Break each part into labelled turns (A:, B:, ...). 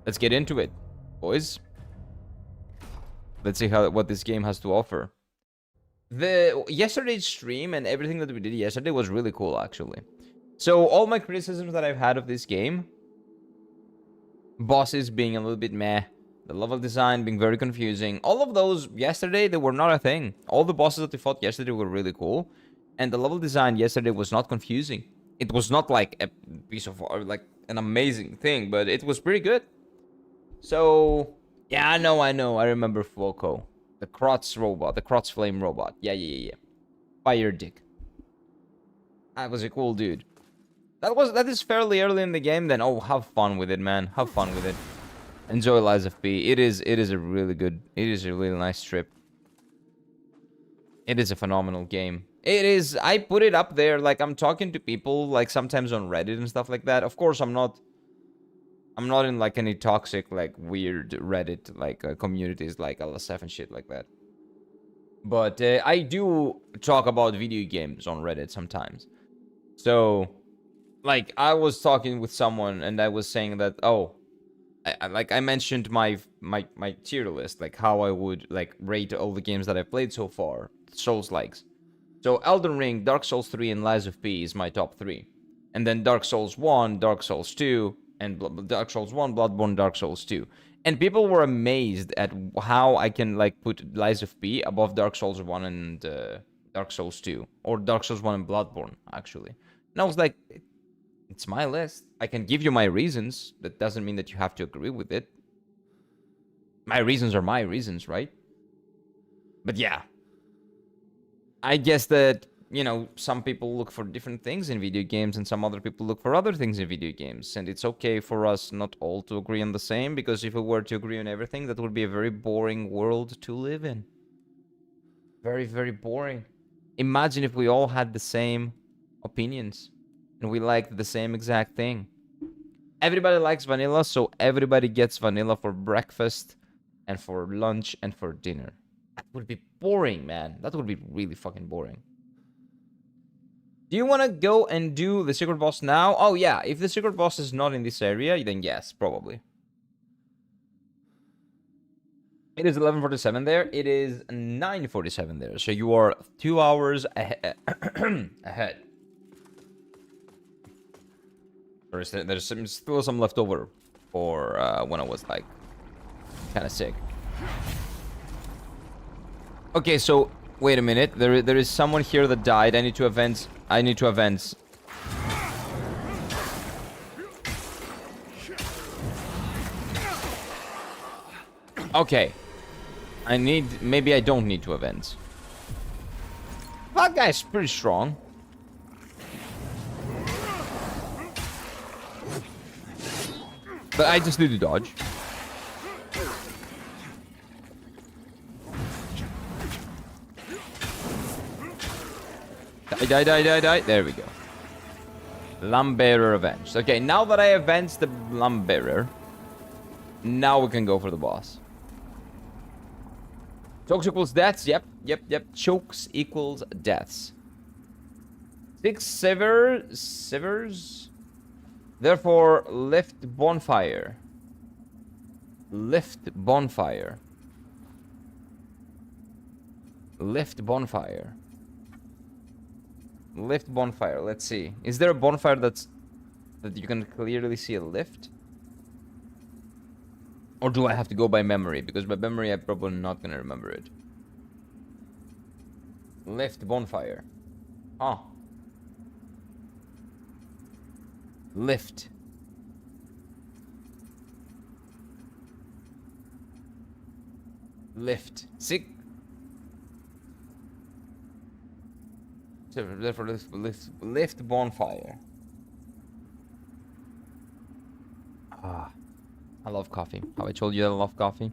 A: Let's get into it, boys. Let's see what this game has to offer. Yesterday's stream and everything that we did yesterday was really cool, actually. So all my criticisms that I've had of this game, bosses being a little bit meh, the level design being very confusing, all of those yesterday, they were not a thing. All the bosses that we fought yesterday were really cool, and the level design yesterday was not confusing. It was not like a piece of art, like an amazing thing, but it was pretty good. So yeah, I know. I remember Foco, the Krotz robot, the Krotz flame robot. Yeah. Fire dick. That was a cool dude. That is fairly early in the game. Then have fun with it, man. Have fun with it. Enjoy Lies of P. It is a really good. It is a really nice trip. It is a phenomenal game. It is. I put it up there. Like, I'm talking to people, like, sometimes on Reddit and stuff like that. Of course, I'm not in, like, any toxic, like, weird Reddit, like, communities like LSF and shit like that. But I do talk about video games on Reddit sometimes. So, like, I was talking with someone and I was saying that, I mentioned my tier list, like how I would, like, rate all the games that I've played so far, Souls-likes. So Elden Ring, Dark Souls 3, and Lies of P is my top 3. And then Dark Souls 1, Dark Souls 2, and Dark Souls 1, Bloodborne, Dark Souls 2. And people were amazed at how I can, like, put Lies of P above Dark Souls 1 and Dark Souls 2. Or Dark Souls 1 and Bloodborne, actually. And I was like, it's my list. I can give you my reasons. That doesn't mean that you have to agree with it. My reasons are my reasons, right? But yeah. I guess that, you know, some people look for different things in video games and some other people look for other things in video games. And it's okay for us not all to agree on the same, because if we were to agree on everything, that would be a very boring world to live in. Very, very boring. Imagine if we all had the same opinions and we liked the same exact thing. Everybody likes vanilla, so everybody gets vanilla for breakfast and for lunch and for dinner. That would be boring, man. That would be really fucking boring. Do you want to go and do the secret boss now? Oh, yeah. If the secret boss is not in this area, then yes, probably. It is 11:47 there. It is 9:47 there. So you are 2 hours ahead. There's still some left over for when I was, like, kind of sick. Okay, so wait a minute. There is someone here that died. I need to avenge. Okay. Maybe I don't need to avenge. That guy's pretty strong. But I just need to dodge. Die. There we go. Lambearer avenged. Okay, now that I avenged the Lambearer, now we can go for the boss. Chokes equals deaths. Yep. Chokes equals deaths. 6 severs. Therefore, lift bonfire. Lift bonfire. Let's see. Is there a bonfire that you can clearly see a lift? Or do I have to go by memory? Because by memory, I'm probably not gonna remember it. Lift bonfire. Oh. Lift. Sick. Therefore, lift bonfire. I love coffee. Have I told you that I love coffee?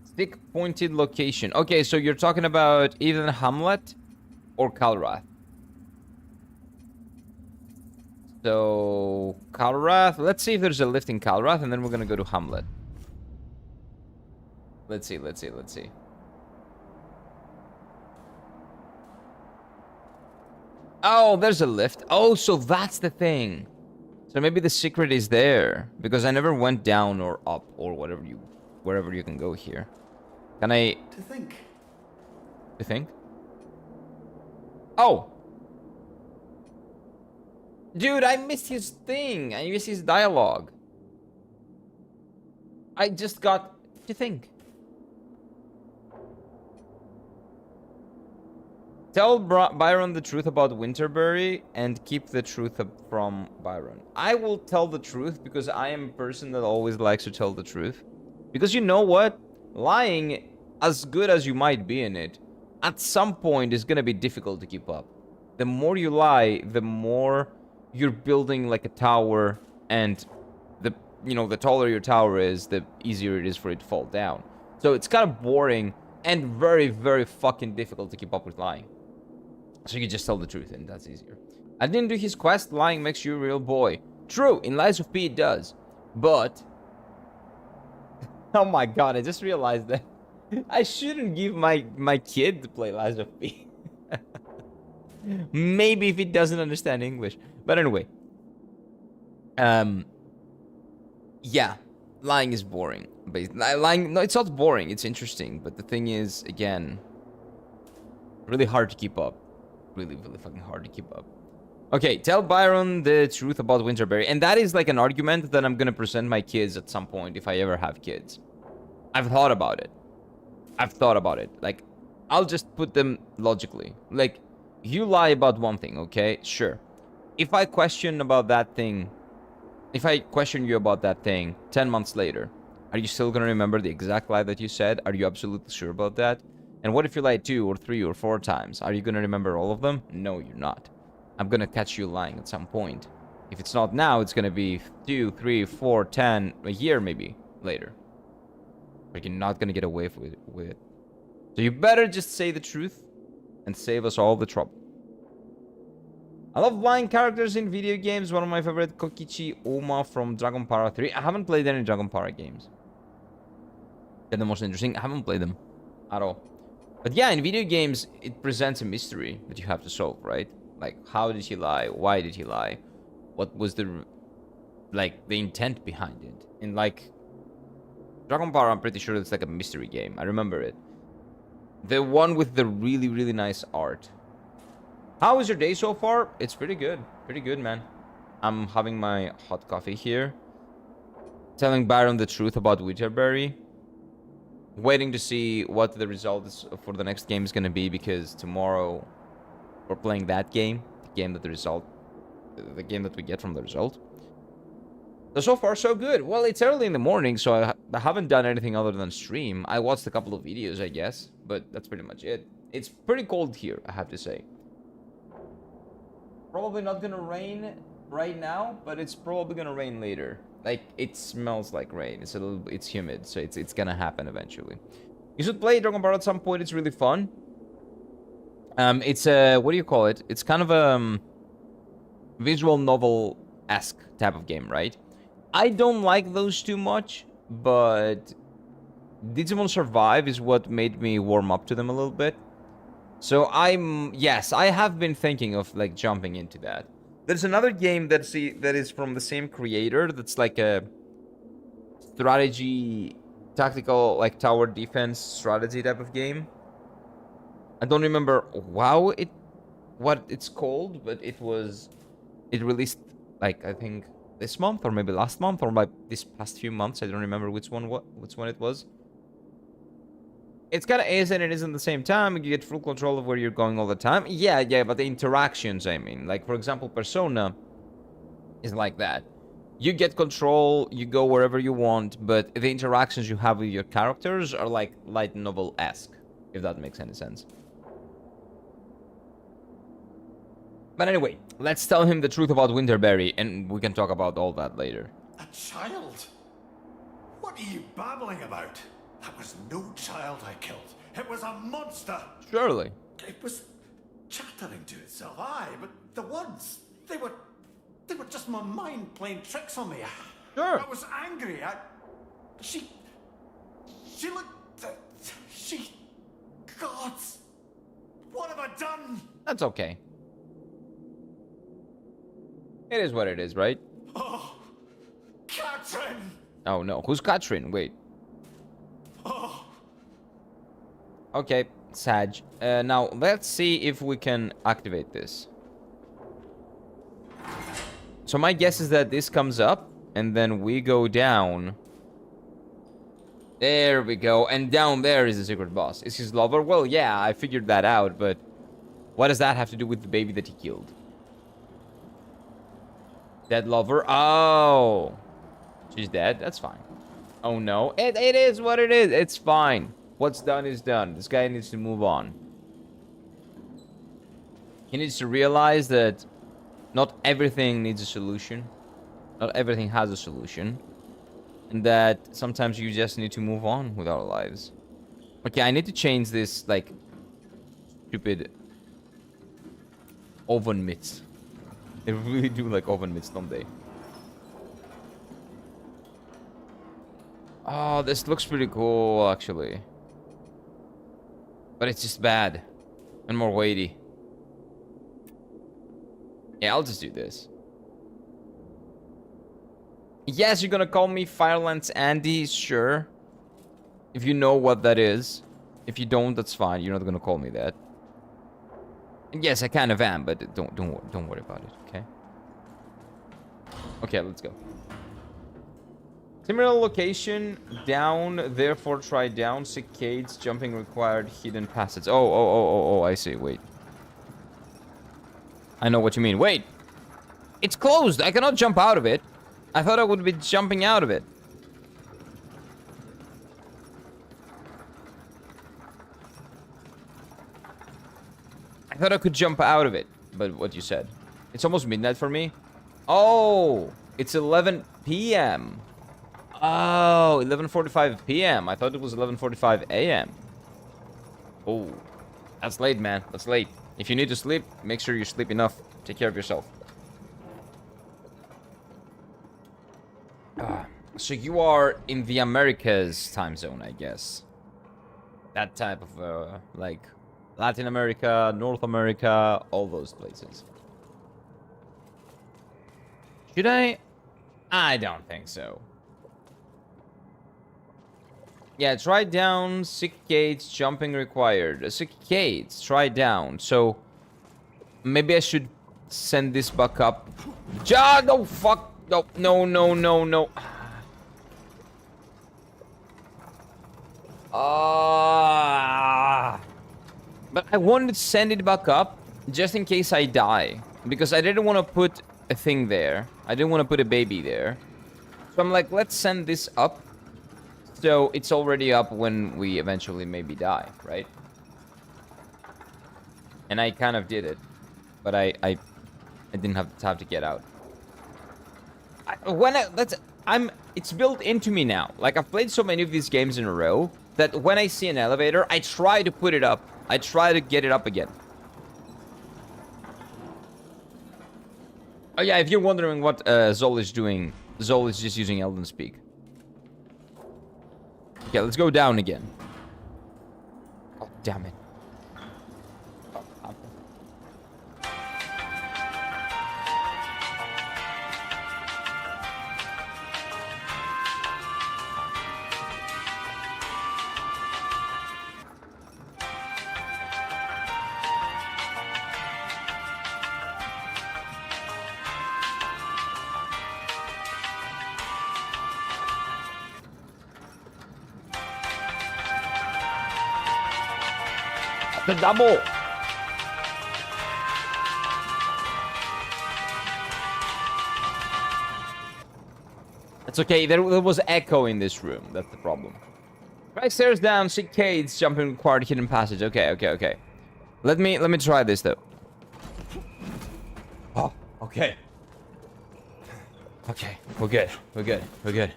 A: Stick pointed location. Okay, so you're talking about either Hamlet or Kalrath. So, Kalrath. Let's see if there's a lift in Kalrath, and then we're gonna go to Hamlet. Let's see. Oh, there's a lift. Oh, so that's the thing. So maybe the secret is there, because I never went down or up or wherever you can go here. Can I...
B: To think.
A: You think? Oh! Dude, I missed his thing. I missed his dialogue. I just got to think. Tell Byron the truth about Winterberry and keep the truth from Byron. I will tell the truth because I am a person that always likes to tell the truth. Because you know what? Lying, as good as you might be in it, at some point is going to be difficult to keep up. The more you lie, the more you're building like a tower, and the taller your tower is, the easier it is for it to fall down. So it's kind of boring and very, very fucking difficult to keep up with lying. So you just tell the truth, and that's easier. I didn't do his quest. Lying makes you a real boy. True, in Lies of P it does. But... oh my god, I just realized that I shouldn't give my kid to play Lies of P. Maybe if he doesn't understand English. But anyway. Yeah. Lying is boring. Lying... no, it's not boring. It's interesting. But the thing is, again... really hard to keep up. Really, really fucking hard to keep up. Okay, tell Byron the truth about Winterberry. And that is like an argument that I'm gonna present my kids at some point if I ever have kids. I've thought about it. Like, I'll just put them logically. Like, you lie about one thing, okay? Sure. If I question you about that thing 10 months later, are you still gonna remember the exact lie that you said? Are you absolutely sure about that? And what if you lie 2 or 3 or 4 times? Are you gonna remember all of them? No, you're not. I'm gonna catch you lying at some point. If it's not now, it's gonna be 2, 3, 4, 10, a year maybe later. But you're not gonna get away with it. So you better just say the truth and save us all the trouble. I love lying characters in video games. One of my favorite, Kokichi Oma from Dragon Para 3. I haven't played any Dragon Para games. They're the most interesting. I haven't played them at all. But yeah, in video games, it presents a mystery that you have to solve, right? Like, how did he lie? Why did he lie? What was the intent behind it? In, like, Dragon Ball, I'm pretty sure it's like a mystery game. I remember it. The one with the really, really nice art. How was your day so far? It's pretty good. Pretty good, man. I'm having my hot coffee here. Telling Byron the truth about Winterberry. Waiting to see what the result is for the next game is going to be, because tomorrow we're playing that game. The game that we get from the result. So far, so good. Well, it's early in the morning, so I haven't done anything other than stream. I watched a couple of videos, I guess, but that's pretty much it. It's pretty cold here, I have to say. Probably not gonna rain right now, but it's probably gonna rain later. Like, it smells like rain. It's humid, so it's gonna happen eventually. You should play Dragon Ball at some point. It's really fun. It's a, what do you call it? It's kind of a visual novel-esque type of game, right? I don't like those too much, but Digimon Survive is what made me warm up to them a little bit. So yes, I have been thinking of like jumping into that. There's another game that is from the same creator, that's like a strategy, tactical, like tower defense strategy type of game. I don't remember what it's called, but it released like, I think this month or maybe last month or like this past few months. I don't remember which one it was. It's kind of is and it isn't at the same time. You get full control of where you're going all the time. Yeah, but the interactions, I mean. Like, for example, Persona is like that. You get control, you go wherever you want, but the interactions you have with your characters are like light novel-esque, if that makes any sense. But anyway, let's tell him the truth about Winterberry, and we can talk about all that later.
B: A child? What are you babbling about? That was no child I killed. It was a monster.
A: Surely.
B: It was chattering to itself. Aye, but the words, they were just my mind playing tricks on me.
A: Sure.
B: I was angry. She looked... Gods! What have I done?
A: That's okay. It is what it is, right?
B: Oh, Catherine!
A: Oh no, who's Katrin? Wait.
B: Oh,
A: Okay, Sag. Now, let's see if we can activate this. So my guess is that this comes up, and then we go down. There we go, and down there is the secret boss. Is his lover? Well, yeah, I figured that out, but what does that have to do with the baby that he killed? Dead lover? Oh. She's dead? That's fine. Oh no, it is what it is. It's fine. What's done is done. This guy needs to move on. He needs to realize that not everything needs a solution. Not everything has a solution. And that sometimes you just need to move on with our lives. Okay, I need to change this, like, stupid oven mitts. They really do like oven mitts, don't they? Oh, this looks pretty cool, actually. But it's just bad. And more weighty. Yeah, I'll just do this. Yes, you're gonna call me Firelands Andy, sure. If you know what that is. If you don't, that's fine. You're not gonna call me that. And yes, I kind of am, but don't worry about it, okay? Okay, let's go. Similar location, down, therefore try down, cicades, jumping required, hidden passage. Oh, I see, wait. I know what you mean. Wait! It's closed! I cannot jump out of it. I thought I would be jumping out of it. I thought I could jump out of it, but what you said. It's almost midnight for me. Oh! It's 11 p.m. Oh, 11:45 p.m. I thought it was 11:45 a.m. Oh, that's late, man. That's late. If you need to sleep, make sure you sleep enough. Take care of yourself. So you are in the Americas time zone, I guess. That type of, like, Latin America, North America, all those places. Should I? I don't think so. Yeah, try down, cicades, jumping required. Cicades, try down. So, maybe I should send this back up. No, fuck. No. But I wanted to send it back up just in case I die. Because I didn't want to put a thing there. I didn't want to put a baby there. So I'm like, let's send this up. So it's already up when we eventually maybe die, right? And I kind of did it. But I didn't have the time to get out. It's built into me now. Like, I've played so many of these games in a row that when I see an elevator, I try to put it up. I try to get it up again. Oh yeah, if you're wondering what Zol is doing, Zol is just using Elden Speak. Okay, let's go down again. Oh, damn it. The double. It's okay. There was echo in this room. That's the problem. Right, stairs down, cicades, jumping required, hidden passage. Okay. Let me try this though. Oh, okay. Okay, we're good.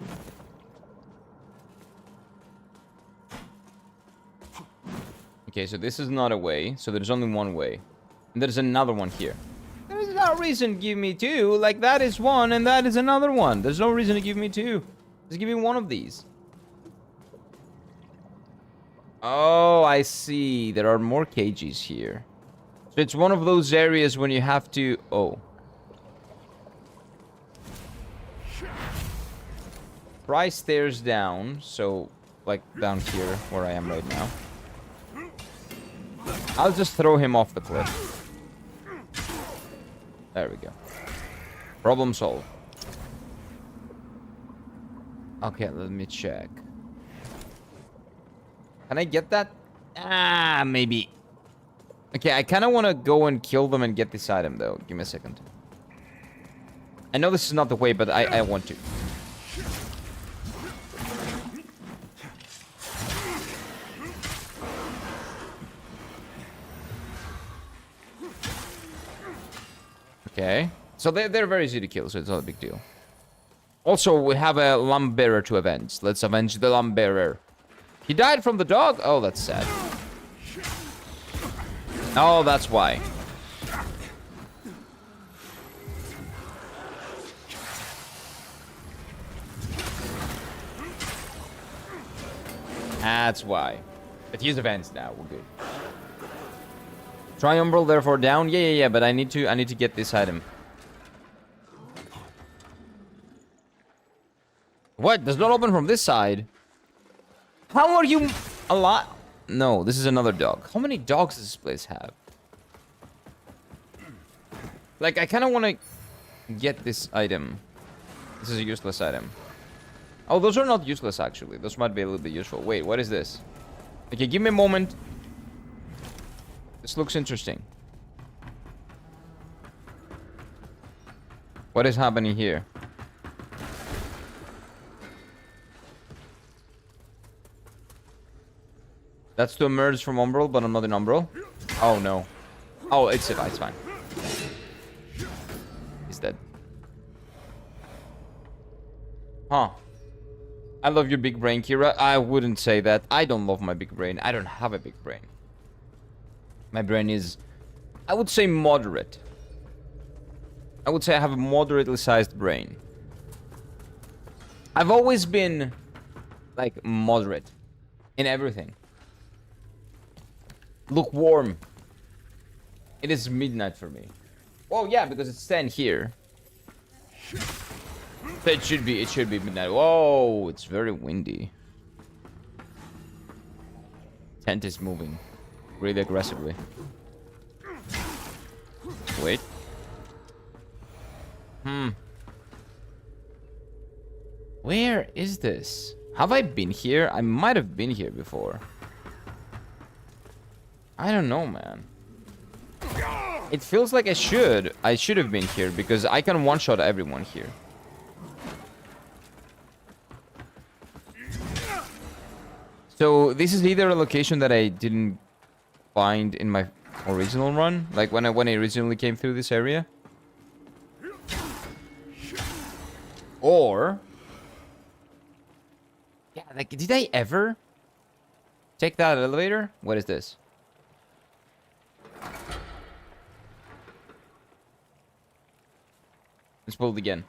A: Okay, so this is not a way, so there's only one way. And there's another one here. There's no reason to give me two. Like, that is one, and that is another one. There's no reason to give me two. Just give me one of these. Oh, I see. There are more cages here. So it's one of those areas when you have to... Oh. Try stairs down, so like down here where I am right now. I'll just throw him off the cliff. There we go. Problem solved. Okay, let me check. Can I get that? Ah, maybe. Okay, I kind of want to go and kill them and get this item, though. Give me a second. I know this is not the way, but I want to. Okay. So they're very easy to kill, so it's not a big deal. Also, we have a lamb bearer to avenge. Let's avenge the lamb bearer. He died from the dog? Oh, that's sad. Oh, that's why. That's why. But he's avenged now. We're good. Triumbral, therefore down. Yeah. But I need to get this item. What? Does not open from this side? How are you alive? No, this is another dog. How many dogs does this place have? Like, I kind of want to get this item. This is a useless item. Oh, those are not useless, actually. Those might be a little bit useful. Wait, what is this? Okay, give me a moment. This looks interesting. What is happening here? That's to emerge from Umbral, but I'm not in Umbral. Oh, no. Oh, it's fine. He's dead. Huh. I love your big brain, Kira. I wouldn't say that. I don't love my big brain. I don't have a big brain. My brain is, I would say, moderate. I would say I have a moderately sized brain. I've always been, like, moderate in everything. Lukewarm. It is midnight for me. Oh, yeah, because it's 10 here. So it should be midnight. Whoa, it's very windy. Tent is moving really aggressively. Wait. Where is this? Have I been here? I might have been here before. I don't know, man. It feels like I should have been here because I can one-shot everyone here. So this is either a location that I didn't find in my original run, like when I originally came through this area, or yeah, like did I ever take that elevator? What is this? Let's pull it again.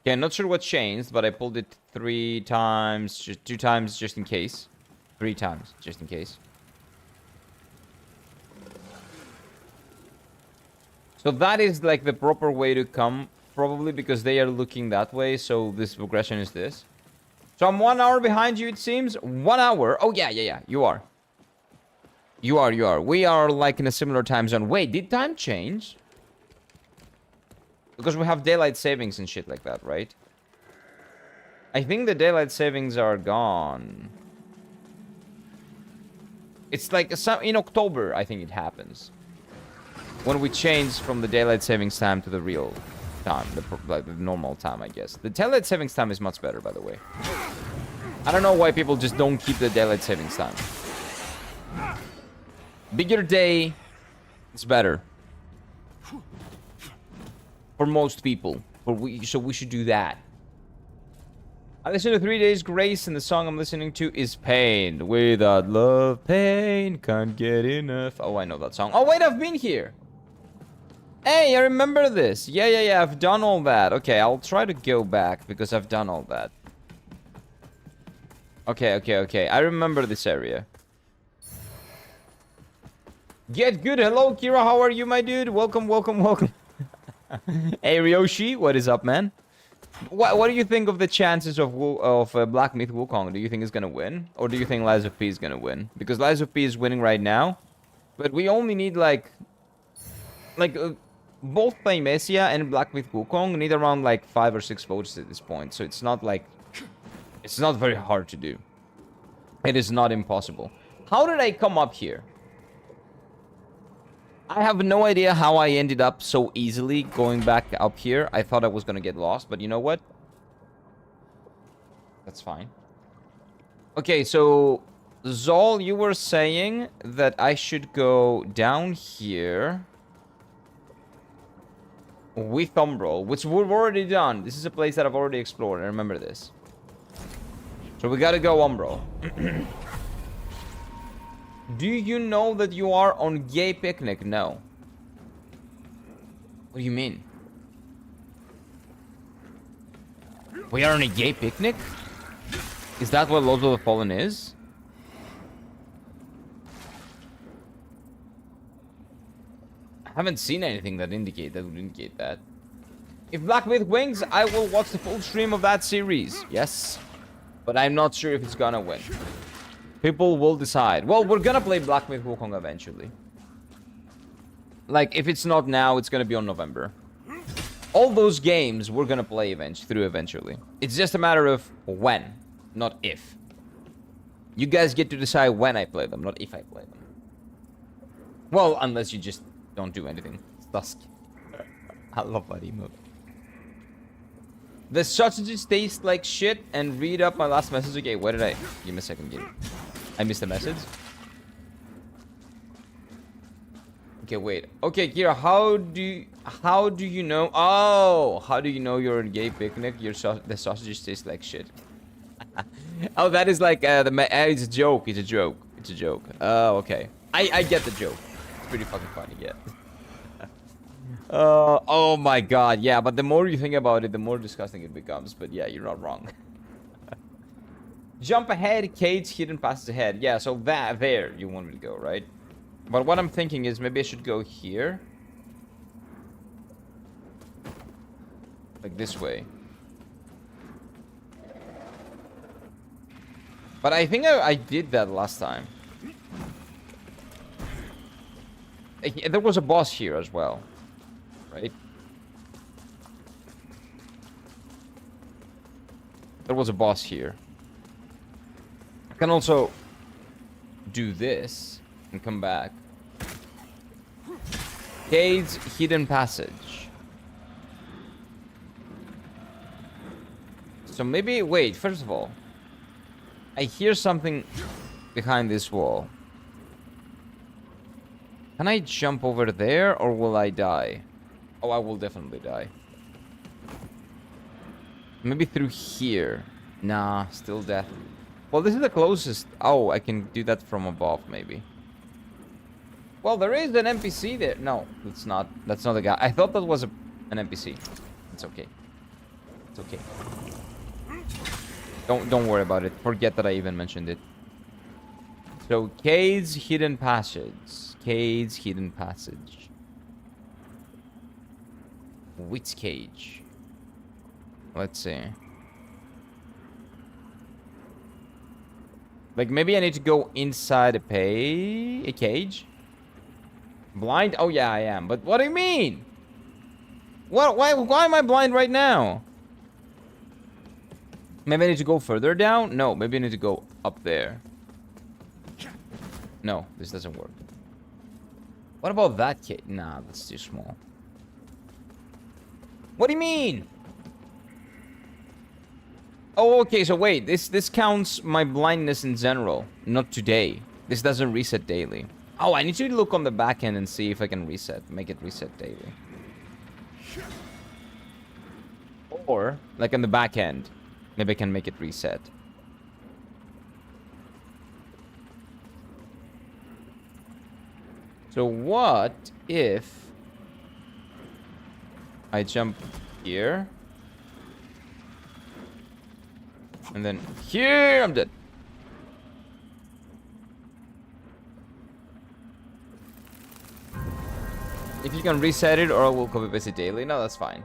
A: Okay, I'm not sure what changed, but I pulled it 3 times, just 2 times just in case. 3 times just in case. So that is like the proper way to come, probably because they are looking that way, so this progression is this. So I'm 1 hour behind you, it seems. 1 hour. Oh, yeah, you are. You are. We are like in a similar time zone. Wait, did time change? Because we have daylight savings and shit like that, right? I think the daylight savings are gone. It's like in October, I think it happens. When we change from the daylight savings time to the real time, the normal time, I guess. The daylight savings time is much better, by the way. I don't know why people just don't keep the daylight savings time. Bigger day, it's better. For most people. So we should do that. I listen to 3 Days Grace, and the song I'm listening to is Pain. Without love, pain, can't get enough. Oh, I know that song. Oh, wait, I've been here. Hey, I remember this. Yeah, I've done all that. Okay, I'll try to go back, because I've done all that. Okay. I remember this area. Get good. Hello, Kira. How are you, my dude? Welcome. Hey Ryoshi, what is up, man? What do you think of the chances of Black Myth Wukong? Do you think it's gonna win, or do you think Lies of P is gonna win? Because Lies of P is winning right now, but we only need like both Thymesia and Black Myth Wukong need around like 5 or 6 votes at this point. So it's not like it's not very hard to do. It is not impossible. How did I come up here? I have no idea how I ended up so easily going back up here. I thought I was gonna get lost, but you know what? That's fine. Okay, so Zol, you were saying that I should go down here with Umbral, which we've already done. This is a place that I've already explored. I remember this. So we gotta go Umbral. Do you know that you are on gay picnic? No. What do you mean? We are on a gay picnic? Is that what Lords of the Fallen is? I haven't seen anything that would indicate that. If Black Myth wins, I will watch the full stream of that series. Yes. But I'm not sure if it's gonna win. People will decide. Well, we're gonna play Black Myth Wukong eventually. Like, if it's not now, it's gonna be on November. All those games we're gonna play eventually. It's just a matter of when, not if. You guys get to decide when I play them, not if I play them. Well, unless you just don't do anything. It's dusk. I love that emote. The sausages taste like shit, and read up my last message. Okay, what did I... Give me a second, I missed a message. Okay, wait. Okay, Kira, how do you know... Oh! How do you know you're on a gay picnic? The sausages taste like shit. Oh, that is like... it's a joke. It's a joke. It's a joke. Oh, okay. I get the joke. It's pretty fucking funny, yeah. Oh my god, yeah, but the more you think about it, the more disgusting it becomes. But yeah, you're not wrong. Jump ahead, cage, hidden passes ahead. Yeah, so there you want me to go, right? But what I'm thinking is maybe I should go here. Like this way. But I think I did that last time. There was a boss here as well. Right? There was a boss here. I can also do this and come back. Cade's hidden passage. So maybe, wait, first of all, I hear something behind this wall. Can I jump over there or will I die? Oh, I will definitely die. Maybe through here. Nah, still death. Well, this is the closest. Oh, I can do that from above, maybe. Well, there is an NPC there. No, it's not. That's not the guy. I thought that was an NPC. It's okay. It's okay. Don't worry about it. Forget that I even mentioned it. So, Cade's hidden passage. Cade's hidden passage. Which cage? Let's see. Like, maybe I need to go inside a cage? Blind? Oh, yeah, I am. But what do you mean? Why am I blind right now? Maybe I need to go further down? No, maybe I need to go up there. No, this doesn't work. What about that cage? Nah, that's too small. What do you mean? Oh, okay, so wait. This counts my blindness in general, not today. This doesn't reset daily. Oh, I need to look on the back end and see if I can make it reset daily. Or, like on the back end, maybe I can make it reset. So what if I jump here? And then here, I'm dead. If you can reset it, or I will copy paste it daily. No, that's fine.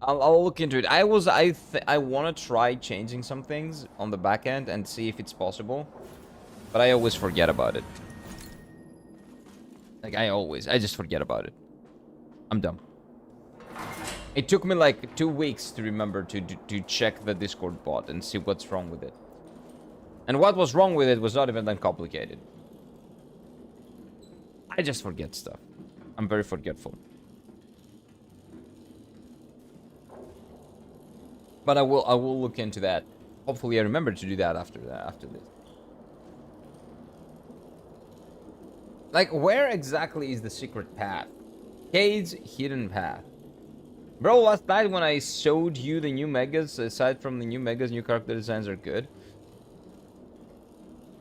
A: I'll look into it. I want to try changing some things on the back end and see if it's possible, but I always forget about it. Like I just forget about it. I'm dumb. It took me like 2 weeks to remember to check the Discord bot and see what's wrong with it. And what was wrong with it was not even that complicated. I just forget stuff. I'm very forgetful. But I will look into that. Hopefully I remember to do that after this. Like, where exactly is the secret path? Cade's hidden path. Bro, last night when I showed you the new megas, aside from the new megas, new character designs are good.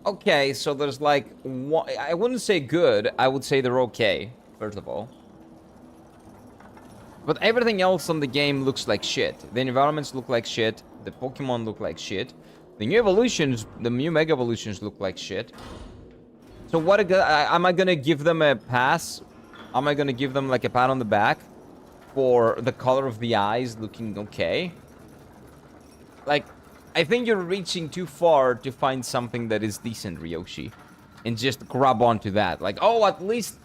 A: Okay, so there's like one, I wouldn't say good, I would say they're okay, first of all. But everything else on the game looks like shit. The environments look like shit. The Pokemon look like shit. The new evolutions, the new Mega Evolutions look like shit. So what am I gonna give them a pass? Am I gonna give them like a pat on the back for the color of the eyes looking okay? Like, I think you're reaching too far to find something that is decent, Ryoshi. And just grab onto that. Like, oh, at least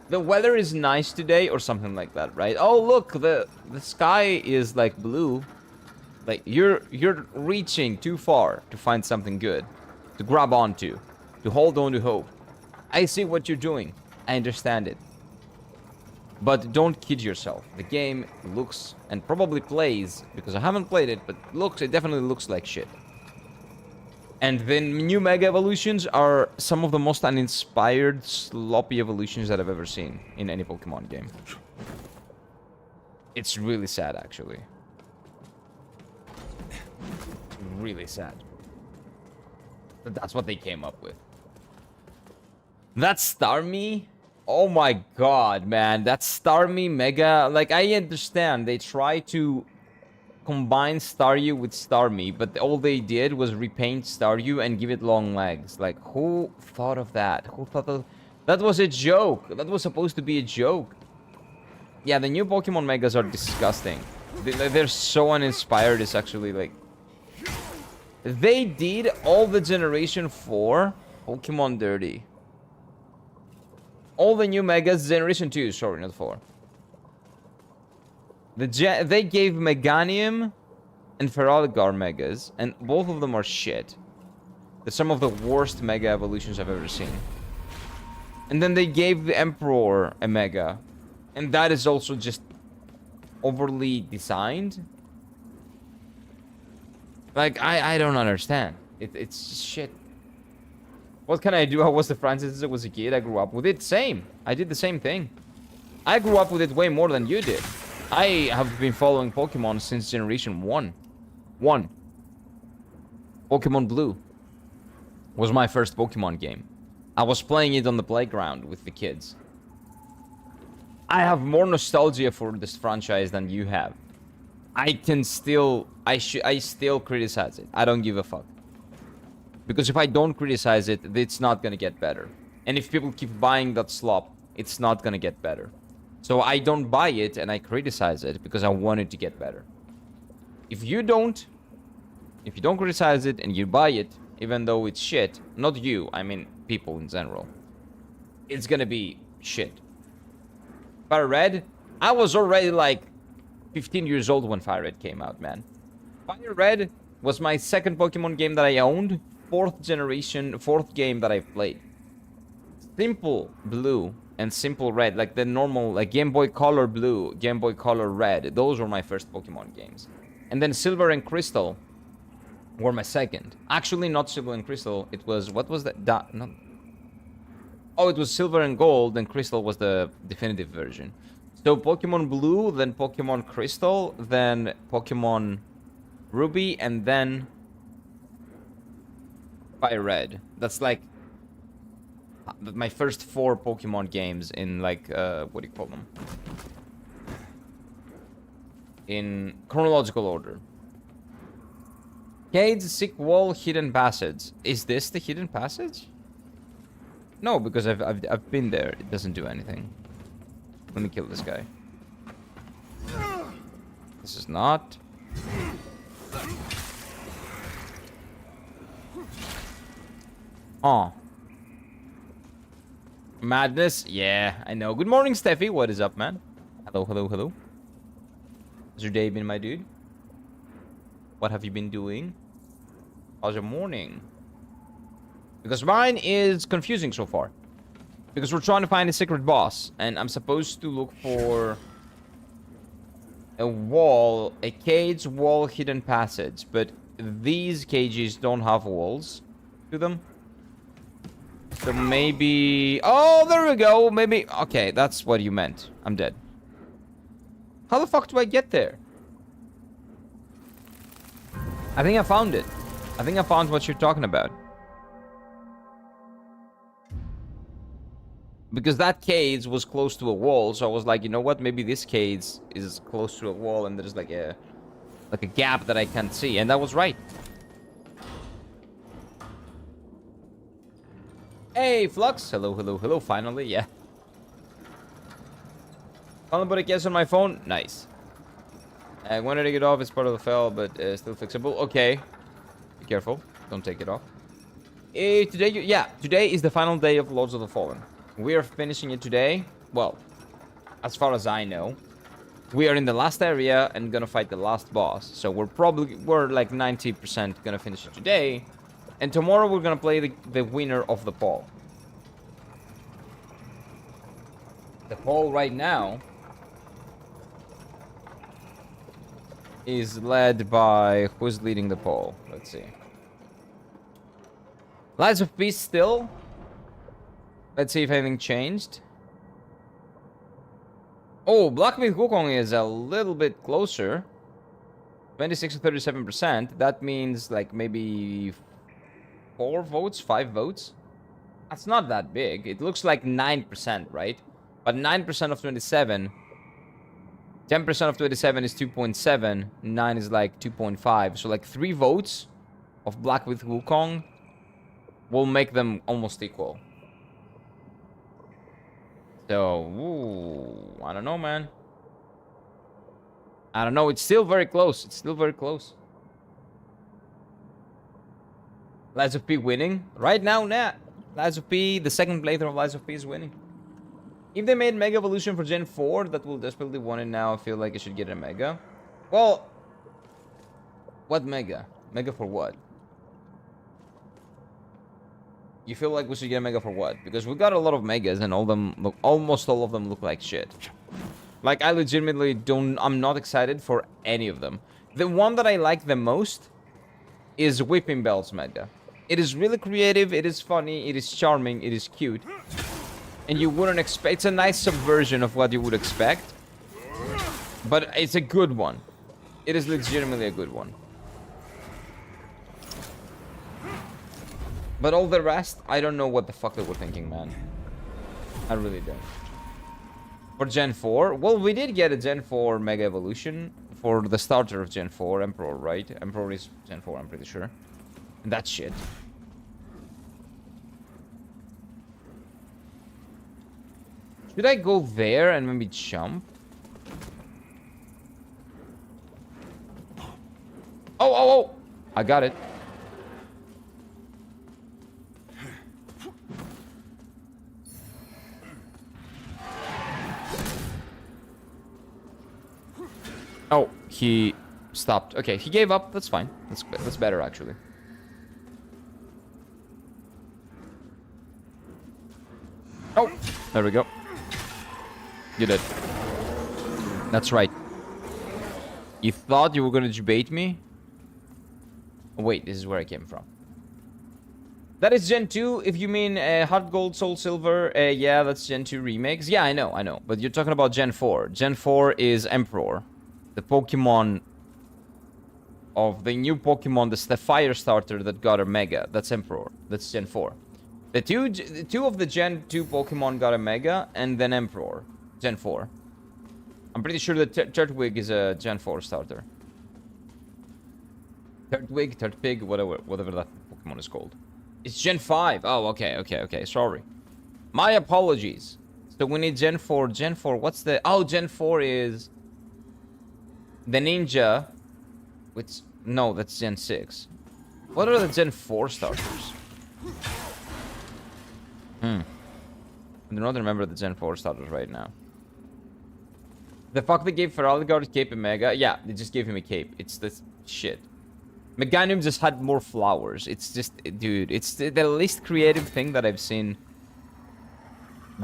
A: the weather is nice today or something like that, right? Oh, look, the sky is like blue. Like, you're reaching too far to find something good, to grab onto, to hold on to hope. I see what you're doing. I understand it. But don't kid yourself. The game looks and probably plays, because I haven't played it, but it definitely looks like shit. And the new Mega Evolutions are some of the most uninspired, sloppy evolutions that I've ever seen in any Pokemon game. It's really sad, actually. Really sad. But that's what they came up with. That Starmie? Oh my god, man. That Starmie Mega... Like, I understand. They try to combine Staryu with Starmie, but all they did was repaint Staryu and give it long legs. Like, who thought of that? Who thought of... That was a joke. That was supposed to be a joke. Yeah, the new Pokemon Megas are disgusting. They're so uninspired. It's actually, like... They did all the Generation 4 Pokemon dirty. All the new Megas, Generation 2, sorry, not 4. They gave Meganium and Feraligar Megas, and both of them are shit. They're some of the worst Mega Evolutions I've ever seen. And then they gave the Emperor a Mega, and that is also just overly designed. Like, I don't understand. It's just shit. What can I do? I was the Francis as I was a kid. I grew up with it. Same. I did the same thing. I grew up with it way more than you did. I have been following Pokemon since Generation 1. Pokemon Blue was my first Pokemon game. I was playing it on the playground with the kids. I have more nostalgia for this franchise than you have. I still criticize it. I don't give a fuck. Because if I don't criticize it, it's not gonna get better. And if people keep buying that slop, it's not gonna get better. So I don't buy it and I criticize it because I want it to get better. If you don't criticize it and you buy it, even though it's shit, not you, I mean people in general, it's gonna be shit. Fire Red, I was already like 15 years old when Fire Red came out, man. Fire Red was my second Pokemon game that I owned. Fourth game that I've played. Simple Blue and Simple Red, like the normal, like Game Boy Color Blue, Game Boy Color Red, those were my first Pokemon games. And then Silver and Crystal were my second. Actually, not Silver and Crystal, it was, what was that? Oh, it was Silver and Gold, and Crystal was the definitive version. So Pokemon Blue, then Pokemon Crystal, then Pokemon Ruby, and then Fire Red. That's like my first 4 Pokemon games in like what do you call them? In chronological order. Cade's Sick Wall Hidden Passage. Is this the hidden passage? No, because I've been there. It doesn't do anything. Let me kill this guy. This is not. Oh. Madness? Yeah, I know. Good morning, Steffi. What is up, man? Hello, hello, hello. How's your day been, my dude? What have you been doing? How's your morning? Because mine is confusing so far. Because we're trying to find a secret boss. And I'm supposed to look for a wall, a cage, wall, hidden passage. But these cages don't have walls to them. So maybe... Oh, there we go. Maybe... Okay, that's what you meant. I'm dead. How the fuck do I get there? I think I found it. I think I found what you're talking about. Because that cage was close to a wall, so I was like, you know what? Maybe this cage is close to a wall and there's like a gap that I can't see. And that was right. Hey, Flux. Hello, hello, hello. Finally, yeah. Finally put a guess on my phone. Nice. I wanted to get off. It's part of the fail, but still fixable. Okay. Be careful. Don't take it off. Today is the final day of Lords of the Fallen. We are finishing it today. Well, as far as I know. We are in the last area and gonna fight the last boss. So we're like 90% gonna finish it today. And tomorrow we're gonna play the winner of the poll. The poll right now is led by... Who's leading the poll? Let's see. Lies of Peace still. Let's see if anything changed. Oh, Black Myth Wukong is a little bit closer. 26 to 37%. That means like maybe 4 votes, 5 votes. That's not that big. It looks like 9%, right? But 9% of 27... 10% of 27 is 2.7. 9 is like 2.5. So like 3 votes of Black Myth Wukong will make them almost equal. So, ooh, I don't know, man. I don't know. It's still very close. It's still very close. Lies of P winning. Right now, nah. Lies of P, the second playthrough of Lies of P is winning. If they made Mega Evolution for Gen 4, that will desperately want it now. I feel like it should get a Mega. Well, what Mega? Mega for what? You feel like we should get a Mega for what? Because we got a lot of Megas and almost all of them look like shit. Like, I legitimately I'm not excited for any of them. The one that I like the most is Whipping Bells Mega. It is really creative, it is funny, it is charming, it is cute. And you wouldn't expect... It's a nice subversion of what you would expect. But it's a good one. It is legitimately a good one. But all the rest, I don't know what the fuck they were thinking, man. I really don't. For Gen 4? Well, we did get a Gen 4 Mega Evolution for the starter of Gen 4, Emperor, right? Emperor is Gen 4, I'm pretty sure. And that's shit. Should I go there and maybe jump? Oh! I got it. Oh, he stopped. Okay, he gave up. That's fine. That's better, actually. Oh, there we go. You did. That's right. You thought you were gonna debate me? Oh, wait, this is where I came from. That is Gen 2, if you mean Heart Gold, Soul Silver. Yeah, that's Gen 2 remakes. Yeah, I know. But you're talking about Gen 4. Gen 4 is Emperor. The Pokemon of the new Pokemon, the Fire starter that got a Mega. That's Emperor. That's Gen 4. The two of the Gen 2 Pokemon got a Mega, and then Emperor. Gen 4. I'm pretty sure that Turtwig is a Gen 4 starter. Turtwig, Turtpig, whatever that Pokemon is called. It's Gen 5. Oh, okay. Sorry. My apologies. So we need Gen 4. Gen 4, what's the... Oh, Gen 4 is... the Ninja. Which... No, that's Gen 6. What are the Gen 4 starters? I do not remember the Gen 4 starters right now. The fuck they gave Feraligatr cape and Mega? Yeah, they just gave him a cape. It's this shit. Meganium just had more flowers. It's just... Dude, it's the least creative thing that I've seen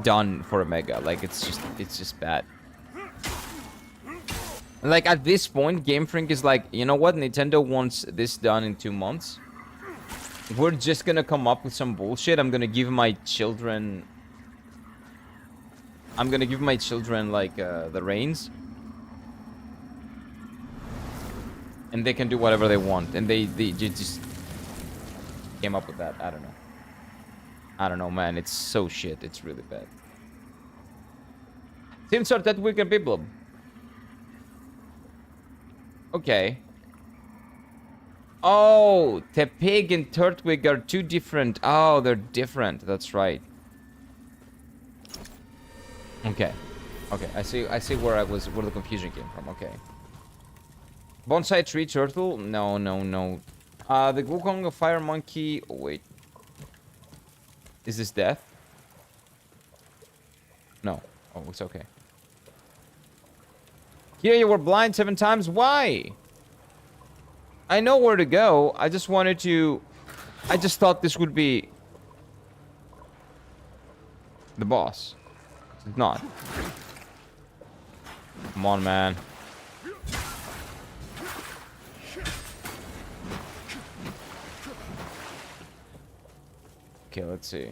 A: done for a Mega. Like, it's just bad. Like, at this point, Game Freak is like, you know what? Nintendo wants this done in 2 months. We're just gonna come up with some bullshit. I'm gonna give my children... like, the reins. And they can do whatever they want. And they just came up with that. I don't know. I don't know, man. It's so shit. It's really bad. Seems sort that we can people. Okay. Oh, the pig and Turtwig are two different. Oh, they're different. That's right. Okay. Okay, I see where the confusion came from. Okay. Bonsai tree turtle? No. The Wukong fire monkey. Oh, wait. Is this death? No. Oh, it's okay. Here you were blind 7 times. Why? I know where to go. I just wanted to... I just thought this would be... the boss. It's not. Come on, man. Okay, let's see.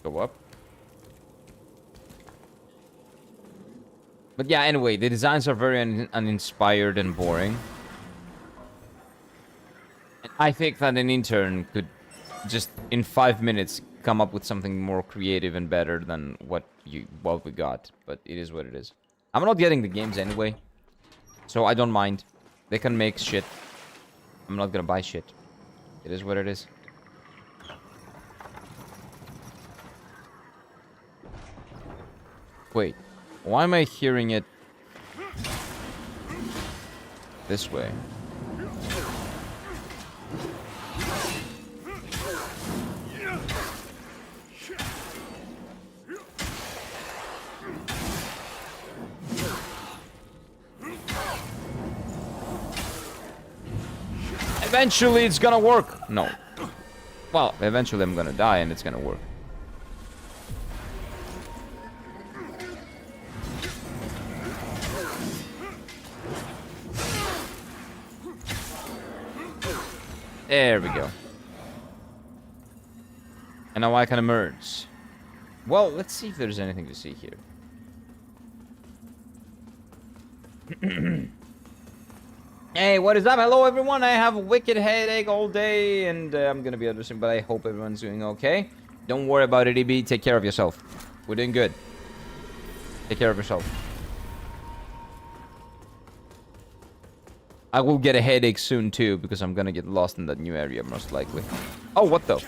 A: Go up. But yeah, anyway, the designs are very uninspired and boring. And I think that an intern could just, in 5 minutes, come up with something more creative and better than what we got. But it is what it is. I'm not getting the games anyway, so I don't mind. They can make shit. I'm not gonna buy shit. It is what it is. Wait, why am I hearing it this way? Eventually it's gonna work. No. Well, eventually I'm gonna die and it's gonna work. There we go. And now I can emerge. Well, let's see if there's anything to see here. Hey, what is up? Hello, everyone. I have a wicked headache all day, and I'm gonna be addressing, but I hope everyone's doing okay. Don't worry about it, EB. Take care of yourself. We're doing good. Take care of yourself. I will get a headache soon, too, because I'm gonna get lost in that new area, most likely. Oh, what the...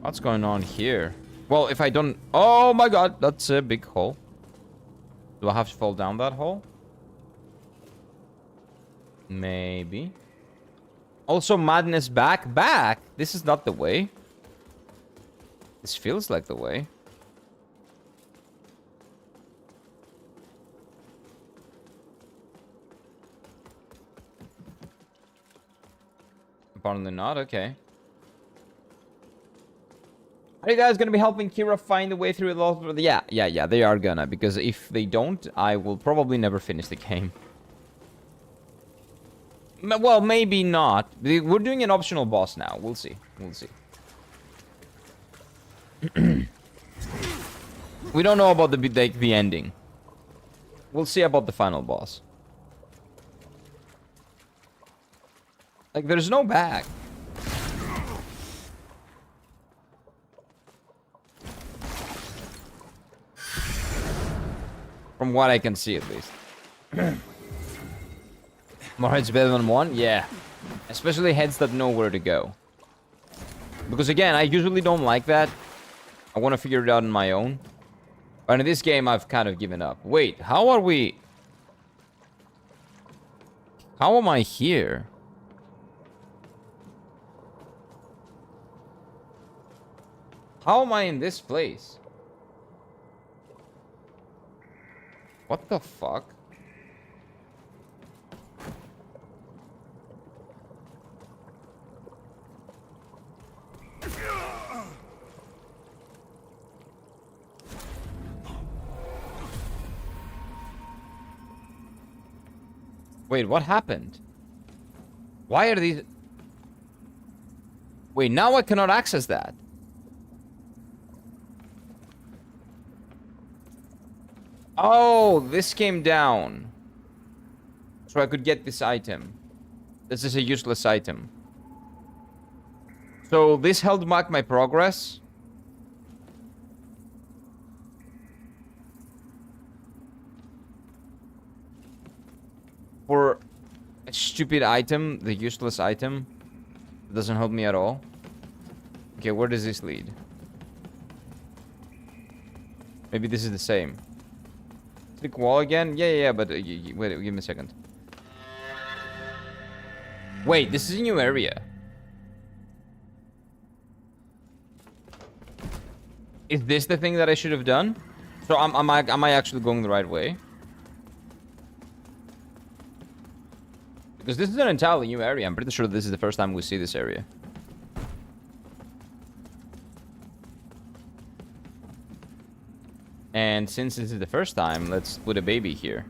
A: What's going on here? Well, if I don't... Oh my god, that's a big hole. Do I have to fall down that hole? Maybe. Also, madness back. Back? This is not the way. This feels like the way. Apparently not, okay. Are you guys gonna be helping Kira find the way through the lost... Yeah, they are gonna. Because if they don't, I will probably never finish the game. Well, maybe not. We're doing an optional boss now. We'll see. We'll see. We don't know about the ending. We'll see about the final boss. Like, there's no back. From what I can see, at least. More heads better than one? Yeah. Especially heads that know where to go. Because again, I usually don't like that. I want to figure it out on my own. But in this game, I've kind of given up. Wait, how are we... How am I here? How am I in this place? What the fuck? Wait, what happened? Why are these... Wait, now I cannot access that. Oh, this came down. So I could get this item. This is a useless item. So this held back my progress. For a stupid item, the useless item. It doesn't help me at all. Okay, where does this lead? Maybe this is the same. Click wall again? Yeah, but wait, give me a second. Wait, this is a new area. Is this the thing that I should have done? So am I actually going the right way? Because this is an entirely new area. I'm pretty sure this is the first time we see this area. And since this is the first time, let's put a baby here.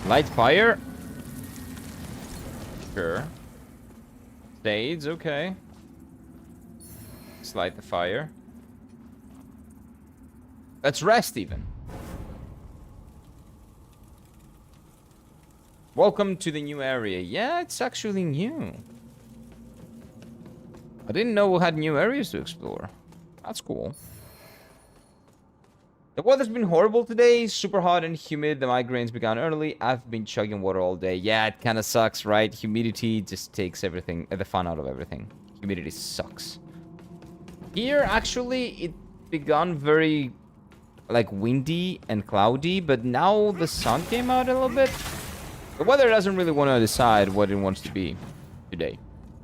A: Light fire? Sure. Shades, okay. Let's light the fire. Let's rest even. Welcome to the new area. Yeah, it's actually new. I didn't know we had new areas to explore. That's cool. The weather's been horrible today, super hot and humid. The migraines began early. I've been chugging water all day. Yeah, it kind of sucks, right? Humidity just takes everything, the fun out of everything. Humidity sucks. Here, actually, it began very, like, windy and cloudy, but now the sun came out a little bit. The weather doesn't really want to decide what it wants to be today.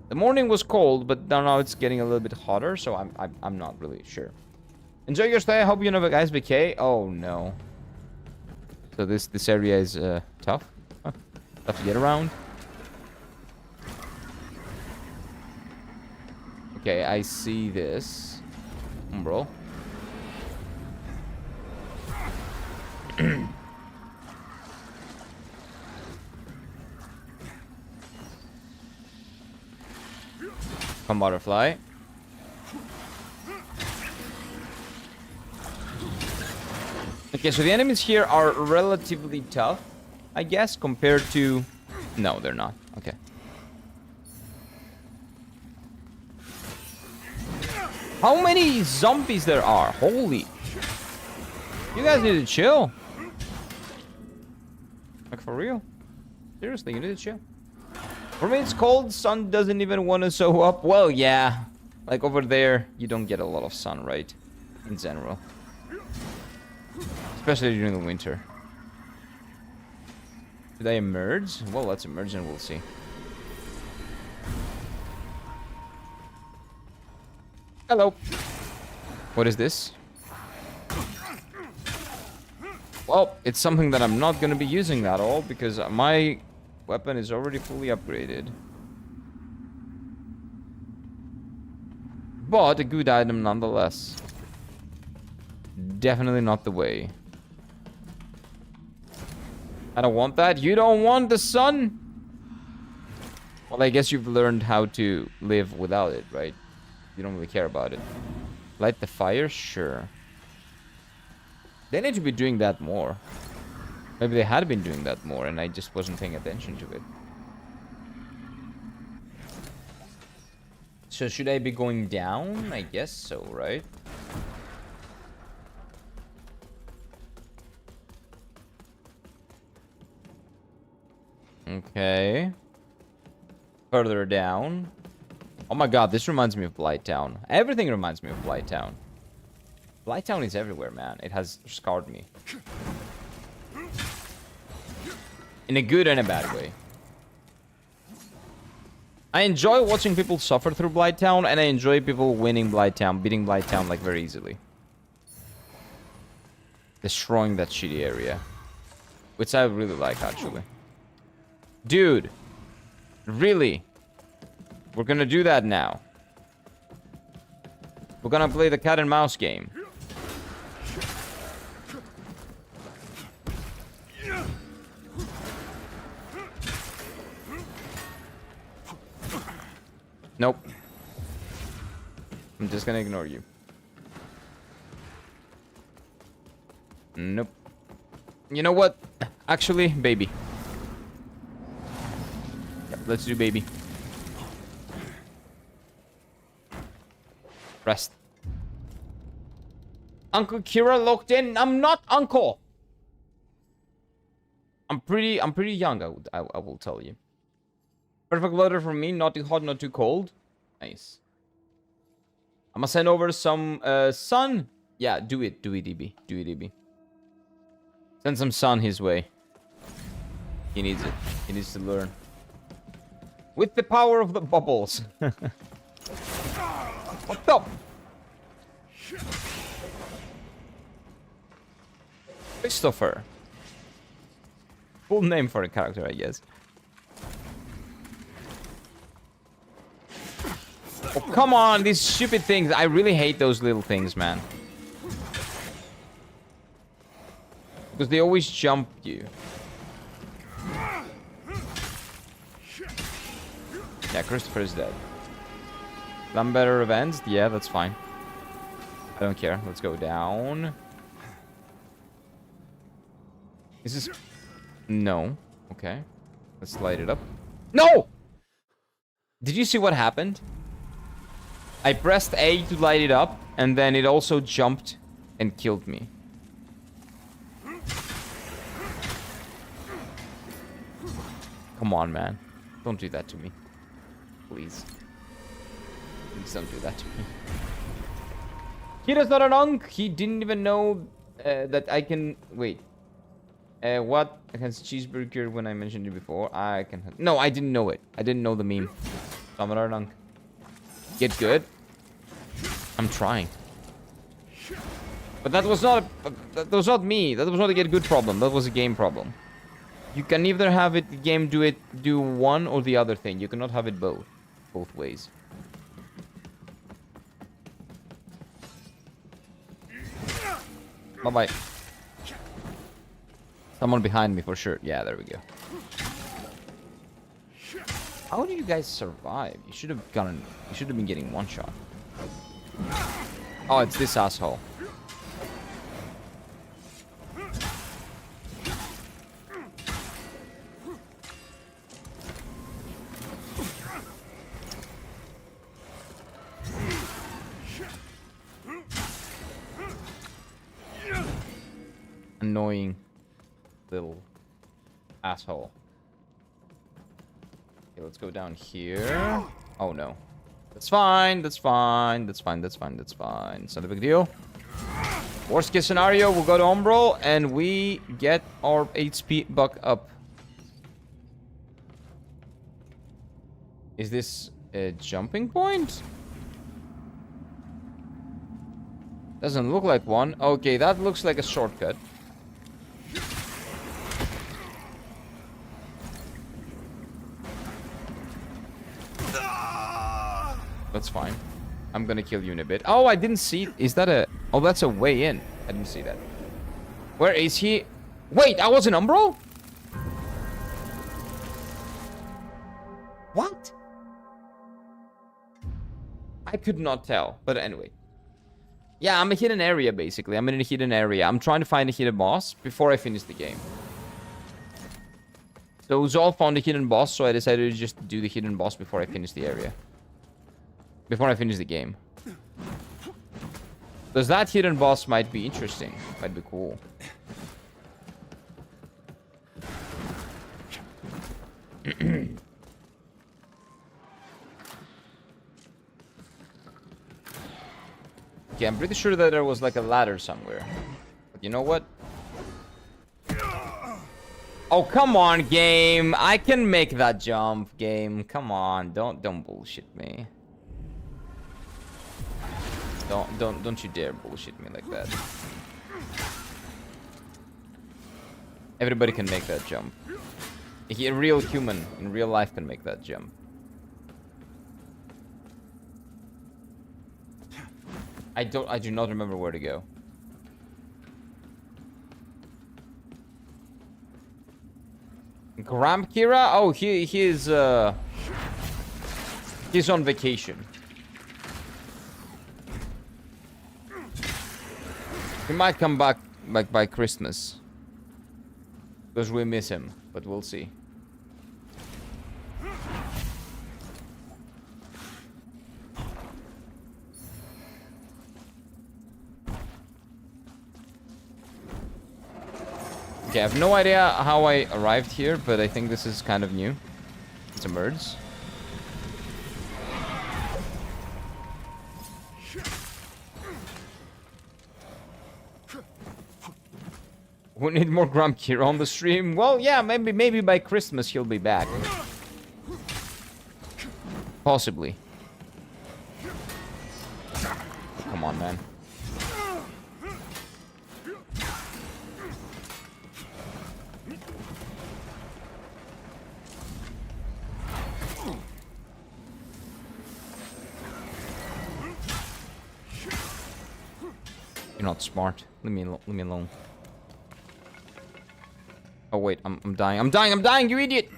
A: The morning was cold, but now it's getting a little bit hotter, so I'm not really sure. Enjoy your stay. I hope you know the guys vacay. Oh no. So this area is tough. Huh. Tough to get around. Okay, I see this. Bro. Come butterfly. Okay, so the enemies here are relatively tough, I guess, compared to... No, they're not. Okay. How many zombies there are? Holy... You guys need to chill. Like, for real? Seriously, you need to chill. For me, it's cold. Sun doesn't even want to show up. Well, yeah. Like, over there, you don't get a lot of sun, right? In general. Especially during the winter. Did I emerge? Well, let's emerge and we'll see. Hello. What is this? Well, it's something that I'm not going to be using at all because my weapon is already fully upgraded. But a good item nonetheless. Definitely not the way. I don't want that. You don't want the sun? Well, I guess you've learned how to live without it, right? You don't really care about it. Light the fire? Sure. They need to be doing that more. Maybe they had been doing that more and I just wasn't paying attention to it. So should I be going down? I guess so, right? Okay. Further down. Oh my god, this reminds me of Blighttown. Everything reminds me of Blighttown. Blighttown is everywhere, man. It has scarred me. In a good and a bad way. I enjoy watching people suffer through Blighttown, and I enjoy people winning Blighttown, beating Blighttown like very easily. Destroying that shitty area. Which I really like, actually. Dude. Really? We're gonna do that now. We're gonna play the cat and mouse game. Nope. I'm just gonna ignore you. Nope. You know what? Actually, baby. Yep, let's do baby. Rest. Uncle Kira locked in. I'm not uncle. I'm pretty young, I will tell you. Perfect weather for me, not too hot, not too cold. Nice. I'm gonna send over some sun. Yeah, do it, EB. Do it, EB. Send some sun his way. He needs it. He needs to learn. With the power of the bubbles. What the? Christopher. Full name for a character, I guess. Oh, come on, these stupid things. I really hate those little things, man. Because they always jump you. Yeah, Christopher is dead. Some better events? Yeah, that's fine. I don't care. Let's go down. Is this... No. Okay. Let's light it up. No! Did you see what happened? I pressed A to light it up, and then it also jumped and killed me. Come on, man. Don't do that to me. Please. Please don't do that to me. Kira's not an unk. He didn't even know that I can... Wait. What? I can cheeseburger when I mentioned it before. I can... No, I didn't know it. I didn't know the meme. So I'm not an unk. Get good. I'm trying. But that was not that was not me. That was not a get good problem. That was a game problem. You can either have it, the game do one or the other thing. You cannot have it both ways. Bye-bye. Someone behind me for sure. Yeah, there we go. How do you guys survive? You should have gotten... You should have been getting one shot. Oh, it's this asshole. Annoying little asshole. Okay, let's go down here. Oh no. That's fine, that's fine, that's fine, that's fine, that's fine. It's not a big deal. Worst case scenario, we'll go to Umbral and we get our HP buck up. Is this a jumping point? Doesn't look like one. Okay, that looks like a shortcut. That's fine. I'm gonna kill you in a bit. Oh, I didn't see... Is that a... Oh, that's a way in. I didn't see that. Where is he? Wait, I was in Umbral? What? I could not tell. But anyway. Yeah, I'm a hidden area, basically. I'm in a hidden area. I'm trying to find a hidden boss before I finish the game. So Zol found a hidden boss, so I decided to just do the hidden boss before I finish the area. Before I finish the game. Because that hidden boss might be interesting. Might be cool. Okay, I'm pretty sure that there was like a ladder somewhere. But you know what? Oh, come on, game. I can make that jump, game. Come on. Don't bullshit me. Don't you dare bullshit me like that. Everybody can make that jump. A real human in real life can make that jump. I do not remember where to go. Graham Kira? Oh, he's on vacation. He might come back like by Christmas. Because we miss him, but we'll see. Okay, I have no idea how I arrived here, but I think this is kind of new. It's a merge. We need more Grump here on the stream. Well, yeah, maybe by Christmas he'll be back. Possibly. Come on, man. You're not smart. Leave me alone. Oh wait, I'm dying. I'm dying, you idiot!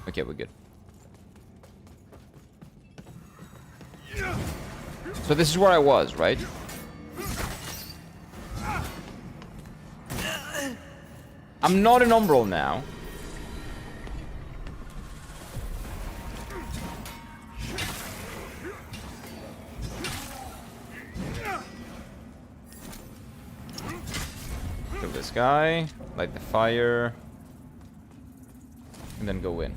A: Okay, we're good. So this is where I was, right? I'm not an umbral now. Kill this guy, light the fire, and then go in.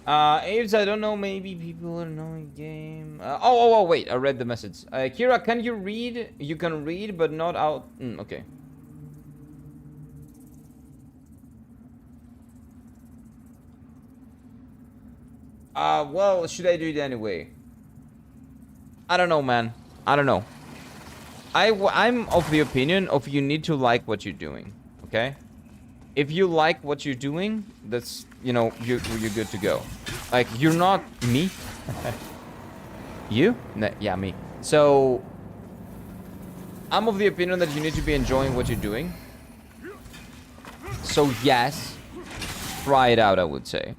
A: Aves, I don't know, maybe people are knowing game. Oh, wait, I read the message. Kira, can you read? You can read, but not out. Okay. Well, should I do it anyway? I don't know, man. I don't know. I'm of the opinion of you need to like what you're doing, okay? If you like what you're doing, that's, you know, you're good to go. Like, you're not me. You? Yeah, me. So, I'm of the opinion that you need to be enjoying what you're doing. So, yes, try it out, I would say.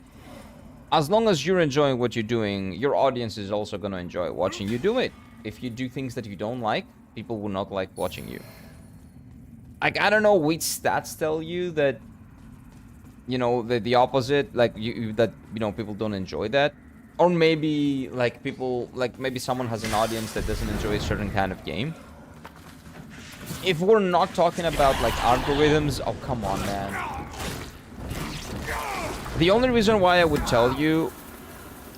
A: As long as you're enjoying what you're doing, your audience is also going to enjoy watching you do it. If you do things that you don't like, people will not like watching you. Like, I don't know which stats tell you that, you know, the opposite, like, that, you know, people don't enjoy that. Or maybe, like, people, like, maybe someone has an audience that doesn't enjoy a certain kind of game. If we're not talking about, like, algorithms, oh, come on, man. The only reason why I would tell you,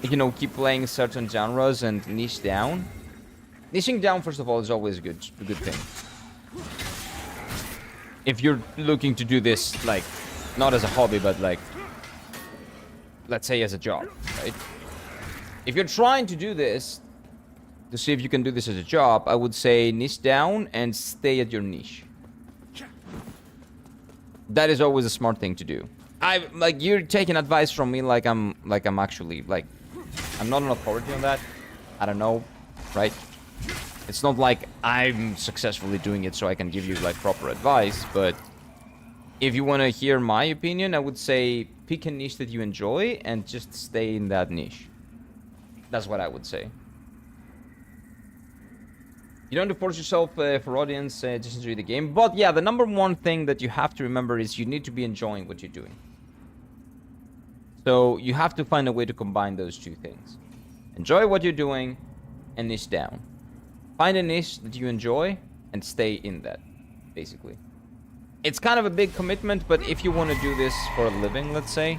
A: you know, keep playing certain genres and niche down. Niching down, first of all, is always a good thing. If you're looking to do this, like, not as a hobby, but, like, let's say as a job, right? If you're trying to do this, to see if you can do this as a job, I would say niche down and stay at your niche. That is always a smart thing to do. Like, you're taking advice from me like I'm actually, like, I'm not an authority on that. I don't know, right? It's not like I'm successfully doing it so I can give you, like, proper advice, but if you want to hear my opinion, I would say pick a niche that you enjoy and just stay in that niche. That's what I would say. You don't have to force yourself for audience, just enjoy the game. But yeah, the number one thing that you have to remember is you need to be enjoying what you're doing. So you have to find a way to combine those two things. Enjoy what you're doing and niche down. Find a niche that you enjoy and stay in that, basically. It's kind of a big commitment, but if you want to do this for a living, let's say,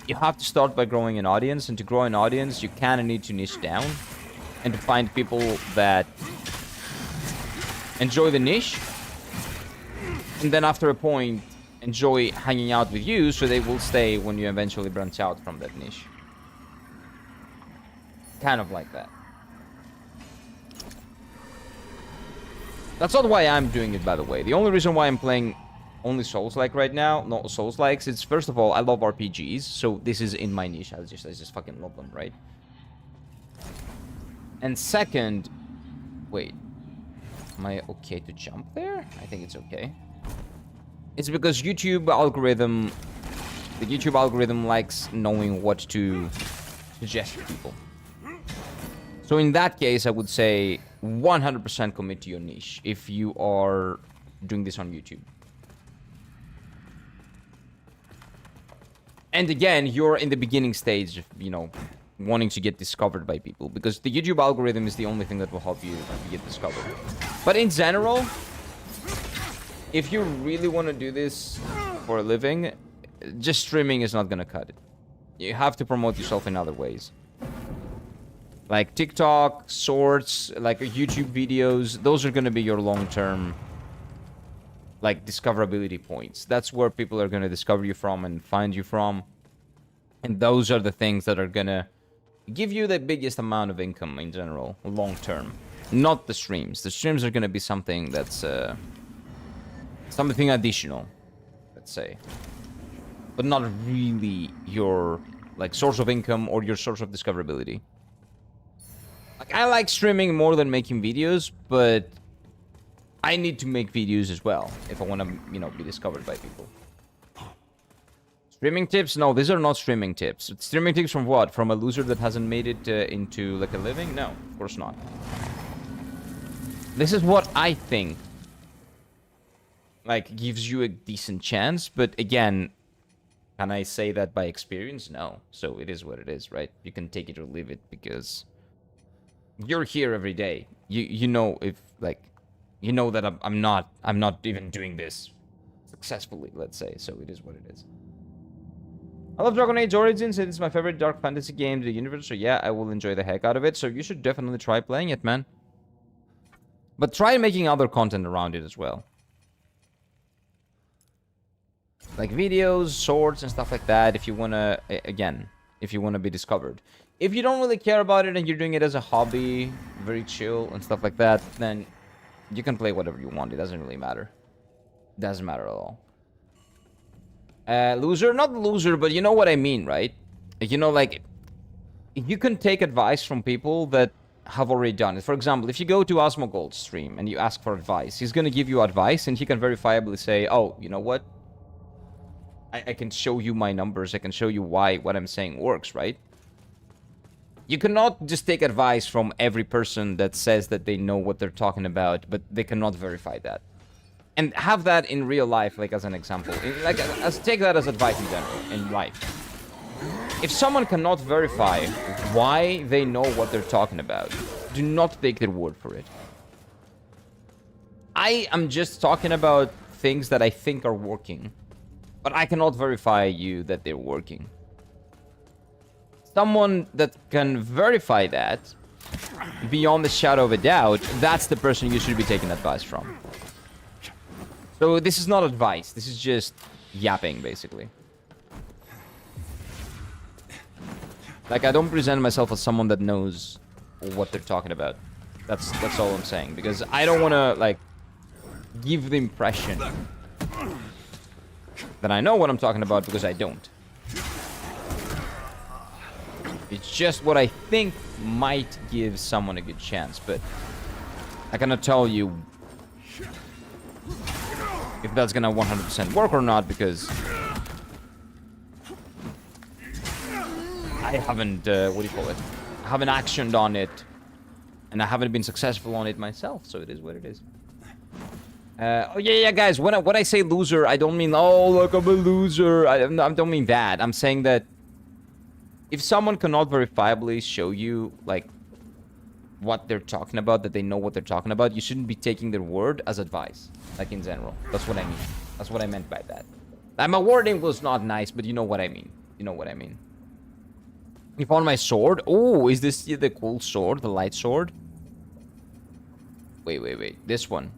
A: you have to start by growing an audience, and to grow an audience, you kind of need to niche down and to find people that enjoy the niche, and then after a point, enjoy hanging out with you, so they will stay when you eventually branch out from that niche. Kind of like that. That's not why I'm doing it, by the way. The only reason why I'm playing only Souls-like right now, not Souls-likes, it's first of all, I love RPGs, so this is in my niche. I just fucking love them, right? And second, wait, am I okay to jump there? I think it's okay. It's because the YouTube algorithm likes knowing what to suggest to people. So in that case, I would say 100% commit to your niche if you are doing this on YouTube. And again, you're in the beginning stage of, you know, wanting to get discovered by people, because the YouTube algorithm is the only thing that will help you get discovered. But in general, if you really want to do this for a living, just streaming is not going to cut it. You have to promote yourself in other ways. Like TikTok, Shorts, like YouTube videos, those are going to be your long-term, like, discoverability points. That's where people are going to discover you from and find you from. And those are the things that are going to give you the biggest amount of income in general, long-term. Not the streams. The streams are going to be something that's, something additional, let's say. But not really your, like, source of income or your source of discoverability. Like, I like streaming more than making videos, but I need to make videos as well if I want to, you know, be discovered by people. Streaming tips? No, these are not streaming tips. Streaming tips from what? From a loser that hasn't made it into, like, a living? No, of course not. This is what I think, like, gives you a decent chance, but again, can I say that by experience? No. So it is what it is, right? You can take it or leave it because you're here every day. You know, if, like, you know that I'm not even doing this successfully, let's say. So it is what it is. I love Dragon Age Origins. It is my favorite dark fantasy game in the universe. So yeah, I will enjoy the heck out of it. So you should definitely try playing it, man. But try making other content around it as well. Like videos, shorts, and stuff like that. If you want to, again, if you want to be discovered. If you don't really care about it and you're doing it as a hobby, very chill and stuff like that, then you can play whatever you want. It doesn't really matter. It doesn't matter at all. Loser? Not loser, but you know what I mean, right? You know, like, you can take advice from people that have already done it. For example, if you go to Osmogold's stream and you ask for advice, he's going to give you advice and he can verifiably say, oh, you know what? I can show you my numbers. I can show you why what I'm saying works, right? You cannot just take advice from every person that says that they know what they're talking about, but they cannot verify that. And have that in real life, like, as an example. Like, take that as advice in general, in life. If someone cannot verify why they know what they're talking about, do not take their word for it. I am just talking about things that I think are working, but I cannot verify you that they're working. Someone that can verify that, beyond the shadow of a doubt, that's the person you should be taking advice from. So this is not advice, this is just yapping, basically. Like, I don't present myself as someone that knows what they're talking about. That's all I'm saying, because I don't want to, like, give the impression that I know what I'm talking about, because I don't. It's just what I think might give someone a good chance, but I cannot tell you if that's gonna 100% work or not, because I haven't, what do you call it? I haven't actioned on it, and I haven't been successful on it myself, so it is what it is. Oh yeah, guys, when I say loser, I don't mean, oh, look, I'm a loser. I don't mean that. I'm saying that if someone cannot verifiably show you, like, what they're talking about, that they know what they're talking about, you shouldn't be taking their word as advice, like, in general. That's what I mean. That's what I meant by that. My wording was not nice, but you know what I mean. You know what I mean. You found my sword? Oh, is this the cool sword? The light sword? Wait. This one.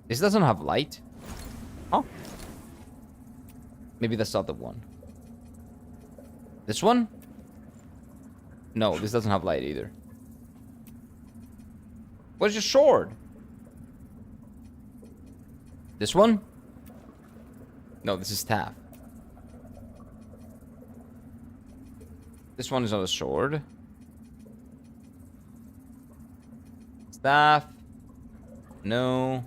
A: This doesn't have light. Huh? Maybe that's not the one. This one? No, this doesn't have light either. Where's your sword? This one? No, this is staff. This one is not a sword. Staff. No.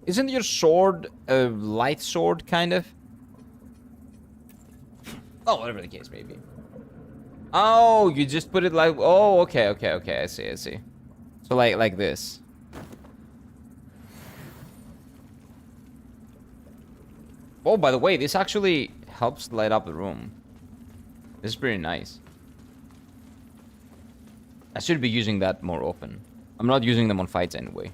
A: Isn't your sword a light sword, kind of? Oh, whatever the case may be. Oh, you just put it like... Oh, okay. I see. So like this. Oh, by the way, this actually helps light up the room. This is pretty nice. I should be using that more often. I'm not using them on fights anyway.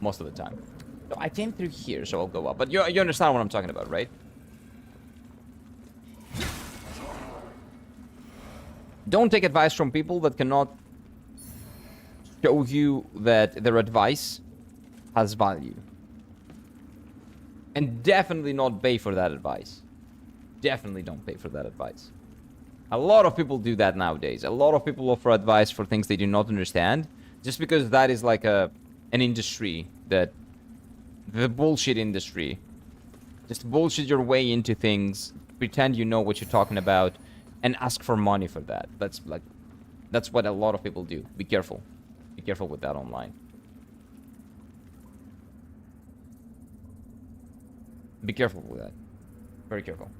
A: Most of the time. So I came through here, so I'll go up. But you understand what I'm talking about, right? Don't take advice from people that cannot show you that their advice has value. And definitely not pay for that advice. Definitely don't pay for that advice. A lot of people do that nowadays. A lot of people offer advice for things they do not understand. Just because that is like an industry that... The bullshit industry. Just bullshit your way into things. Pretend you know what you're talking about. And ask for money for that. That's what a lot of people do. Be careful. Be careful with that online. Be careful with that. Very careful.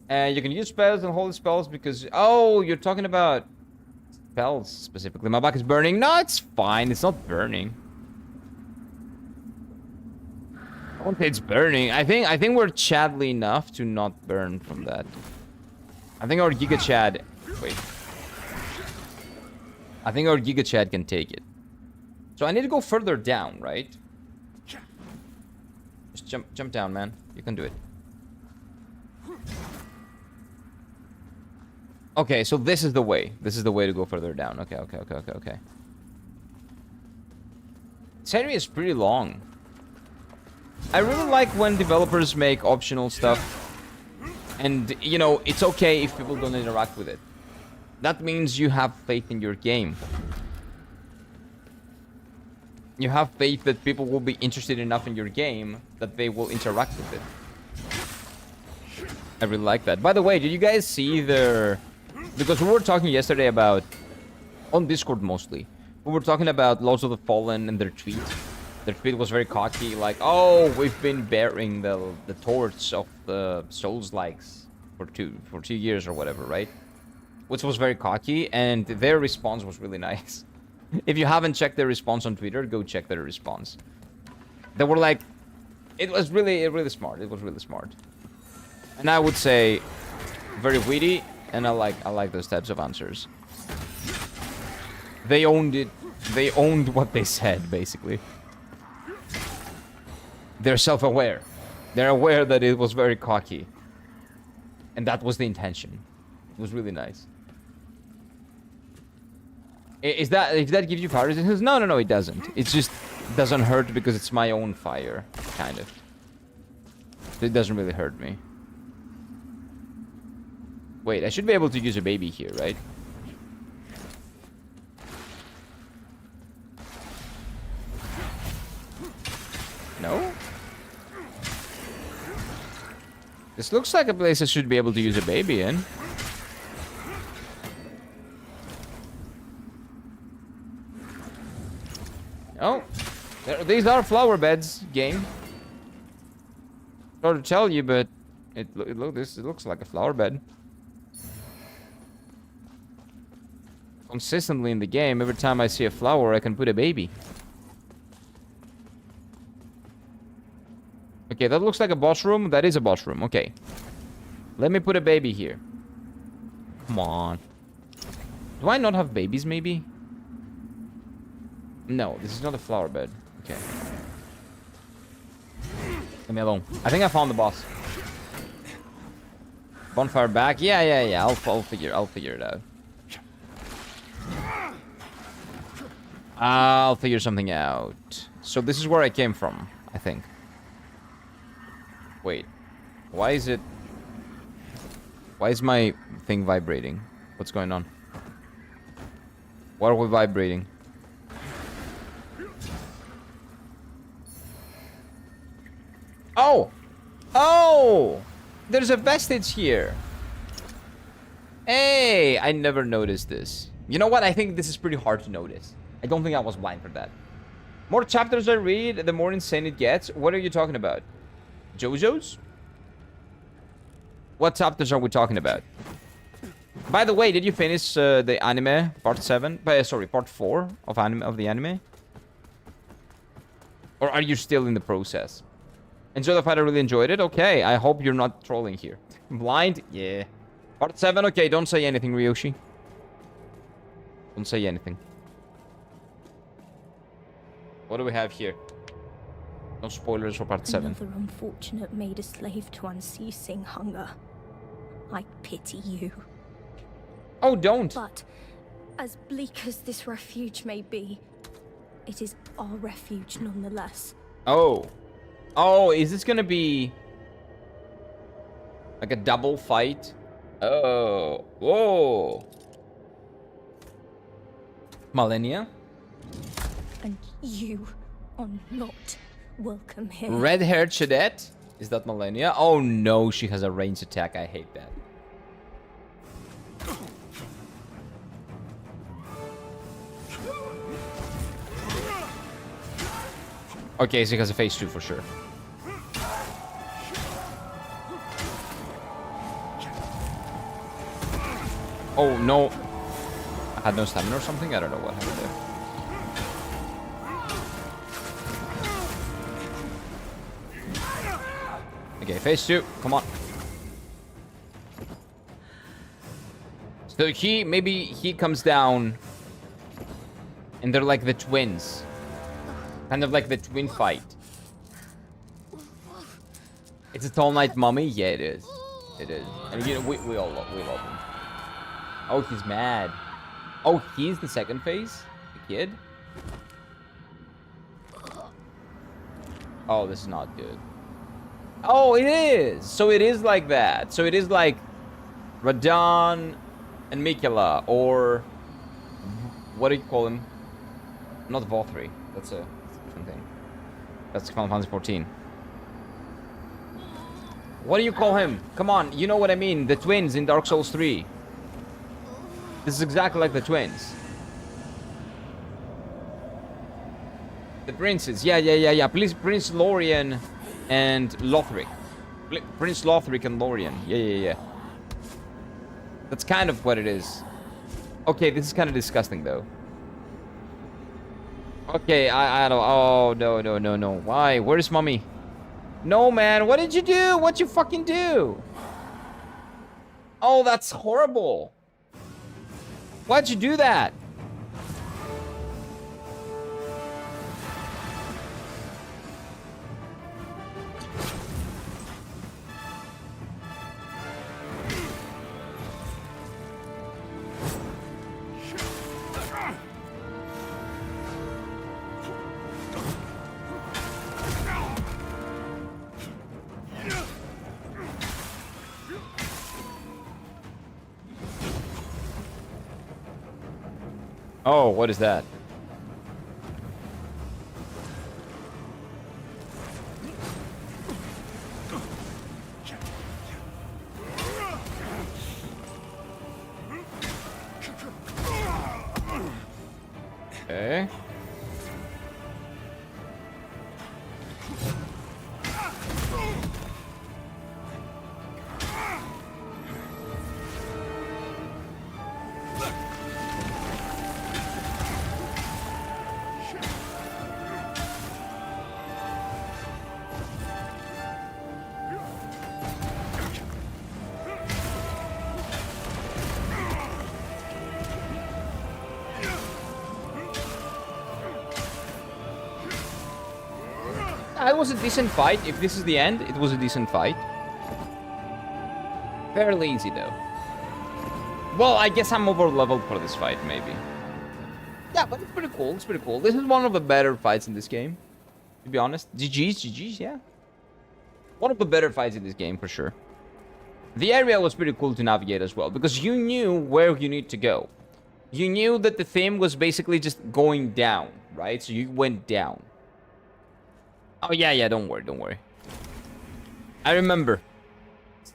A: And you can use spells and holy spells because... Oh, you're talking about spells specifically. My back is burning. No, it's fine. It's not burning. I won't say it's burning. I think we're chadly enough to not burn from that. I think our Giga Chad... Wait. I think our Giga Chad can take it. So I need to go further down, right? Just jump down, man. You can do it. Okay, so this is the way. This is the way to go further down. Okay. This area is pretty long. I really like when developers make optional stuff. And, you know, it's okay if people don't interact with it. That means you have faith in your game. You have faith that people will be interested enough in your game that they will interact with it. I really like that. By the way, did you guys see their... Because we were talking yesterday about... On Discord mostly. We were talking about Lords of the Fallen and their tweet. Their tweet was very cocky, like, oh, we've been bearing the torch of the Souls-likes for two years or whatever, right? Which was very cocky, and their response was really nice. If you haven't checked their response on Twitter, go check their response. They were like, it was really smart. It was really smart. And I would say, very witty, and I like those types of answers. They owned it. They owned what they said, basically. They're self-aware. They're aware that it was very cocky. And that was the intention. It was really nice. If that gives you fire resistance? No, it doesn't. It just doesn't hurt because it's my own fire, kind of. It doesn't really hurt me. Wait, I should be able to use a baby here, right? No? This looks like a place I should be able to use a baby in. Oh, these are flower beds, game. Sorry to tell you, but it looks like a flower bed. Consistently in the game, every time I see a flower, I can put a baby. Okay, that looks like a boss room. That is a boss room. Okay. Let me put a baby here. Come on. Do I not have babies, maybe? No, this is not a flower bed. Okay. Leave me alone. I think I found the boss. Bonfire back. Yeah. I'll figure it out. I'll figure something out. So this is where I came from, I think. Wait. Why is my thing vibrating? What's going on? What are we vibrating? Oh! Oh! There's a vestige here. Hey! I never noticed this. You know what? I think this is pretty hard to notice. I don't think I was blind for that. More chapters I read, the more insane it gets. What are you talking about? JoJo's? What chapters are we talking about? By the way, did you finish the anime part 7? Sorry, part 4 of the anime? Or are you still in the process? Enjoy the fight, I really enjoyed it. Okay, I hope you're not trolling here. Blind? Yeah. Part 7, okay, don't say anything, Ryoshi. Don't say anything. What do we have here? No spoilers for part 7.
C: Another unfortunate made a slave to unceasing hunger. I pity you.
A: Oh, don't.
C: But, as bleak as this refuge may be, it is our refuge nonetheless.
A: Oh. Oh, is this gonna be like a double fight? Oh. Whoa. Millennia?
C: And you are not welcome here.
A: Red-haired Chadette? Is that Millennia? Oh no, she has a ranged attack. I hate that. Okay, she has a phase 2 for sure. Oh no. I had no stamina or something? I don't know what happened there. Okay, phase 2. Come on. So maybe he comes down and they're like the twins. Kind of like the twin fight. It's a Tall Knight mummy? Yeah, it is. It is. And you know, we love him. Oh, he's mad. Oh, he's the second phase? The kid? Oh, this is not good. Oh, it is! So it is like that. So it is like Radon and Mikula, or what do you call him? Not Vothri. That's a different thing. That's Final Fantasy 14. What do you call him? Come on, you know what I mean. The twins in Dark Souls 3. This is exactly like the twins. The princes. Yeah. Please, Prince Lorien and Lothric. Prince Lothric and Lorien. Yeah. That's kind of what it is. Okay, this is kind of disgusting though. Okay, I don't. Oh no. Why? Where's mommy? No, man. What did you do? What'd you fucking do? Oh, that's horrible. Why'd you do that? Oh, what is that? Okay. It was a decent fight. If this is the end, it was a decent fight. Fairly easy, though. Well, I guess I'm over-leveled for this fight, maybe. Yeah, but it's pretty cool. It's pretty cool. This is one of the better fights in this game, to be honest. GG's, yeah. One of the better fights in this game, for sure. The area was pretty cool to navigate as well, because you knew where you need to go. You knew that the theme was basically just going down, right? So you went down. Oh, yeah, don't worry. I remember.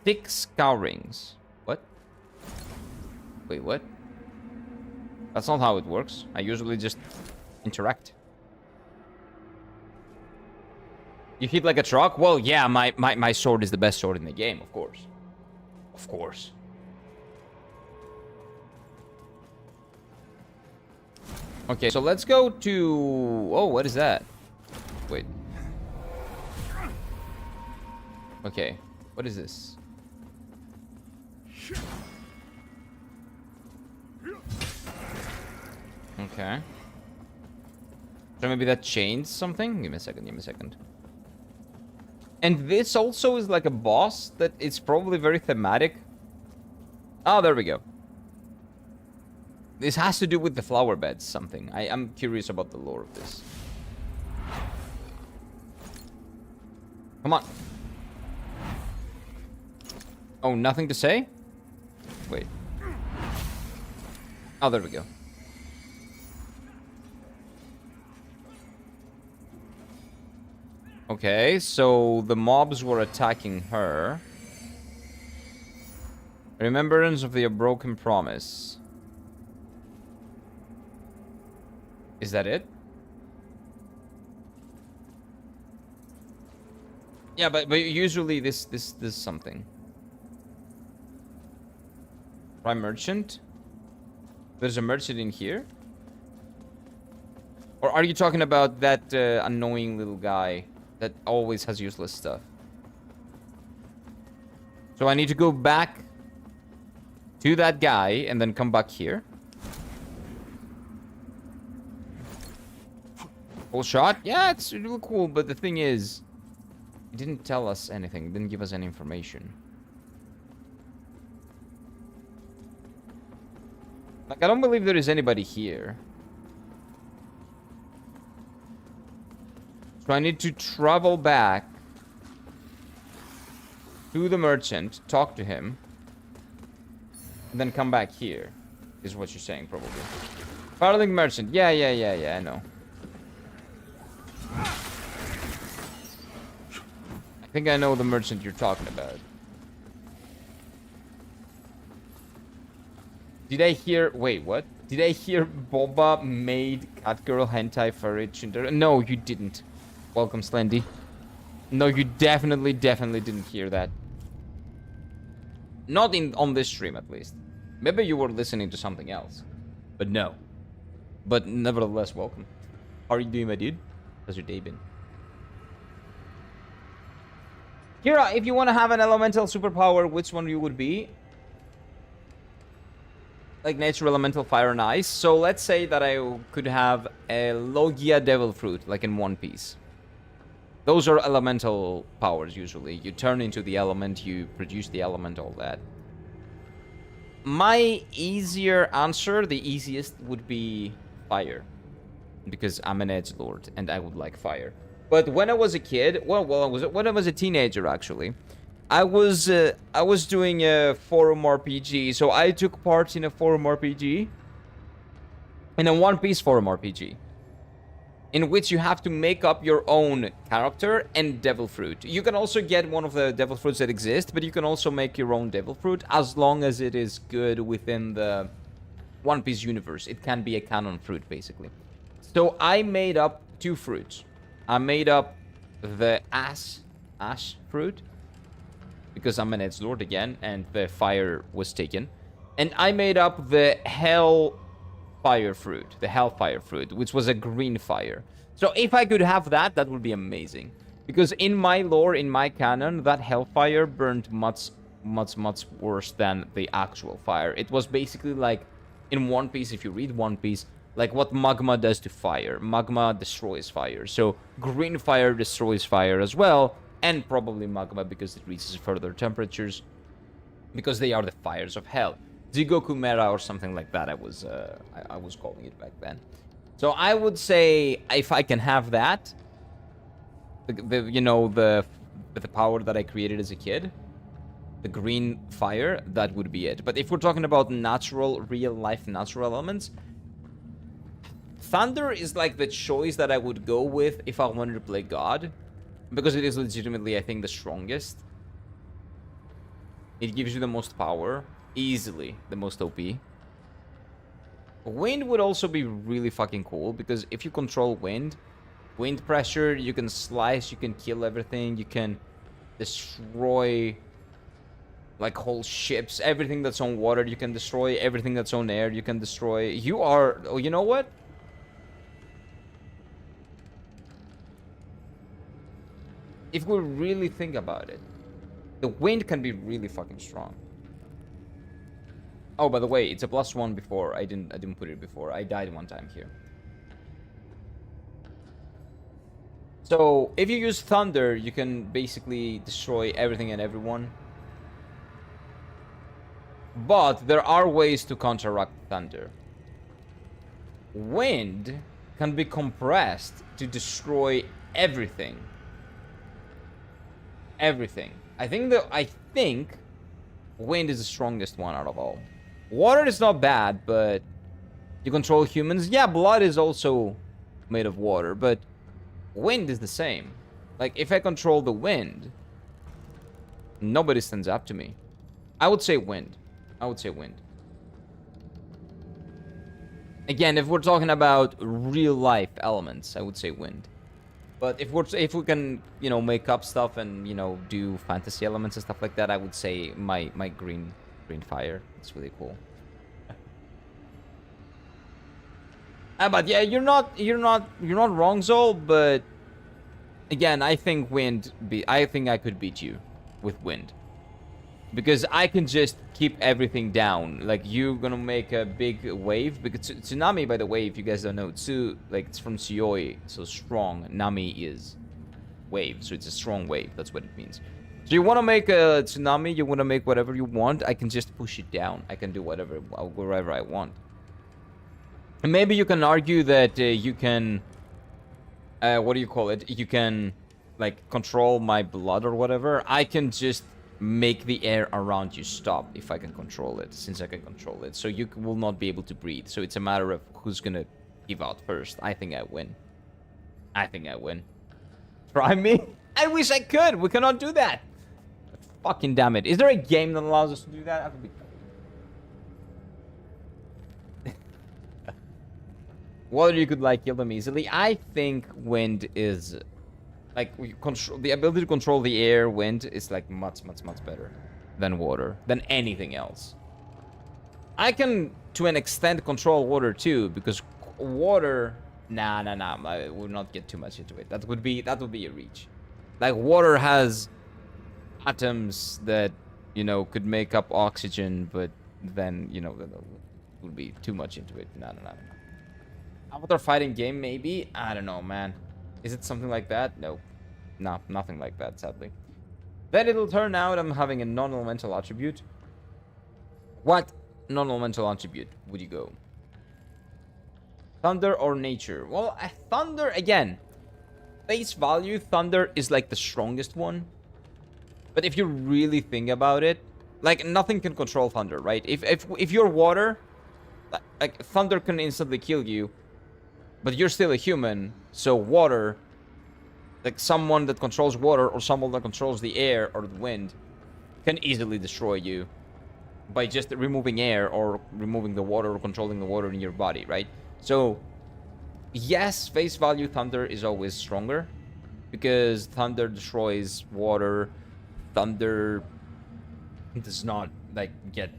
A: 6 scourings. What? Wait, what? That's not how it works. I usually just interact. You hit like a truck? Well, yeah, my sword is the best sword in the game, of course. Of course. Okay, so let's go to... Oh, what is that? Wait. Okay, what is this? Okay. So maybe that changed something? Give me a second. And this also is like a boss that it's probably very thematic. Oh, there we go. This has to do with the flower beds, something. I'm curious about the lore of this. Come on. Oh, nothing to say? Wait. Oh, there we go. Okay, so the mobs were attacking her. Remembrance of the broken promise. Is that it? Yeah, but usually this is something. Prime merchant? There's a merchant in here? Or are you talking about that annoying little guy that always has useless stuff? So I need to go back to that guy and then come back here. Full shot? Yeah, it's really cool, but the thing is, it didn't tell us anything. It didn't give us any information. Like, I don't believe there is anybody here. So I need to travel back to the merchant, talk to him, and then come back here, is what you're saying, probably. Farthing merchant. Yeah, I know. I think I know the merchant you're talking about. Did I hear... Wait, what? Did I hear Boba made Catgirl hentai furry Chinder? No, you didn't. Welcome, Slendy. No, you definitely didn't hear that. Not on this stream, at least. Maybe you were listening to something else. But no. But nevertheless, welcome. How are you doing, my dude? How's your day been? Kira, if you want to have an elemental superpower, which one you would be? Like nature, elemental, fire, and ice. So let's say that I could have a Logia Devil Fruit, like in One Piece. Those are elemental powers, usually. You turn into the element, you produce the element, all that. My easier answer, the easiest, would be fire. Because I'm an edgelord, and I would like fire. But when I was a kid, when I was a teenager, actually, I was doing a forum RPG, so I took part in a forum RPG, in a One Piece forum RPG, in which you have to make up your own character and devil fruit. You can also get one of the devil fruits that exist, but you can also make your own devil fruit as long as it is good within the One Piece universe. It can be a canon fruit, basically. So I made up 2 fruits. I made up the ash fruit, because I'm an edgelord again, and the fire was taken. And I made up the hellfire fruit, which was a green fire. So if I could have that, that would be amazing. Because in my lore, in my canon, that hellfire burned much worse than the actual fire. It was basically like, in One Piece, if you read One Piece, like what magma does to fire. Magma destroys fire. So green fire destroys fire as well, and probably magma because it reaches further temperatures, because they are the fires of hell. Jigoku Mera or something like that. I was calling it back then. So I would say if I can have that, the power that I created as a kid, the green fire, that would be it. But if we're talking about natural, real life natural elements, thunder is like the choice that I would go with if I wanted to play God, because it is legitimately, I think, the strongest. It gives you the most power, easily the most OP. Wind would also be really fucking cool, because if you control wind pressure, you can slice, you can kill everything, you can destroy like whole ships, everything that's on water you can destroy, everything that's on air you can destroy. Oh, you know what? If we really think about it, the wind can be really fucking strong. Oh, by the way, it's a +1 before. I didn't put it before. I died one time here. So, if you use thunder, you can basically destroy everything and everyone. But there are ways to counteract thunder. Wind can be compressed to destroy everything. Everything. I think wind is the strongest one out of all. Water is not bad, but you control humans. Yeah, blood is also made of water, but wind is the same. Like, if I control the wind, nobody stands up to me. I would say wind. Again, if we're talking about real life elements, I would say wind. But if we can, make up stuff and, do fantasy elements and stuff like that, I would say my green fire. It's really cool. But yeah, you're not wrong, Zol, but again, I think I could beat you with wind. Because I can just keep everything down. Like, you're gonna make a big wave. Because tsunami, by the way, if you guys don't know, it's from Tsuyoi, so strong. Nami is wave, so it's a strong wave. That's what it means. So you want to make a tsunami, you want to make whatever you want, I can just push it down. I can do wherever I want. And maybe you can argue that you can... what do you call it? You can, like, control my blood or whatever. I can just make the air around you stop if I can control it, since I can control it. So you will not be able to breathe. So it's a matter of who's gonna give out first. I think I win. Try me? I wish I could. We cannot do that. Fucking damn it. Is there a game that allows us to do that? That would be... Water, you could, like, kill them easily. I think wind is... Like, the ability to control the air, wind, is, like, much better than water. Than anything else. I can, to an extent, control water, too. Because water... Nah. I will not get too much into it. That would be a reach. Like, water has atoms that, could make up oxygen, but then, that would be too much into it. No. Avatar fighting game, maybe? I don't know, man. Is it something like that? No, nothing like that, sadly. Then it'll turn out I'm having a non-elemental attribute. What non-elemental attribute would you go? Thunder or nature? Well, thunder, again. Face value, thunder is like the strongest one. But if you really think about it, like, nothing can control thunder, right? If you're water, like, thunder can instantly kill you. But you're still a human, so water, like someone that controls water or someone that controls the air or the wind, can easily destroy you by just removing air or removing the water or controlling the water in your body, right? So, yes, face value thunder is always stronger because thunder destroys water. Thunder does not, like, get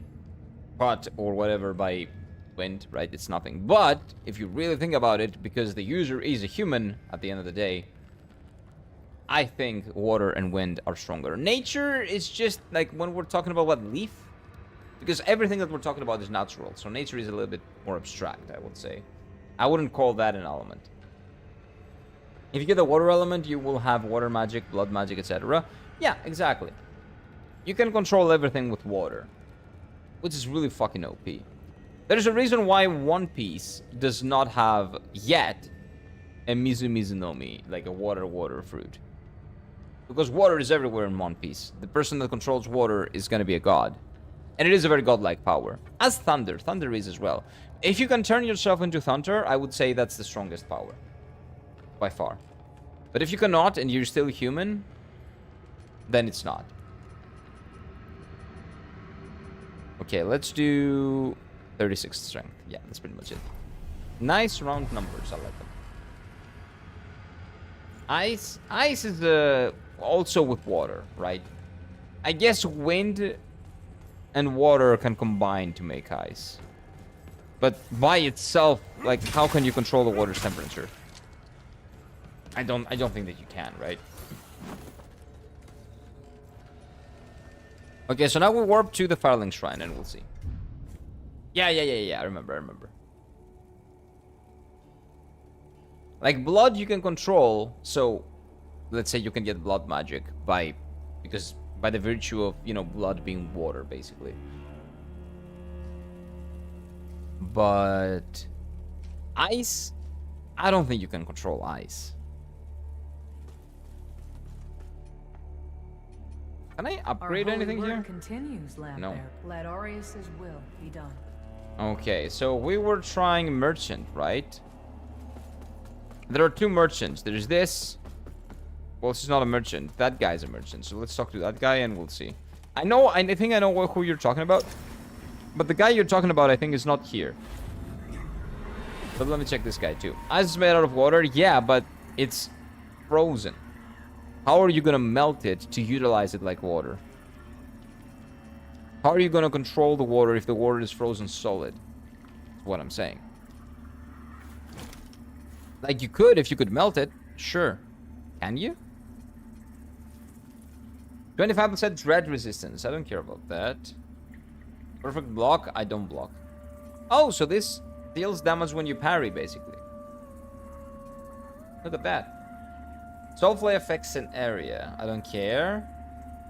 A: caught or whatever by wind, right? It's nothing. But if you really think about it, because the user is a human at the end of the day, I think water and wind are stronger. Nature is just like when we're talking about what, leaf? Because everything that we're talking about is natural, so nature is a little bit more abstract, I would say. I wouldn't call that an element. If you get the water element, you will have water magic, blood magic, etc. Yeah, exactly. You can control everything with water, which is really fucking OP. There's a reason why One Piece does not have yet a Mizu Mizunomi, like a water fruit. Because water is everywhere in One Piece. The person that controls water is gonna be a god. And it is a very godlike power. As Thunder. Thunder is as well. If you can turn yourself into Thunder, I would say that's the strongest power. By far. But if you cannot and you're still human, then it's not. Okay, let's do 36 strength. Yeah, that's pretty much it. Nice round numbers. I like them. Ice. Ice is also with water, right? I guess wind and water can combine to make ice. But by itself, like, how can you control the water's temperature? I don't think that you can, right? Okay, so now we warp to the Firelink Shrine and we'll see. Yeah, I remember. Like, blood you can control, so let's say you can get blood magic by the virtue of, you know, blood being water, basically. But ice, I don't think you can control ice. Can I upgrade anything here?
D: Continues,
A: No.
D: Let Aureus's will be done.
A: Okay, so we were trying merchant, right? There are two merchants. There's this. Well, this is not a merchant. That guy's a merchant. So let's talk to that guy and we'll see. I think I know who you're talking about. But the guy you're talking about, I think, is not here. But let me check this guy too. Ice is made out of water. Yeah, but it's frozen. How are you gonna melt it to utilize it like water? How are you gonna control the water if the water is frozen solid? That's what I'm saying. Like, you could if you could melt it. Sure. Can you? 25% dread resistance. I don't care about that. Perfect block. I don't block. Oh, so this deals damage when you parry, basically. Look at that. Soulflay affects an area. I don't care.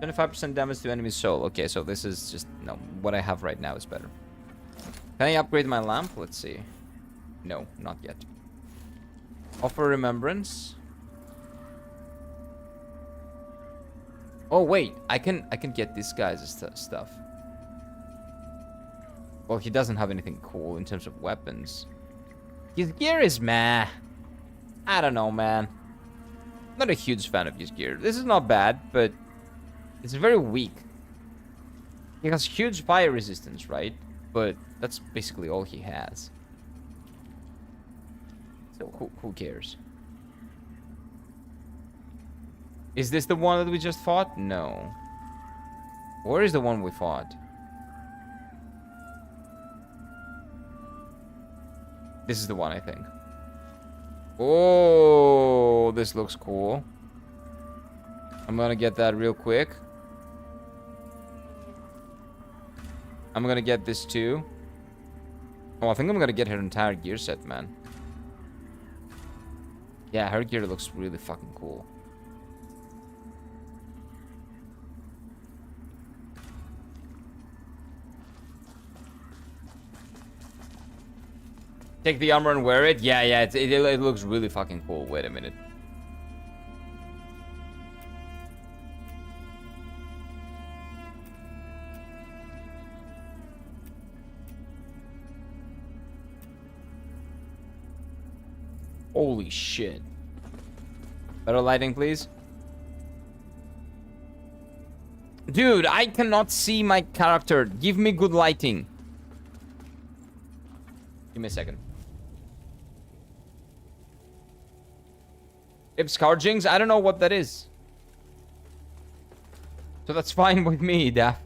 A: 25% damage to enemy soul. Okay, so this is just... No, what I have right now is better. Can I upgrade my lamp? Let's see. No, not yet. Offer remembrance. Oh, wait. I can get this guy's stuff. Well, he doesn't have anything cool in terms of weapons. His gear is meh. I don't know, man. Not a huge fan of his gear. This is not bad, but it's very weak. He has huge fire resistance, right? But that's basically all he has. So who cares? Is this the one that we just fought? No. Where is the one we fought? This is the one, I think. Oh, this looks cool. I'm gonna get that real quick. I'm gonna get this too. Oh, I think I'm gonna get her entire gear set, man. Yeah, her gear looks really fucking cool. Take the armor and wear it? Yeah, it looks really fucking cool. Wait a minute. Holy shit. Better lighting, please. Dude, I cannot see my character. Give me good lighting. Give me a second. If Scourgings, I don't know what that is. So that's fine with me, Daff.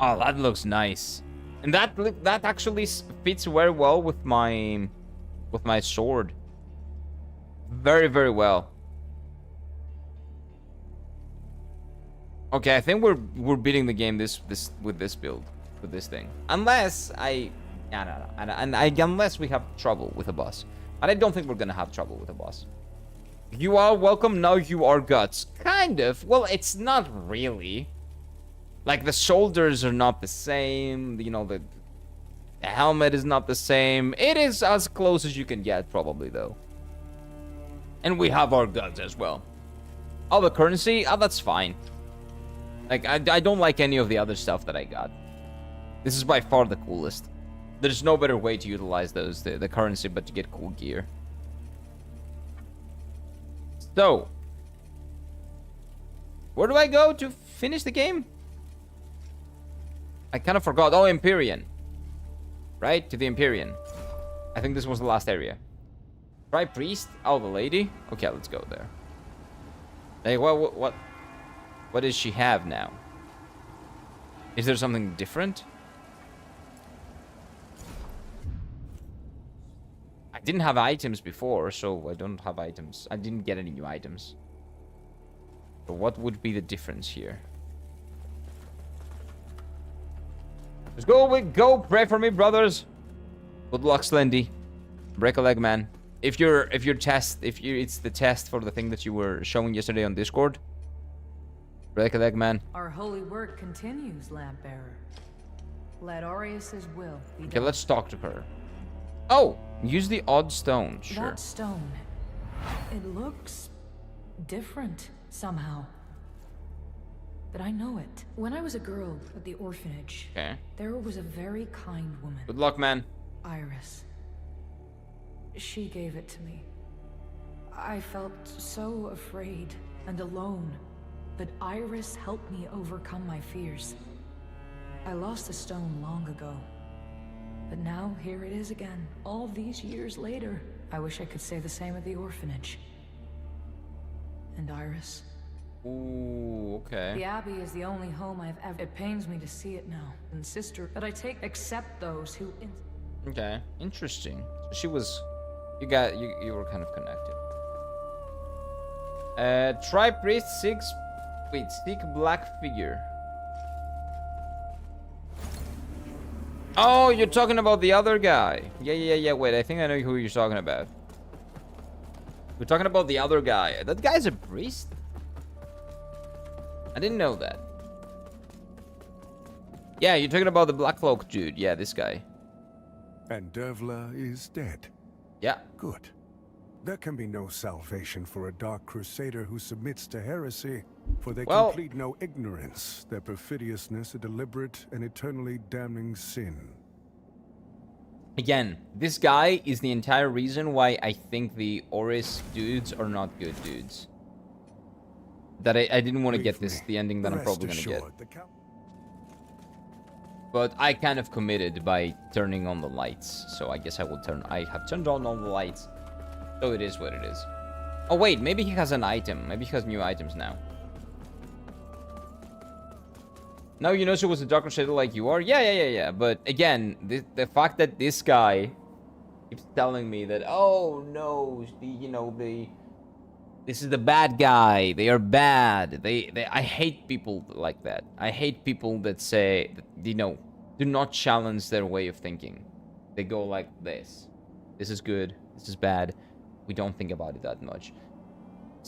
A: Oh, that looks nice. And that actually fits very well with my sword. Very, very well. Okay, I think we're beating the game with this build, with this thing. Unless I Yeah, no. And unless we have trouble with a boss. And I don't think we're gonna have trouble with a boss. You are welcome, now you are guts. Kind of. Well, it's not really. Like, the shoulders are not the same. You know, the helmet is not the same. It is as close as you can get, probably, though. And we have our guts as well. Oh, the currency? Oh, that's fine. Like, I don't like any of the other stuff that I got. This is by far the coolest. There's no better way to utilize those, the currency, but to get cool gear. So, where do I go to finish the game? I kind of forgot. Oh, Empyrean. Right? To the Empyrean. I think this was the last area. Try Priest? Oh, the lady? Okay, let's go there. Hey, what does she have now? Is there something different? I didn't have items before, so I don't have items. I didn't get any new items. But what would be the difference here? Let's go, pray for me, brothers. Good luck, Slendy. Break a leg, man. If it's the test for the thing that you were showing yesterday on Discord. Break a leg, man.
D: Our holy work continues, lamp bearer. Let Aureus's will be
A: Okay,
D: done.
A: let's talk to her. Oh, use the odd stone. Sure.
D: That stone, it looks different somehow. But I know it. When I was a girl at the orphanage,
A: Okay.
D: there was a very kind woman,
A: Good luck, man.
D: Iris. She gave it to me. I felt so afraid and alone, but Iris helped me overcome my fears. I lost the stone long ago, but now here it is again, all these years later. I wish I could say the same at the orphanage. And Iris.
A: Ooh, okay.
D: The Abbey is the only home I've ever. It pains me to see it now. And sister, but I accept those who.
A: Okay, interesting. So she was, you were kind of connected. Try priest seek black figure. Oh, you're talking about the other guy. Yeah. Wait, I think I know who you're talking about. We're talking about the other guy. That guy's a priest? I didn't know that. Yeah, you're talking about the black cloak dude. Yeah, this guy.
E: And Dervla is dead.
A: Yeah.
E: Good. There can be no salvation for a dark crusader who submits to heresy, for they
A: Well-
E: complete no ignorance, their perfidiousness a deliberate and eternally damning sin.
A: Again, this guy is the entire reason why I think the Oris dudes are not good dudes. That I didn't want to get
E: Believe me,
A: the ending that I'm
E: rest
A: probably going to get.
E: assured, the Count-
A: But I kind of committed by turning on the lights. So I guess I have turned on all the lights. So it is what it is. Oh wait, maybe he has an item. Maybe he has new items now. Now you know she was a Dark Crusader like you are? Yeah. But again, the fact that this guy keeps telling me that, oh no, this is the bad guy. They are bad. I hate people like that. I hate people that say, that, do not challenge their way of thinking. They go like this. This is good. This is bad. We don't think about it that much.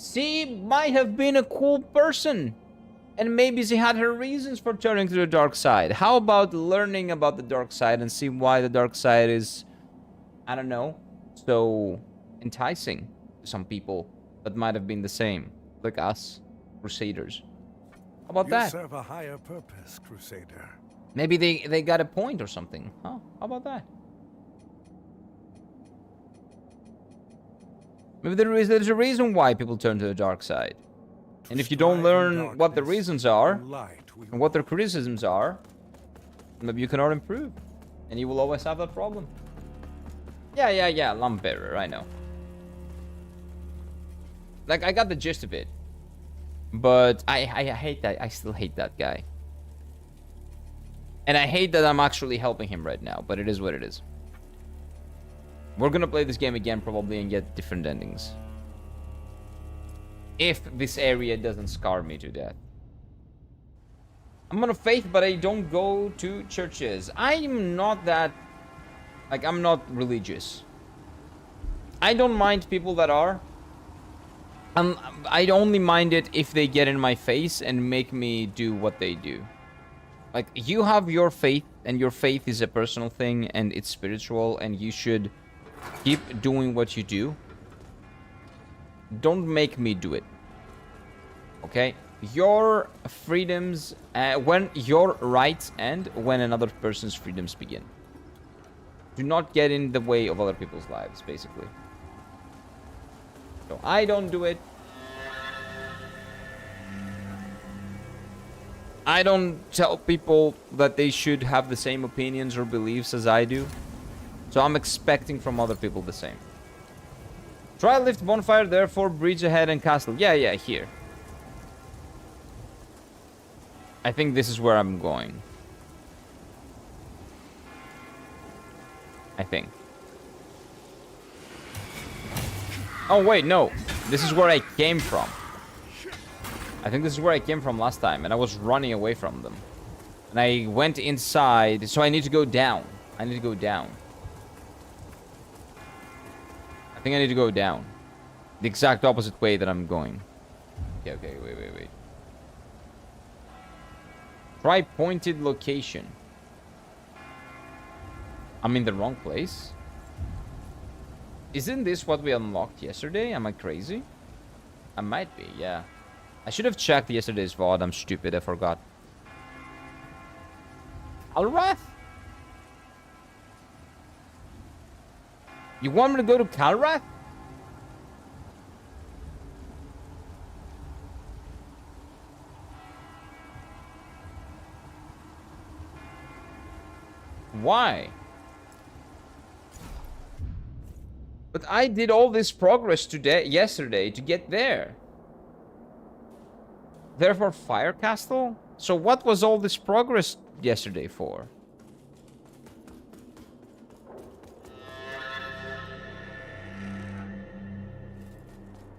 A: She might have been a cool person. And maybe she had her reasons for turning to the dark side. How about learning about the dark side and see why the dark side is, I don't know, so enticing to some people that might have been the same, like us, Crusaders. How about
E: You
A: that?
E: serve a higher purpose, Crusader.
A: Maybe they got a point or something. Huh? How about that? Maybe there's a reason why people turn to the dark side. And if you don't learn what the reasons are, and what their criticisms are, maybe you cannot improve. And you will always have that problem. Yeah, lamp bearer, I know. Like, I got the gist of it. But I hate that. I still hate that guy. And I hate that I'm actually helping him right now, but it is what it is. We're gonna play this game again probably and get different endings. If this area doesn't scar me to death. I'm on a faith, but I don't go to churches. I'm not that Like, I'm not religious. I don't mind people that are. I only mind it if they get in my face and make me do what they do. Like, you have your faith, and your faith is a personal thing, and it's spiritual, and you should keep doing what you do. Don't make me do it. Okay? Your freedoms, when your rights end, when another person's freedoms begin. Do not get in the way of other people's lives, basically. So I don't do it. I don't tell people that they should have the same opinions or beliefs as I do. So I'm expecting from other people the same. Try lift bonfire, therefore bridge ahead and castle. Yeah, here. I think this is where I'm going. I think. Oh, wait, no. This is where I came from. I think this is where I came from last time, and I was running away from them. And I went inside, so I need to go down. I need to go down. I think I need to go down. The exact opposite way that I'm going. Okay, wait. Try pointed location. I'm in the wrong place. Isn't this what we unlocked yesterday? Am I crazy? I might be, yeah. I should have checked yesterday's VOD. I'm stupid, I forgot. Calrath? You want me to go to Calrath? Why? But I did all this progress yesterday to get there. Therefore, Fire Castle? So what was all this progress yesterday for?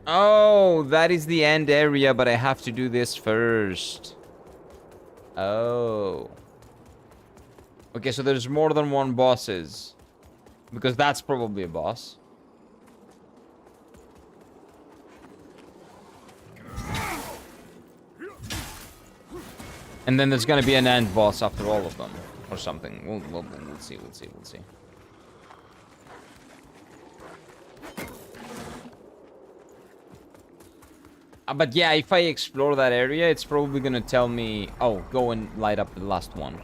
A: Oh, that is the end area, but I have to do this first. Oh. Okay, so there's more than one bosses. Because that's probably a boss. And then there's gonna be an end boss after all of them. Or something. We'll see. But yeah, if I explore that area, it's probably gonna tell me, oh, go and light up the last one.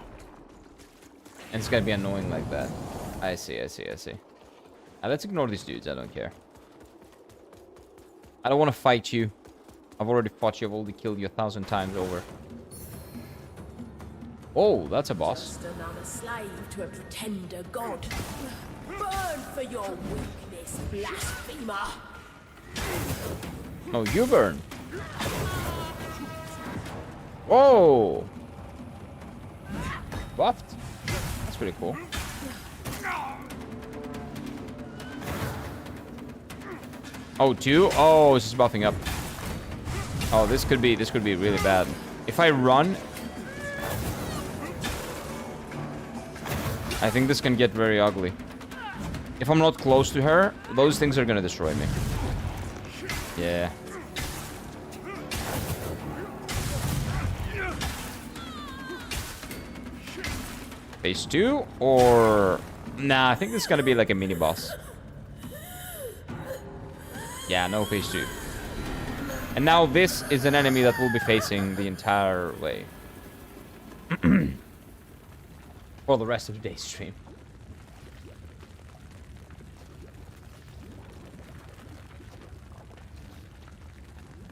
A: And it's gonna be annoying like that. I see. Let's ignore these dudes, I don't care. I don't want to fight you. I've already fought you, I've already killed you 1,000 times over. Oh, that's a boss.
F: Just another slave to a pretender god. Burn for your weakness, blasphemer.
A: No, you burn. Whoa. Buffed. That's pretty cool. Oh, two? Oh, this is buffing up. Oh, this could be really bad. If I run, I think this can get very ugly. If I'm not close to her, those things are gonna destroy me. Yeah. Phase 2 or... Nah, I think this is gonna be like a mini boss. Yeah, no phase 2. And now this is an enemy that will be facing the entire way. For the rest of the day's stream.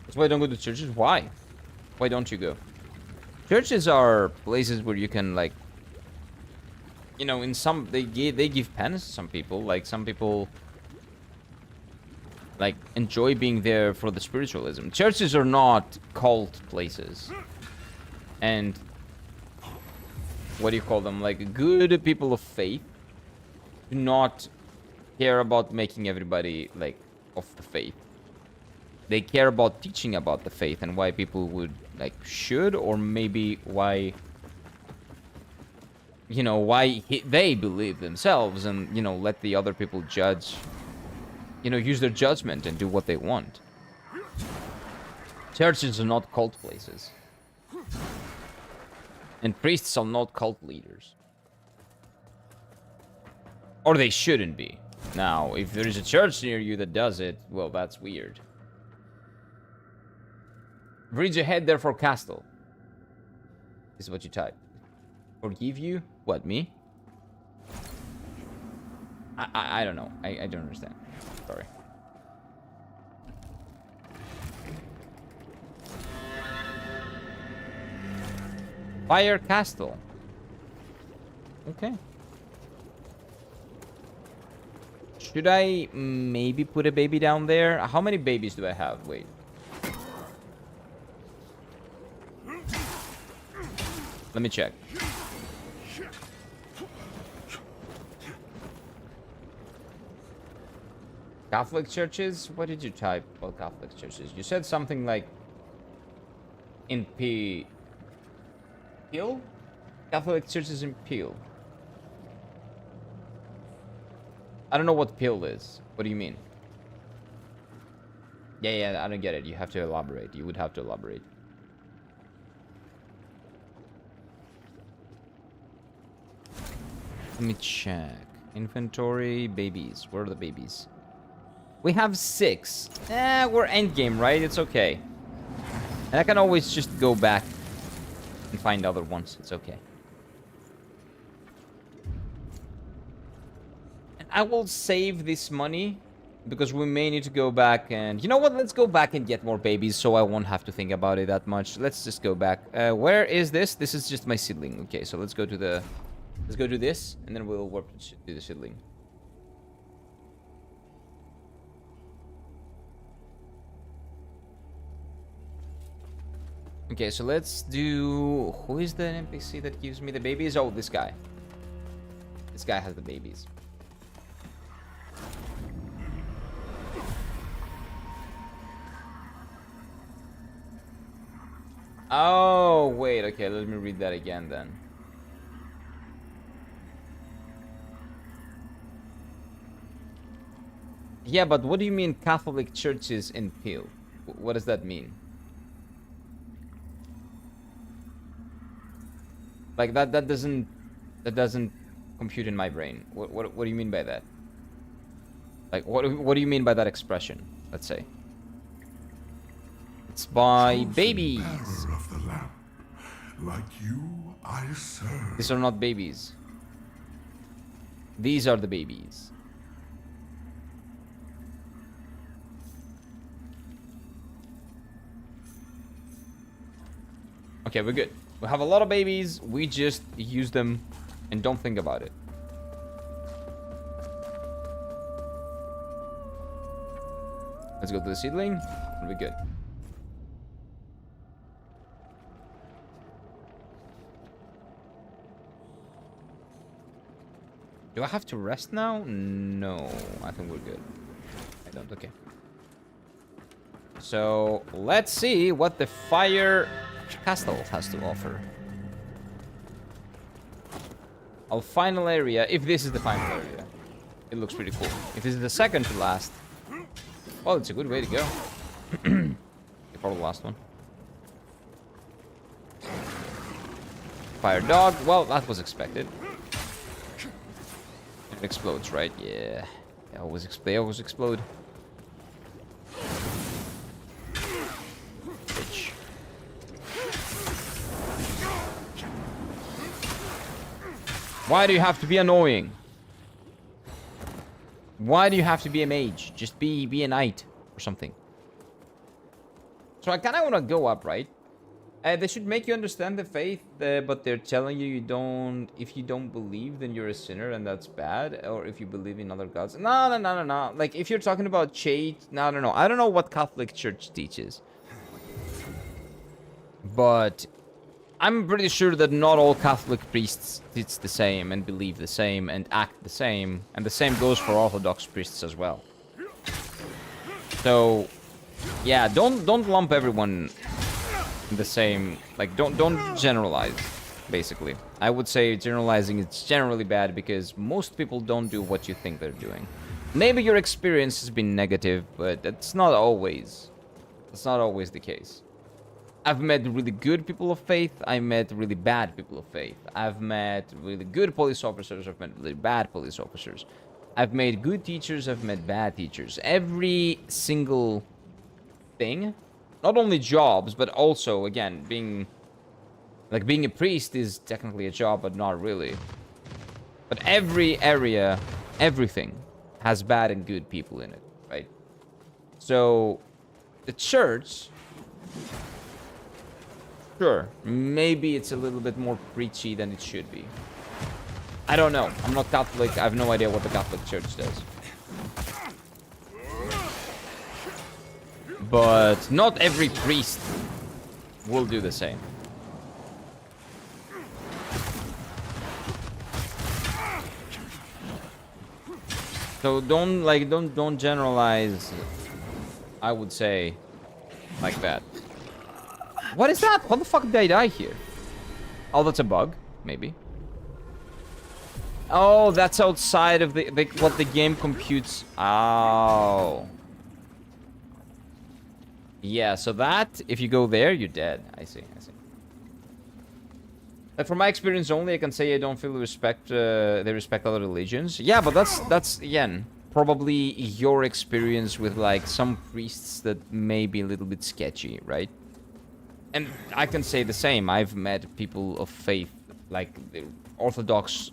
A: That's why I don't go to churches. Why? Why don't you go? Churches are places where you can, like, you know, in some they give penance to some people. Like, some people like enjoy being there for the spiritualism. Churches are not cult places. And what do you call them? Like, good people of faith do not care about making everybody like of the faith. They care about teaching about the faith and why people would like should or maybe why you know, why they believe themselves and, you know, let the other people judge, you know, use their judgment and do what they want. Churches are not cult places. And priests are not cult leaders. Or they shouldn't be. Now, if there is a church near you that does it, well, that's weird. Bridge ahead, therefore castle. This is what you type. Forgive you? What, me? I don't know. I don't understand. Sorry. Fire castle. Okay. Should I maybe put a baby down there? How many babies do I have? Wait. Let me check. Catholic churches? What did you type about Catholic churches? You said something like in Peel? Catholic churches in Peel. I don't know what Peel is. What do you mean? Yeah, I don't get it. You have to elaborate. You would have to elaborate. Let me check. Inventory, babies. Where are the babies? We have 6. We're endgame, right? It's okay. And I can always just go back and find other ones. It's okay. And I will save this money because we may need to go back and... You know what? Let's go back and get more babies so I won't have to think about it that much. Let's just go back. Where is this? This is just my seedling. Okay, so let's go to the... Let's go to this, and then we'll warp to the seedling. Okay, so let's do... Who is the NPC that gives me the babies? Oh, this guy. This guy has the babies. Oh, wait. Okay, let me read that again then. Yeah, but what do you mean Catholic churches in Peel? What does that mean? Like that doesn't compute in my brain. What do you mean by that? Like what do you mean by that expression? Let's say. It's by babies.
B: Bearer of the lamp, like you I serve.
A: These are not babies. These are the babies. Okay, we're good. We have a lot of babies. We just use them and don't think about it. Let's go to the seedling and we're good. Do I have to rest now? No, I think we're good. I don't, okay. So, let's see what the fire castle has to offer. Our final area, if this is the final area. It looks pretty cool. If this is the second to last, well, it's a good way to go. Before the last one. Fire dog, well, that was expected. It explodes, right? Yeah. They always explode. Bitch. Why do you have to be annoying? Why do you have to be a mage? Just be a knight or something. So I kind of want to go up, right? They should make you understand the faith, but they're telling you if you don't believe, then you're a sinner and that's bad. Or if you believe in other gods. No. Like, if you're talking about Chait, no. I don't know what Catholic Church teaches. But I'm pretty sure that not all Catholic priests teach the same and believe the same and act the same. And the same goes for Orthodox priests as well. So, yeah, don't lump everyone in the same, like, don't generalize. basically. I would say generalizing it's generally bad because most people don't do what you think they're doing. Maybe your experience has been negative, but that's not always. That's not always the case. I've met really good people of faith. I met really bad people of faith. I've met really good police officers. I've met really bad police officers. I've met good teachers. I've met bad teachers. Every single thing, not only jobs, but also, again, being a priest is technically a job, but not really. But every area, everything has bad and good people in it, right? So the church, sure, maybe it's a little bit more preachy than it should be. I don't know. I'm not Catholic. I have no idea what the Catholic Church does. But not every priest will do the same. So don't generalize, I would say, like that. What is that? How the fuck did I die here? Oh, that's a bug, maybe. Oh, that's outside of what the game computes. Oh. Yeah, so that, if you go there, you're dead. I see. From my experience only, I can say I don't feel they respect other religions. Yeah, but that's again, probably your experience with, like, some priests that may be a little bit sketchy, right? And I can say the same. I've met people of faith, like Orthodox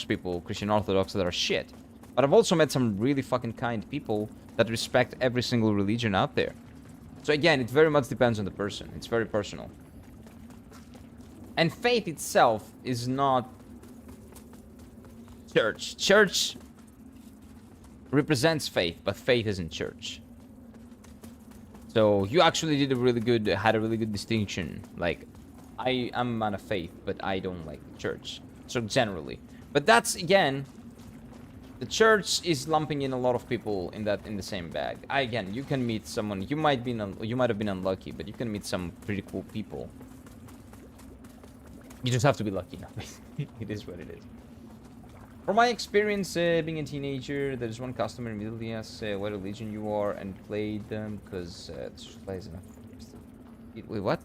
A: people, Christian Orthodox, that are shit. But I've also met some really fucking kind people that respect every single religion out there. So again, it very much depends on the person. It's very personal. And faith itself is not church. Church represents faith, but faith isn't church. So you actually had a really good distinction. Like, I'm a man of faith, but I don't like the church. So generally. But that's, again, the church is lumping in a lot of people in the same bag. Again, you can meet someone, you might have been unlucky, but you can meet some pretty cool people. You just have to be lucky now. It is what it is. From my experience being a teenager, there's one customer immediately asks what religion you are and played them because it's just plays enough. Wait, what?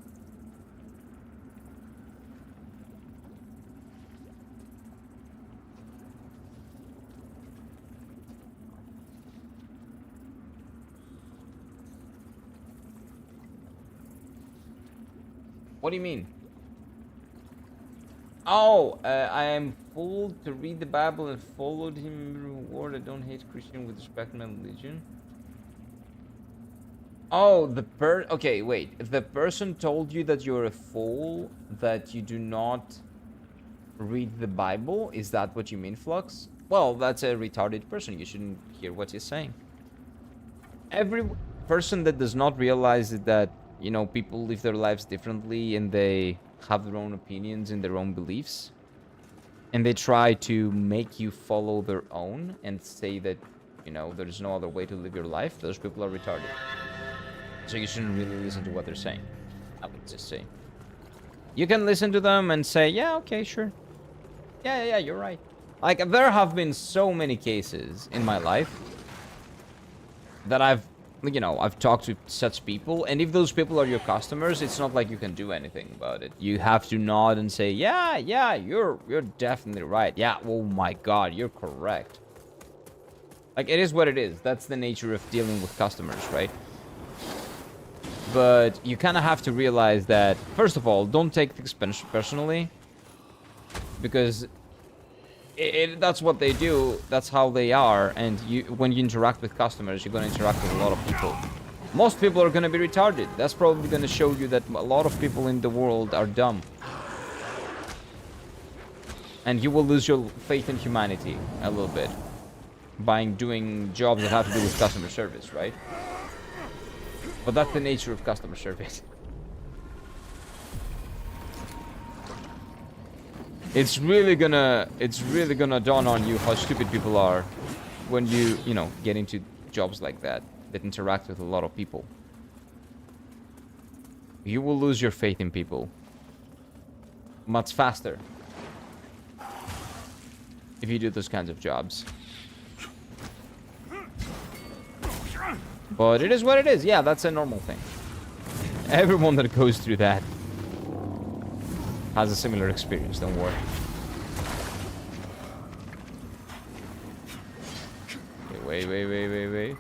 A: What do you mean? Oh, I am fooled to read the Bible and followed him reward. I don't hate Christian with respect to my religion. Oh, okay, wait. The person told you that you're a fool, that you do not read the Bible? Is that what you mean, Flux? Well, that's a retarded person. You shouldn't hear what he's saying. Every person that does not realize that, you know, people live their lives differently and they have their own opinions and their own beliefs, and they try to make you follow their own and say that, you know, there's no other way to live your life, those people are retarded. So you shouldn't really listen to what they're saying, I would just say. You can listen to them and say, yeah, okay, sure. Yeah, you're right. Like, there have been so many cases in my life that I've talked to such people, and if those people are your customers, it's not like you can do anything about it. You have to nod and say, yeah, you're definitely right. Yeah, oh my god, you're correct. Like, it is what it is. That's the nature of dealing with customers, right? But you kind of have to realize that, first of all, don't take things personally, because that's what they do, that's how they are, and when you interact with customers, you're going to interact with a lot of people. Most people are going to be retarded. That's probably going to show you that a lot of people in the world are dumb. And you will lose your faith in humanity a little bit by doing jobs that have to do with customer service, right? But that's the nature of customer service. It's really gonna dawn on you how stupid people are when you get into jobs like that interact with a lot of people. You will lose your faith in people. much faster if you do those kinds of jobs. But it is what it is. Yeah, that's a normal thing. Everyone that goes through that has a similar experience, don't worry. Okay, wait.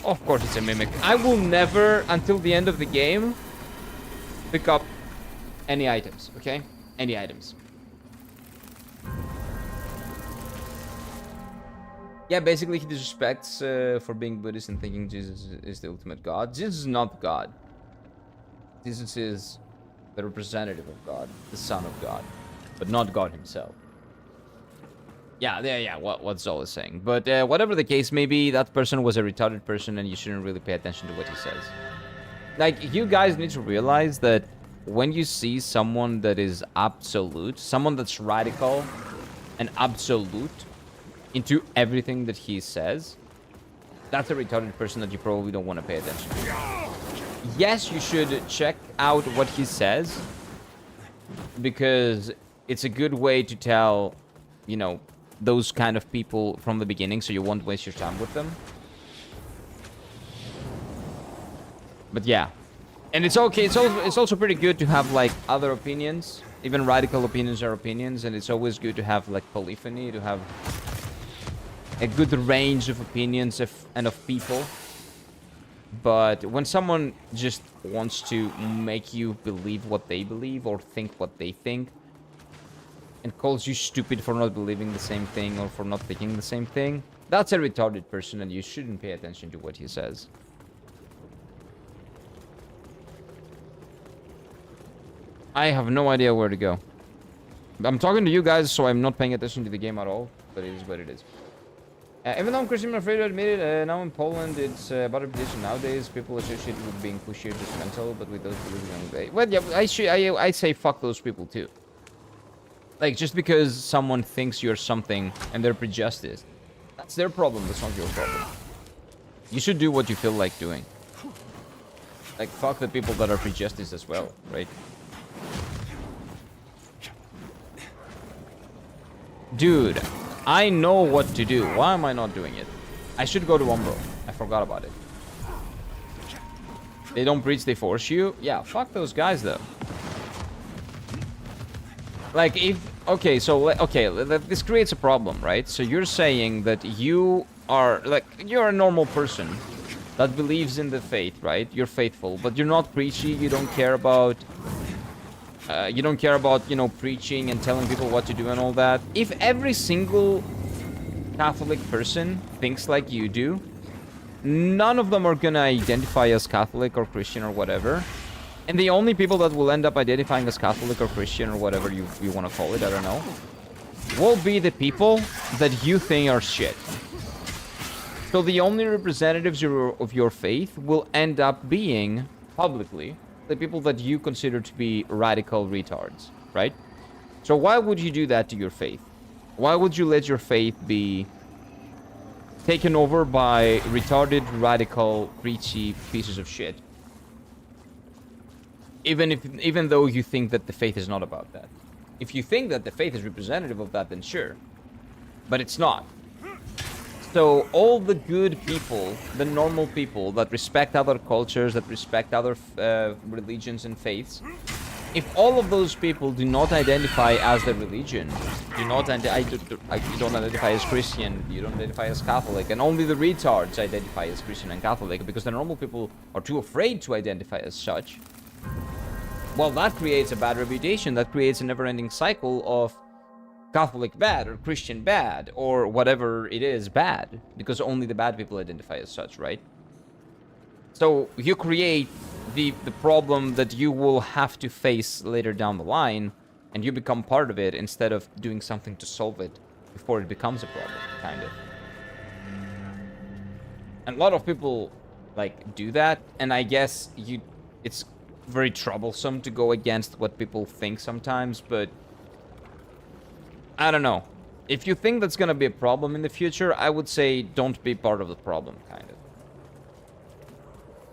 A: Of course it's a mimic. I will never, until the end of the game, pick up any items, okay? Any items. Yeah, basically he disrespects for being Buddhist and thinking Jesus is the ultimate God. Jesus is not God. Jesus is the representative of God, the Son of God, but not God himself. Yeah, what Zol is saying. But whatever the case may be, that person was a retarded person and you shouldn't really pay attention to what he says. Like, you guys need to realize that when you see someone that is absolute, someone that's radical and absolute into everything that he says, that's a retarded person that you probably don't want to pay attention to. Yes, you should check out what he says, because it's a good way to tell, you know, those kind of people from the beginning, so you won't waste your time with them. But yeah. And it's okay, it's also pretty good to have, like, other opinions. Even radical opinions are opinions, and it's always good to have, like, polyphony, to have a good range of opinions and of people. But when someone just wants to make you believe what they believe or think what they think, and calls you stupid for not believing the same thing or for not thinking the same thing, that's a retarded person and you shouldn't pay attention to what he says. I have no idea where to go. I'm talking to you guys, so I'm not paying attention to the game at all, but it is what it is. Even though I'm Christian, I'm afraid to admit it, now in Poland, it's about reputation nowadays. People associated with being pushy or just mental, but with those believing on the day. Well, yeah, I say fuck those people too. Like, just because someone thinks you're something and they're prejudiced, that's their problem, that's not your problem. You should do what you feel like doing. Like, fuck the people that are prejudiced as well, right? Dude, I know what to do. Why am I not doing it? I should go to Umbro. I forgot about it. They don't preach, they force you? Yeah, fuck those guys, though. Like, if... Okay, so... Okay, this creates a problem, right? So you're saying that you are... Like, you're a normal person that believes in the faith, right? You're faithful, but you're not preachy. You don't care about... you know, preaching and telling people what to do and all that. If every single Catholic person thinks like you do, none of them are gonna identify as Catholic or Christian or whatever. And the only people that will end up identifying as Catholic or Christian or whatever you want to call it, I don't know, will be the people that you think are shit. So the only representatives of your faith will end up being, publicly, the people that you consider to be radical retards, right? So why would you do that to your faith? Why would you let your faith be taken over by retarded, radical, preachy pieces of shit? Even though you think that the faith is not about that. If you think that the faith is representative of that, then sure. But it's not. So all the good people, the normal people that respect other cultures, that respect other religions and faiths, if all of those people do not identify as their religion, you don't identify as Christian, you don't identify as Catholic, and only the retards identify as Christian and Catholic because the normal people are too afraid to identify as such, well, that creates a bad reputation. That creates a never-ending cycle of Catholic bad or Christian bad or whatever it is bad, because only the bad people identify as such, right? So you create the problem that you will have to face later down the line, and you become part of it instead of doing something to solve it before it becomes a problem, kind of. And a lot of people like do that, and I guess it's very troublesome to go against what people think sometimes, but I don't know. If you think that's gonna be a problem in the future, I would say don't be part of the problem, kind of.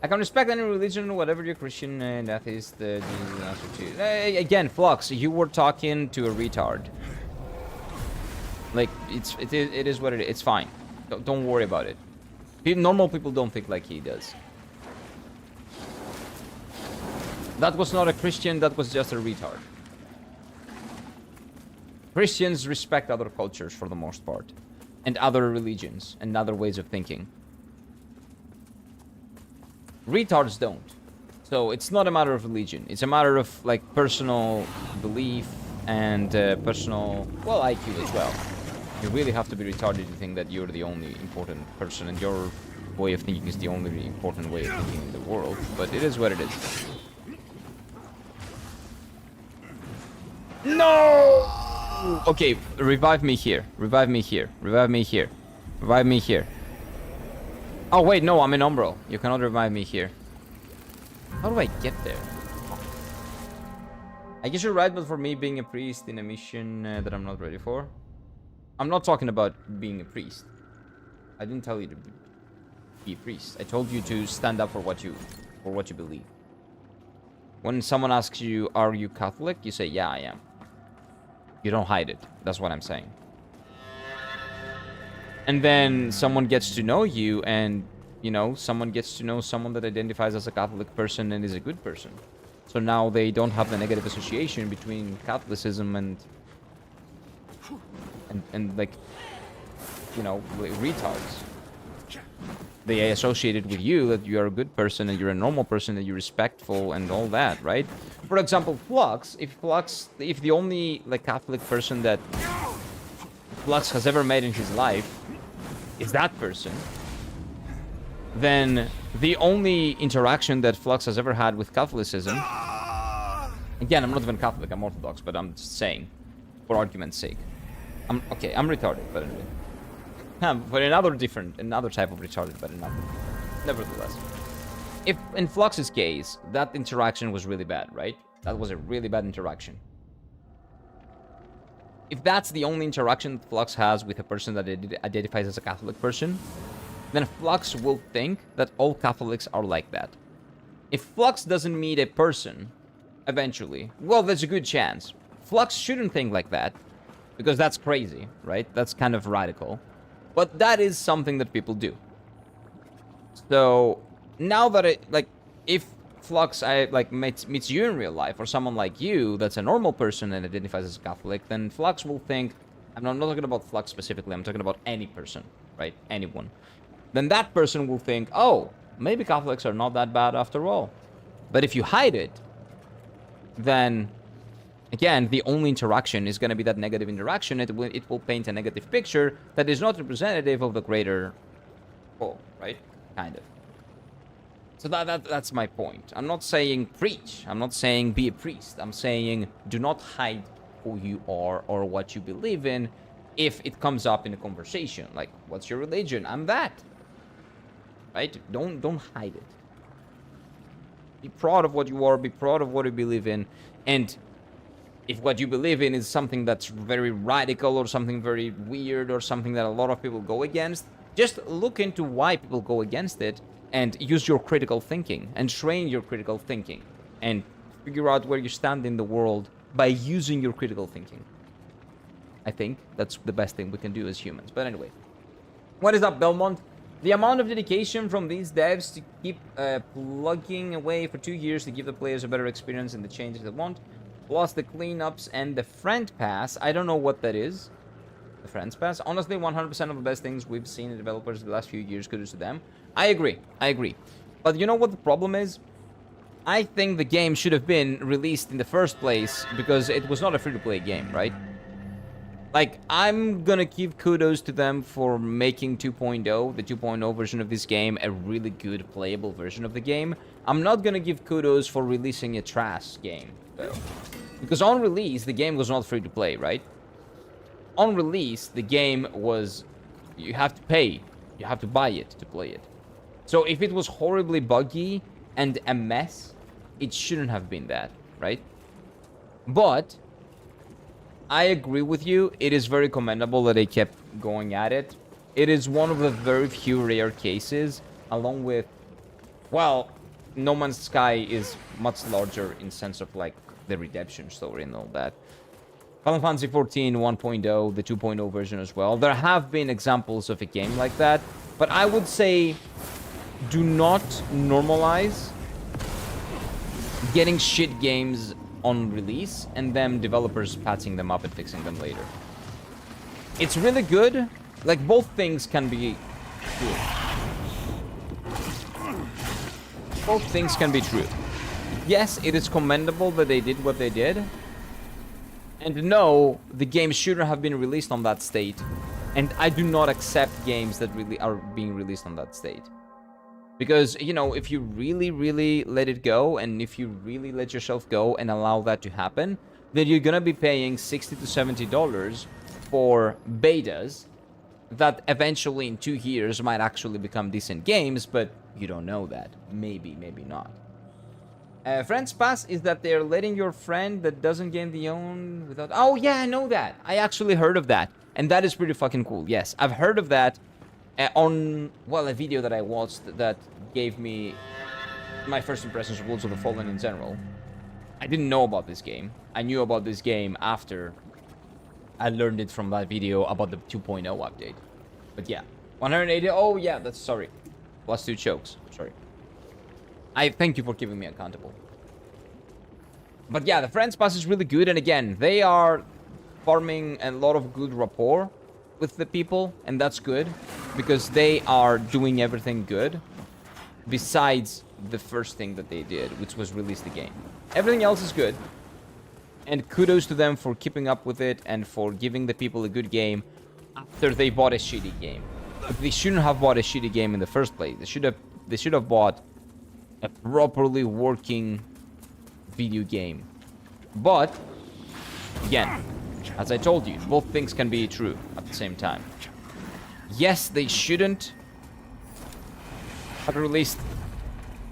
A: I can respect any religion, whatever you're Christian and atheist, Jesus is the answer to. Again, Flux, you were talking to a retard. Like, it is what it is. It's fine. Don't worry about it. Normal people don't think like he does. That was not a Christian, that was just a retard. Christians respect other cultures for the most part. And other religions and other ways of thinking. Retards don't. So it's not a matter of religion. It's a matter of like personal belief and personal, well, IQ as well. You really have to be retarded to think that you're the only important person and your way of thinking is the only important way of thinking in the world. But it is what it is. No! Okay, revive me here. Revive me here. Revive me here. Revive me here. Oh, wait, no, I'm in Umbral. You cannot revive me here. How do I get there? I guess you're right, but for me, being a priest in a mission that I'm not ready for. I'm not talking about being a priest. I didn't tell you to be a priest. I told you to stand up for what you believe. When someone asks you, are you Catholic? You say, yeah, I am. You don't hide it. That's what I'm saying. And then someone gets to know you and, you know, someone gets to know someone that identifies as a Catholic person and is a good person. So now they don't have the negative association between Catholicism and like, you know, retards. They associated with you that you are a good person and you're a normal person and you're respectful and all that, right? For example, Flux, if the only like Catholic person that Flux has ever met in his life is that person, then the only interaction that Flux has ever had with Catholicism, again, I'm not even Catholic, I'm Orthodox, but I'm just saying, for argument's sake. I'm retarded, but anyway. But another type of retarded, but nevertheless. If in Flux's case, that interaction was really bad, right? That was a really bad interaction. If that's the only interaction Flux has with a person that identifies as a Catholic person, then Flux will think that all Catholics are like that. If Flux doesn't meet a person, eventually, well, there's a good chance. Flux shouldn't think like that, because that's crazy, right? That's kind of radical. But that is something that people do. So, now that if Flux meets you in real life, or someone like you that's a normal person and identifies as a Catholic, then Flux will think, I'm not talking about Flux specifically, I'm talking about any person, right? Anyone. Then that person will think, oh, maybe Catholics are not that bad after all. But if you hide it, then, again, the only interaction is going to be that negative interaction. It will paint a negative picture that is not representative of the greater whole, right? Kind of. So that's my point. I'm not saying preach. I'm not saying be a priest. I'm saying do not hide who you are or what you believe in if it comes up in a conversation. Like, what's your religion? I'm that. Right? Don't hide it. Be proud of what you are. Be proud of what you believe in. And if what you believe in is something that's very radical or something very weird or something that a lot of people go against, just look into why people go against it and use your critical thinking and train your critical thinking and figure out where you stand in the world by using your critical thinking. I think that's the best thing we can do as humans. But anyway, what is up, Belmont? The amount of dedication from these devs to keep plugging away for 2 years to give the players a better experience and the changes they want, plus the cleanups and the friend pass. I don't know what that is. The friends pass. Honestly, 100% of the best things we've seen in developers in the last few years, kudos to them. I agree. But you know what the problem is? I think the game should have been released in the first place because it was not a free-to-play game, right? Like, I'm gonna give kudos to them for making 2.0, the 2.0 version of this game, a really good playable version of the game. I'm not gonna give kudos for releasing a trash game, though. Because on release, the game was not free to play, right? On release, the game was... You have to pay. You have to buy it to play it. So if it was horribly buggy and a mess, it shouldn't have been that, right? But I agree with you. It is very commendable that they kept going at it. It is one of the very few rare cases, along with Well, No Man's Sky is much larger in sense of like the redemption story and all that. Final Fantasy 14 1.0, the 2.0 version as well. There have been examples of a game like that, but I would say do not normalize getting shit games on release and them developers patching them up and fixing them later. It's really good. Like, both things can be true. Both things can be true. Yes, it is commendable that they did what they did. And no, the game shouldn't have been released on that state. And I do not accept games that really are being released on that state. Because, you know, if you really, really let it go, and if you really let yourself go and allow that to happen, then you're gonna be paying $60 to $70 for betas that eventually in 2 years might actually become decent games, but you don't know that. Maybe, maybe not. Friends Pass is that they're letting your friend that doesn't game the own without... Oh, yeah, I know that. I actually heard of that. And that is pretty fucking cool. Yes, I've heard of that on, well, a video that I watched that gave me my first impressions of Lords of the Fallen in general. I didn't know about this game. I knew about this game after I learned it from that video about the 2.0 update. But yeah, 180. Oh, yeah, that's... Sorry. Plus 2 chokes. Sorry. I thank you for keeping me accountable. But yeah, the Friends Pass is really good. And again, they are farming a lot of good rapport with the people. And that's good. Because they are doing everything good. Besides the first thing that they did, which was release the game. Everything else is good. And kudos to them for keeping up with it. And for giving the people a good game after they bought a shitty game. But they shouldn't have bought a shitty game in the first place. They should have bought a properly working video game. But again, as I told you, both things can be true at the same time. Yes, they shouldn't have released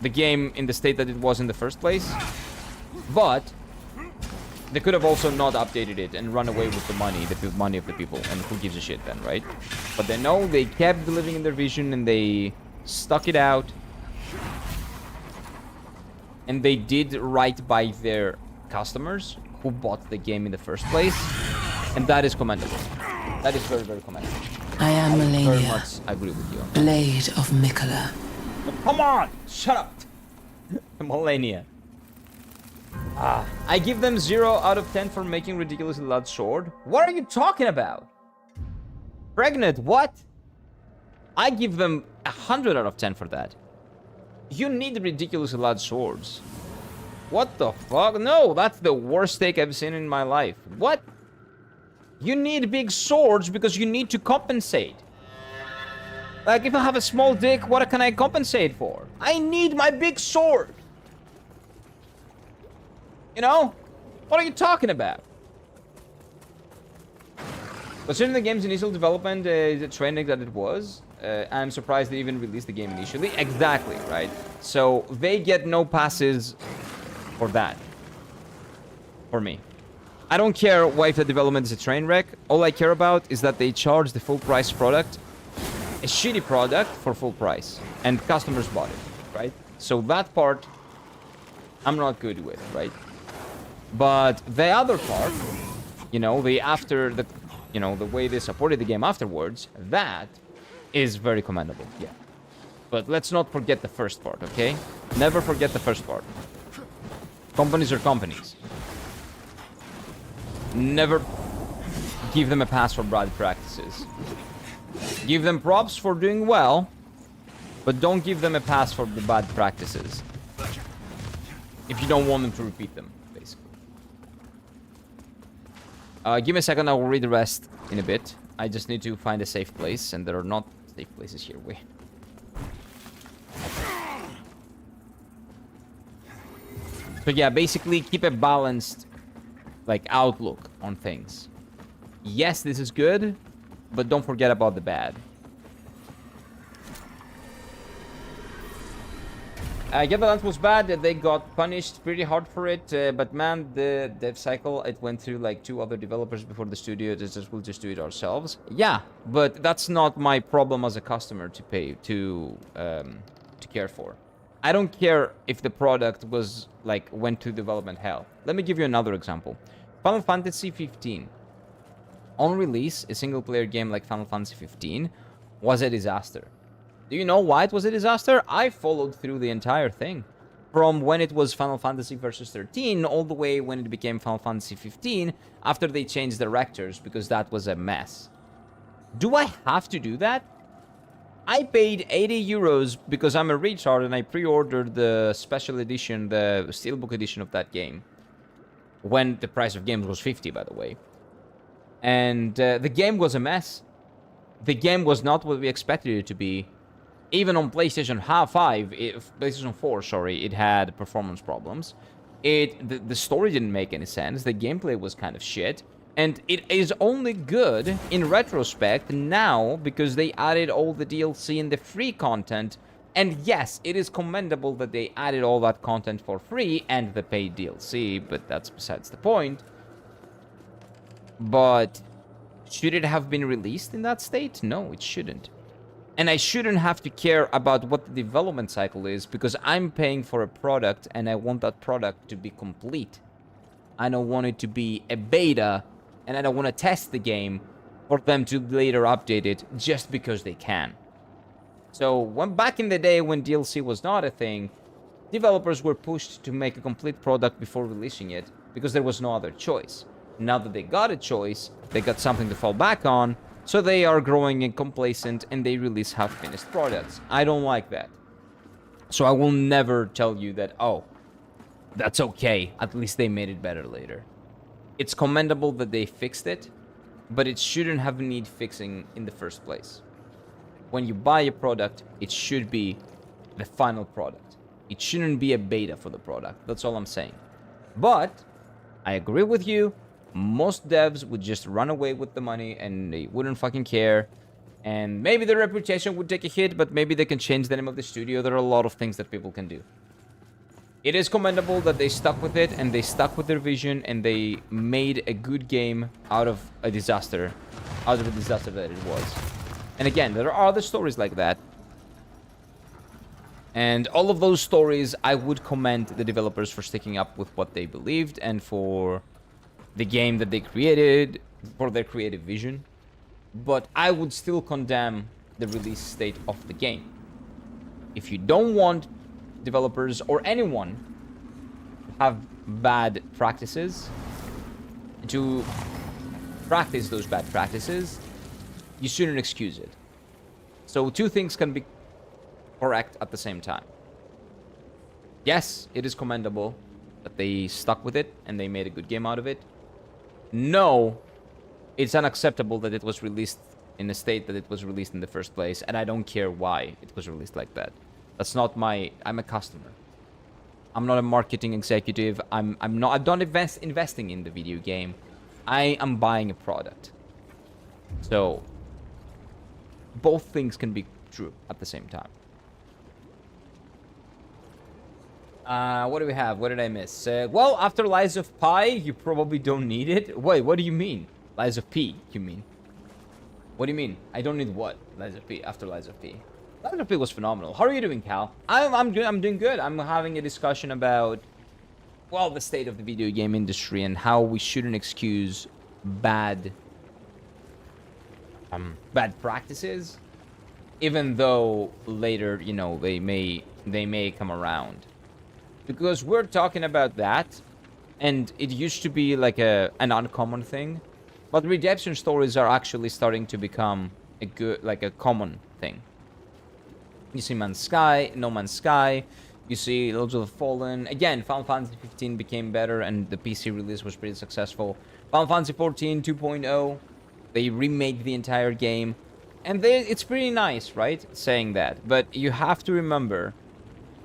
A: the game in the state that it was in the first place, but they could have also not updated it and run away with the money of the people, and who gives a shit then, right? But they know they kept believing in their vision and they stuck it out. And they did right by their customers who bought the game in the first place. And that is commendable. That is very, very commendable.
G: I am
A: Very
G: Melania,
A: much agree with you.
G: Blade of Mikola.
A: Oh, come on! Shut up! Melania. I give them 0 out of 10 for making ridiculously loud sword. What are you talking about? Pregnant, what? I give them 100 out of 10 for that. You need ridiculously loud swords. What the fuck? No, that's the worst take I've seen in my life. What? You need big swords because you need to compensate. Like, if I have a small dick, what can I compensate for? I need my big sword. You know? What are you talking about? Considering the game's initial development, the trending that it was, I'm surprised they even released the game initially. Exactly, right? So they get no passes for that. For me. I don't care why if the development is a train wreck. All I care about is that they charge the full price product, a shitty product, for full price. And customers bought it, right? So that part, I'm not good with, right? But the other part, you know, the way they supported the game afterwards, that is very commendable, yeah. But let's not forget the first part, okay? Never forget the first part. Companies are companies. Never give them a pass for bad practices. Give them props for doing well, but don't give them a pass for the bad practices. If you don't want them to repeat them, basically. Give me a second, I will read the rest in a bit. I just need to find a safe place, and there are not safe places here. Wait. So yeah, basically keep a balanced, like, outlook on things. Yes, this is good, but don't forget about the bad. Yeah, the lance was bad. They got punished pretty hard for it. But man, the dev cycle, it went through like 2 other developers before the studio. We'll just do it ourselves. Yeah, but that's not my problem as a customer to pay to care for. I don't care if the product was like went to development hell. Let me give you another example. Final Fantasy 15. On release, a single player game like Final Fantasy 15 was a disaster. Do you know why it was a disaster? I followed through the entire thing. From when it was Final Fantasy Versus 13 all the way when it became Final Fantasy 15 after they changed directors because that was a mess. Do I have to do that? I paid 80 euros because I'm a retard and I pre-ordered the special edition, the steelbook edition of that game. When the price of games was 50, by the way. And the game was a mess. The game was not what we expected it to be. Even on PlayStation 5, PlayStation 4, sorry, it had performance problems. The story didn't make any sense. The gameplay was kind of shit. And it is only good in retrospect now because they added all the DLC and the free content. And yes, it is commendable that they added all that content for free and the paid DLC, but that's besides the point. But should it have been released in that state? No, it shouldn't. And I shouldn't have to care about what the development cycle is because I'm paying for a product and I want that product to be complete. I don't want it to be a beta and I don't want to test the game for them to later update it just because they can. So when back in the day when DLC was not a thing, developers were pushed to make a complete product before releasing it because there was no other choice. Now that they got a choice, they got something to fall back on, so they are growing and complacent and they release half-finished products. I don't like that. So I will never tell you that, oh, that's okay, at least they made it better later. It's commendable that they fixed it, but it shouldn't have need fixing in the first place. When you buy a product, it should be the final product. It shouldn't be a beta for the product. That's all I'm saying. But I agree with you. Most devs would just run away with the money and they wouldn't fucking care. And maybe their reputation would take a hit, but maybe they can change the name of the studio. There are a lot of things that people can do. It is commendable that they stuck with it and they stuck with their vision and they made a good game out of a disaster. Out of the disaster that it was. And again, there are other stories like that. And all of those stories, I would commend the developers for sticking up with what they believed and for the game that they created, for their creative vision. But I would still condemn the release state of the game. If you don't want developers or anyone to have bad practices, to practice those bad practices, you shouldn't excuse it. So two things can be correct at the same time. Yes, it is commendable that they stuck with it and they made a good game out of it. No, it's unacceptable that it was released in the state that it was released in the first place, and I don't care why it was released like that. That's not my... I'm a customer. I'm not a marketing executive. I'm not investing in the video game. I am buying a product. So both things can be true at the same time. What do we have? What did I miss? Well, after Lies of Pi, you probably don't need it. Wait, what do you mean? Lies of P, you mean? What do you mean? I don't need what? Lies of P, after Lies of P. Lies of P was phenomenal. How are you doing, Cal? I'm doing good. I'm having a discussion about, well, the state of the video game industry and how we shouldn't excuse bad practices, even though later, you know, they may come around. Because we're talking about that, and it used to be like an uncommon thing, but redemption stories are actually starting to become a common thing. You see No Man's Sky, you see Lords of the Fallen. Again, Final Fantasy 15 became better, and the PC release was pretty successful. Final Fantasy 14 2.0, they remade the entire game, and it's pretty nice, right? Saying that, but you have to remember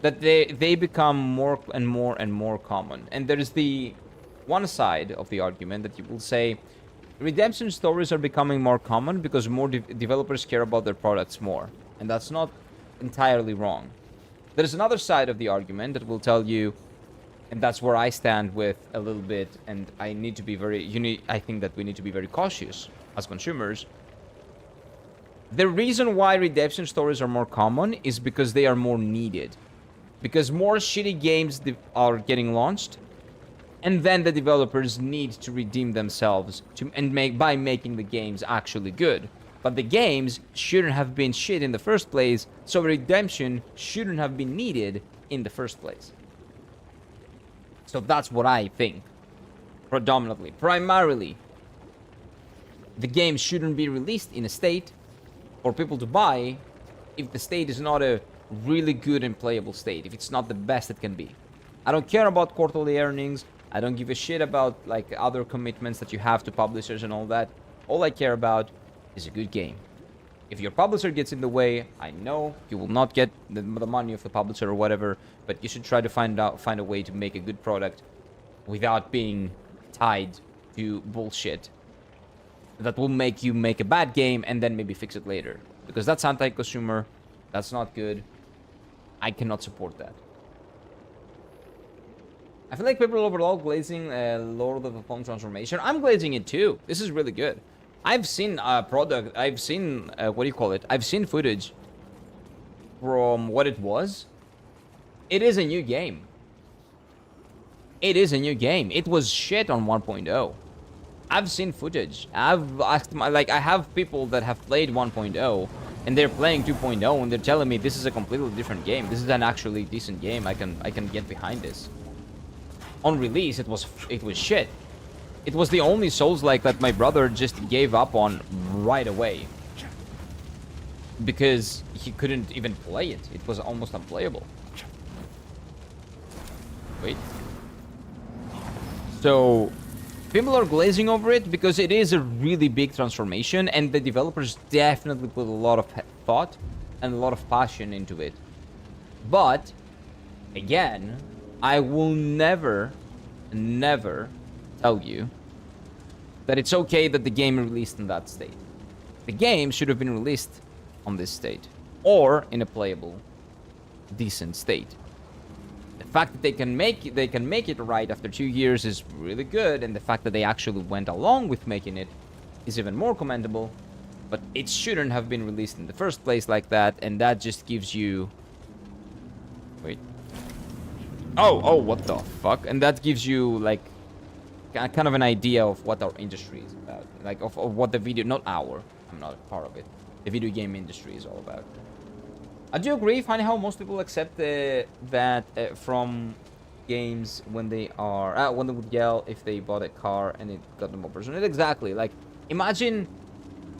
A: that they become more and more common. And there's the one side of the argument that you will say redemption stories are becoming more common because more developers care about their products more, and that's not entirely wrong. There's another side of the argument that will tell you, and that's where I stand with a little bit, and I need to be I think that we need to be very cautious as consumers. The reason why redemption stories are more common is because they are more needed. Because more shitty games are getting launched, and then the developers need to redeem themselves by making the games actually good. But the games shouldn't have been shit in the first place, so redemption shouldn't have been needed in the first place. So that's what I think. Predominantly. Primarily, the game shouldn't be released in a state for people to buy if the state is not a really good and playable state, if it's not the best it can be. I don't care about quarterly earnings. I don't give a shit about like other commitments that you have to publishers and all that. All I care about is a good game. If your publisher gets in the way, I know you will not get the money of the publisher or whatever, but you should try to find a way to make a good product without being tied to bullshit that will make you make a bad game and then maybe fix it later. Because that's anti-consumer. That's not good. I cannot support that. I feel like people overall glazing Lord of the Fallen Transformation. I'm glazing it too. This is really good. I've seen product. I've seen what do you call it? I've seen footage from what it was. It is a new game. It is a new game. It was shit on 1.0. I've seen footage. I've asked I have people that have played 1.0 and they're playing 2.0 and they're telling me this is a completely different game. This is an actually decent game. I can get behind this. On release, it was shit. It was the only Souls-like that my brother just gave up on right away. Because he couldn't even play it. It was almost unplayable. Wait. So, people are glazing over it because it is a really big transformation and the developers definitely put a lot of thought and a lot of passion into it. But, again, I will never tell you that it's okay that the game released in that state. The game should have been released on this state or in a playable, decent state. The fact that they can make it right after 2 years is really good, and the fact that they actually went along with making it is even more commendable. But it shouldn't have been released in the first place like that, and that just gives you... Wait. Oh, what the fuck? And that gives you, like, kind of an idea of what our industry is about. Like, of what the video... Not our. I'm not a part of it. The video game industry is all about. I do agree, funny how most people accept that from games when they are... when they would yell if they bought a car and it got them more personal. Exactly. Like, imagine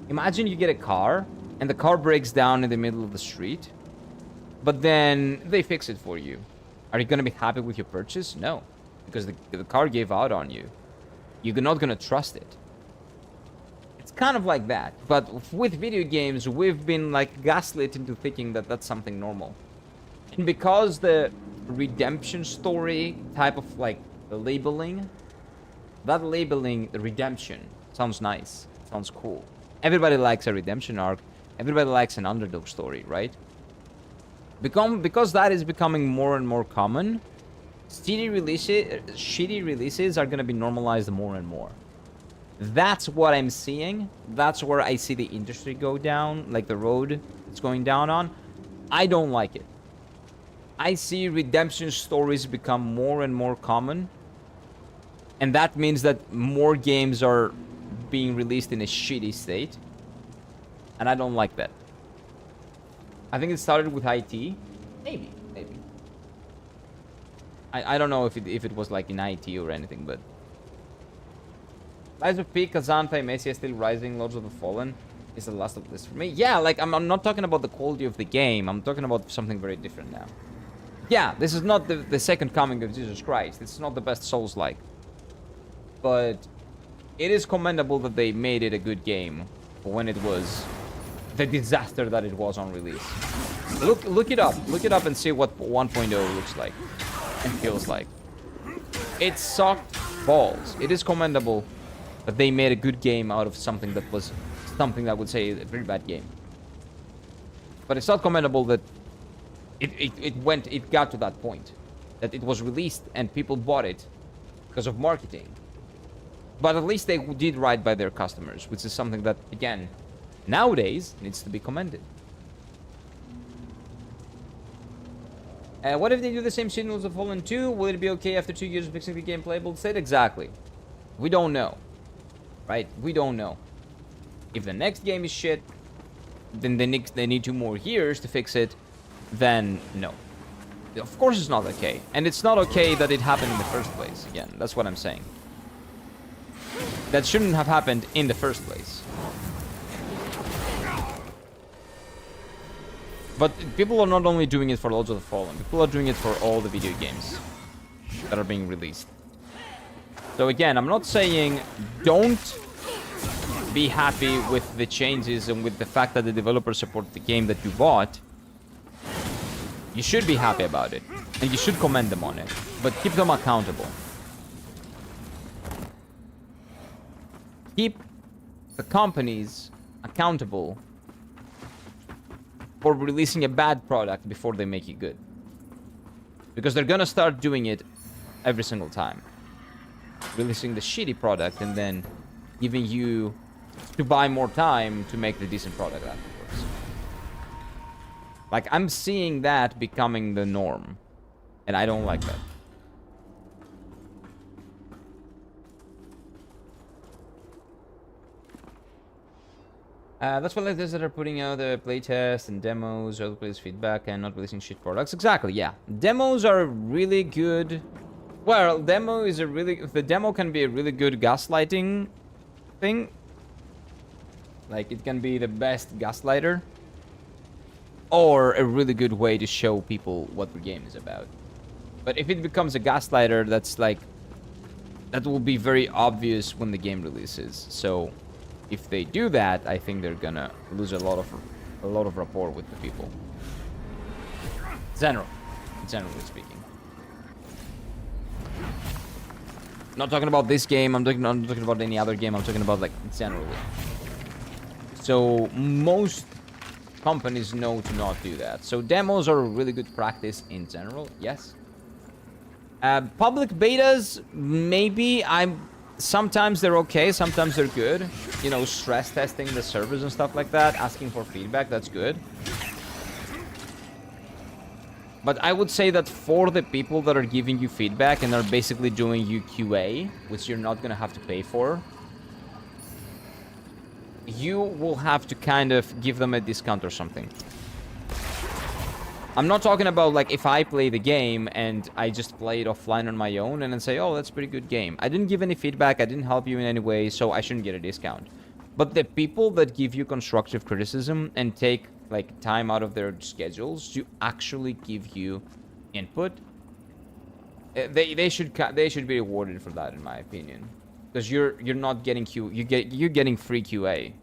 A: you get a car and the car breaks down in the middle of the street, but then they fix it for you. Are you going to be happy with your purchase? No, because the car gave out on you. You're not going to trust it. It's kind of like that. But with video games, we've been like gaslit into thinking that that's something normal. And because the redemption story type of like the labeling, the redemption, sounds nice. Sounds cool. Everybody likes a redemption arc. Everybody likes an underdog story, right? Because that is becoming more and more common, shitty releases are going to be normalized more and more. That's what I'm seeing. That's where I see the industry go down, like the road it's going down on. I don't like it. I see redemption stories become more and more common, and that means that more games are being released in a shitty state, and I don't like that. I think it started with IT. Maybe. I don't know if it was like in IT or anything, but... Rise of P, Kazanta, Messi is still rising. Lords of the Fallen is the last of this for me. Yeah, like, I'm not talking about the quality of the game. I'm talking about something very different now. Yeah, this is not the second coming of Jesus Christ. It's not the best Souls-like. But it is commendable that they made it a good game when it was the disaster that it was on release. Look it up. Look it up and see what 1.0 looks like and feels like. It sucked balls. It is commendable that they made a good game out of something that was something I would say a very bad game. But it's not commendable that it got to that point, that it was released and people bought it because of marketing. But at least they did right by their customers, which is something that, again, nowadays needs to be commended. What if they do the same signals of Fallen 2? Will it be okay after 2 years of fixing the game playable state? Exactly. We don't know. Right? We don't know. If the next game is shit, then they need 2 more years to fix it, then no. Of course it's not okay. And it's not okay that it happened in the first place. Again, that's what I'm saying. That shouldn't have happened in the first place. But people are not only doing it for Lords of the Fallen, people are doing it for all the video games that are being released. So again, I'm not saying don't be happy with the changes and with the fact that the developers support the game that you bought. You should be happy about it, and you should commend them on it, but keep them accountable. Keep the companies accountable for releasing a bad product before they make it good. Because they're gonna start doing it every single time. Releasing the shitty product and then giving you to buy more time to make the decent product afterwards. Like, I'm seeing that becoming the norm. And I don't like that. That's why like this that are putting out the playtest and demos, other players' feedback, and not releasing shit products. Exactly, yeah. Demos are really good. Well, the demo can be a really good gaslighting thing. Like, it can be the best gaslighter. Or a really good way to show people what the game is about. But if it becomes a gaslighter, that's like... that will be very obvious when the game releases. So... if they do that, I think they're gonna lose a lot of rapport with the people. Generally speaking. Not talking about this game. I'm not talking about any other game. I'm talking about like generally. So most companies know to not do that. So demos are a really good practice in general. Yes. Public betas, maybe. Sometimes they're okay, sometimes they're good. You know, stress testing the servers and stuff like that, asking for feedback, that's good. But I would say that for the people that are giving you feedback and are basically doing you QA, which you're not gonna have to pay for, you will have to kind of give them a discount or something. I'm not talking about, like, if I play the game and I just play it offline on my own and then say, oh, that's a pretty good game. I didn't give any feedback, I didn't help you in any way, so I shouldn't get a discount. But the people that give you constructive criticism and take, like, time out of their schedules to actually give you input, they should be rewarded for that, in my opinion. Because you're not getting you're getting free QA.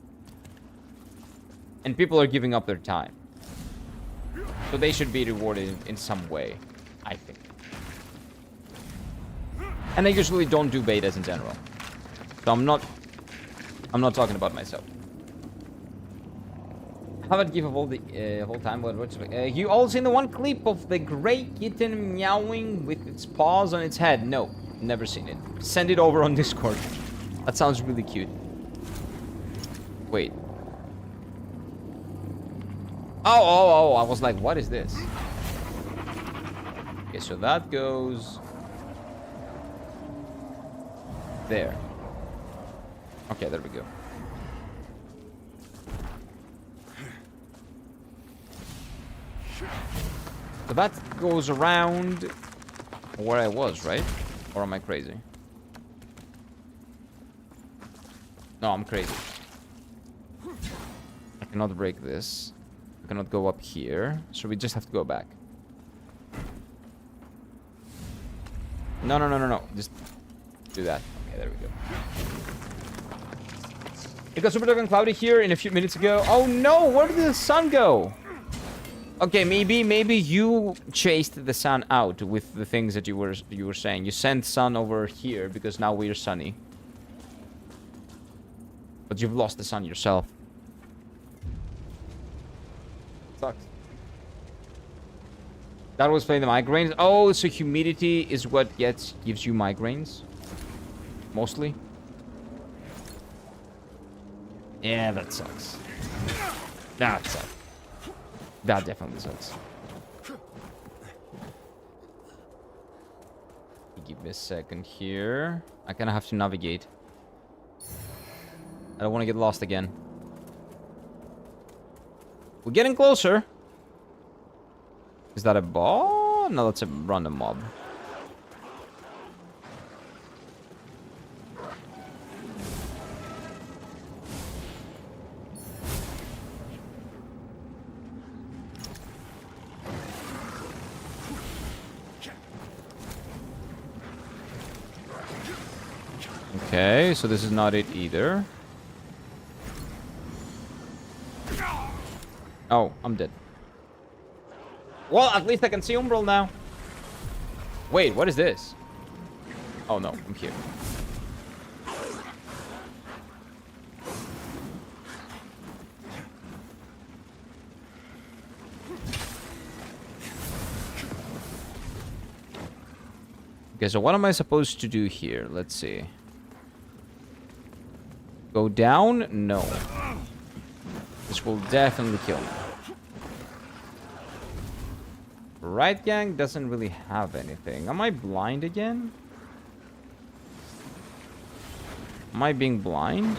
A: And people are giving up their time. So they should be rewarded in some way, I think. And I usually don't do betas in general. So I'm not talking about myself. How about give up all the whole time? You all seen the one clip of the gray kitten meowing with its paws on its head? No, never seen it. Send it over on Discord. That sounds really cute. Wait. Oh, I was like, what is this? Okay, so that goes... there. Okay, there we go. So that goes around where I was, right? Or am I crazy? No, I'm crazy. I cannot break this. I cannot go up here, so we just have to go back. No. Just do that. Okay, there we go. It got super dark and cloudy here in a few minutes ago. Oh no, where did the sun go? Okay, maybe you chased the sun out with the things that you were saying. You sent sun over here because now we're sunny. But you've lost the sun yourself. Sucks. That was playing the migraines. Oh, so humidity is what gives you migraines? Mostly? Yeah, that sucks. That sucks. That definitely sucks. Give me a second here. I kind of have to navigate. I don't want to get lost again. We're getting closer. Is that a ball? No, that's a random mob. Okay, so this is not it either. Oh, I'm dead. Well, at least I can see Umbral now. Wait, what is this? Oh no, I'm here. Okay, so what am I supposed to do here? Let's see. Go down? No. This will definitely kill me. Right gang doesn't really have anything. Am I blind again? Am I being blind?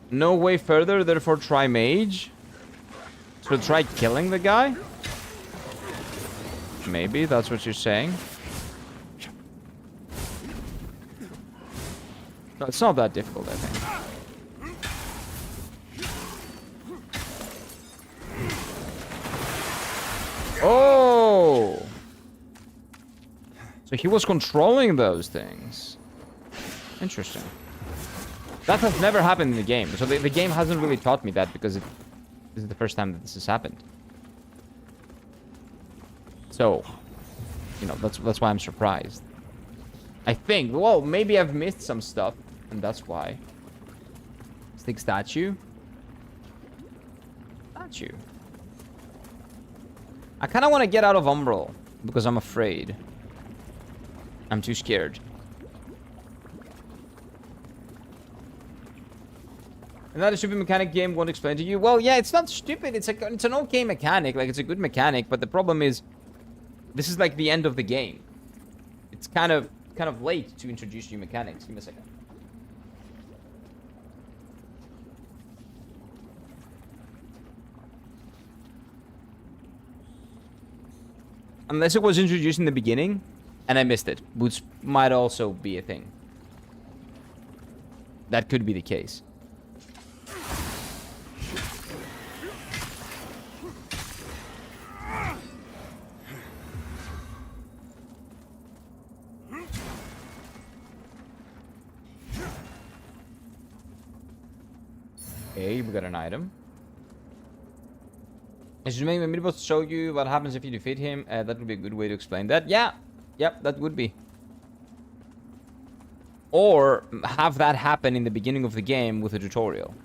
A: No way further, therefore try mage. So try killing the guy? Maybe that's what you're saying. No, it's not that difficult, I think. Oh! So he was controlling those things. Interesting. That has never happened in the game. So the game hasn't really taught me that because this is the first time that this has happened. So, you know, that's why I'm surprised. I think, well, maybe I've missed some stuff, and that's why. Stick statue. Statue. I kind of want to get out of Umbral, because I'm afraid. I'm too scared. And that a stupid mechanic game won't explain to you. Well, yeah, it's not stupid. It's an okay mechanic. Like, it's a good mechanic, but the problem is, this is like the end of the game. It's kind of late to introduce new mechanics. Give me a second. Unless it was introduced in the beginning, and I missed it, which might also be a thing. That could be the case. Okay, we got an item. Is it maybe able to show you what happens if you defeat him? That would be a good way to explain that. Yeah. Yep, that would be. Or have that happen in the beginning of the game with a tutorial.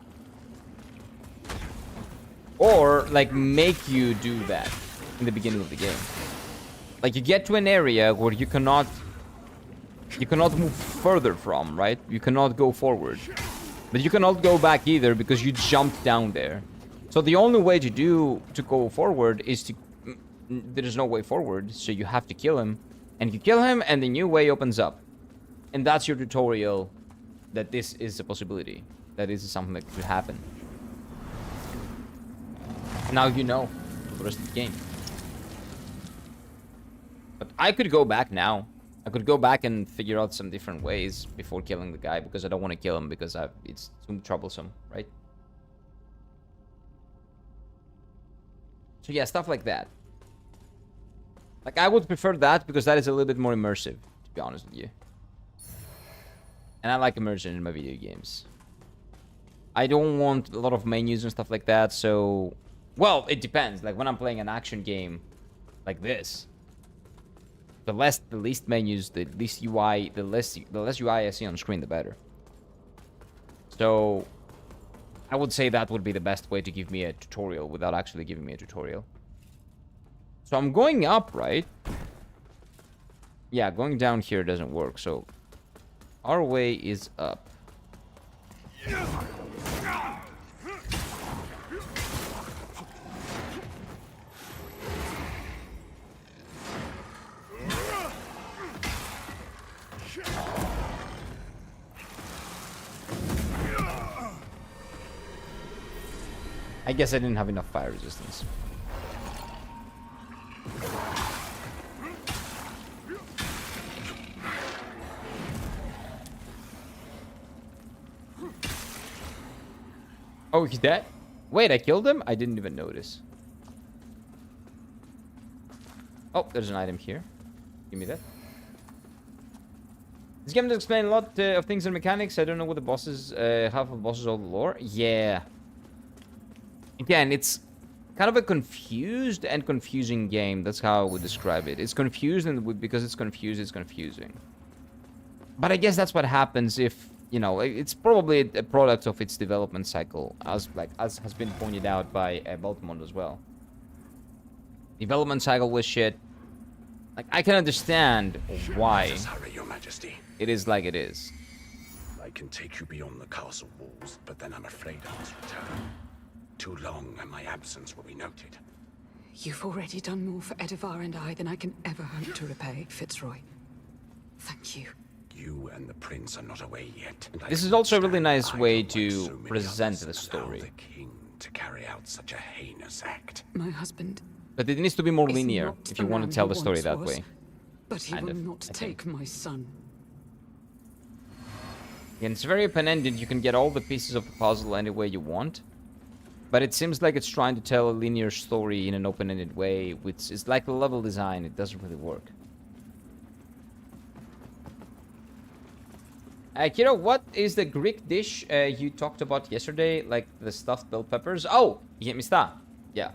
A: Or, like, make you do that in the beginning of the game. Like, you get to an area where you cannot move further from, right? You cannot go forward. But you cannot go back either because you jumped down there. So the only way to go forward is to... There is no way forward, so you have to kill him. And you kill him, and the new way opens up. And that's your tutorial that this is a possibility. That this is something that could happen. Now you know for the rest of the game. But I could go back now. I could go back and figure out some different ways before killing the guy, because I don't want to kill him because it's too troublesome, right? So yeah, stuff like that. Like, I would prefer that because that is a little bit more immersive, to be honest with you. And I like immersion in my video games. I don't want a lot of menus and stuff like that, so... Well, it depends. Like, when I'm playing an action game like this, the least menus, the least UI, the less UI I see on screen, the better. So, I would say that would be the best way to give me a tutorial without actually giving me a tutorial. So I'm going up, right? Yeah, going down here doesn't work, so our way is up. I guess I didn't have enough fire resistance. Oh, he's dead? Wait, I killed him? I didn't even notice. Oh, there's an item here. Give me that. This game does explain a lot of things and mechanics. I don't know what the bosses, half of bosses, all the lore. Yeah. Again, it's kind of a confused and confusing game. That's how I would describe it. It's confused, and because it's confused, it's confusing. But I guess that's what happens if, you know, it's probably a product of its development cycle, as has been pointed out by Baltimore as well. Development cycle was shit. Like, I can understand why
B: Hurry, Your Majesty.
A: it is like it is.
B: I can take you beyond the castle walls, but then I'm afraid I must return. Too long, and my absence will be noted.
H: You've already done more for Edivar and I than I can ever hope to repay, Fitzroy. Thank you.
B: You and the prince are not away yet. And I
A: This is
B: cannot
A: also a really
B: stand
A: nice
B: idle
A: way
B: like
A: to
B: so many
A: present
B: others
A: the
B: and
A: story.
B: allow the king to carry out such a heinous act.
H: My husband
A: But it needs to be more
H: is
A: linear
H: not
A: if
H: the
A: you want
H: man
A: to tell
H: he
A: the story
H: once
A: that
H: was,
A: way.
H: but he
A: Kind
H: will
A: of,
H: not
A: I
H: take
A: think.
H: my son.
A: And it's very open-ended. You can get all the pieces of the puzzle any way you want. But it seems like it's trying to tell a linear story in an open-ended way, which is like a level design. It doesn't really work. Kiro, what is the Greek dish you talked about yesterday? Like the stuffed bell peppers? Oh, yemista. Yeah.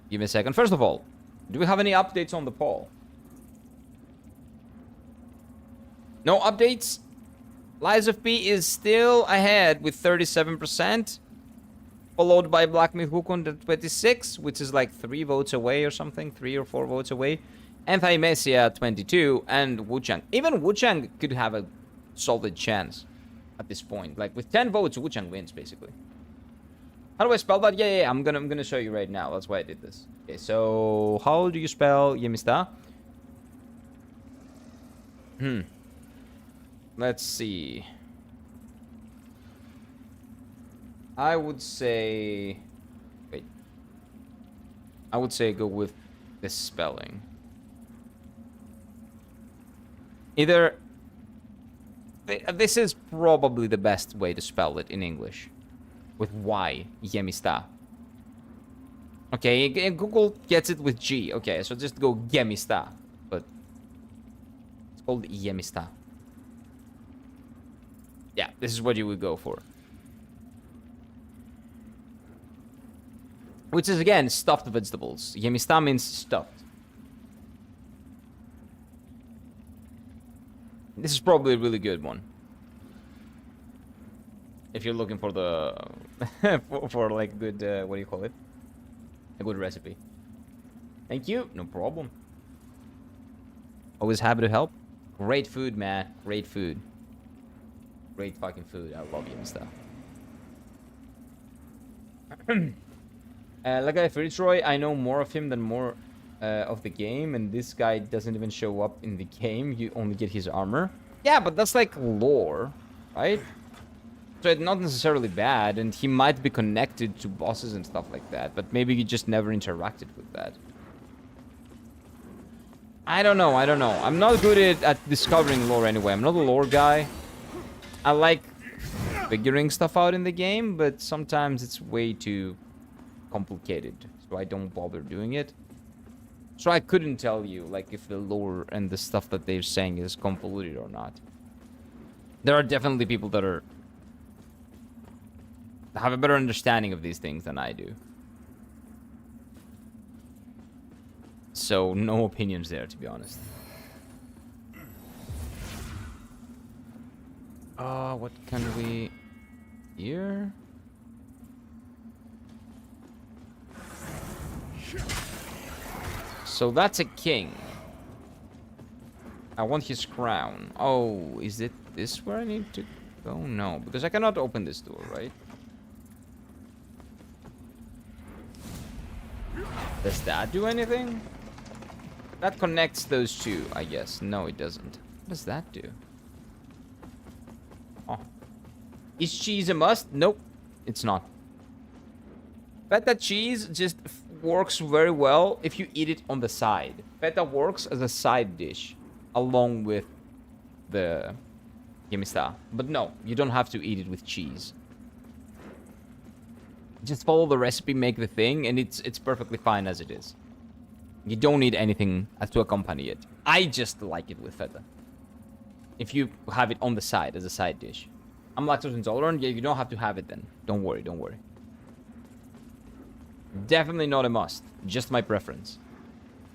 A: Give me a second. First of all, do we have any updates on the poll? No updates? Lies of P is still ahead with 37%. Followed by Black Myth Wukong at 26, which is like 3 votes away or something. 3 or 4 votes away. Anti-Messia at 22. And Wuchang. Even Wuchang could have a solid chance at this point. Like with 10 votes, Wuchang wins basically. How do I spell that? Yeah, I'm gonna show you right now. That's why I did this. Okay, so how do you spell Yemista? Let's see. I would say... Wait. I would say go with the spelling. Either... This is probably the best way to spell it in English. With Y. Yemista. Okay, Google gets it with G. Okay, so just go Yemista. But... it's called Yemista. Yeah, this is what you would go for. Which is, again, stuffed vegetables. Yemista means stuffed. This is probably a really good one. If you're looking for the... for like good, what do you call it? A good recipe. Thank you. No problem. Always happy to help. Great food, man. Great food. Great fucking food. I love you and stuff. Like I Fitzroy, I know more of him than more of the game, and this guy doesn't even show up in the game. You only get his armor. Yeah, but that's like lore, right? So it's not necessarily bad, and he might be connected to bosses and stuff like that, but maybe you just never interacted with that. I don't know. I'm not good at discovering lore anyway. I'm not a lore guy. I like figuring stuff out in the game, but sometimes it's way too complicated, so I don't bother doing it. So I couldn't tell you, like, if the lore and the stuff that they're saying is convoluted or not. There are definitely people that have a better understanding of these things than I do. So, no opinions there, to be honest. What can we... here? So that's a king. I want his crown. Oh, is it this where I need to go? No, because I cannot open this door, right? Does that do anything? That connects those two, I guess. No, it doesn't. What does that do? Oh. Is cheese a must? Nope, it's not. Feta cheese just works very well if you eat it on the side. Feta works as a side dish along with the Yemista. But no, you don't have to eat it with cheese. Just follow the recipe, make the thing, and it's perfectly fine as it is. You don't need anything to accompany it. I just like it with feta. If you have it on the side as a side dish. I'm lactose intolerant. Yeah, you don't have to have it then. Don't worry, don't worry. Definitely not a must. Just my preference.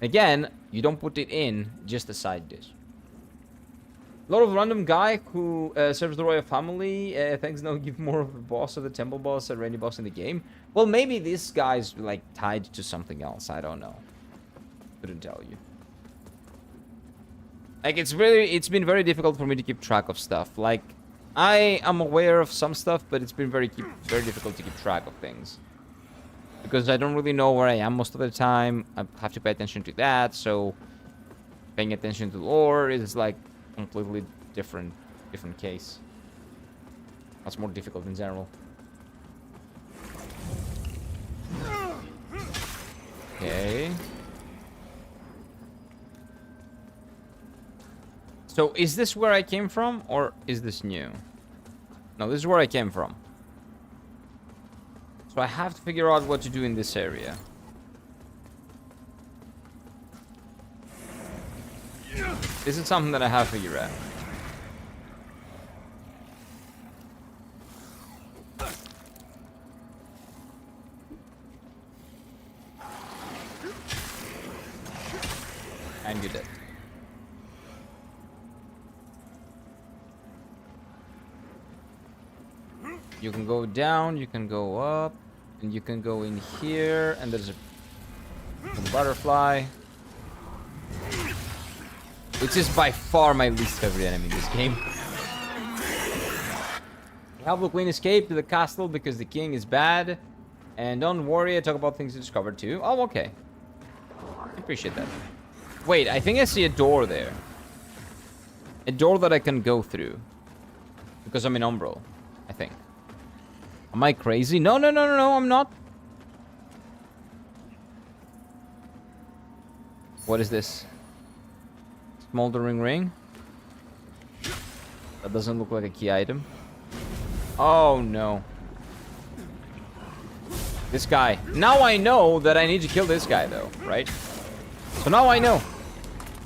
A: Again, you don't put it in, just a side dish. A lot of random guy who serves the royal family. Thanks, no, give more of the boss of the temple boss or any boss in the game. Well, maybe this guy's like tied to something else. I don't know. Couldn't tell you. Like it's been very difficult for me to keep track of stuff. Like I am aware of some stuff, but it's been very difficult to keep track of things. Because I don't really know where I am most of the time. I have to pay attention to that, so paying attention to lore is like completely different case. That's more difficult in general. Okay. So is this where I came from, or is this new? No, this is where I came from. So I have to figure out what to do in this area. This is something that I have to figure out. And you're dead. You can go down, you can go up, and you can go in here, and there's a butterfly. Which is by far my least favorite enemy in this game. Help the queen escape to the castle because the king is bad. And don't worry, I talk about things you discovered too. Oh, okay. I appreciate that. Wait, I think I see a door there. A door that I can go through. Because I'm in Umbral, I think. Am I crazy? No, I'm not. What is this? Smoldering ring? That doesn't look like a key item. Oh, no. This guy. Now I know that I need to kill this guy, though, right? So now I know.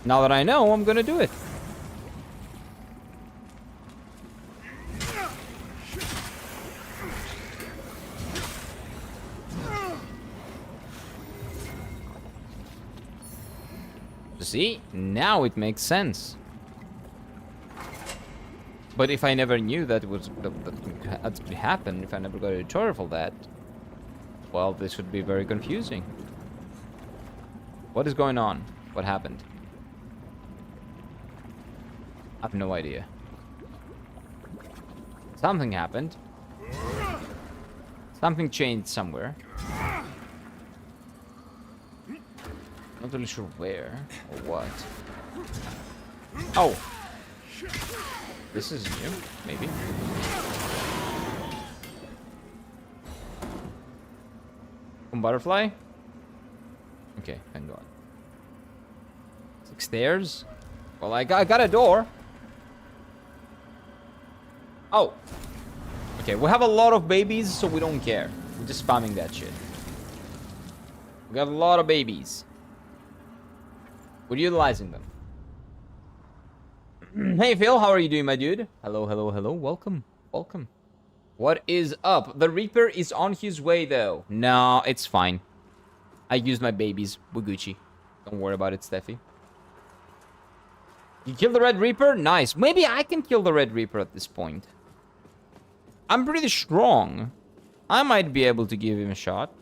A: Now that I know, I'm gonna do it. See? Now it makes sense. But if I never knew that could happen, if I never got a tutorial for that, well, this would be very confusing. What is going on? What happened? I have no idea. Something happened. Something changed somewhere. Not really sure where or what. Oh! This is new, maybe. Butterfly? Okay, thank God. 6 stairs? Well, I got a door. Oh! Okay, we have a lot of babies, so we don't care. We're just spamming that shit. We got a lot of babies. We're utilizing them. Hey Phil, how are you doing, my dude? Hello, hello, hello. Welcome, welcome. What is up? The Reaper is on his way, though. No, it's fine. I used my babies. We're Gucci. Don't worry about it, Steffi. You killed the Red Reaper? Nice. Maybe I can kill the Red Reaper at this point. I'm pretty strong. I might be able to give him a shot.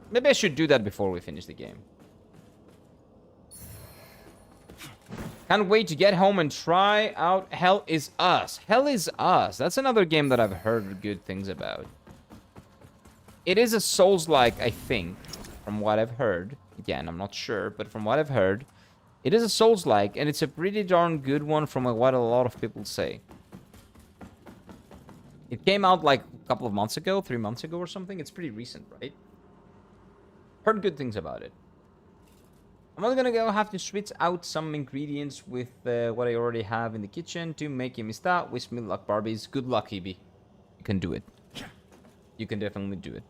A: Maybe I should do that before we finish the game. Can't wait to get home and try out Hell is Us. Hell is Us. That's another game that I've heard good things about. It is a Souls-like, I think, from what I've heard. Again, I'm not sure, but from what I've heard, it is a Souls-like, and it's a pretty darn good one from what a lot of people say. came out like a couple of months ago, 3 months ago or something. It's pretty recent, right? Heard good things about it. I'm not gonna go have to switch out some ingredients with what I already have in the kitchen to make amistad. Wish me luck, Barbies. Good luck, Hebe. You can do it. You can definitely do it.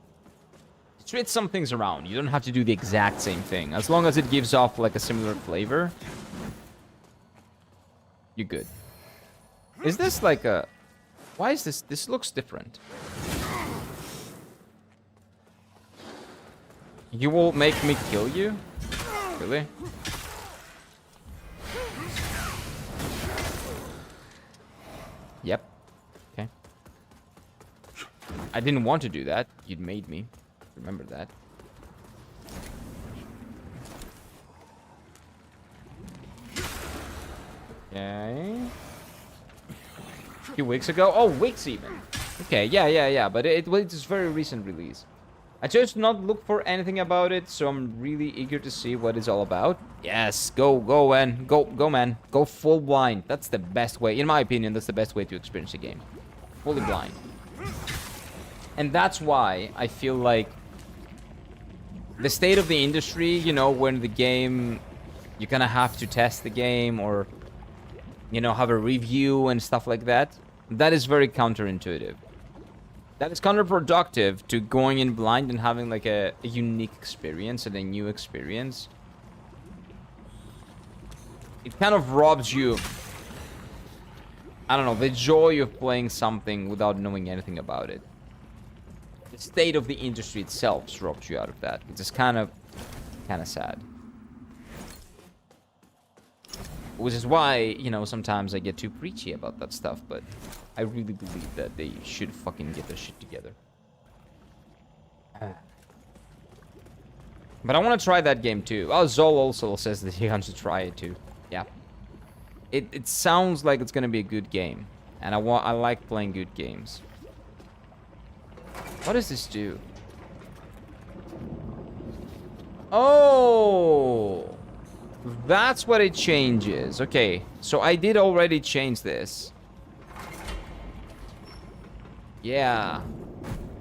A: Switch some things around. You don't have to do the exact same thing. As long as it gives off like a similar flavor, you're good. Is this like a... Why is this... This looks different. You will make me kill you? Really? Yep. Okay. I didn't want to do that. You'd made me. Remember that. Okay. A few weeks ago. Oh, weeks even. Okay, yeah. But it was very recent release. I chose to not look for anything about it, so I'm really eager to see what it's all about. Yes, go, man. Go, man. Go full blind. That's the best way. In my opinion, that's the best way to experience a game. Fully blind. And that's why I feel like the state of the industry, you know, when the game, you kind of have to test the game or, you know, have a review and stuff like that. That is very counterintuitive. That is counterproductive to going in blind and having like a unique experience and a new experience. It kind of robs you, I don't know, the joy of playing something without knowing anything about it. The state of the industry itself robs you out of that. It's just kind of sad. Which is why, you know, sometimes I get too preachy about that stuff, but I really believe that they should fucking get their shit together. But I want to try that game too. Oh, Zol also says that he wants to try it too. Yeah. It sounds like it's gonna be a good game. And I like playing good games. What does this do? Oh! That's what it changes. Okay, so I did already change this. Yeah.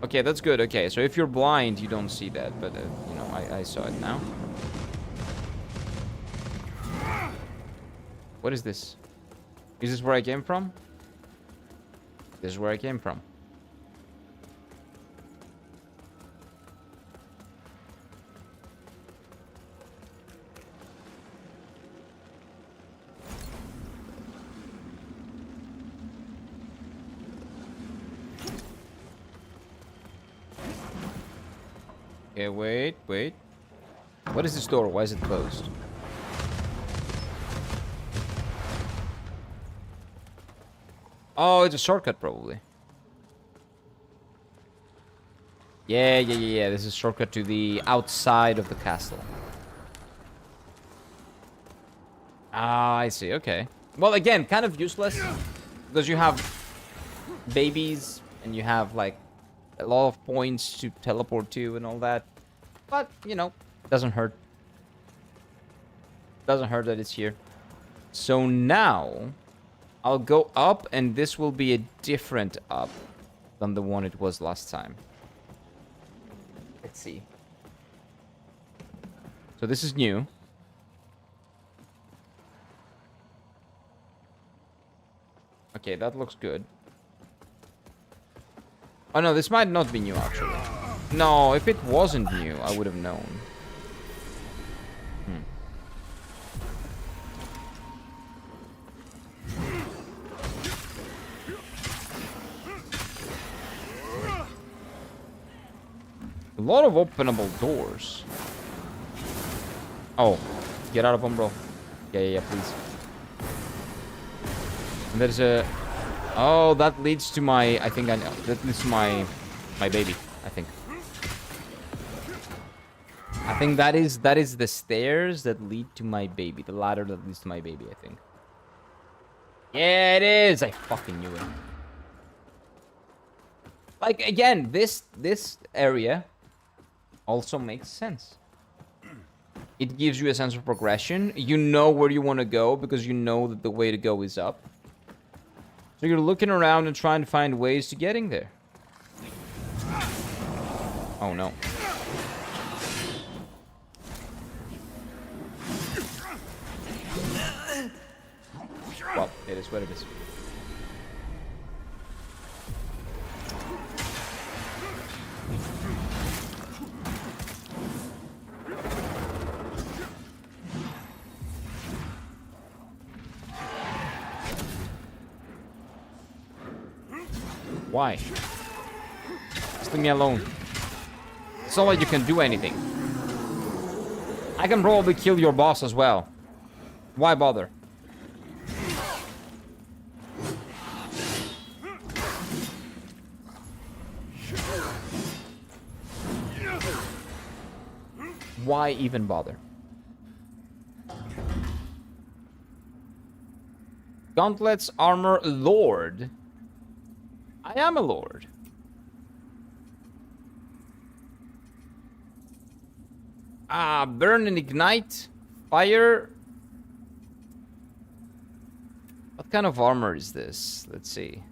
A: Okay, that's good. Okay, so if you're blind, you don't see that. But, you know, I saw it now. What is this? Is this where I came from? This is where I came from. Okay, wait. What is this door? Why is it closed? Oh, it's a shortcut, probably. Yeah. This is a shortcut to the outside of the castle. Ah, I see. Okay. Well, again, kind of useless. Because you have babies and you have, like, a lot of points to teleport to and all that. But, you know, doesn't hurt. Doesn't hurt that it's here. So now, I'll go up, and this will be a different up than the one it was last time. Let's see. So this is new. Okay, that looks good. Oh no, this might not be new actually. No, if it wasn't new, I would have known. A lot of openable doors. Oh, get out of them, bro. Yeah, please. And there's a... Oh, that leads to my... I think I know. That leads to my baby, I think. I think that is the stairs that lead to my baby. The ladder that leads to my baby, I think. Yeah, it is! I fucking knew it. Like, again, this area also makes sense. It gives you a sense of progression. You know where you want to go because you know that the way to go is up. So you're looking around and trying to find ways to getting there. Oh no. Well, it is what it is. Why? Just leave me alone. It's not like you can do anything. I can probably kill your boss as well. Why bother? Why even bother? Gauntlets, armor, lord. I am a lord. Burn and ignite. Fire. What kind of armor is this? Let's see.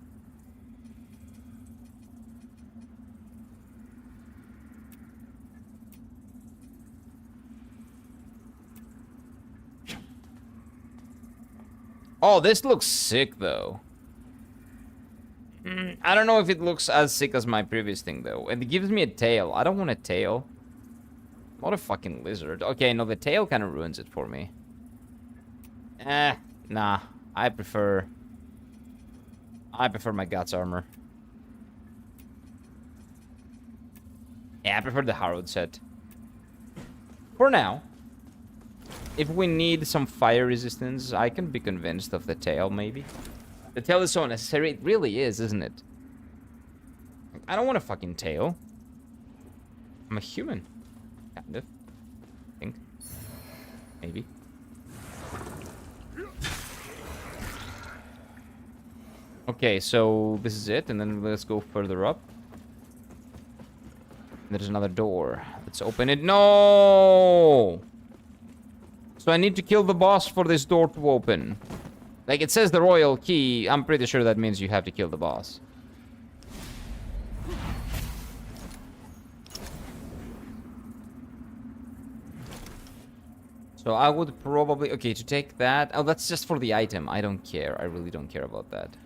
A: Oh, this looks sick, though. I don't know if it looks as sick as my previous thing, though. And it gives me a tail. I don't want a tail. What a fucking lizard. Okay, no, the tail kind of ruins it for me. Nah. I prefer my guts armor. Yeah, I prefer the Harrowed set. For now. If we need some fire resistance, I can be convinced of the tail, maybe. The tail is so necessary. It really is, isn't it? I don't want a fucking tail. I'm a human. Kind of. I think. Maybe. Okay, so this is it, and then let's go further up. There's another door. Let's open it. No! So I need to kill the boss for this door to open. Like, it says the royal key. I'm pretty sure that means you have to kill the boss. So I would probably... Okay, to take that... Oh, that's just for the item. I don't care. I really don't care about that.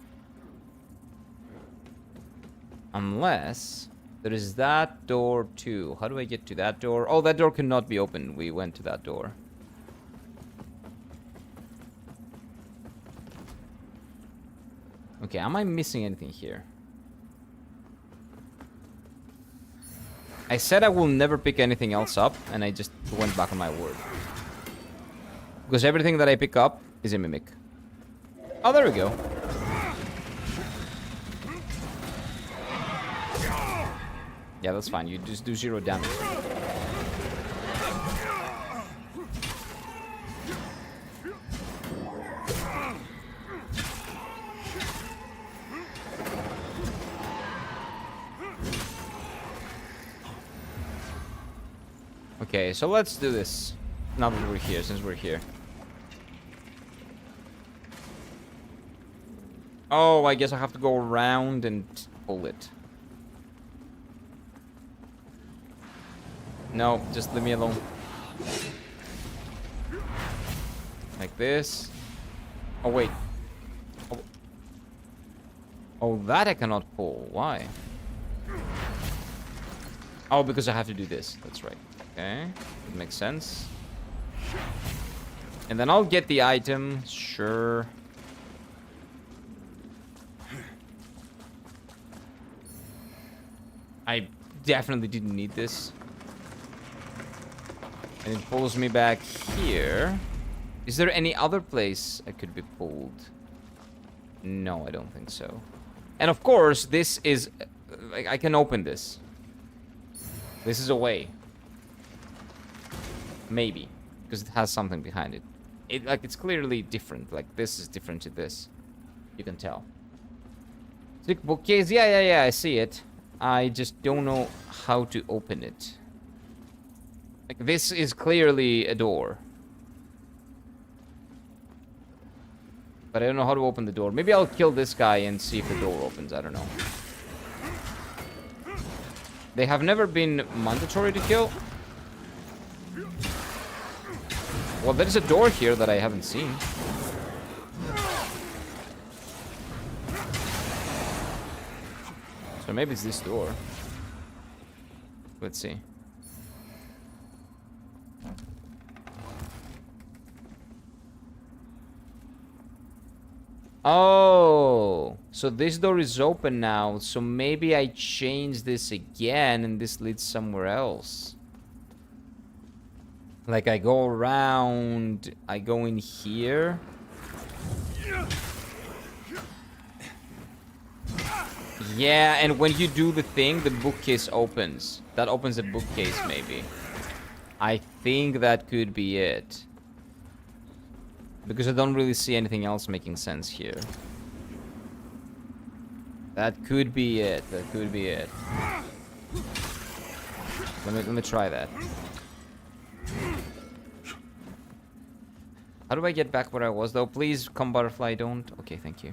A: Unless... There is that door too. How do I get to that door? Oh, that door cannot be opened. We went to that door. Okay, am I missing anything here? I said I will never pick anything else up, and I just went back on my word. Because everything that I pick up is a mimic. Oh, there we go. Yeah, that's fine. You just do 0 damage. Okay, so let's do this. Now that we're here, since we're here. Oh, I guess I have to go around and pull it. No, just leave me alone. Like this. Oh, wait. Oh, that I cannot pull. Why? Oh, because I have to do this. That's right. Okay. That makes sense. And then I'll get the item. Sure. I definitely didn't need this. And it pulls me back here. Is there any other place I could be pulled? No, I don't think so. And of course, this is... Like, I can open this. This is a way. Maybe. Because it has something behind it. It's clearly different. Like, this is different to this. You can tell. Thick bookcase. Yeah, I see it. I just don't know how to open it. Like, this is clearly a door. But I don't know how to open the door. Maybe I'll kill this guy and see if the door opens. I don't know. They have never been mandatory to kill. Well, there is a door here that I haven't seen. So maybe it's this door. Let's see. Oh, so this door is open now. So maybe I change this again and this leads somewhere else. Like I go around, I go in here. Yeah, and when you do the thing, the bookcase opens. That opens the bookcase, maybe. I think that could be it. Because I don't really see anything else making sense here. That could be it. That could be it. Let me try that. How do I get back where I was, though? Please, come butterfly, don't. Okay, thank you.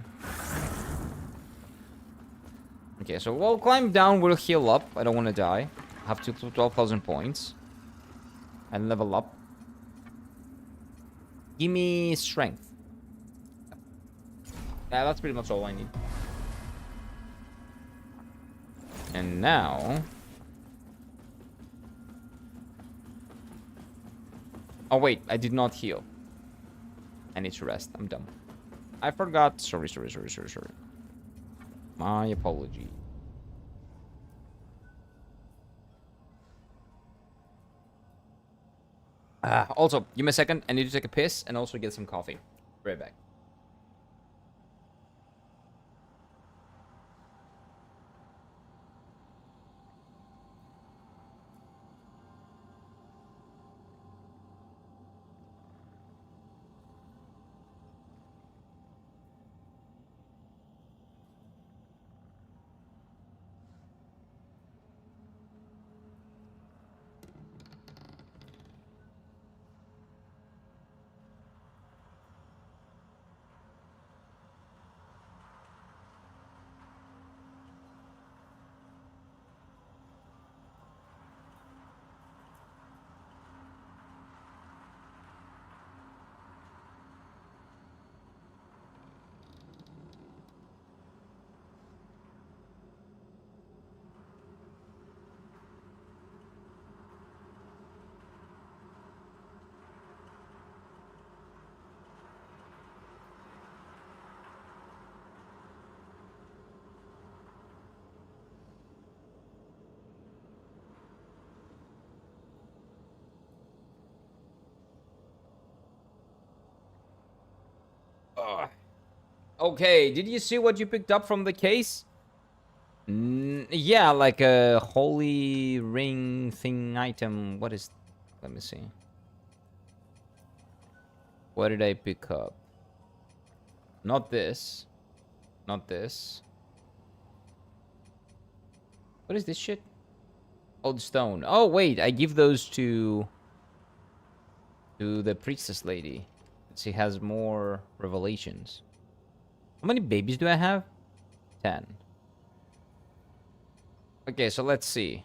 A: Okay, so we'll climb down, we'll heal up. I don't want to die. I have 12,000 points. And level up. Give me strength. Yeah, that's pretty much all I need. And now... Oh, wait, I did not heal. I need to rest. I'm dumb. I forgot. Sorry. My apology. Also, give me a second. I need to take a piss and also get some coffee. Right back. Okay, did you see what you picked up from the case? Yeah, like a holy ring thing item. What is... Let me see. What did I pick up? Not this. Not this. What is this shit? Old stone. Oh, wait. I give those to the priestess lady. She has more revelations. How many babies do I have? 10. Okay, so let's see.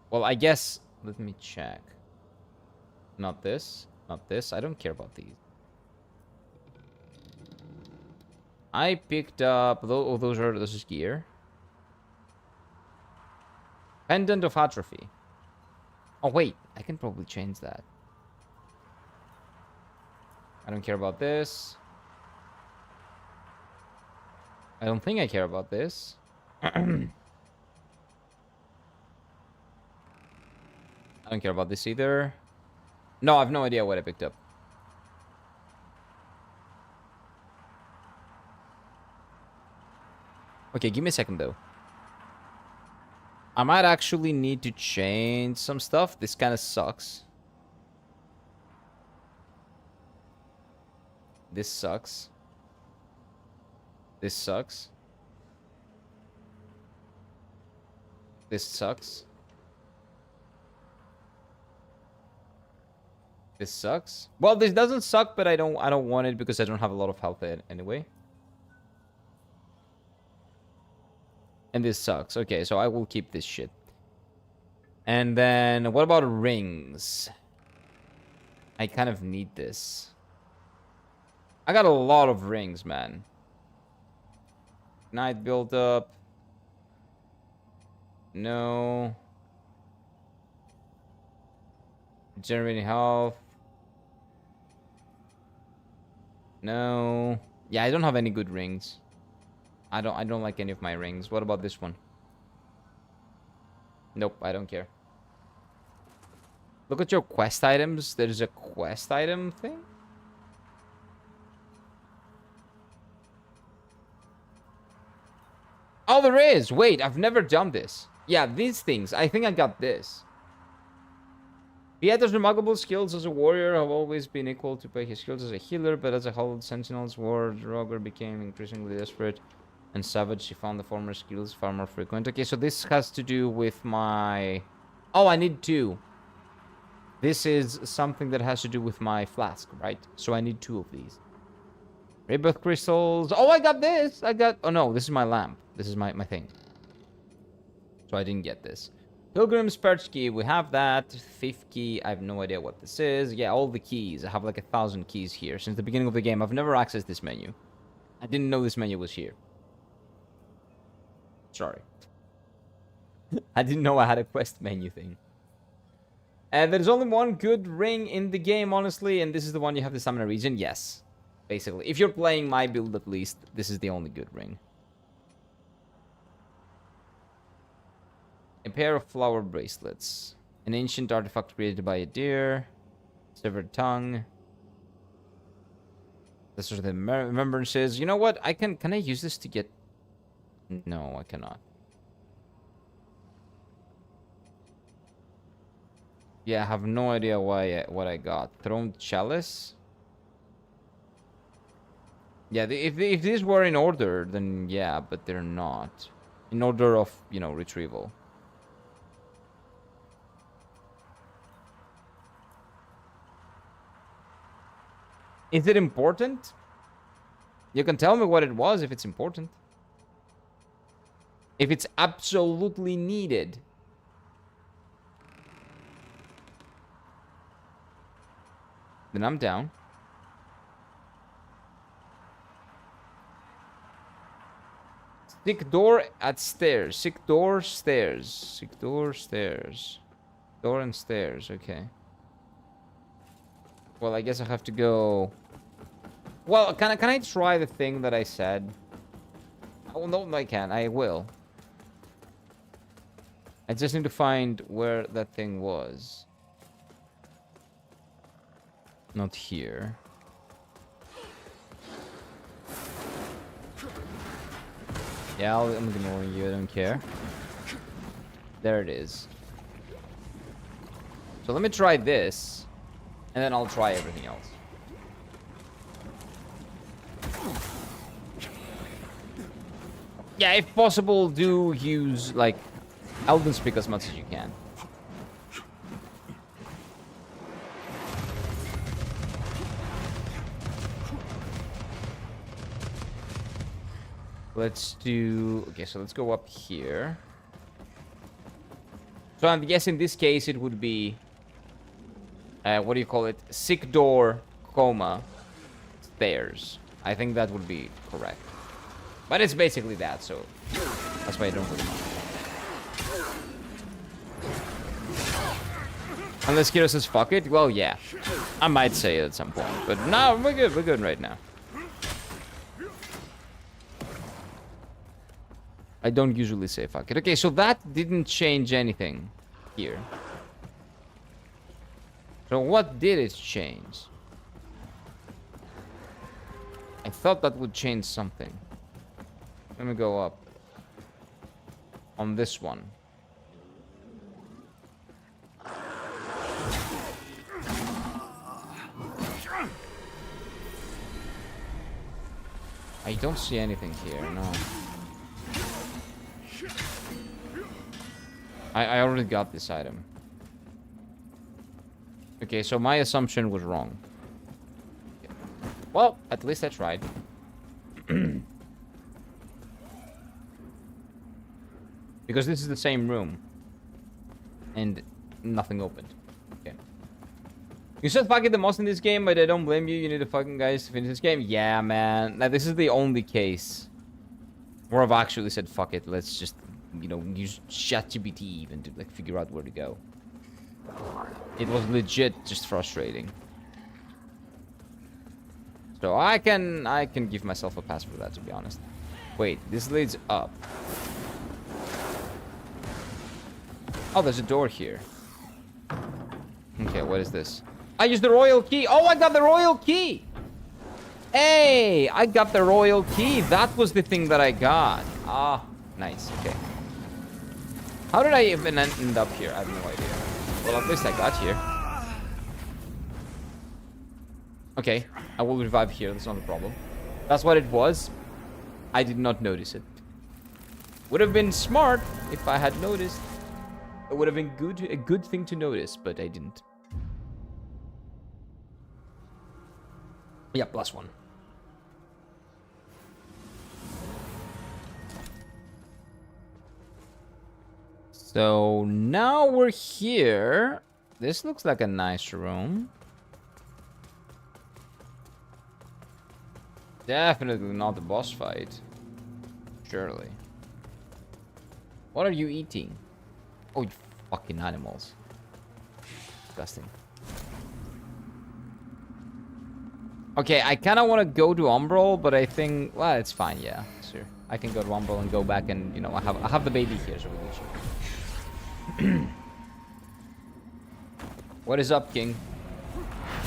A: Well, I guess... Let me check. Not this. Not this. I don't care about these. I picked up... Oh, this is gear. Pendant of Atrophy. Oh, wait. I can probably change that. I don't care about this. I don't think I care about this. I don't care about this either. No, I have no idea what I picked up. Okay, give me a second, though. I might actually need to change some stuff. This kind of sucks. This sucks. This sucks. This sucks. This sucks. Well, this doesn't suck, but I don't want it because I don't have a lot of health anyway. And this sucks. Okay, so I will keep this shit. And then what about rings? I kind of need this. I got a lot of rings, man. Night build up. No. Generating health. No. Yeah, I don't have any good rings. I don't like any of my rings. What about this one? Nope, I don't care. Look at your quest items. There's a quest item thing. Oh, there is. Wait, I've never done this. Yeah, these things. I think I got this. Pietro's remarkable skills as a warrior have always been equal to his skills as a healer, but as a Hulled Sentinel's war, Roger became increasingly desperate and savage. He found the former skills far more frequent. Okay, so this has to do with my... Oh, I need 2. This is something that has to do with my flask, right? So I need 2 of these. Rebirth crystals. Oh, I got this. Oh, no, this is my lamp. This is my thing. So I didn't get this. Pilgrim's Perch Key. We have that. 5th key. I have no idea what this is. Yeah, all the keys. I have like 1,000 keys here since the beginning of the game. I've never accessed this menu. I didn't know this menu was here. Sorry. I didn't know I had a quest menu thing. And there's only one good ring in the game, honestly, and this is the one you have the Stamina Region. Yes, basically. If you're playing my build, at least, this is the only good ring. A pair of flower bracelets. An ancient artifact created by a deer. Severed tongue. This is the remembrances. You know what? Can I use this to get... No, I cannot. Yeah, I have no idea what I got. Throned Chalice? Yeah, if these were in order, then yeah, but they're not. In order of, you know, retrieval. Is it important? You can tell me what it was if it's important. If it's absolutely needed. Then I'm down. Sick door at stairs. Sick door, stairs. Sick door, stairs. Door and stairs, okay. Well, I guess I have to go... Well, can I try the thing that I said? Oh, no, I can. I will. I just need to find where that thing was. Not here. Yeah, I'm ignoring you. I don't care. There it is. So let me try this. And then I'll try everything else. Yeah, if possible, do use, like, Elden Speak as much as you can. Let's do... Okay, so let's go up here. So I'm guessing in this case it would be... what do you call it? Sick door, coma, stairs. I think that would be correct. But it's basically that, so... That's why I don't really mind. Unless Kira says fuck it, well, yeah. I might say it at some point. But no, we're good. We're good right now. I don't usually say fuck it. Okay, so that didn't change anything here. So what did it change? I thought that would change something. Let me go up. On this one. I don't see anything here, no. I already got this item. Okay, so my assumption was wrong. Well, at least I tried. Because this is the same room. And nothing opened. Okay. You said fuck it the most in this game, but I don't blame you. You need the fucking guys to finish this game. Yeah, man. Now, this is the only case where I've actually said fuck it. Let's just, you know, use ChatGPT even to, like, figure out where to go. It was legit just frustrating. So I can give myself a pass for that, to be honest. Wait, this leads up. Oh, there's a door here. Okay, what is this? I used the royal key. Oh, I got the royal key. Hey, I got the royal key. That was the thing that I got. Ah, nice. Okay. How did I even end up here? I have no idea. Well, at least I got here. Okay, I will revive here. That's not a problem. That's what it was. I did not notice it. Would have been smart if I had noticed. It would have been a good thing to notice, but I didn't. Yeah, +1. So now we're here. This looks like a nice room. Definitely not the boss fight. Surely. What are you eating? Oh, you fucking animals. Disgusting. Okay, I kind of want to go to Umbral, but I think... Well, it's fine, yeah. Sure. I can go to Umbral and go back and, you know, I have the baby here, so we can shoot. What is up, King?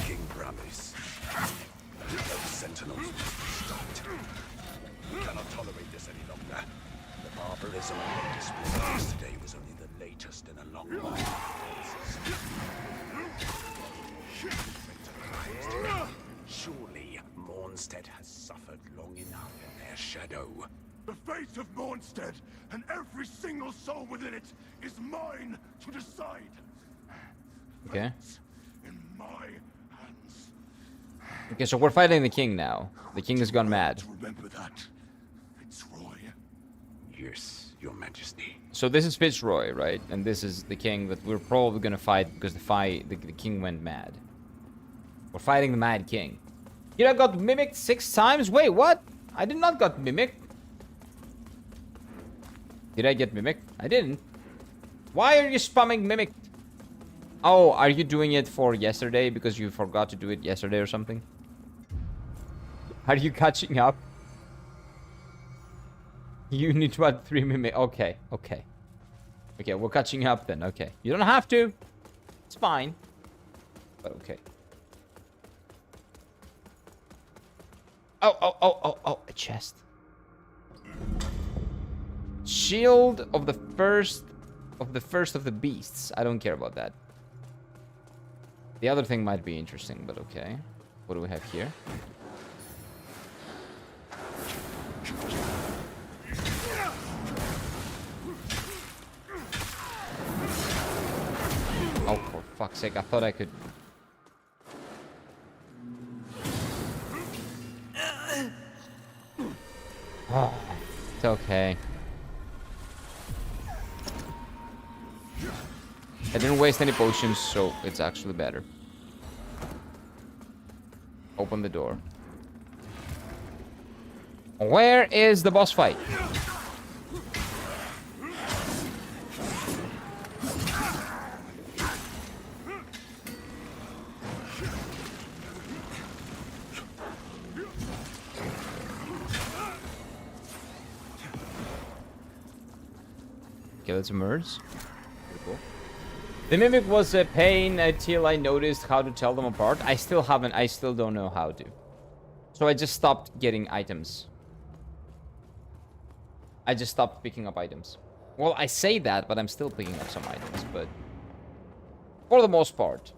B: King Bramis. Those sentinels must be stopped. We cannot tolerate this any longer. The barbarism on display yesterday was only the latest in a long line of offenses. Surely Mornstead has suffered long enough in their shadow. The fate of Mornstead and every single soul within it is mine to decide.
A: Okay.
B: In my hands.
A: Okay, so we're fighting the king now. The king has gone mad.
B: Remember that, Fitzroy. Yes, Your Majesty.
A: So this is Fitzroy, right? And this is the king that we're probably gonna fight because the king went mad. We're fighting the Mad King. You know, I got mimicked 6 times? Wait, what? I did not got mimicked. Did I get mimicked? I didn't. Why are you spamming mimicked? Oh, are you doing it for yesterday because you forgot to do it yesterday or something? Are you catching up? You need to add 3 mimic. Okay, okay. Okay, we're catching up then. Okay. You don't have to. It's fine. But okay. Oh, a chest. Shield of the first of the beasts. I don't care about that. The other thing might be interesting, but okay. What do we have here? Oh, for fuck's sake, I thought I could... Oh, it's okay. I didn't waste any potions, so it's actually better. Open the door. Where is the boss fight? Okay, let's emerge. Pretty cool. The mimic was a pain until I noticed how to tell them apart. I still don't know how to. So I just stopped getting items. I just stopped picking up items. Well, I say that, but I'm still picking up some items, but... For the most part.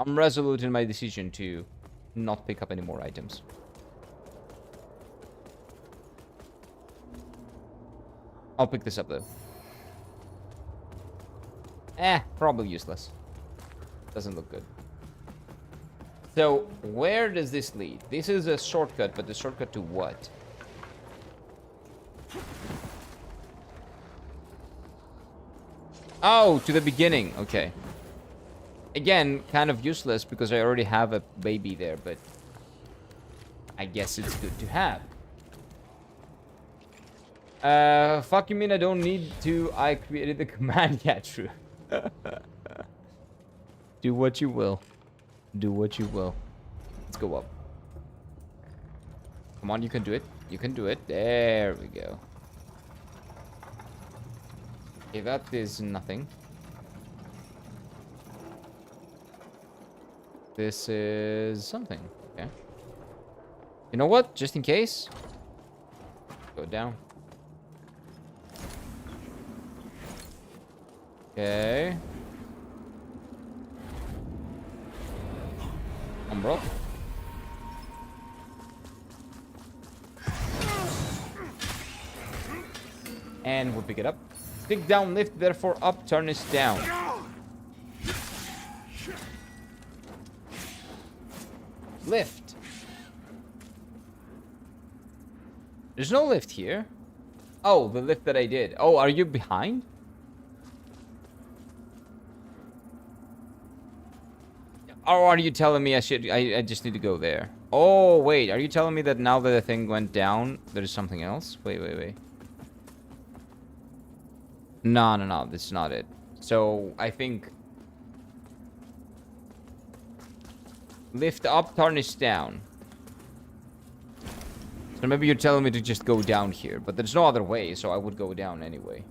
A: I'm resolute in my decision to not pick up any more items. I'll pick this up, though. Probably useless. Doesn't look good. So, where does this lead? This is a shortcut, but the shortcut to what? Oh, to the beginning. Okay. Again, kind of useless because I already have a baby there, but I guess it's good to have. Fuck you mean I don't need to? I created the command. Yeah, true. Do what you will. Do what you will. Let's go up. Come on, you can do it. You can do it. There we go. Okay, that is nothing. This is something. Okay. You know what? Just in case. Go down. Okay. Come on, bro. And we'll pick it up. Stick down, lift, therefore up, turn is down. Lift. There's no lift here. Oh, the lift that I did. Oh, are you behind? Or are you telling me I just need to go there? Oh, wait. Are you telling me that now that the thing went down, there's something else? Wait. No. That's not it. So, I think... Lift up, tarnish down. So maybe you're telling me to just go down here. But there's no other way, so I would go down anyway.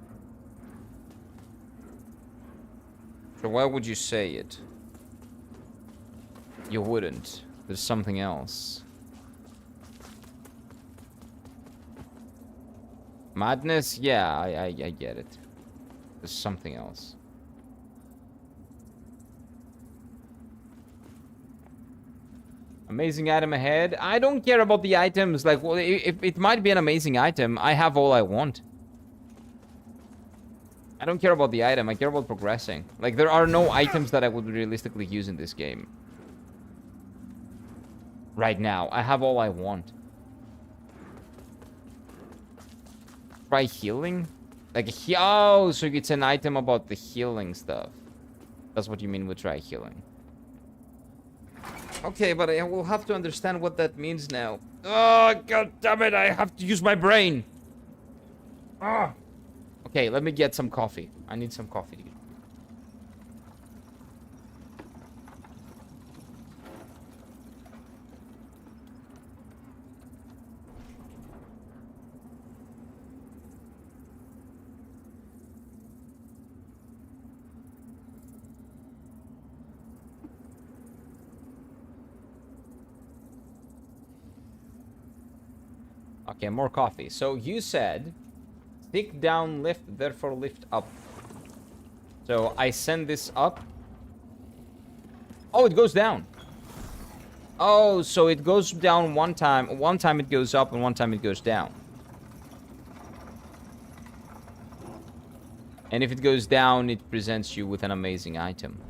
A: So why would you say it? You wouldn't. There's something else. Madness? Yeah, I get it. There's something else. Amazing item ahead. I don't care about the items. Like, well, if it might be an amazing item, I have all I want. I don't care about the item. I care about progressing. Like, there are no items that I would realistically use in this game. Right now. I have all I want. Try healing? Like, oh, so it's an item about the healing stuff. That's what you mean with try healing. Okay, but I will have to understand what that means now. Oh, god damn it, I have to use my brain. Ah. Okay, let me get some coffee. I need some coffee. Okay, more coffee. So you said, stick down, lift, therefore lift up. So I send this up. Oh, it goes down. Oh, so it goes down one time. One time it goes up and one time it goes down. And if it goes down, it presents you with an amazing item.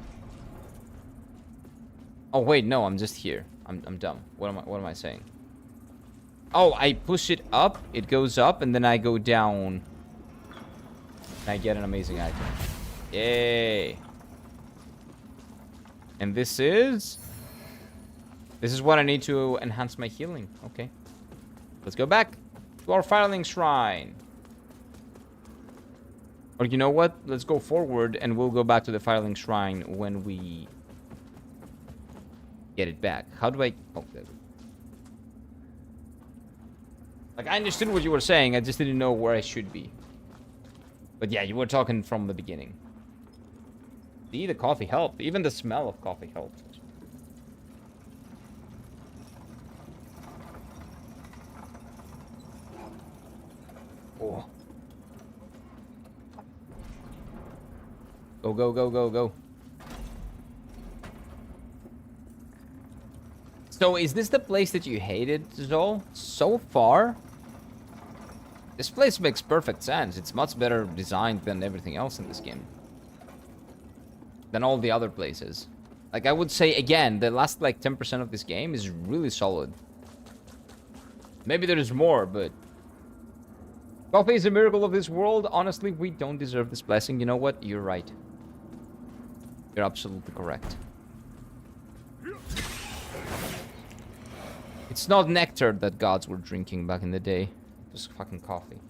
A: Oh, wait, no, I'm just here. I'm dumb. What am I saying? Oh, I push it up, it goes up, and then I go down. And I get an amazing item. Yay. And this is what I need to enhance my healing. Okay. Let's go back to our Firelink Shrine. Or you know what? Let's go forward, and we'll go back to the Firelink Shrine when we get it back. How do I... Oh, there we go. Like, I understood what you were saying, I just didn't know where I should be. But yeah, you were talking from the beginning. See, the coffee helped. Even the smell of coffee helped. Oh. Go. So, is this the place that you hated, Zol? So far? This place makes perfect sense. It's much better designed than everything else in this game. Than all the other places. Like, I would say, again, the last, like, 10% of this game is really solid. Maybe there is more, but... Coffee is a miracle of this world. Honestly, we don't deserve this blessing. You know what? You're right. You're absolutely correct. It's not nectar that gods were drinking back in the day. It was fucking coffee.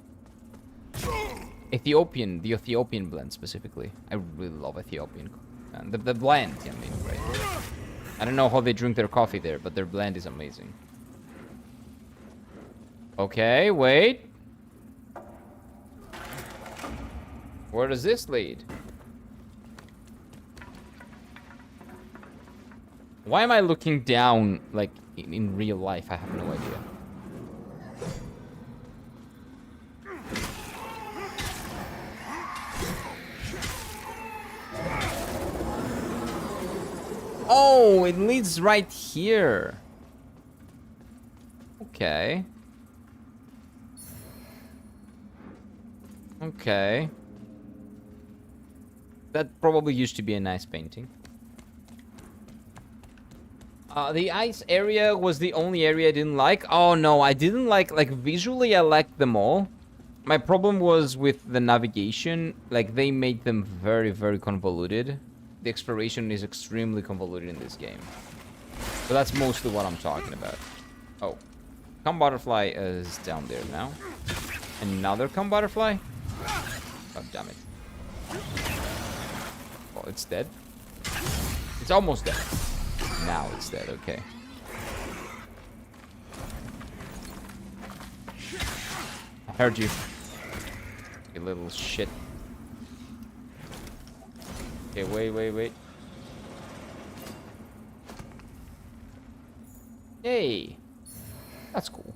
A: The Ethiopian blend specifically. I really love Ethiopian. And the blend, I mean, right? I don't know how they drink their coffee there, but their blend is amazing. Okay, wait. Where does this lead? Why am I looking down, like, in real life? I have no idea. Oh, it leads right here. Okay. Okay. That probably used to be a nice painting. The ice area was the only area I didn't like. Oh no, I didn't like visually I liked them all. My problem was with the navigation. Like, they made them very, very convoluted. The exploration is extremely convoluted in this game. So that's mostly what I'm talking about. Oh. Come butterfly is down there now. Another come butterfly? God damn it. Oh, it's dead. It's almost dead. Now it's dead, okay. I heard you. You little shit. Okay, wait. Hey. That's cool.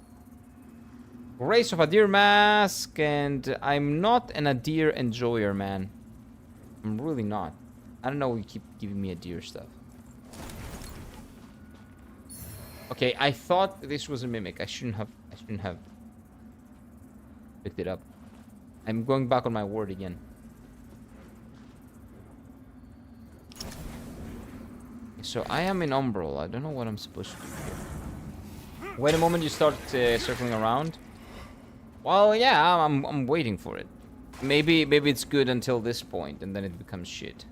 A: Grace of a deer mask, and I'm not an deer enjoyer, man. I'm really not. I don't know why you keep giving me a deer stuff. Okay, I thought this was a mimic. I shouldn't have picked it up. I'm going back on my word again. So I am in Umbral. I don't know what I'm supposed to do here. Wait a moment, you start circling around. Well, yeah, I'm waiting for it. Maybe it's good until this point, and then it becomes shit.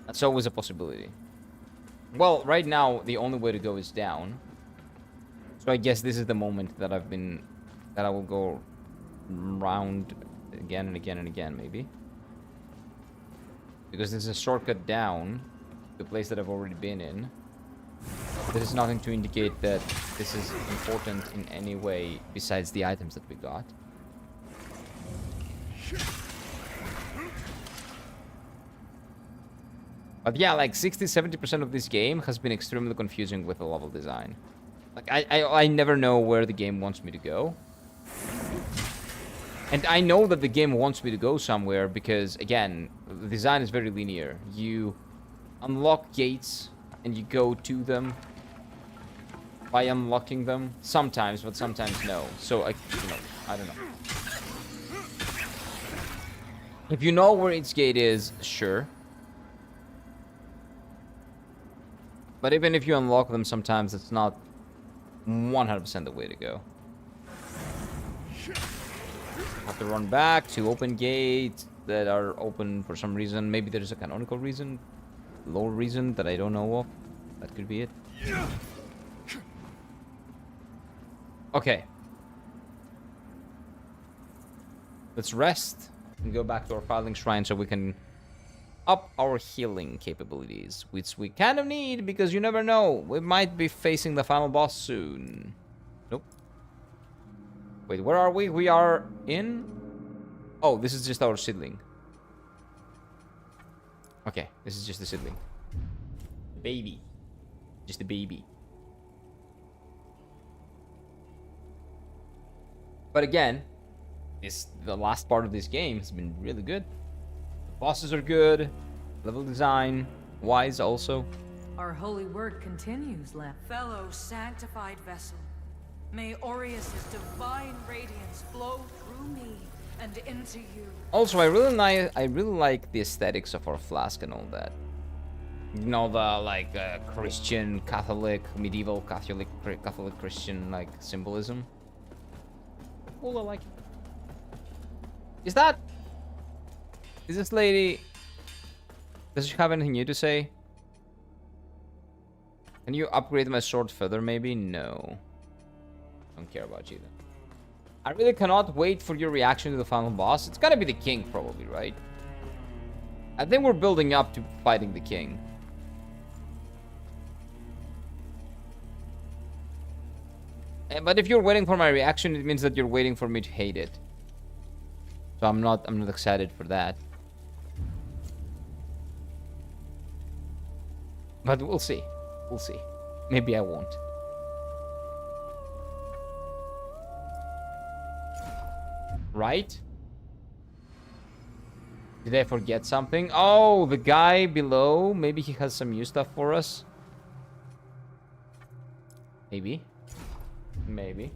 A: That's always a possibility. Well, right now, the only way to go is down. So I guess this is the moment that I will go round again and again and again, maybe. Because there's a shortcut down to the place that I've already been in. There is nothing to indicate that this is important in any way besides the items that we got. But yeah, like 60-70% of this game has been extremely confusing with the level design. Like, I never know where the game wants me to go. And I know that the game wants me to go somewhere because, again, the design is very linear. You unlock gates and you go to them by unlocking them. Sometimes, but sometimes no. So, I don't know. If you know where each gate is, sure. But even if you unlock them, sometimes it's not 100% the way to go. Have to run back to open gates that are open for some reason. Maybe there's a canonical reason, lore reason that I don't know of. That could be it. Okay. Let's rest and go back to our filing shrine so we can up our healing capabilities, which we kind of need because you never know. We might be facing the final boss soon. Nope. Wait, where are we? We are in... Oh, this is just our seedling. Okay, this is just the seedling. Baby. Just a baby. But again, the last part of this game has been really good. The bosses are good. Level design wise also.
D: Our holy word continues, Lamb.
F: Fellow sanctified vessel, may Aureus' divine radiance flow through me
D: and into you.
A: Also, I really like the aesthetics of our flask and all that. You know, the like Christian, Catholic, medieval Catholic Christian like symbolism. Cool, I like it. Is this lady? Does she have anything new to say? Can you upgrade my sword further? Maybe no. Don't care about you then. I really cannot wait for your reaction to the final boss. It's gotta be the king, probably, right? I think we're building up to fighting the king. But if you're waiting for my reaction, it means that you're waiting for me to hate it. So I'm not excited for that. But we'll see. We'll see. Maybe I won't. Right? Did I forget something? Oh, the guy below. Maybe he has some new stuff for us. Maybe. Maybe.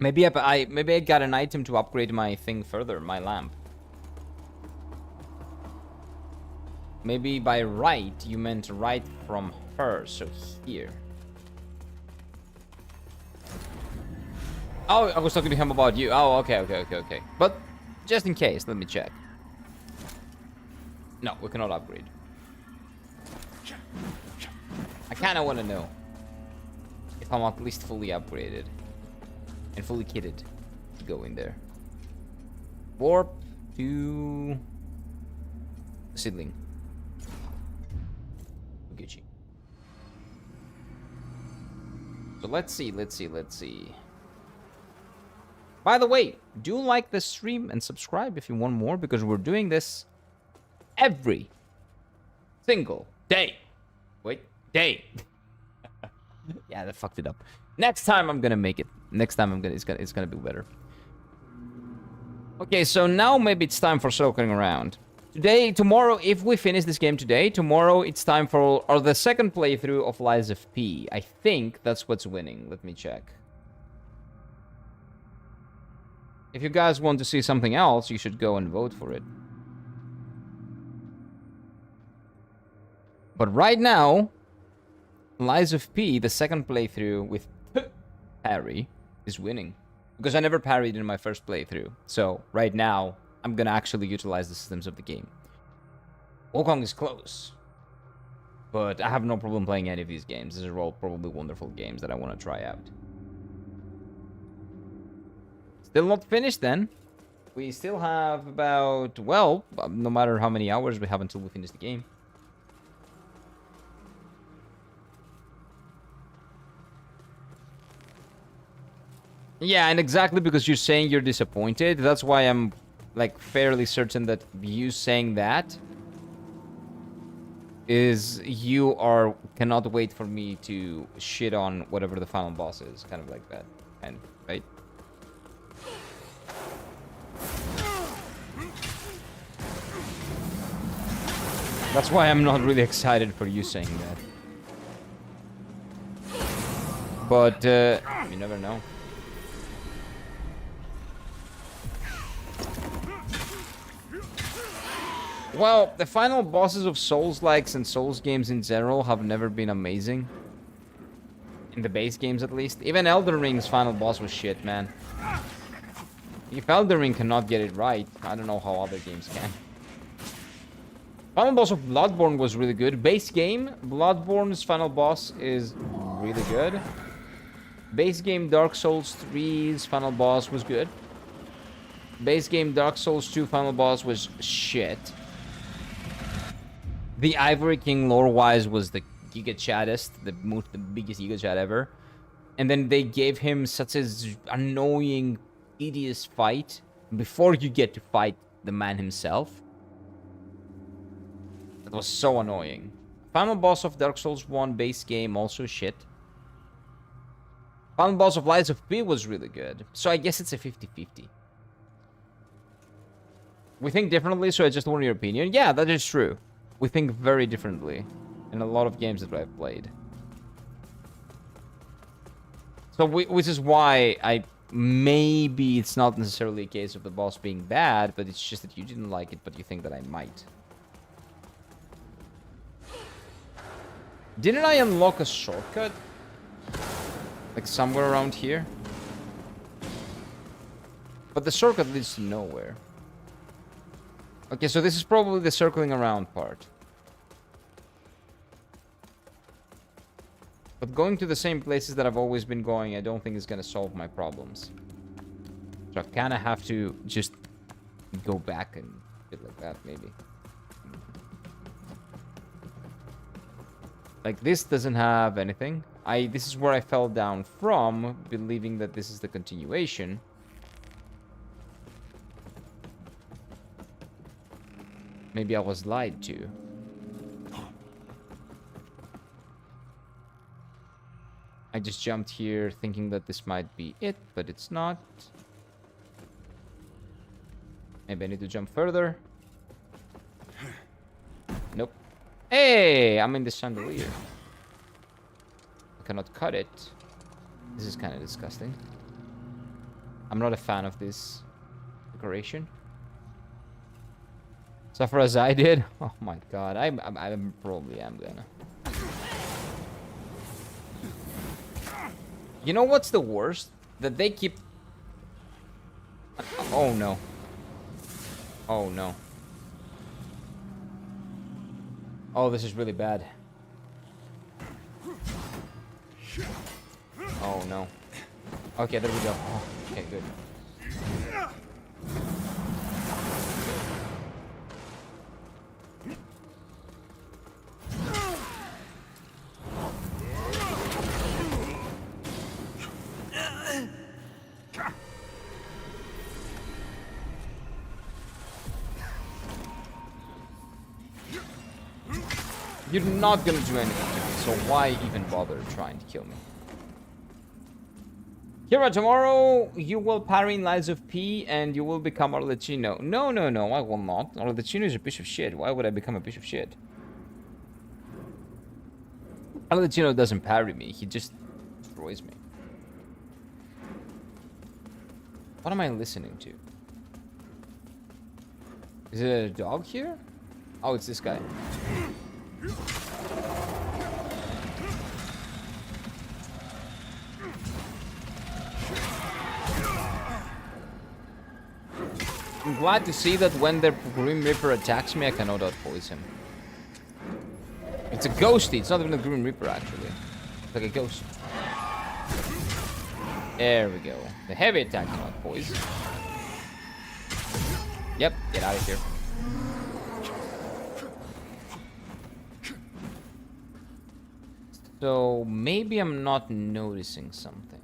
A: Maybe I got an item to upgrade my thing further, my lamp. Maybe by right you meant right from her, so here. Oh, I was talking to him about you. Oh, okay. But just in case, let me check. No, we cannot upgrade. I kind of want to know if I'm at least fully upgraded and fully kitted to go in there. Warp to Seedling. Gucci. So let's see. By the way, do like this stream and subscribe if you want more, because we're doing this every single day. Wait, day. Yeah, that fucked it up. Next time I'm gonna make it. Next time it's gonna be better. Okay, so now maybe it's time for circling around. Tomorrow, if we finish this game today, tomorrow it's time for the second playthrough of Lies of P. I think that's what's winning. Let me check. If you guys want to see something else, you should go and vote for it. But right now, Lies of P, the second playthrough with parry, is winning. Because I never parried in my first playthrough. So, right now, I'm gonna actually utilize the systems of the game. Wukong is close. But I have no problem playing any of these games. These are all probably wonderful games that I want to try out. Still not finished then. We still have about, well, no matter how many hours we have until we finish the game. Yeah, and exactly because you're saying you're disappointed, that's why I'm like fairly certain that you saying that is you cannot wait for me to shit on whatever the final boss is, kind of like that, and right? That's why I'm not really excited for you saying that. But you never know. Well, the final bosses of Souls-likes and Souls games in general have never been amazing. In the base games, at least. Even Elden Ring's final boss was shit, man. If Elden Ring cannot get it right, I don't know how other games can. Final boss of Bloodborne was really good. Base game, Bloodborne's final boss is really good. Base game Dark Souls 3's final boss was good. Base game Dark Souls 2 final boss was shit. The Ivory King lore-wise was the Giga Chattest, the biggest Giga Chat ever. And then they gave him such an annoying, tedious fight before you get to fight the man himself. That was so annoying. Final boss of Dark Souls 1 base game, also shit. Final boss of Lies of P was really good. So I guess it's a 50-50. We think differently, so I just want your opinion. Yeah, that is true. We think very differently in a lot of games that I've played. So, which is why maybe it's not necessarily a case of the boss being bad, but it's just that you didn't like it, but you think that I might. Didn't I unlock a shortcut? Like somewhere around here? But the shortcut leads to nowhere. Okay, so this is probably the circling around part. But going to the same places that I've always been going, I don't think is gonna solve my problems. So I kinda have to just go back and bit like that, maybe. Like, this doesn't have anything. This is where I fell down from, believing that this is the continuation. Maybe I was lied to. I just jumped here thinking that this might be it, but it's not. Maybe I need to jump further. Nope. Hey, I'm in the chandelier. I cannot cut it. This is kind of disgusting. I'm not a fan of this decoration. Suffer as I did. Oh my god, I probably am gonna. You know what's the worst? That they keep. Oh no. Oh no. Oh, this is really bad. Oh no. Okay, there we go. Oh, okay, good. You're not gonna do anything to me, so why even bother trying to kill me? Kira, tomorrow you will parry in Lies of P and you will become Arlecchino. No, no, no, I will not. Arlecchino is a piece of shit. Why would I become a piece of shit? Arlecchino doesn't parry me, he just destroys me. What am I listening to? Is it a dog here? Oh, it's this guy. I'm glad to see that when the Grim Reaper attacks me, I cannot outpoise him. It's a ghosty, it's not even a Grim Reaper actually. It's like a ghost. There we go. The heavy attack cannot poise. Yep, get out of here. So maybe I'm not noticing something.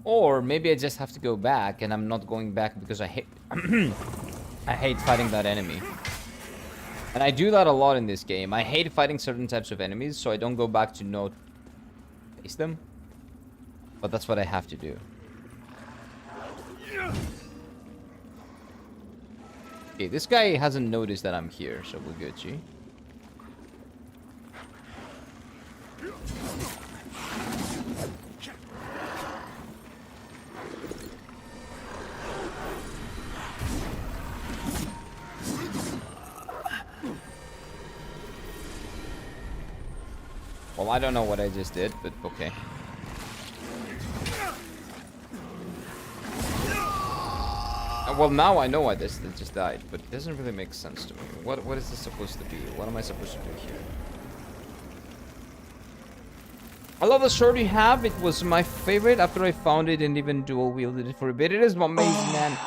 A: Or maybe I just have to go back and I'm not going back because I hate I hate fighting that enemy. And I do that a lot in this game. I hate fighting certain types of enemies, so I don't go back to not face them. But that's what I have to do. Okay, this guy hasn't noticed that I'm here, so we're good, G. Well, I don't know what I just did, but okay. Well, now I know why this just died, but it doesn't really make sense to me. What is this supposed to be? What am I supposed to do here? I love the sword you have. It was my favorite after I found it and even dual wielded it for a bit. It is amazing, man.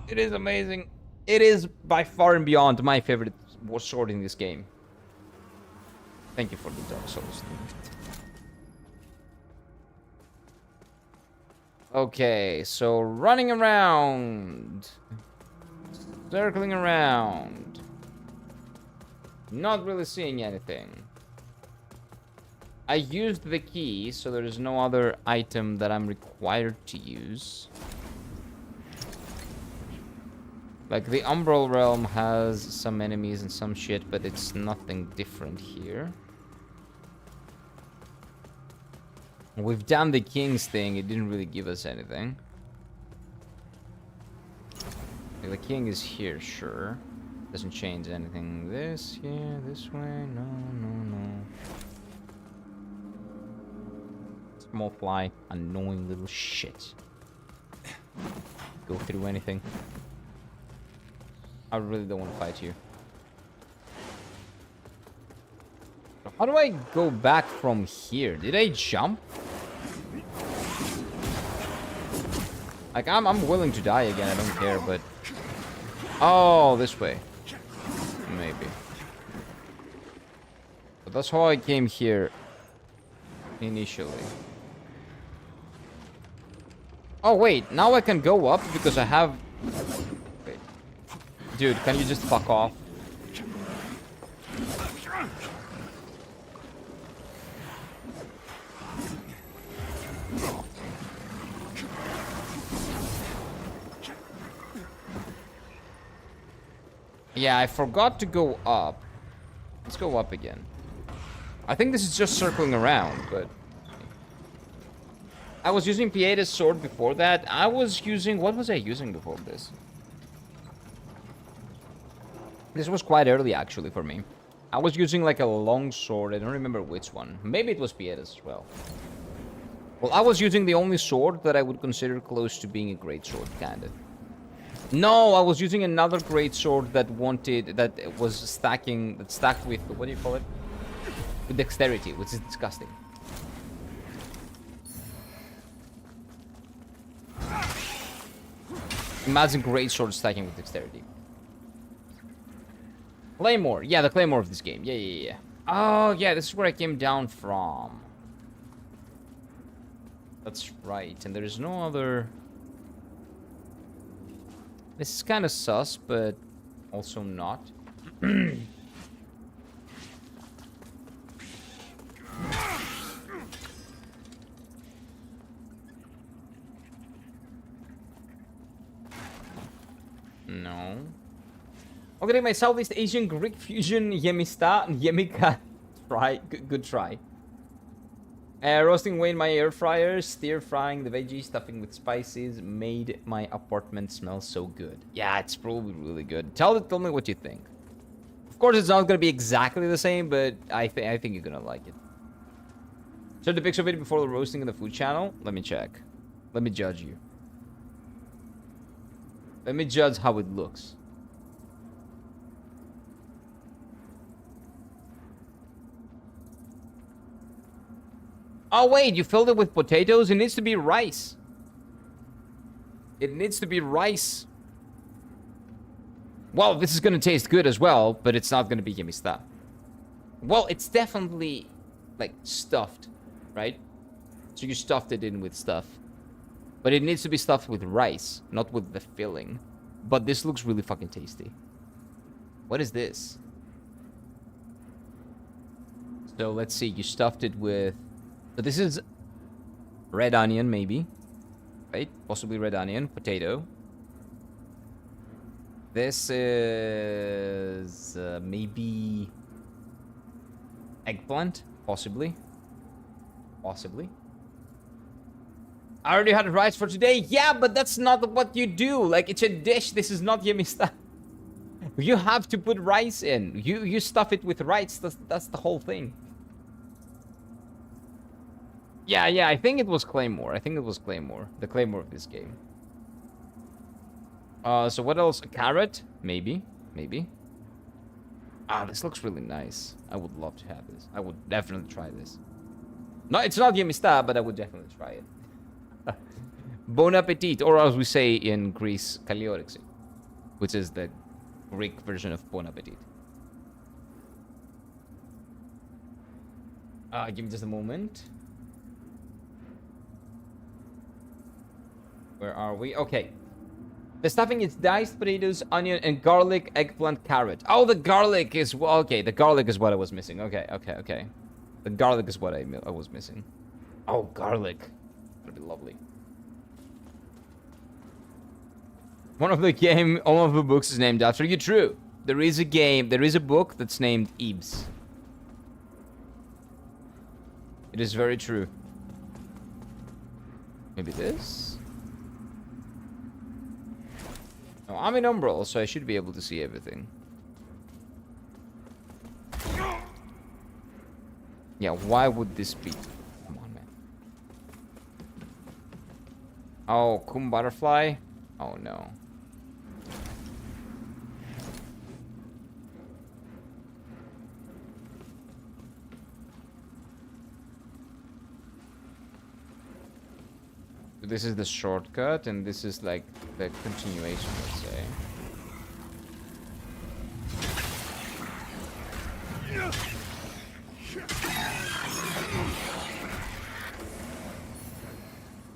A: It is amazing. It is by far and beyond my favorite sword in this game. Thank you for the Dark Souls. Okay, so running around. Circling around. Not really seeing anything. I used the key, so there is no other item that I'm required to use. Like, the Umbral Realm has some enemies and some shit, but it's nothing different here. We've done the king's thing. It didn't really give us anything. Okay, the king is here, sure. Doesn't change anything. This here, this way. No, no, no. Small fly. Annoying little shit. Go through anything. I really don't want to fight you. How do I go back from here? Did I jump? Like, I'm willing to die again, I don't care, but... Oh, this way. Maybe. But that's how I came here initially. Oh, wait, now I can go up because I have... Wait. Dude, can you just fuck off? Yeah, I forgot to go up. Let's go up again. I think this is just circling around, but... I was using Pieda's sword before that. I was using... What was I using before this? This was quite early, actually, for me. I was using, like, a long sword. I don't remember which one. Maybe it was Pieda's as well. Well, I was using the only sword that I would consider close to being a great sword, kind of. No, I was using another great sword that was stacking, that stacked with, what do you call it? With dexterity, which is disgusting. Imagine great sword stacking with dexterity. Claymore, yeah, the Claymore of this game, yeah. Oh, yeah, this is where I came down from. That's right, and there is no other... This is kind of sus, but also not. No. Okay, my Southeast Asian Greek fusion Yemista Yemika. Try. Good try. Roasting away in my air fryer, stir frying the veggies, stuffing with spices, made my apartment smell so good. Yeah, it's probably really good. Tell me what you think. Of course, it's not gonna be exactly the same, but I think you're gonna like it. So the picture of it before the roasting in the food channel. Let me check. Let me judge you. Let me judge how it looks. Oh, wait, you filled it with potatoes? It needs to be rice. It needs to be rice. Well, this is gonna taste good as well, but it's not gonna be yummy stuff. Well, it's definitely, like, stuffed, right? So you stuffed it in with stuff. But it needs to be stuffed with rice, not with the filling. But this looks really fucking tasty. What is this? So, let's see, you stuffed it with... So this is red onion, maybe. Right? Possibly red onion. Potato. This is maybe eggplant. Possibly. Possibly. I already had rice for today. Yeah, but that's not what you do. Like, it's a dish. This is not yummy stuff. You have to put rice in. You stuff it with rice. That's the whole thing. Yeah, I think it was Claymore. The Claymore of this game. So what else? A carrot? Maybe. Ah, this looks really nice. I would love to have this. I would definitely try this. No, it's not Yemista, but I would definitely try it. Bon appetit, or as we say in Greece, Kaliorexi, which is the Greek version of bon appetit. Give me just a moment. Where are we? Okay. The stuffing is diced potatoes, onion, and garlic, eggplant, carrot. Oh, the garlic is... Okay, the garlic is what I was missing. Okay. The garlic is what I was missing. Oh, garlic. That'd be lovely. One of the books is named after you. True. There is a book that's named Ibs. It is very true. Maybe this? No, I'm in Umbral, so I should be able to see everything. Yeah, why would this be? Come on, man. Oh, Kum Butterfly? Oh, no. This is the shortcut, and this is like the continuation, let's say.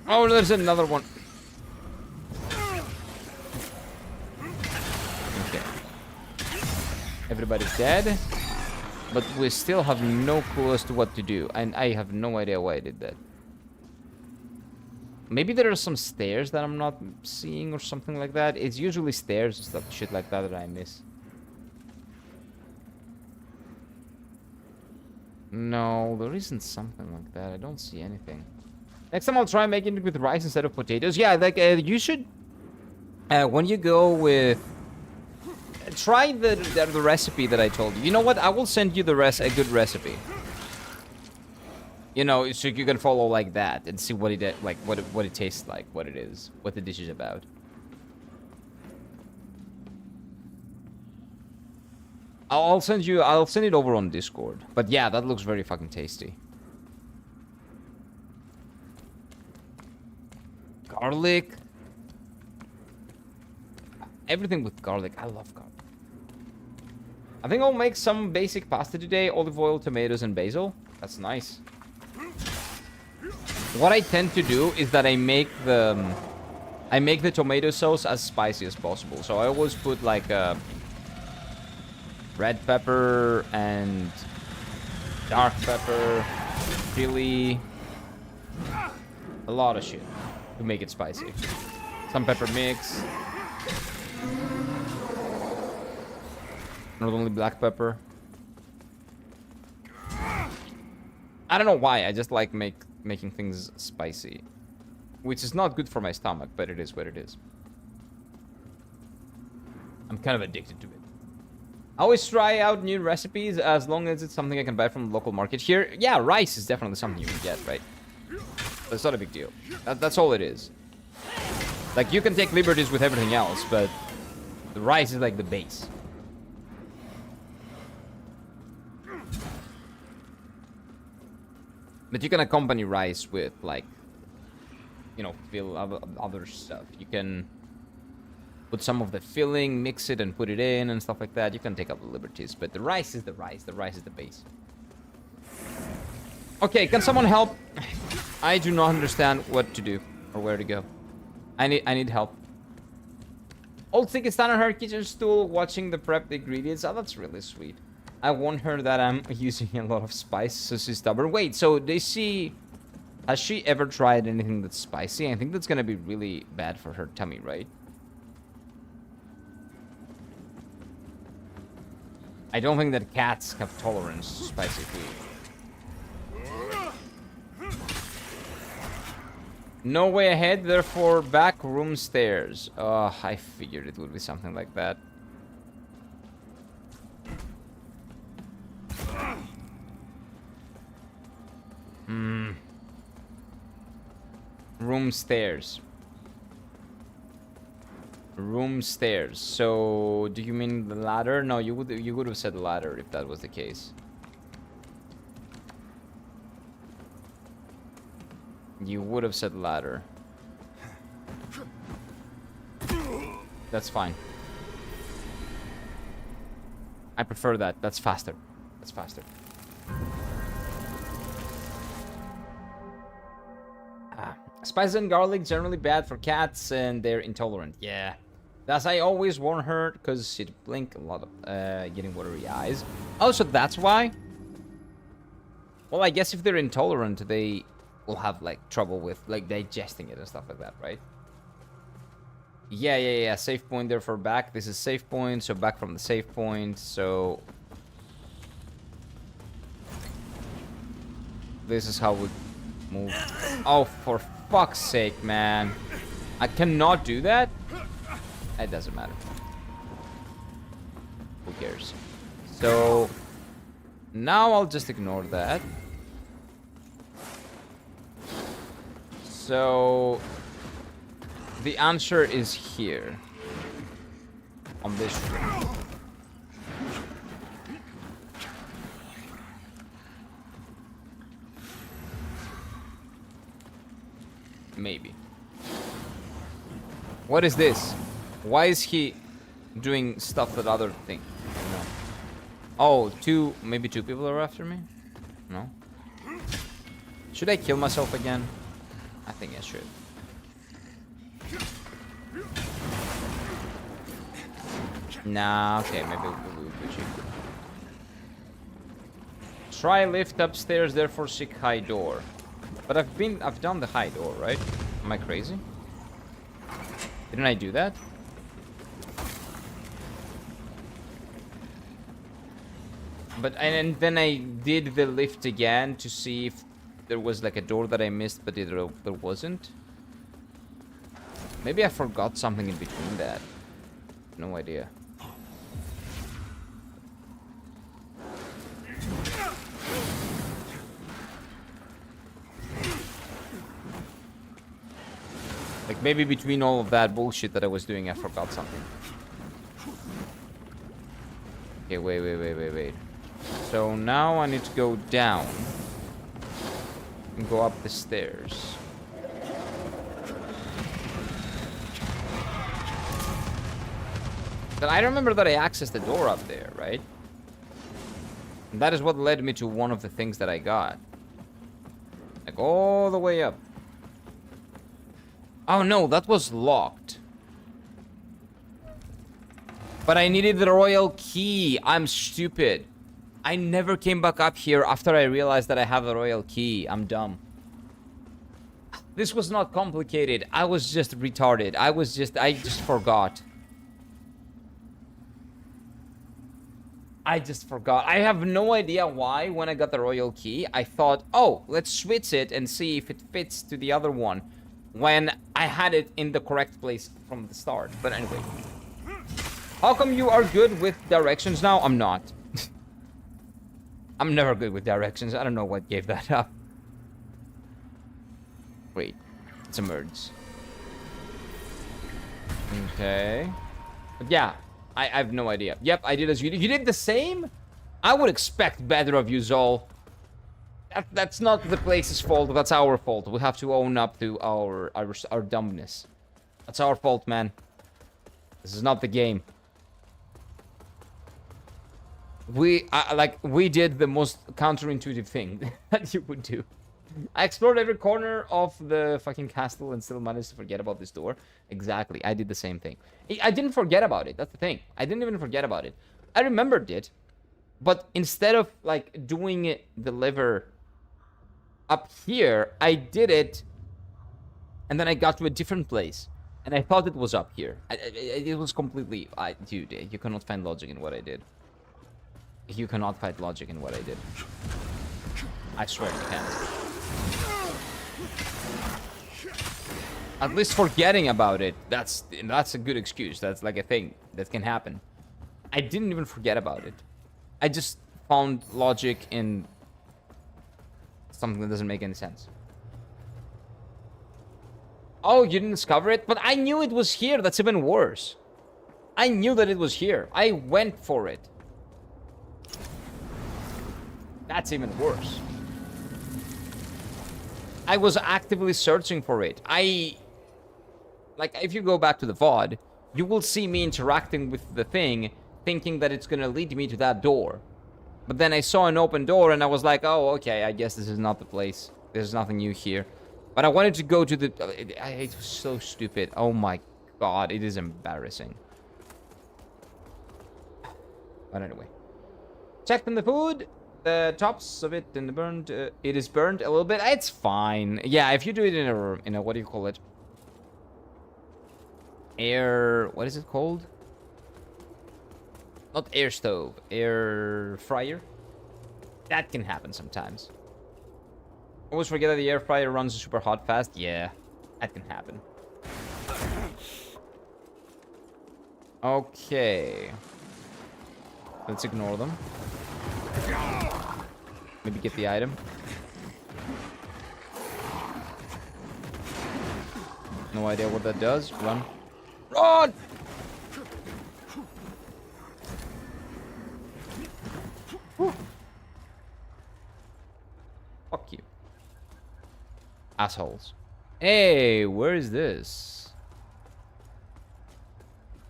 A: Oh, there's another one. Okay. Everybody's dead. But we still have no clue as to what to do. And I have no idea why I did that. Maybe there are some stairs that I'm not seeing or something like that. It's usually stairs and stuff, shit like that I miss. No, there isn't something like that. I don't see anything. Next time I'll try making it with rice instead of potatoes. Yeah, like you should... when you go with... try the recipe that I told you. You know what? I will send you a good recipe. You know, so you can follow like that and see what it like, what it tastes like, what it is, what the dish is about. I'll send it over on Discord. But yeah, that looks very fucking tasty. Garlic. Everything with garlic. I love garlic. I think I'll make some basic pasta today. Olive oil, tomatoes, and basil. That's nice. What I tend to do is that I make the tomato sauce as spicy as possible. So I always put like red pepper and dark pepper, chili, a lot of shit to make it spicy. Some pepper mix. Not only black pepper. I don't know why, I just like making things spicy. Which is not good for my stomach, but it is what it is. I'm kind of addicted to it. I always try out new recipes as long as it's something I can buy from the local market here. Yeah, rice is definitely something you can get, right? But it's not a big deal. That's all it is. Like, you can take liberties with everything else, but the rice is like the base. But you can accompany rice with, like, you know, fill other stuff. You can put some of the filling, mix it, and put it in, and stuff like that. You can take up the liberties, but the rice is the rice. The rice is the base. Okay, can someone help? I do not understand what to do or where to go. I need help. Old Thick is standing on her kitchen stool watching the prep the ingredients. Oh, that's really sweet. I warned her that I'm using a lot of spice, so she's stubborn. Wait, so has she ever tried anything that's spicy? I think that's gonna be really bad for her tummy, right? I don't think that cats have tolerance to spicy food. No way ahead, therefore back room stairs. Oh, I figured it would be something like that. Room stairs. Room stairs. So, do you mean the ladder? No, you would have said ladder if that was the case. You would have said ladder. That's fine. I prefer that. That's faster. That's faster. Spices and garlic generally bad for cats and they're intolerant. Yeah. That's I always warn her because she'd blink a lot of getting watery eyes. Also, that's why. Well, I guess if they're intolerant, they will have like trouble with like digesting it and stuff like that, right? Yeah. Save point there for back. This is save point, so back from the save point. So this is how we Move. Oh, for fuck's sake, man. I cannot do that? It doesn't matter. Who cares? So, now I'll just ignore that. So, the answer is here. On this room. Maybe. What is this? Why is he doing stuff that other thing? No. Oh, maybe two people are after me? No. Should I kill myself again? I think I should. Nah, okay, maybe we should. Try lift upstairs, therefore seek high door. But I've done the high door, right? Am I crazy? Didn't I do that? But, and then I did the lift again to see if there was like a door that I missed, but there wasn't. Maybe I forgot something in between that. No idea. Like, maybe between all of that bullshit that I was doing, I forgot something. Okay, wait. So now I need to go down. And go up the stairs. Then I remember that I accessed the door up there, right? And that is what led me to one of the things that I got. Like, all the way up. Oh no, that was locked. But I needed the royal key. I'm stupid. I never came back up here after I realized that I have the royal key. I'm dumb. This was not complicated. I was just retarded. I just forgot. I just forgot. I have no idea why when I got the royal key, I thought, oh, let's switch it and see if it fits to the other one. When I had it in the correct place from the start. But anyway. How come you are good with directions now? I'm not. I'm never good with directions. I don't know what gave that up. Wait. It's a merge. Okay. But yeah. I have no idea. Yep, I did as you did. You did the same? I would expect better of you, Zol. That's not the place's fault. That's our fault. We have to own up to our dumbness. That's our fault, man. This is not the game. We did the most counterintuitive thing that you would do. I explored every corner of the fucking castle and still managed to forget about this door. Exactly. I did the same thing. I didn't forget about it. That's the thing. I didn't even forget about it. I remembered it. But instead of, like, doing the lever up here, I did it. And then I got to a different place. And I thought it was up here. It was completely... Dude, you cannot find logic in what I did. You cannot find logic in what I did. I swear you can't. At least forgetting about it, that's a good excuse. That's like a thing that can happen. I didn't even forget about it. I just found logic in something that doesn't make any sense. Oh, you didn't discover it? But I knew it was here. That's even worse. I knew that it was here. I went for it. That's even worse. I was actively searching for it. Like, if you go back to the VOD, you will see me interacting with the thing, thinking that it's gonna lead me to that door. But then I saw an open door, and I was like, oh, okay, I guess this is not the place. There's nothing new here. But I wanted to go to the... It was so stupid. Oh my god, it is embarrassing. But anyway. Checked on the food. The tops of it and the burned... it is burned a little bit. It's fine. Yeah, if you do it in a what do you call it? Air... What is it called? Not air stove. Air fryer. That can happen sometimes. Always forget that the air fryer runs super hot fast. Yeah, that can happen. Okay. Let's ignore them. Maybe get the item. No idea what that does. Run. Run! Whew. Fuck you. Assholes. Hey, where is this?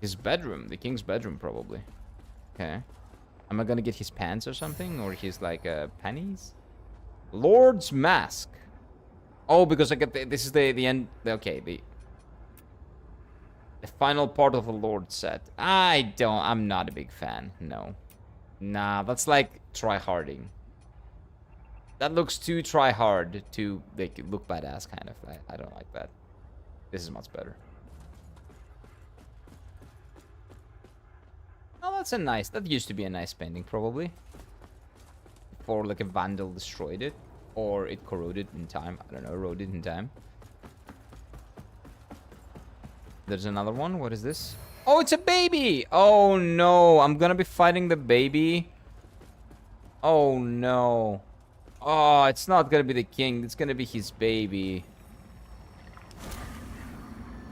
A: His bedroom. The king's bedroom, probably. Okay. Am I gonna get his pants or something? Or his, like, panties? Lord's Mask. Oh, because I get this is the end. Okay, the final part of the Lord set. I'm not a big fan. No. Nah, that's like try-harding. That looks too try-hard to look badass, kind of. I don't like that. This is much better. Oh, that's a nice... That used to be a nice painting, probably. Before, like, a vandal destroyed it. Or it corroded in time. I don't know, eroded in time. There's another one. What is this? Oh, it's a baby! Oh, no. I'm gonna be fighting the baby. Oh, no. Oh, it's not gonna be the king. It's gonna be his baby.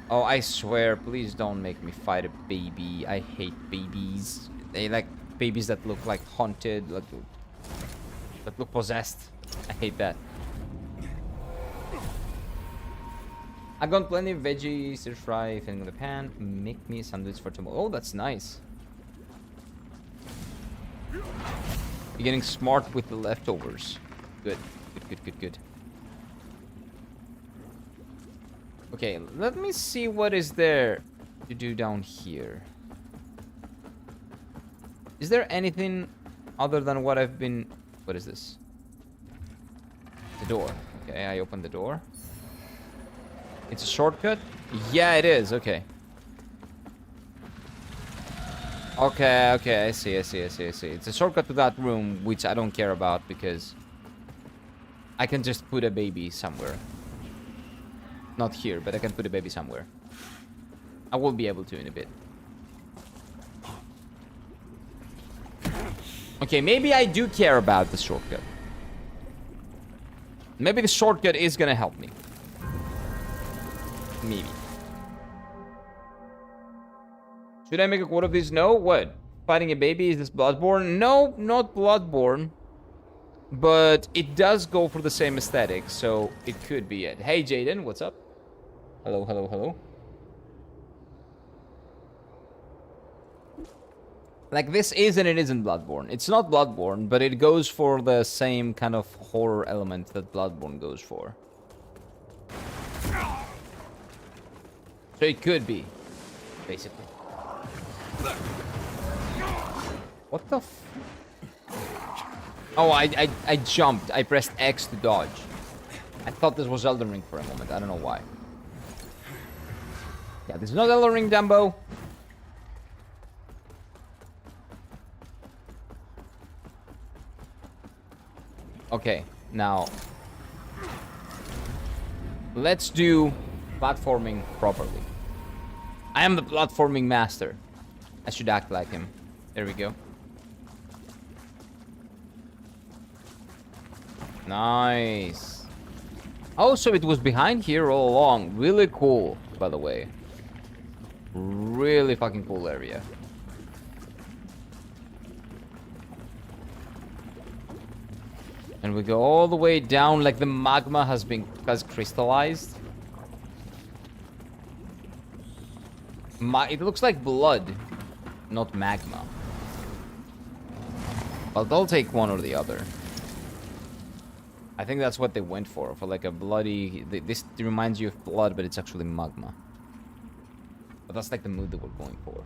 A: Oh, I swear, please don't make me fight a baby. I hate babies. They like babies that look like haunted, that look possessed. I hate that. I got plenty of veggie, stir fry, filling in the pan. Make me a sandwich for tomorrow. Oh, that's nice. You're getting smart with the leftovers. Good. Good. Okay, let me see what is there to do down here. Is there anything other than what I've been... What is this? The door. Okay, I opened the door. It's a shortcut? Yeah, it is. Okay. Okay, I see. It's a shortcut to that room, which I don't care about because I can just put a baby somewhere. Not here, but I can put a baby somewhere. I will be able to in a bit. Okay, maybe I do care about the shortcut. Maybe the shortcut is gonna help me. Maybe. Should I make a quote of this? No? What? Fighting a baby? Is this Bloodborne? No, not Bloodborne. But it does go for the same aesthetic, so it could be it. Hey, Jaden, what's up? Hello. Like, this is and it isn't Bloodborne. It's not Bloodborne, but it goes for the same kind of horror element that Bloodborne goes for. So it could be, basically. What the f... Oh, I jumped. I pressed X to dodge. I thought this was Elden Ring for a moment. I don't know why. Yeah, this is not Elden Ring, Dumbo. Okay, now... let's do platforming properly. I am the platforming master. I should act like him. There we go. Nice. Oh, so it was behind here all along. Really cool, by the way. Really fucking cool area. And we go all the way down like the magma has crystallized. It looks like blood, not magma. But I'll take one or the other. I think that's what they went for like a bloody... This reminds you of blood, but it's actually magma. But that's like the mood that we're going for.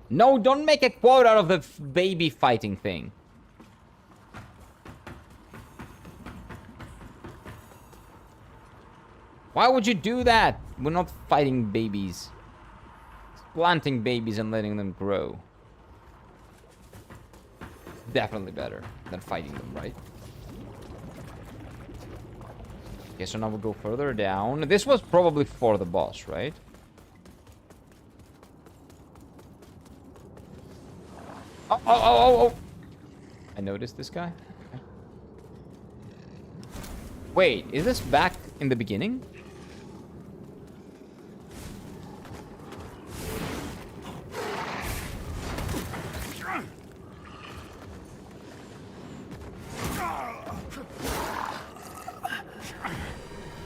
A: No, don't make a quote out of the baby fighting thing. Why would you do that? We're not fighting babies. It's planting babies and letting them grow. Definitely better than fighting them, right? Okay, so now we'll go further down. This was probably for the boss, right? Oh. I noticed this guy. Okay. Wait, is this back in the beginning?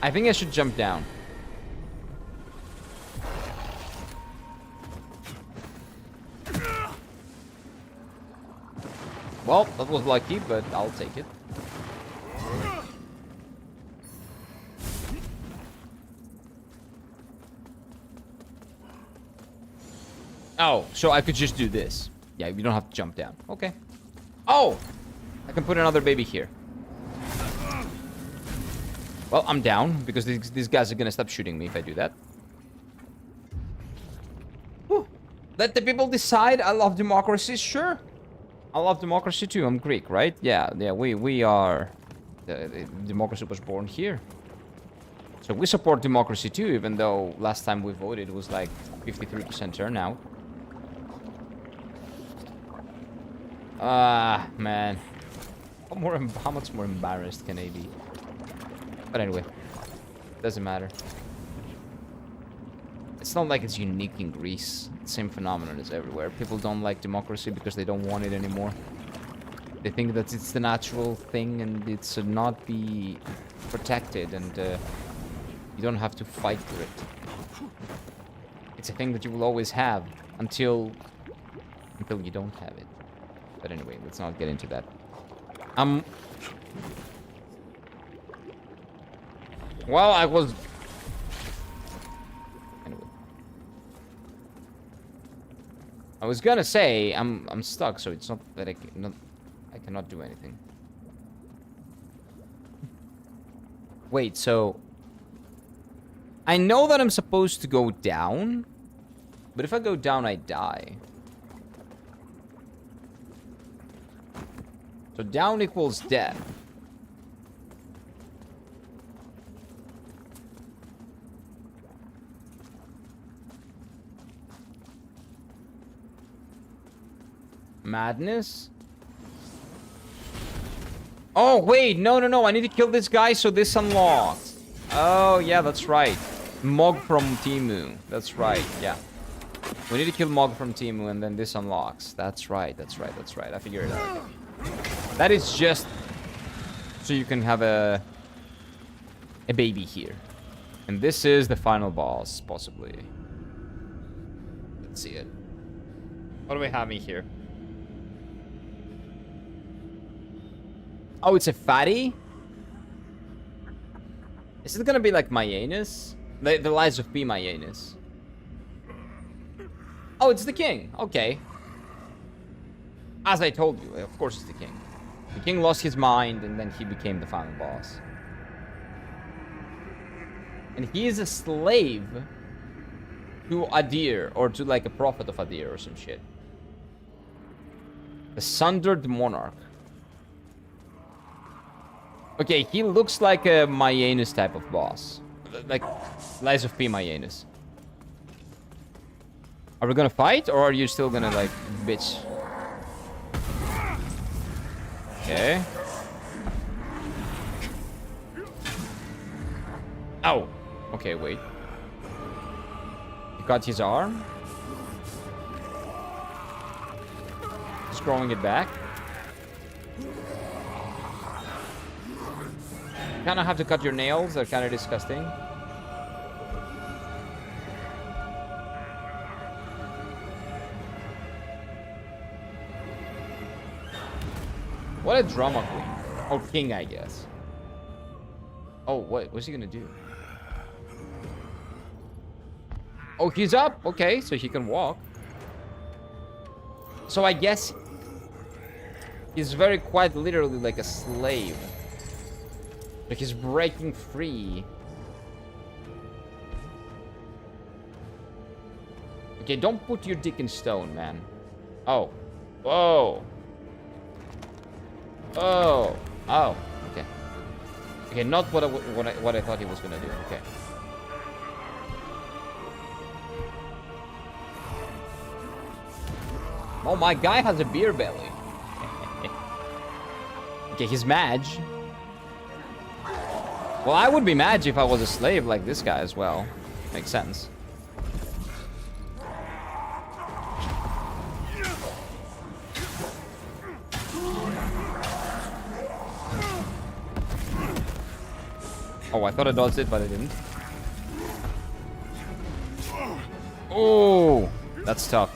A: I think I should jump down. Well, that was lucky, but I'll take it. Oh, so I could just do this. Yeah, you don't have to jump down. Okay. Oh! I can put another baby here. Well, I'm down, because these guys are gonna stop shooting me if I do that. Whew. Let the people decide. I love democracy, sure. I love democracy too. I'm Greek, right? Yeah, we are... democracy was born here. So we support democracy too, even though last time we voted it was like 53% turnout. Ah, man. How much more embarrassed can I be? But anyway, doesn't matter. It's not like it's unique in Greece. The same phenomenon is everywhere. People don't like democracy because they don't want it anymore. They think that it's the natural thing and it should not be protected, and you don't have to fight for it. It's a thing that you will always have until you don't have it. But anyway, let's not get into that. Well, I was... Anyway. I was gonna say, I'm stuck, so it's not that I cannot do anything. Wait, so... I know that I'm supposed to go down, but if I go down, I die. So down equals death. Madness? Oh, wait, no, I need to kill this guy so this unlocks. Oh, yeah, that's right. Mog from Timu. That's right, yeah. We need to kill Mog from Timu and then this unlocks. That's right. I figured it out. That is just so you can have a baby here. And this is the final boss, possibly. Let's see it. What do we have here? Oh, it's a fatty? Is it gonna be like Myanus? The Lies of P. Myanus. Oh, it's the king. Okay. As I told you, of course it's the king. The king lost his mind and then he became the final boss. And he is a slave to Adir, or to like a prophet of Adir or some shit. The Sundered Monarch. Okay, he looks like a Myanus type of boss. Like Lies of P. Myanus. Are we gonna fight, or are you still gonna like bitch? Okay. Ow. Okay, wait. You got his arm. Just growing it back. Kinda have to cut your nails, they're kinda disgusting. What a drama queen. Or king, I guess. Oh, what's he gonna do? Oh, he's up! Okay, so he can walk. So I guess he's very quite literally like a slave. Like he's breaking free. Okay, don't put your dick in stone, man. Oh. Whoa. Oh. Oh. Okay. Okay, not what I thought he was gonna do. Okay. Oh, my guy has a beer belly. Okay, he's Madge. Well, I would be Madge if I was a slave like this guy as well. Makes sense. Oh, I thought I dodged it, but I didn't. Oh, that's tough.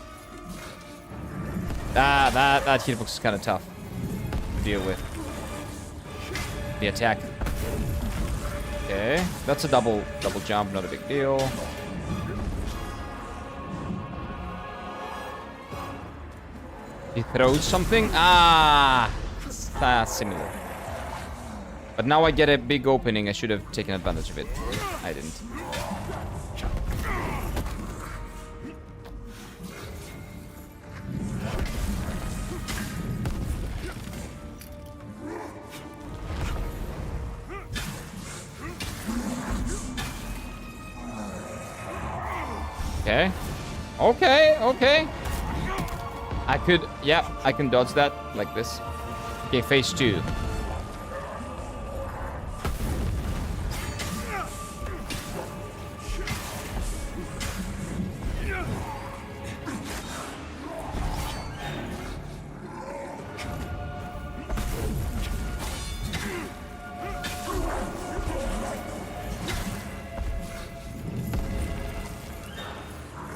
A: That hitbox is kind of tough to deal with. The attack. Okay, that's a double jump, not a big deal. He throws something. That's similar. But now I get a big opening. I should have taken advantage of it. I didn't. Okay. Okay. I could, yeah, I can dodge that like this. Okay, phase 2.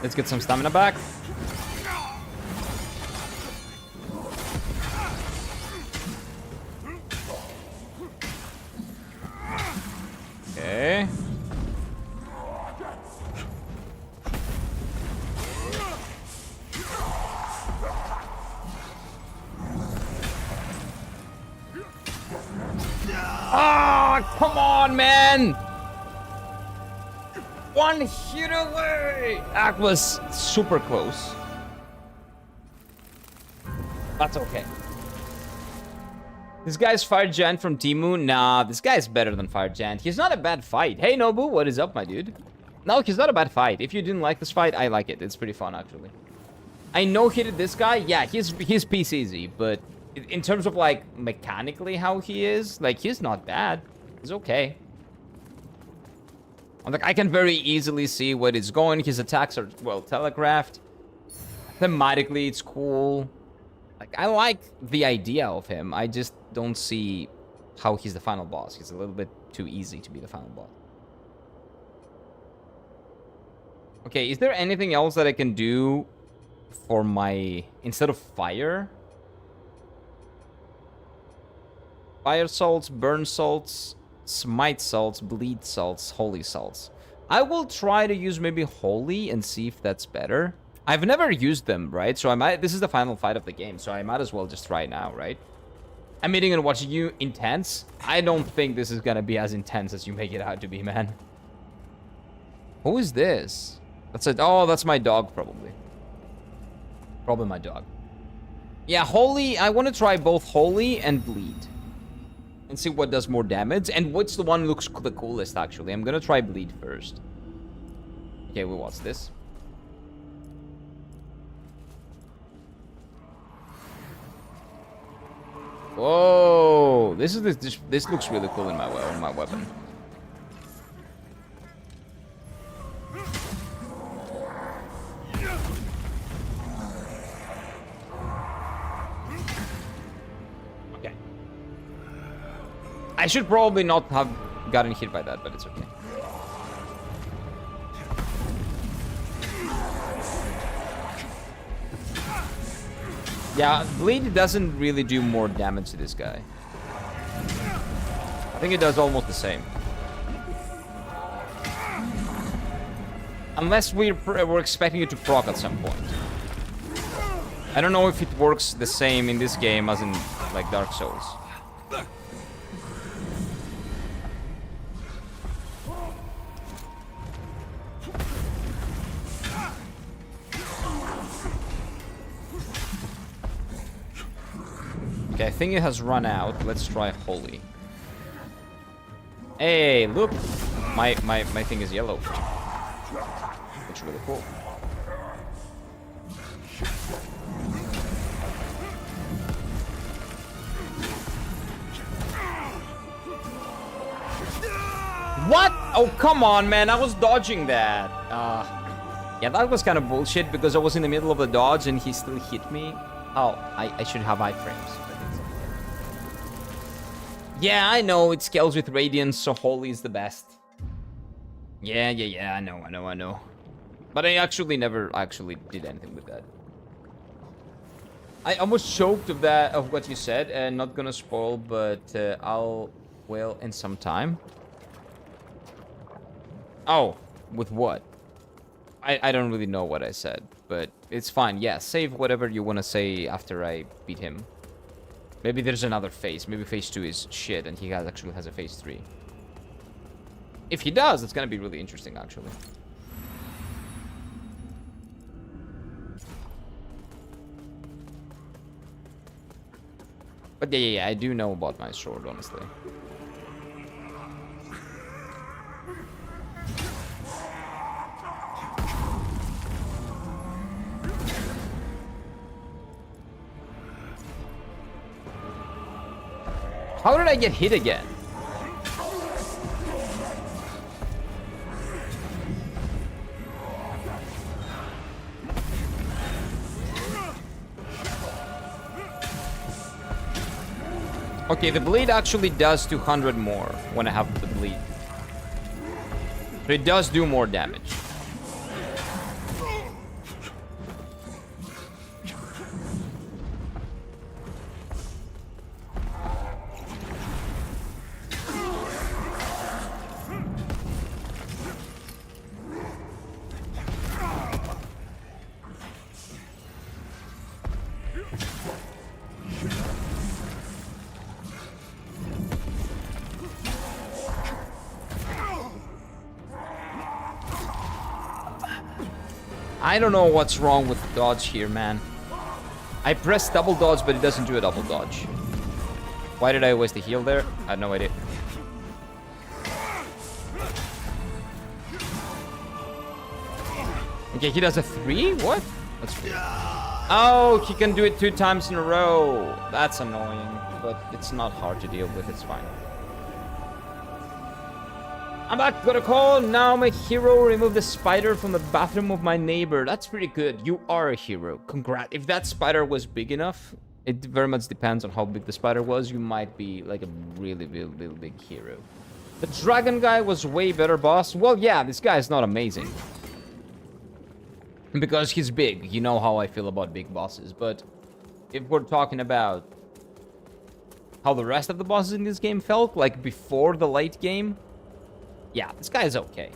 A: Let's get some stamina back. Okay. Ah, come on, man! One hit away! That was super close. That's okay. This guy's Fire Giant from Timu? Nah, this guy's better than Fire Giant. He's not a bad fight. Hey, Nobu, what is up, my dude? No, he's not a bad fight. If you didn't like this fight, I like it. It's pretty fun, actually. I no-hitted this guy. Yeah, he's piece easy, but in terms of, like, mechanically how he is, like, he's not bad. He's okay. Like, I can very easily see what is going. His attacks are, well, telegraphed. Thematically, it's cool. Like, I like the idea of him. I just don't see how he's the final boss. He's a little bit too easy to be the final boss. Okay, is there anything else that I can do for my... instead of fire? Fire salts, burn salts, smite salts, bleed salts, holy salts. I will try to use maybe holy and see if that's better. I've never used them, right? So I might... this is the final fight of the game, so I might as well just try now, right? I'm eating and watching you intense. I don't think this is gonna be as intense as you make it out to be, man. Who is this? That's a... oh, that's my dog, probably. Probably my dog. Yeah, holy... I want to try both holy and bleed. And see what does more damage. And what's the one looks the coolest, actually. I'm gonna try bleed first. Okay, we'll watch this. Whoa! This looks really cool in my weapon. Okay. I should probably not have gotten hit by that, but it's okay. Yeah, bleed doesn't really do more damage to this guy. I think it does almost the same. Unless we're expecting it to proc at some point. I don't know if it works the same in this game as in, like, Dark Souls. Okay, I think it has run out. Let's try holy. Hey, look. My thing is yellow. Looks really cool. What? Oh, come on, man. I was dodging that. Yeah, that was kind of bullshit because I was in the middle of the dodge and he still hit me. Oh, I should have iframes. Yeah, I know. It scales with radiance, so holy is the best. Yeah, I know. But I actually never actually did anything with that. I almost choked of what you said, and not gonna spoil, but will in some time. Oh, with what? I don't really know what I said, but it's fine. Yeah, save whatever you want to say after I beat him. Maybe there's another phase. Maybe phase 2 is shit and he actually has a phase 3. If he does, it's gonna be really interesting, actually. But yeah, I do know about my sword, honestly. How did I get hit again? Okay, the bleed actually does 200 more when I have the bleed. So it does do more damage. I don't know what's wrong with dodge here, man. I press double dodge, but it doesn't do a double dodge. Why did I waste the heal there? I had no idea. Okay, he does a 3? What? That's weird. Oh, he can do it 2 times in a row. That's annoying, but it's not hard to deal with. It's fine. I'm back, got a call. Now I'm a hero. Remove the spider from the bathroom of my neighbor. That's pretty good. You are a hero. Congrats. If that spider was big enough, it very much depends on how big the spider was. You might be like a really big hero. The dragon guy was way better, boss. Well, yeah, this guy is not amazing. Because he's big. You know how I feel about big bosses. But if we're talking about how the rest of the bosses in this game felt, like before the late game, yeah, this guy is okay.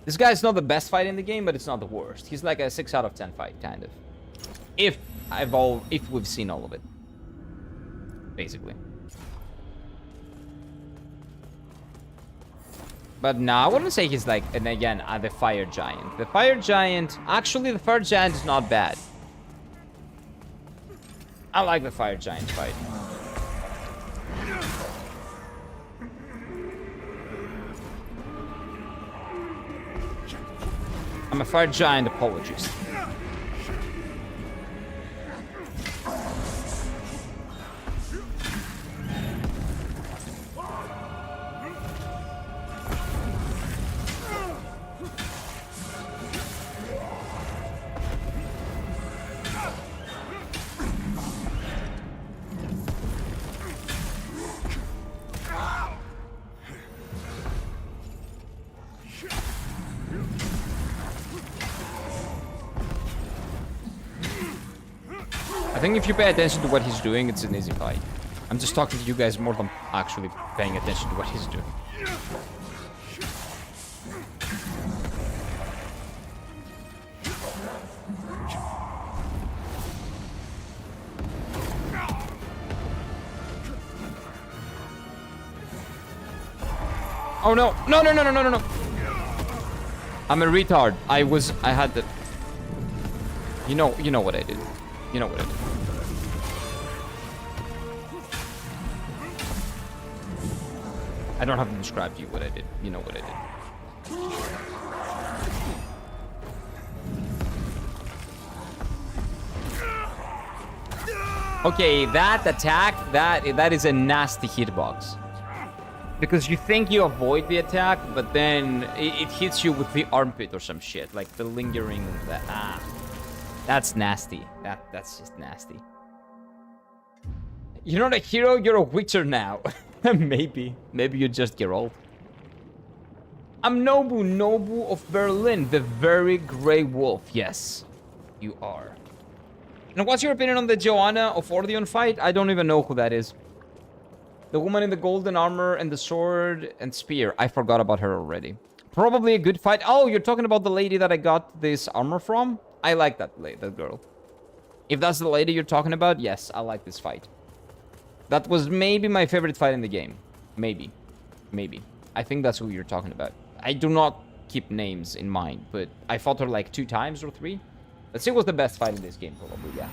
A: This guy's not the best fight in the game, but it's not the worst. He's like a 6 out of 10 fight, kind of. If we've seen all of it. Basically. But no, I wouldn't say he's like, and again, the fire giant. The fire giant, actually the fire giant is not bad. I like the fire giant fight. I'm a fire giant apologist. I think if you pay attention to what he's doing, it's an easy fight. I'm just talking to you guys more than actually paying attention to what he's doing. Oh no! No! I'm a retard. I had the... You know what I did. You know what I did. I don't have to describe to you what I did. You know what I did. Okay, that attack, that is a nasty hitbox. Because you think you avoid the attack, but then it hits you with the armpit or some shit. Like the lingering... That's nasty. That's just nasty. You're not a hero, you're a witcher now. Maybe. Maybe you just get old. I'm Nobu of Berlin, the very grey wolf. Yes, you are. And what's your opinion on the Joanna of Ordeon fight? I don't even know who that is. The woman in the golden armor and the sword and spear. I forgot about her already. Probably a good fight. Oh, you're talking about the lady that I got this armor from? I like that girl. If that's the lady you're talking about, yes, I like this fight. That was maybe my favorite fight in the game. Maybe. I think that's who you're talking about. I do not keep names in mind, but I fought her like 2 times or 3. Let's see what's the best fight in this game, probably, yeah.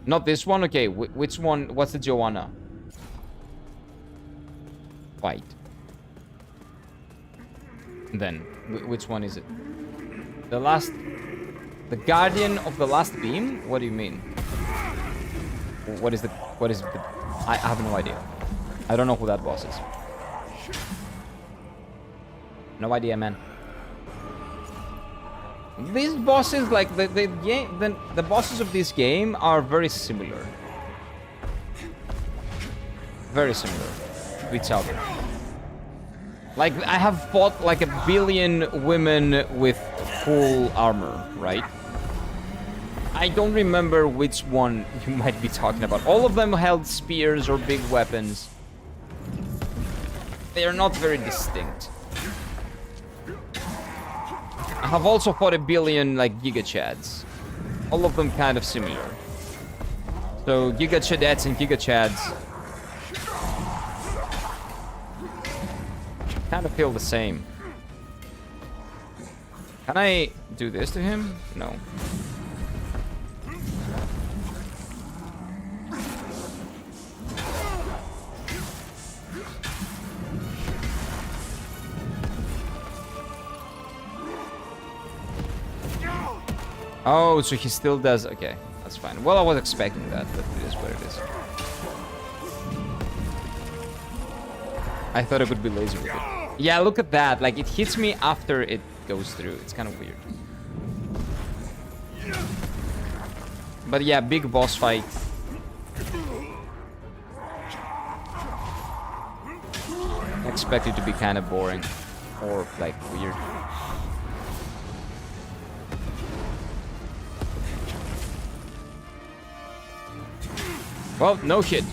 A: Not this one? Okay, which one? What's the Joanna fight? Then, which one is it? The Guardian of the Last Beam? What do you mean? What is the... I have no idea. I don't know who that boss is. No idea, man. These bosses, like, the bosses of this game are very similar. Very similar to each other. Like, I have fought like 1 billion women with full armor, right? I don't remember which one you might be talking about. All of them held spears or big weapons. They are not very distinct. I have also fought 1 billion, like, Giga Chads. All of them kind of similar. So, Giga Chadettes and Giga Chads kind of feel the same. Can I do this to him? No. Oh, so he still does... Okay, that's fine. Well, I was expecting that, but it is what it is. I thought it would be laser with it. Yeah, look at that. Like, it hits me after it goes through. It's kind of weird. But yeah, big boss fight. I expect it to be kind of boring. Or, like, weird. Well, no shit.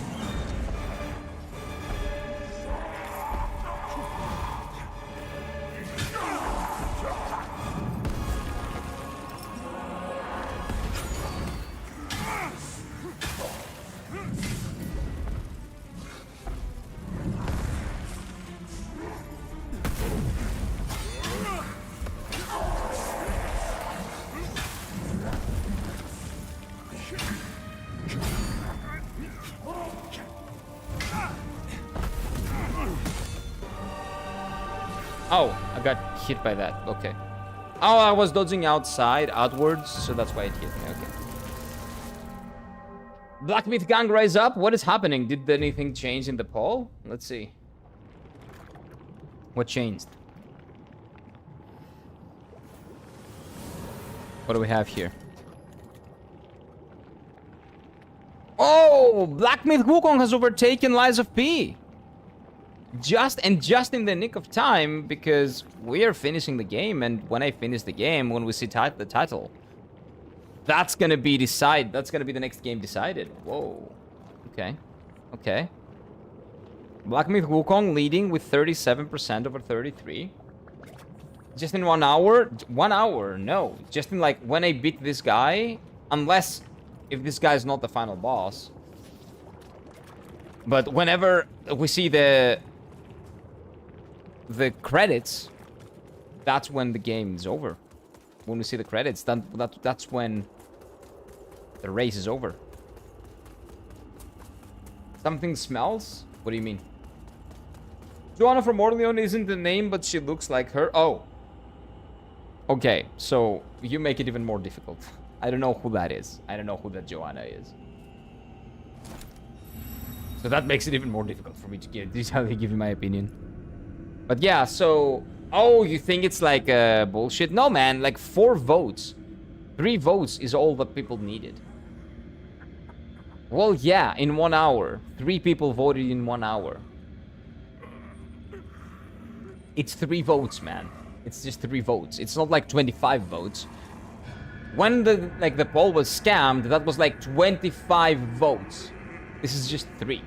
A: Oh, I got hit by that. Okay. Oh, I was dodging outwards, so that's why it hit me. Okay. Black Myth Gang rise up. What is happening? Did anything change in the poll? Let's see. What changed? What do we have here? Oh, Black Myth Wukong has overtaken Lies of P. Just in the nick of time, because we are finishing the game, and when I finish the game, when we see the title, that's gonna be the next game decided. Whoa. Okay. Okay. Black Myth Wukong leading with 37% over 33. Just in 1 hour? 1 hour? No. Just in, like, when I beat this guy, unless if this guy is not the final boss. But whenever we see the credits, that's when the game is over. When we see the credits, that's when the race is over. Something smells? What do you mean? Joanna from Orleans isn't the name, but she looks like her. Oh. Okay, so you make it even more difficult. I don't know who that is. I don't know who that Joanna is. So that makes it even more difficult for me to give you my opinion. But yeah, so... Oh, you think it's like bullshit? No, man, like 4 votes. 3 votes is all that people needed. Well, yeah, in 1 hour. 3 people voted in 1 hour. It's 3 votes, man. It's just 3 votes. It's not like 25 votes. When the poll was scammed, that was like 25 votes. This is just 3.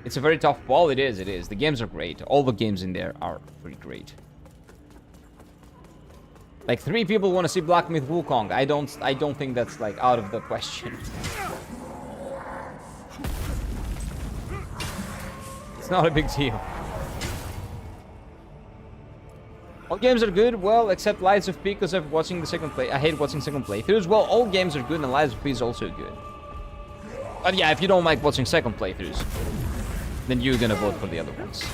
A: It's a very tough poll. It is, it is. The games are great. All the games in there are pretty great. Like 3 people want to see Black Myth Wukong. I don't think that's like out of the question. It's not a big deal. All games are good, well, except Lies of P because of watching the second play. I hate watching second playthroughs. Well, all games are good and Lies of P is also good. But yeah, if you don't like watching second playthroughs, then you're gonna vote for the other ones.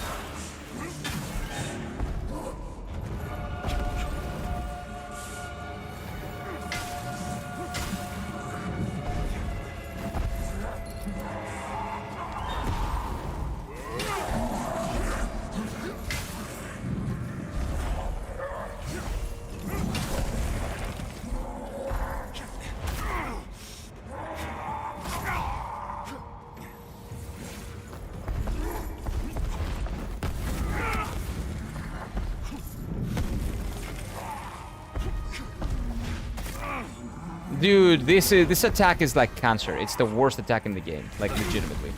A: Dude, this attack is like cancer. It's the worst attack in the game, like legitimately.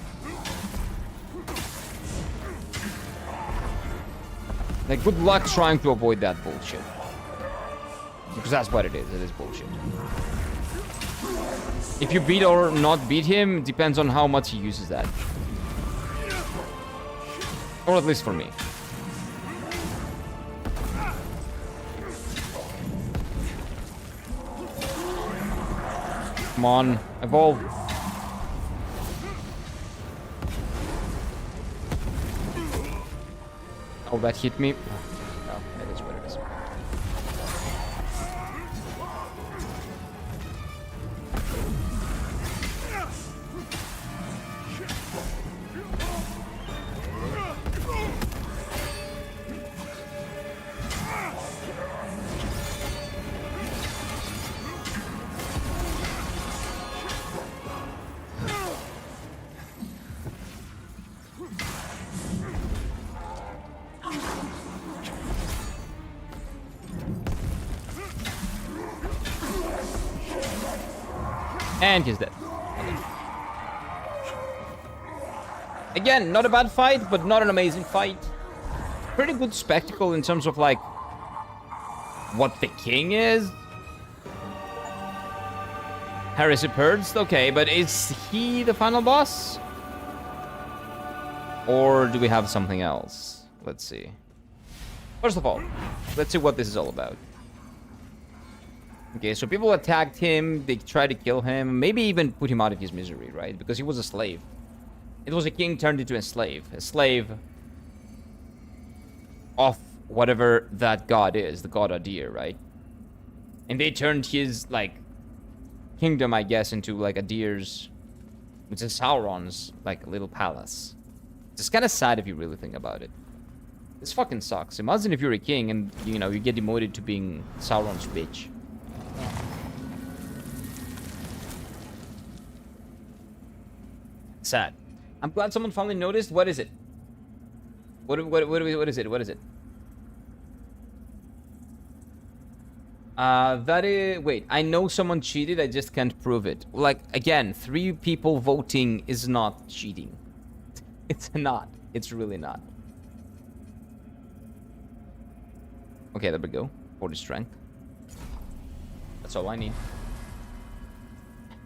A: Like, good luck trying to avoid that bullshit. Because that's what it is. It is bullshit. If you beat or not beat him, depends on how much he uses that. Or at least for me. Come on, evolve. Oh, that hit me. Oh, that is what it is. And he's dead. Okay. Again, not a bad fight, but not an amazing fight. Pretty good spectacle in terms of, like, what the king is. Heresy Purged, okay, but is he the final boss? Or do we have something else? Let's see. First of all, let's see what this is all about. Okay, so people attacked him, they tried to kill him, maybe even put him out of his misery, right? Because he was a slave. It was a king turned into a slave of whatever that god is, the god Adir, right? And they turned his, like, kingdom, I guess, into, like, Adir's, which is Sauron's, like, little palace. It's kind of sad if you really think about it. This fucking sucks. Imagine if you're a king and, you know, you get demoted to being Sauron's bitch. Sad. I'm glad someone finally noticed. What is it? What is it? What is it? That is... Wait, I know someone cheated. I just can't prove it. Like, again, 3 people voting is not cheating. It's not. It's really not. Okay, there we go. 40 strength. That's all I need.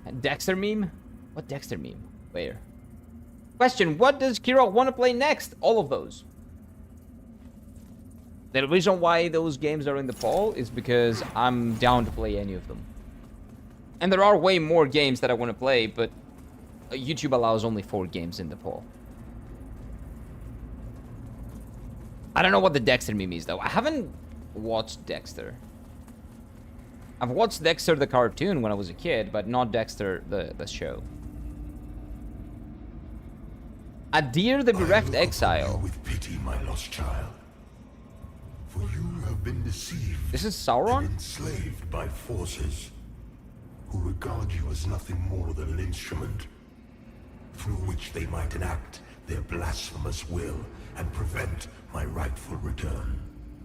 A: And Dexter meme? What Dexter meme? Where? Question, what does Kiro want to play next? All of those. The reason why those games are in the poll is because I'm down to play any of them. And there are way more games that I want to play, but YouTube allows only 4 games in the poll. I don't know what the Dexter meme is, though. I haven't watched Dexter. I've watched Dexter the cartoon when I was a kid, but not Dexter the show. Adir the bereft exile.
B: With pity, my lost child. For you have been deceived.
A: This is Sauron?
B: And enslaved by forces who regard you as nothing more than an instrument through which they might enact their blasphemous will and prevent my rightful return.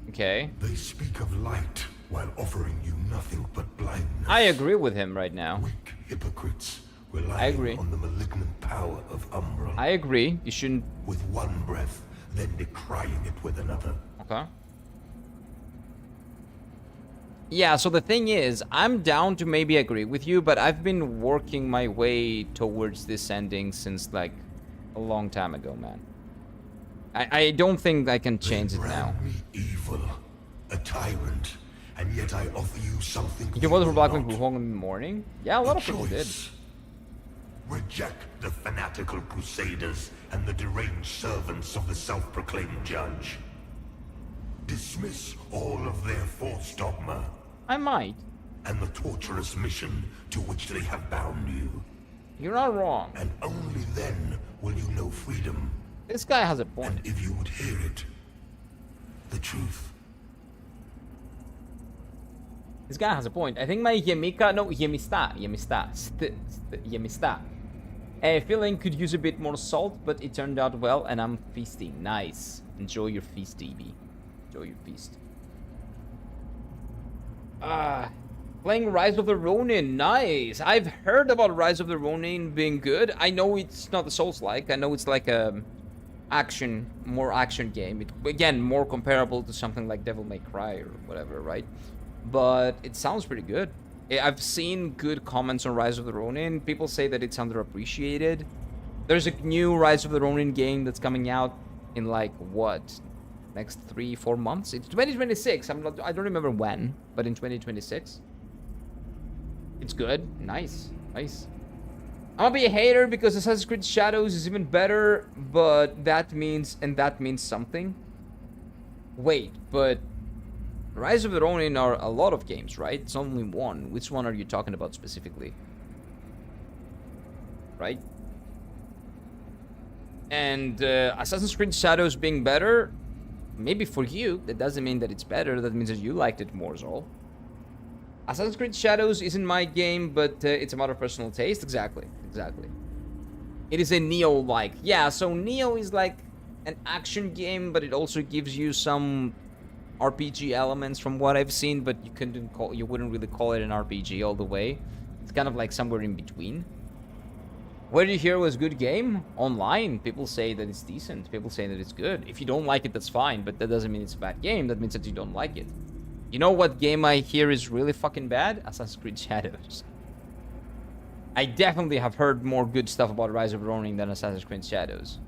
A: Okay.
B: They speak of light while offering you nothing but blindness.
A: I agree with him right now.
B: Weak hypocrites
A: I
B: relying
A: agree.
B: on the malignant power of Umbra.
A: I agree. You shouldn't...
B: With one breath, then decrying it with another.
A: Okay. Yeah, so the thing is, I'm down to maybe agree with you, but I've been working my way towards this ending since, like, a long time ago, man. I don't think I can change it now.
B: Me evil, a tyrant, and yet I offer you something.
A: You voted for Black
B: will
A: Wing
B: not.
A: in the morning? Yeah, a lot of people did.
B: Choice. Reject the fanatical crusaders and the deranged servants of the self-proclaimed judge. Dismiss all of their false dogma
A: I might.
B: and the torturous mission to which they have bound you.
A: You're not wrong.
B: And only then will you know freedom.
A: This guy has a point.
B: And if you would hear it, the truth.
A: This guy has a point. I think my Yemista feeling could use a bit more salt, but it turned out well, and I'm feasting. Nice. Enjoy your feast, DB. Enjoy your feast. Playing Rise of the Ronin. Nice. I've heard about Rise of the Ronin being good. I know it's not the Souls-like. I know it's like a more action game. It, again, more comparable to something like Devil May Cry or whatever, right? But it sounds pretty good. I've seen good comments on Rise of the Ronin. People say that it's underappreciated. There's a new Rise of the Ronin game that's coming out in like what? Next 3-4 months? It's 2026. I don't remember when, but in 2026. It's good. Nice. Nice. I'm gonna be a hater because Assassin's Creed Shadows is even better, but that means something. Wait, but Rise of the Ronin are a lot of games, right? It's only one. Which one are you talking about specifically? Right? And Assassin's Creed Shadows being better, maybe for you, that doesn't mean that it's better. That means that you liked it more, Zol. Assassin's Creed Shadows isn't my game, but it's a matter of personal taste. Exactly. Exactly. It is a Neo-like. Yeah, so Neo is like an action game, but it also gives you some RPG elements from what I've seen, but you wouldn't really call it an RPG all the way. It's kind of like somewhere in between. Where Did You Hear Was a good game? Online, people say that it's decent. People say that it's good. If you don't like it, that's fine, but that doesn't mean it's a bad game. That means that you don't like it. You know what game I hear is really fucking bad? Assassin's Creed Shadows. I definitely have heard more good stuff about Rise of Ronin than Assassin's Creed Shadows.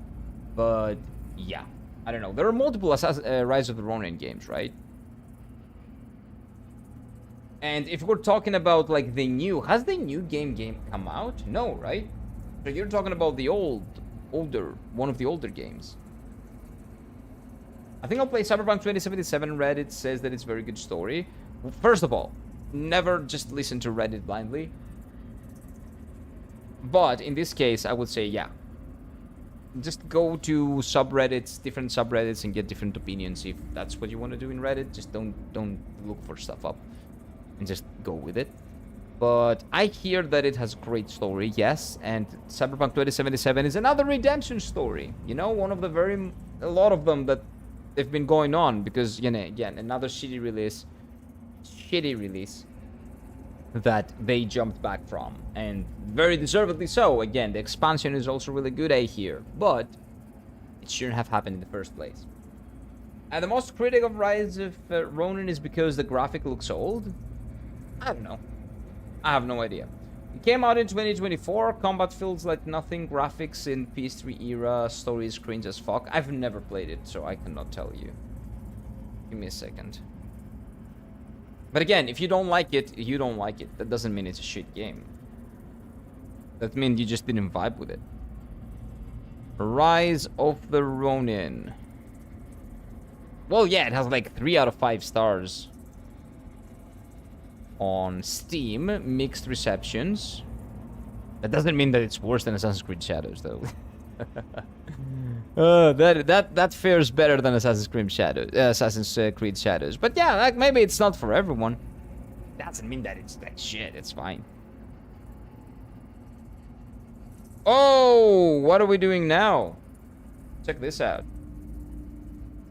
A: But, yeah. I don't know. There are multiple Rise of the Ronin games, right? And if we're talking about, like, the new... Has the new game come out? No, right? So you're talking about the older... One of the older games. I think I'll play Cyberpunk 2077. Reddit says that it's a very good story. Well, first of all, never just listen to Reddit blindly. But in this case, I would say, yeah. Just go to subreddits, different subreddits, and get different opinions. If that's what you want to do in Reddit, just don't look for stuff up. And just go with it. But I hear that it has a great story, yes. And Cyberpunk 2077 is another redemption story. You know, one of the a lot of them that they've been going on, because, you know, again, another shitty release that they jumped back from, and very deservedly so. Again, the expansion is also really good, I hear, but it shouldn't have happened in the first place. And the most critic of Rise of Ronin is because the graphic looks old? I don't know. I have no idea. It came out in 2024. Combat feels like nothing. Graphics in PS3 era. Story is cringe as fuck. I've never played it, so I cannot tell you. Give me a second. But again, if you don't like it, you don't like it. That doesn't mean it's a shit game. That means you just didn't vibe with it. Rise of the Ronin. Well, yeah, it has like 3 out of 5 stars on Steam. Mixed receptions. That doesn't mean that it's worse than Assassin's Creed Shadows, though. That fares better than Assassin's Creed Shadows. But yeah, like maybe it's not for everyone. Doesn't mean that it's that shit. It's fine. Oh, what are we doing now? Check this out.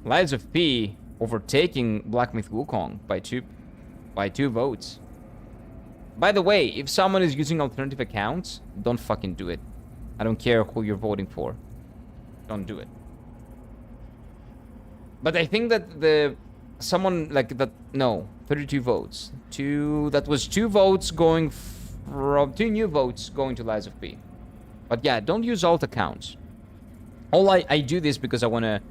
A: Lies of P overtaking Black Myth Wukong by two votes. By the way, if someone is using alternative accounts, don't fucking do it. I don't care who you're voting for. Don't do it. But I think that someone like that, no, 32 votes. That was 2 votes going from 2 new votes going to Lies of P. But yeah, don't use alt accounts. I do this because I want to,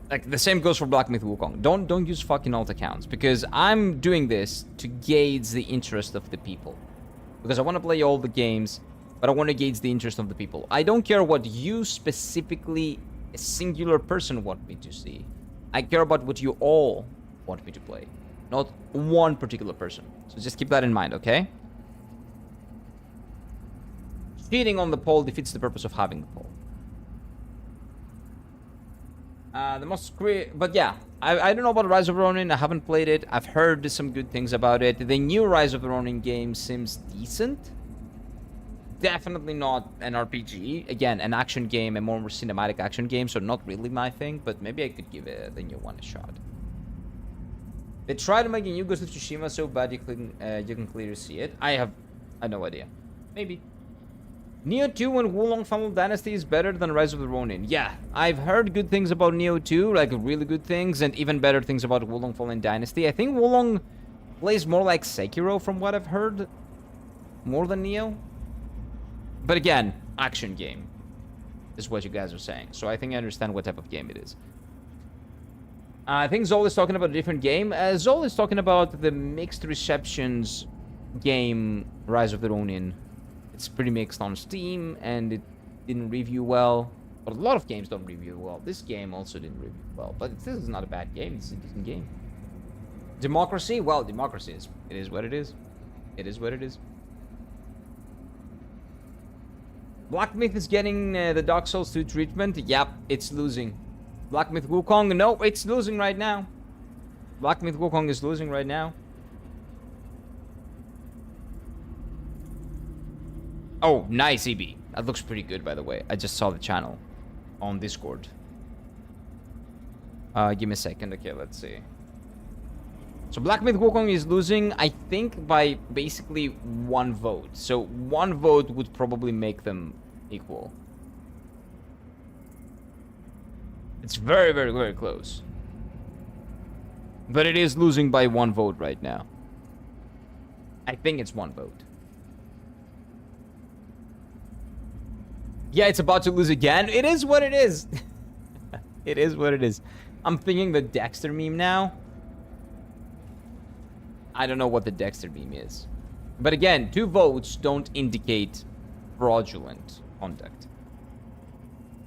A: like, the same goes for Black Myth Wukong. Don't use fucking alt accounts, because I'm doing this to gauge the interest of the people. Because I want to play all the games, but I want to gauge the interest of the people. I don't care what you specifically, a singular person, want me to see. I care about what you all want me to play, not one particular person. So just keep that in mind, okay? Cheating on the poll defeats the purpose of having the poll. But yeah, I don't know about Rise of Ronin. I haven't played it. I've heard some good things about it. The new Rise of the Ronin game seems decent. Definitely not an RPG. Again, an action game, a more cinematic action game, so not really my thing, but maybe I could give the new one a shot. They tried to make a new Ghost of Tsushima so bad you can clearly see it. I have no idea. Maybe. Neo 2 and Wulong Family Dynasty is better than Rise of the Ronin. Yeah, I've heard good things about Neo 2, like really good things, and even better things about Wulong Fallen Dynasty. I think Wulong plays more like Sekiro from what I've heard, more than Neo. But again, action game is what you guys are saying, so I think I understand what type of game it is. I think Zol is talking about a different game. Zol is talking about the mixed receptions game, Rise of the Ronin. It's pretty mixed on Steam, and it didn't review well. But a lot of games don't review well. This game also didn't review well. But this is not a bad game. It's a decent game. Democracy? Well, democracy is... It is what it is. It is what it is. Black Myth is getting the Dark Souls 2 treatment. Yep, it's losing. Black Myth Wukong, no, it's losing right now. Black Myth Wukong is losing right now. Oh, nice, EB. That looks pretty good, by the way. I just saw the channel on Discord. Give me a second. Okay, let's see. So Black Myth Wukong is losing, I think, by basically 1 vote. So 1 vote would probably make them equal. It's very, very, very close. But it is losing by 1 vote right now. I think it's 1 vote. Yeah, it's about to lose again. It is what it is. It is what it is. I'm thinking the Dexter meme now. I don't know what the Dexter meme is. But again, 2 votes don't indicate fraudulent conduct.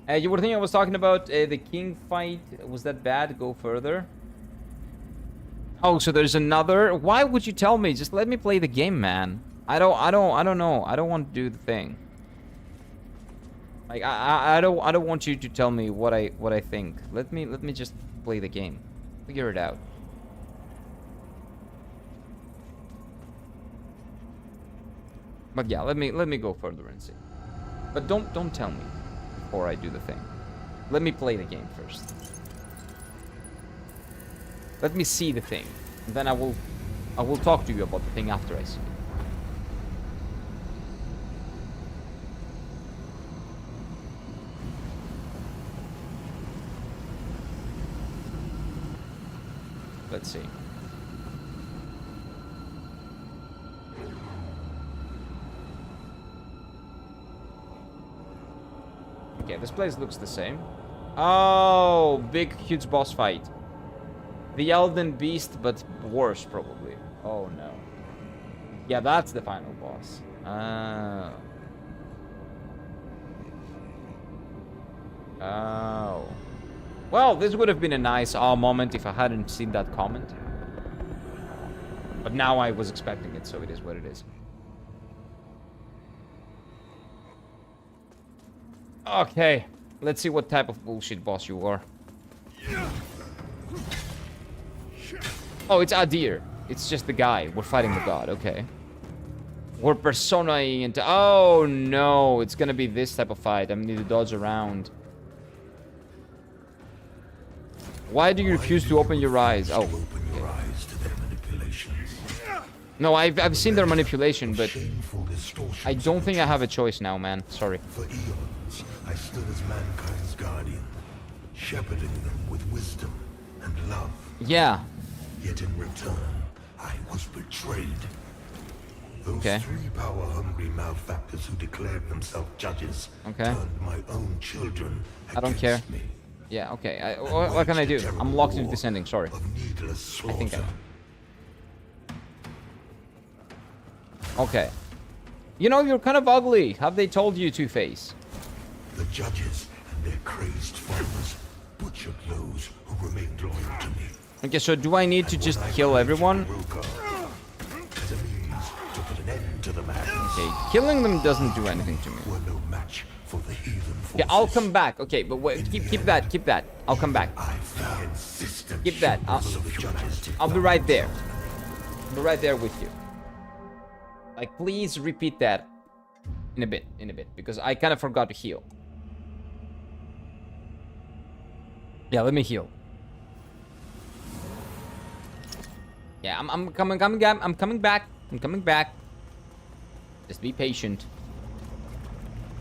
A: You were thinking I was talking about the king fight. Was that bad? Go further. Oh, so there's another. Why would you tell me? Just let me play the game, man. I don't know. I don't want to do the thing. Like I don't want you to tell me what I think. Let me just play the game. Figure it out. But yeah, let me go further and see. But don't tell me before I do the thing. Let me play the game first. Let me see the thing. And then I will talk to you about the thing after I see it. Let's see. Okay, this place looks the same. Oh, big, huge boss fight. The Elden Beast, but worse, probably. Oh, no. Yeah, that's the final boss. Oh. Well, this would have been a nice moment if I hadn't seen that comment. But now I was expecting it, so it is what it is. Okay, let's see what type of bullshit boss you are. Oh, it's Adir. It's just the guy. We're fighting the god, okay. We're personaing into... Oh, no. It's gonna be this type of fight. I need to dodge around. Why do you refuse to open your eyes? Oh.
B: Open your eyes to their manipulations.
A: No, I've seen their manipulation, but
B: Shameful distortions
A: I don't think I have a choice now, man. Sorry.
B: For eons, I stood as mankind's guardian, shepherding them with wisdom and love.
A: Yeah.
B: Yet in return, I was betrayed. Those
A: Okay.
B: three power-hungry malefactors who declared themselves judges turned my own children
A: I don't care.
B: against me.
A: Yeah, okay. What can I do? I'm locked into this ending, sorry.
B: Of needless
A: I think
B: slaughter.
A: Okay. You know, you're kind of ugly. Have they told you, Two-Face?
B: The judges and their crazed followers butchered those who remained loyal to me.
A: Okay, so do I need to just kill everyone?
B: As a means to put an end to the madness.
A: Okay, killing them doesn't do anything to me.
B: Were no match for the heathen forces.
A: Yeah, I'll come back. Okay, but wait, keep that. I'll come back.
B: I insisted.
A: Keep that. I'll be right there. I'll be right there with you. Like, please repeat that in a bit, because I kind of forgot to heal. Yeah, let me heal. Yeah, I'm coming back. I'm coming back. Just be patient.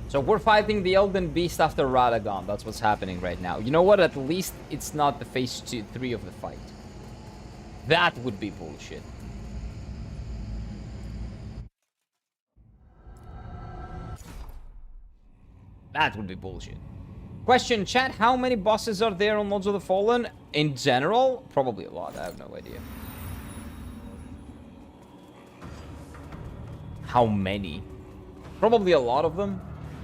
A: So we're fighting the Elden Beast after Radagon. That's what's happening right now. You know what? At least it's not the phase 3 of the fight. That would be bullshit. That would be bullshit. Question, chat, how many bosses are there on Lords of the Fallen? In general? Probably a lot. I have no idea. How many? Probably a lot of them.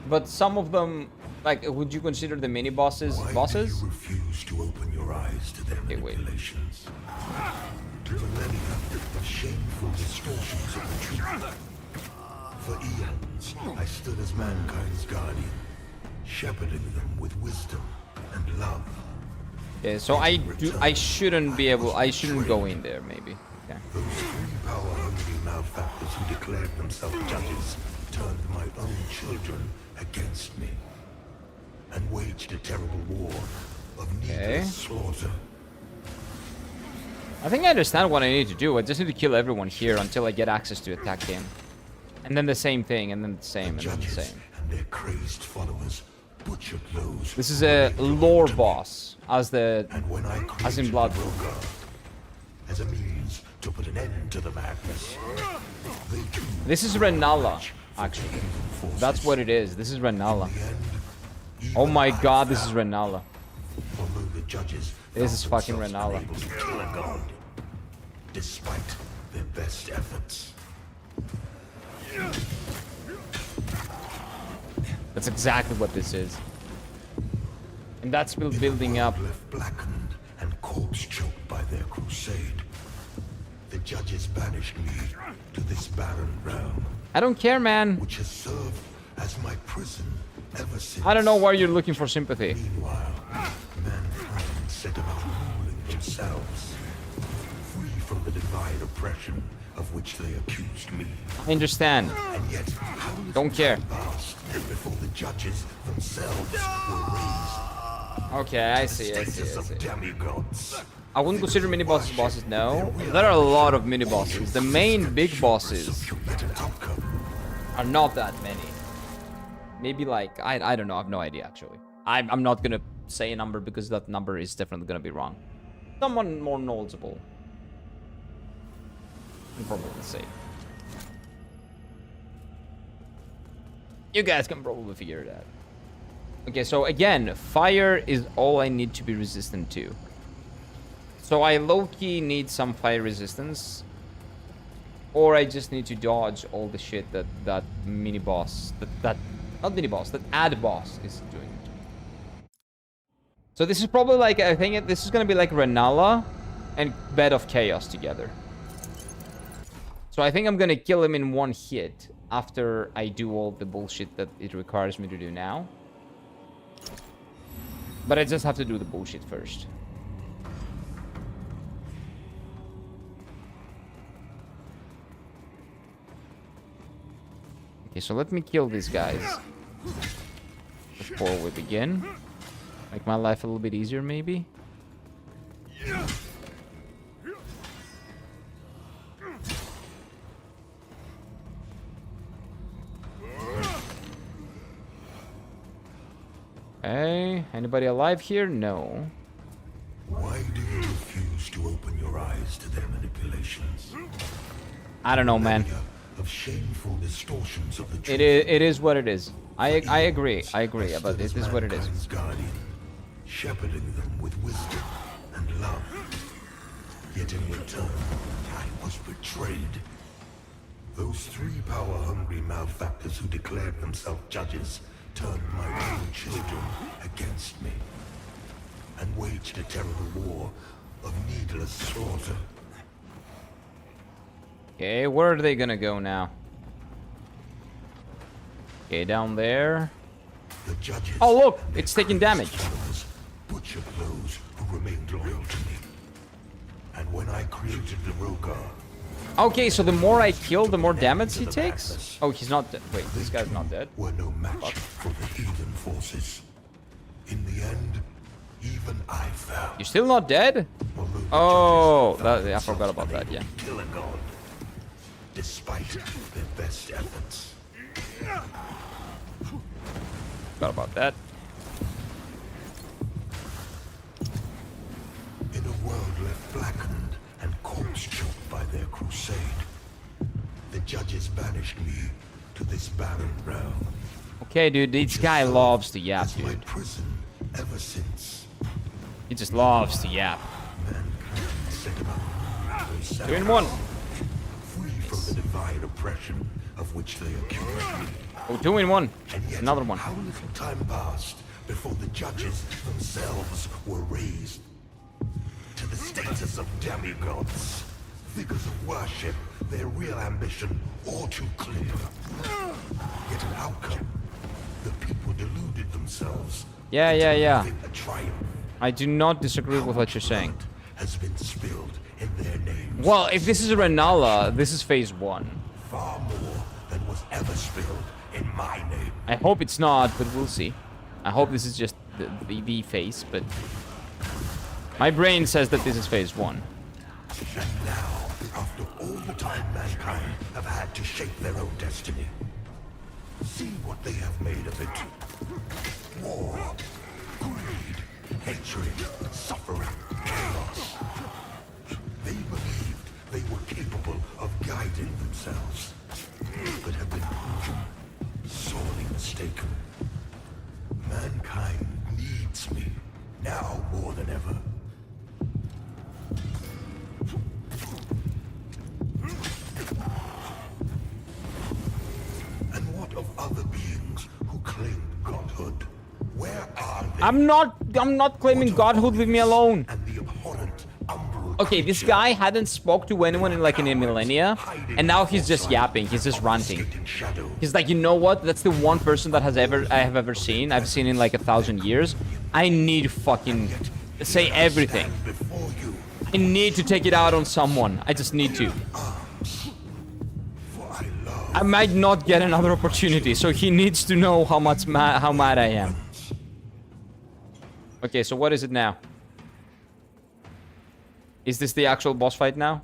A: But some of them, like, would you consider the mini bosses bosses?
B: Why do you refuse to open your eyes to their manipulations? To the millennia of shameful distortions of the truth. For eons, I stood as mankind's guardian, shepherding them with wisdom and love.
A: Yeah, so I shouldn't be able, I shouldn't go in there, maybe. Okay.
B: Those three power-hungry malefactors who declared themselves judges turned my own children against me and waged a terrible war of needless slaughter.
A: I think I understand what I need to do. I just need to kill everyone here until I get access to attack him. And then the same thing, and then the same, and then the same.
B: And their crazed followers butchered those.
A: This is a lore boss, as in Blood.
B: As a means to put an end to the madness.
A: This is Renala, actually. That's what it is. This is Renala. Oh my god, this is Renala.
B: Although the judges
A: This is fucking Renala.
B: able to kill a god, despite their best efforts.
A: That's exactly what this is. And that's still building up.
B: Left blackened and corpse choked by their crusade. The judges banished me to this barren realm,
A: I don't care, man.
B: which has served as my prison ever since.
A: I don't know why you're looking for sympathy.
B: Meanwhile, mankind set about ruling themselves, free from the divine oppression of which they accused me.
A: I understand.
B: And yet, how little
A: Don't care.
B: time passed before the judges themselves were raised
A: Okay, I
B: to the
A: see.
B: status of demigods.
A: I wouldn't consider mini bosses, no. There are a lot of mini bosses. The main big bosses are not that many. Maybe like, I don't know, I have no idea actually. I'm not gonna say a number because that number is definitely gonna be wrong. Someone more knowledgeable can probably say. You guys can probably figure it out. Okay, so again, fire is all I need to be resistant to. So I low-key need some fire resistance. Or I just need to dodge all the shit that mini-boss, not mini-boss, that ad boss is doing. So this is probably like, I think this is gonna be like Renala and Bed of Chaos together. So I think I'm gonna kill him in one hit after I do all the bullshit that it requires me to do now. But I just have to do the bullshit first. Okay, so let me kill these guys before we begin. Make my life a little bit easier, maybe. Okay, anybody alive here? No.
B: Why do you refuse to open your eyes to their manipulations?
A: I don't know, man.
B: Of shameful distortions of the truth.
A: It is what it is. I agree. I agree, but it is what it is.
B: Mankind's guardian, shepherding them with wisdom and love. Yet in return, I was betrayed. Those three power-hungry malefactors who declared themselves judges turned my own children against me and waged a terrible war of needless slaughter.
A: Okay, where are they gonna go now? Okay, down there.
B: The judges,
A: Oh, look! It's taking damage.
B: butchered those who remained loyal to me. And when I created the Rogar,
A: Okay, so the more I kill, the more damage he takes? Oh, he's not dead. Wait, this guy's not dead.
B: were no match for the heathen forces. In the end, even I fell.
A: You're still not dead?
B: Although the
A: Oh,
B: judges felt
A: I forgot about that,
B: unable
A: yeah.
B: to kill a god, despite their best efforts.
A: Forgot about that.
B: In a world left blackened and corpse-choked by their crusade, the judges banished me to this barren realm.
A: Okay, dude, this guy loves to yap,
B: As my
A: dude.
B: prison ever since.
A: He just loves to yap.
B: Mankind set about themselves,
A: 2 in 1.
B: free from the divine oppression of which they accused me.
A: Oh, 2 in 1.
B: And yet,
A: Another one.
B: how little time passed before the judges themselves were raised to the status of demigods, figures of worship, their real ambition all too clear. Yet an outcome, the people deluded themselves.
A: Yeah.
B: into a triumph.
A: I do not disagree with what you're saying.
B: Blood has been spilled in their names.
A: Well, if this is Renala, this is phase 1.
B: Far more than was ever spilled in my name.
A: I hope it's not, but we'll see. I hope this is just the phase, but... My brain says that this is phase 1.
B: And now, after all the time mankind have had to shape their own destiny, see what they have made of it. War, greed, hatred, suffering, chaos. They believed they were capable of guiding themselves, but have been proven sorely mistaken. Mankind needs me, now more than ever. And what of other beings who claim godhood? Where are they?
A: I'm not claiming godhood, leave me alone.
B: And the abhorrent umbral
A: Okay, this
B: creature
A: guy hadn't spoke to anyone in like in a millennia, and now he's just yapping, he's just ranting.
B: in shadow.
A: He's like, you know what? That's the one person that I have ever seen. I've seen in like 1,000 years. I need to fucking say everything.
B: Before you,
A: I need to take it out on someone. I just need to.
B: for I love
A: I might not get another opportunity, so he needs to know how mad I am. Okay, so what is it now? Is this the actual boss fight now?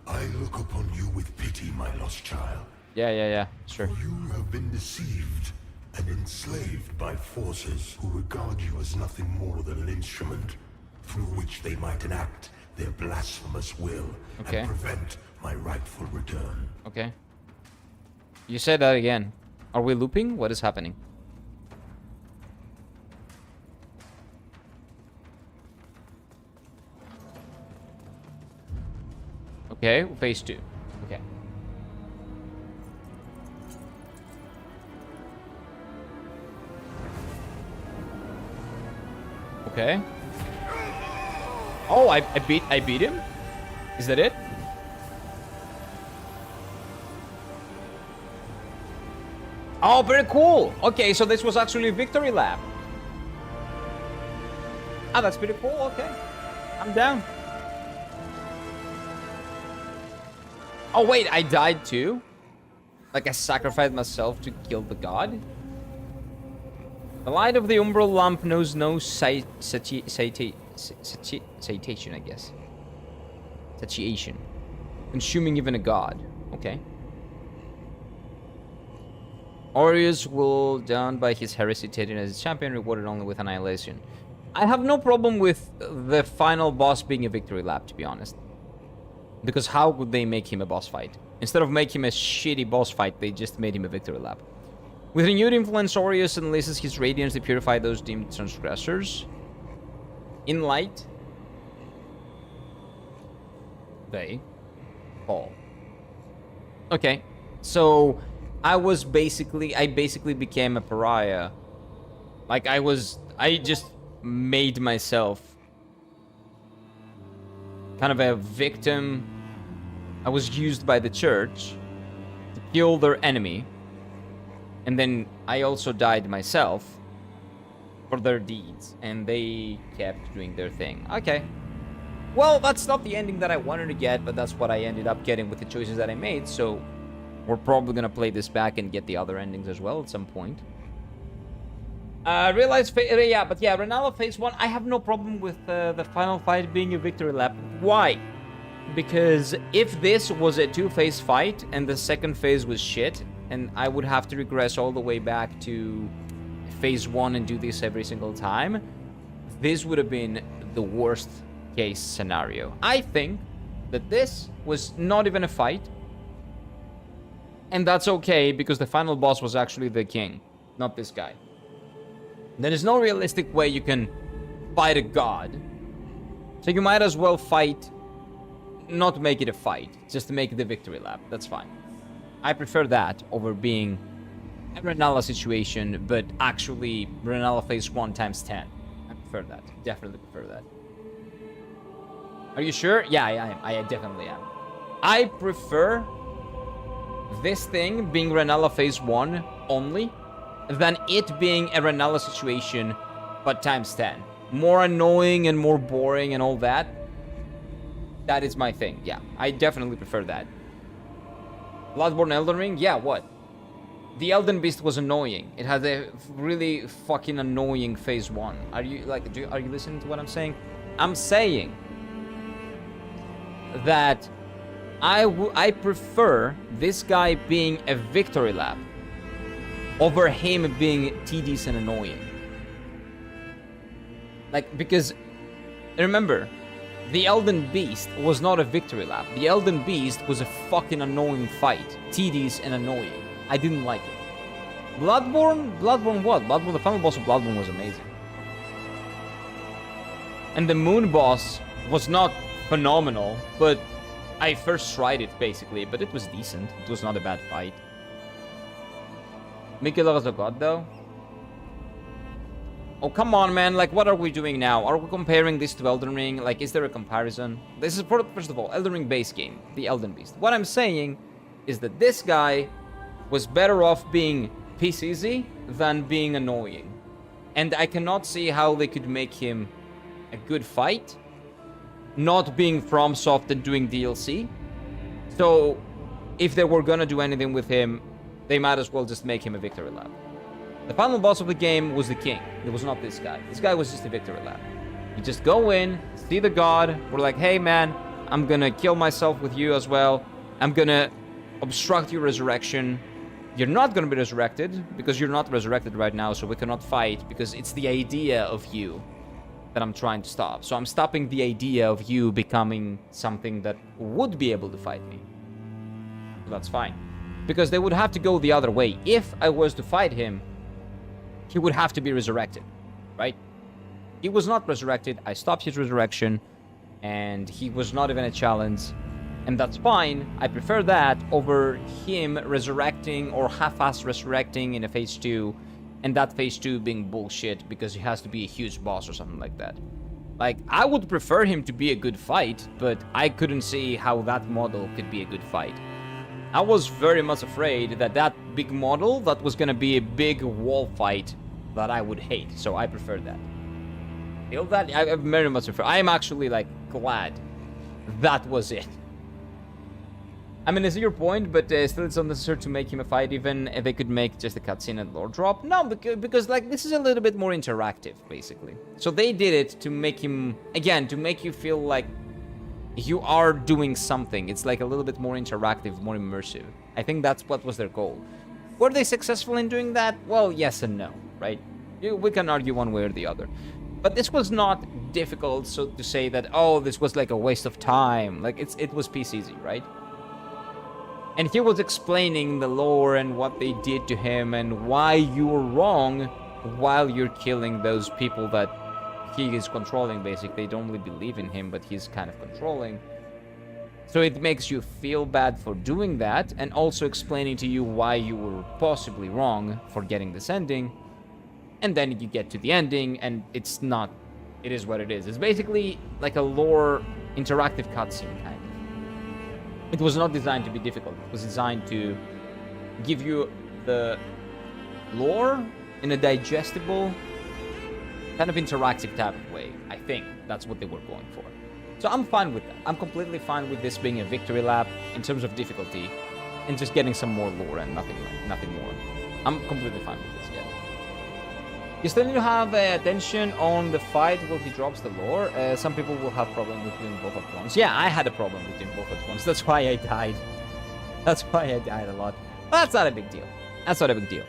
B: I look upon you with pity, my lost child.
A: Yeah, sure.
B: You have been deceived and enslaved by forces who regard you as nothing more than an instrument through which they might enact their blasphemous will
A: Okay.
B: and prevent my rightful return.
A: Okay. You said that again. Are we looping? What is happening? Okay, phase 2. Okay. Okay. Oh, I beat him? Is that it? Oh, very cool. Okay, so this was actually a victory lap. Ah, that's pretty cool. Okay. I'm down. Oh, wait, I died too? Like I sacrificed myself to kill the god? The light of the umbral lamp knows no citation, I guess. Satiation. Consuming even a god. Okay. Aureus will down by his heresy taken as his champion, rewarded only with annihilation. I have no problem with the final boss being a victory lap, to be honest. Because how would they make him a boss fight? Instead of making him a shitty boss fight, they just made him a victory lap. With renewed influence, Aureus enlists his radiance to purify those deemed transgressors. In light, they fall. Okay, so I basically became a pariah. Like I just made myself kind of a victim. I was used by the church to kill their enemy. And then I also died myself for their deeds. And they kept doing their thing. Okay. Well, that's not the ending that I wanted to get, but that's what I ended up getting with the choices that I made. So we're probably going to play this back and get the other endings as well at some point. Renala phase 1, I have no problem with the final fight being a victory lap. Why? Because if this was a 2-phase fight and the second phase was shit, and I would have to regress all the way back to phase 1 and do this every single time, this would have been the worst case scenario. I think that this was not even a fight, and that's okay because the final boss was actually the king, not this guy. There is no realistic way you can fight a god, so you might as well fight, not make it a fight, just to make it the victory lap. That's fine. I prefer that over being a Renala situation, but actually Renala phase 1 times 10. I prefer that. Definitely prefer that. Are you sure? Yeah, I am. I definitely am. I prefer this thing being Renala phase 1 only than it being a Renala situation, but times 10. More annoying and more boring and all that. That is my thing. Yeah, I definitely prefer that. Bloodborne Elden Ring? Yeah, what? The Elden Beast was annoying. It had a really fucking annoying phase 1. Are you listening to what I'm saying? I'm saying that I prefer this guy being a victory lap over him being tedious and annoying. Like, because remember, the Elden Beast was not a victory lap. The Elden Beast was a fucking annoying fight. Tedious and annoying. I didn't like it. Bloodborne? Bloodborne what? Bloodborne, the final boss of Bloodborne was amazing. And the Moon boss was not phenomenal, but I first tried it basically, but it was decent. It was not a bad fight. Miquella was a god though? Oh, come on, man. Like, what are we doing now? Are we comparing this to Elden Ring? Like, is there a comparison? This is, first of all, Elden Ring base game, the Elden Beast. What I'm saying is that this guy was better off being piece easy than being annoying. And I cannot see how they could make him a good fight, not being FromSoft and doing DLC. So, if they were gonna do anything with him, they might as well just make him a victory lap. The final boss of the game was the king. It was not this guy. This guy was just a victory lap. You just go in, see the god. We're like, hey man, I'm gonna kill myself with you as well. I'm gonna obstruct your resurrection. You're not gonna be resurrected because you're not resurrected right now, so we cannot fight because it's the idea of you that I'm trying to stop. So I'm stopping the idea of you becoming something that would be able to fight me. So that's fine. Because they would have to go the other way. If I was to fight him, he would have to be resurrected, right? He was not resurrected. I stopped his resurrection, and he was not even a challenge, and that's fine. I prefer that over him resurrecting or half-ass resurrecting in a phase 2 and that phase 2 being bullshit because he has to be a huge boss or something like that. Like, I would prefer him to be a good fight, but I couldn't see how that model could be a good fight. I was very much afraid that that big model, that was gonna be a big wall fight that I would hate, so I prefer that. Feel that? I very much prefer. I am actually, like, glad that was it. I mean, I see your point, but still it's unnecessary to make him a fight, even if they could make just a cutscene and lore drop. No, because, like, this is a little bit more interactive, basically. So they did it to make him, again, to make you feel like you are doing something. It's like a little bit more interactive, more immersive. I think that's what was their goal. Were they successful in doing that? Well, yes and no, right? We can argue one way or the other. But this was not difficult, so to say that, oh, this was like a waste of time. Like, it was piece easy, right? And he was explaining the lore and what they did to him and why you were wrong while you're killing those people that he is controlling, basically. They don't really believe in him, but he's kind of controlling. So it makes you feel bad for doing that, and also explaining to you why you were possibly wrong for getting this ending. And then you get to the ending, and it's not... It is what it is. It's basically like a lore interactive cutscene, kind of. It was not designed to be difficult. It was designed to give you the lore in a digestible, kind of interactive type of way. I think that's what they were going for. So I'm fine with that. I'm completely fine with this being a victory lap in terms of difficulty and just getting some more lore and nothing more. I'm completely fine with this, yeah. You still need to have attention on the fight while he drops the lore. Some people will have problem with doing both at once. Yeah, I had a problem with doing both at once. That's why I died. That's why I died a lot. But that's not a big deal. That's not a big deal.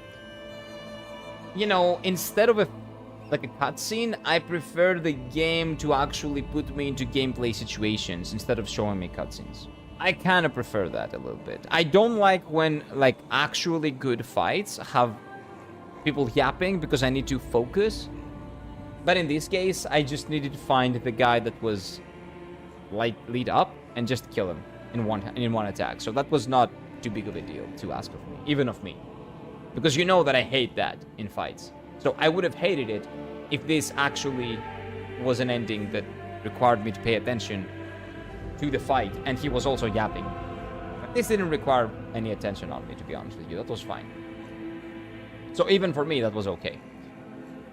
A: You know, instead of a cutscene, I prefer the game to actually put me into gameplay situations instead of showing me cutscenes. I kind of prefer that a little bit. I don't like when, like, actually good fights have people yapping because I need to focus. But in this case, I just needed to find the guy that was lead up and just kill him in one attack. So that was not too big of a deal to ask of me, even of me. Because you know that I hate that in fights. So I would have hated it if this actually was an ending that required me to pay attention to the fight, and he was also yapping. But this didn't require any attention on me, to be honest with you. That was fine. So even for me, that was okay.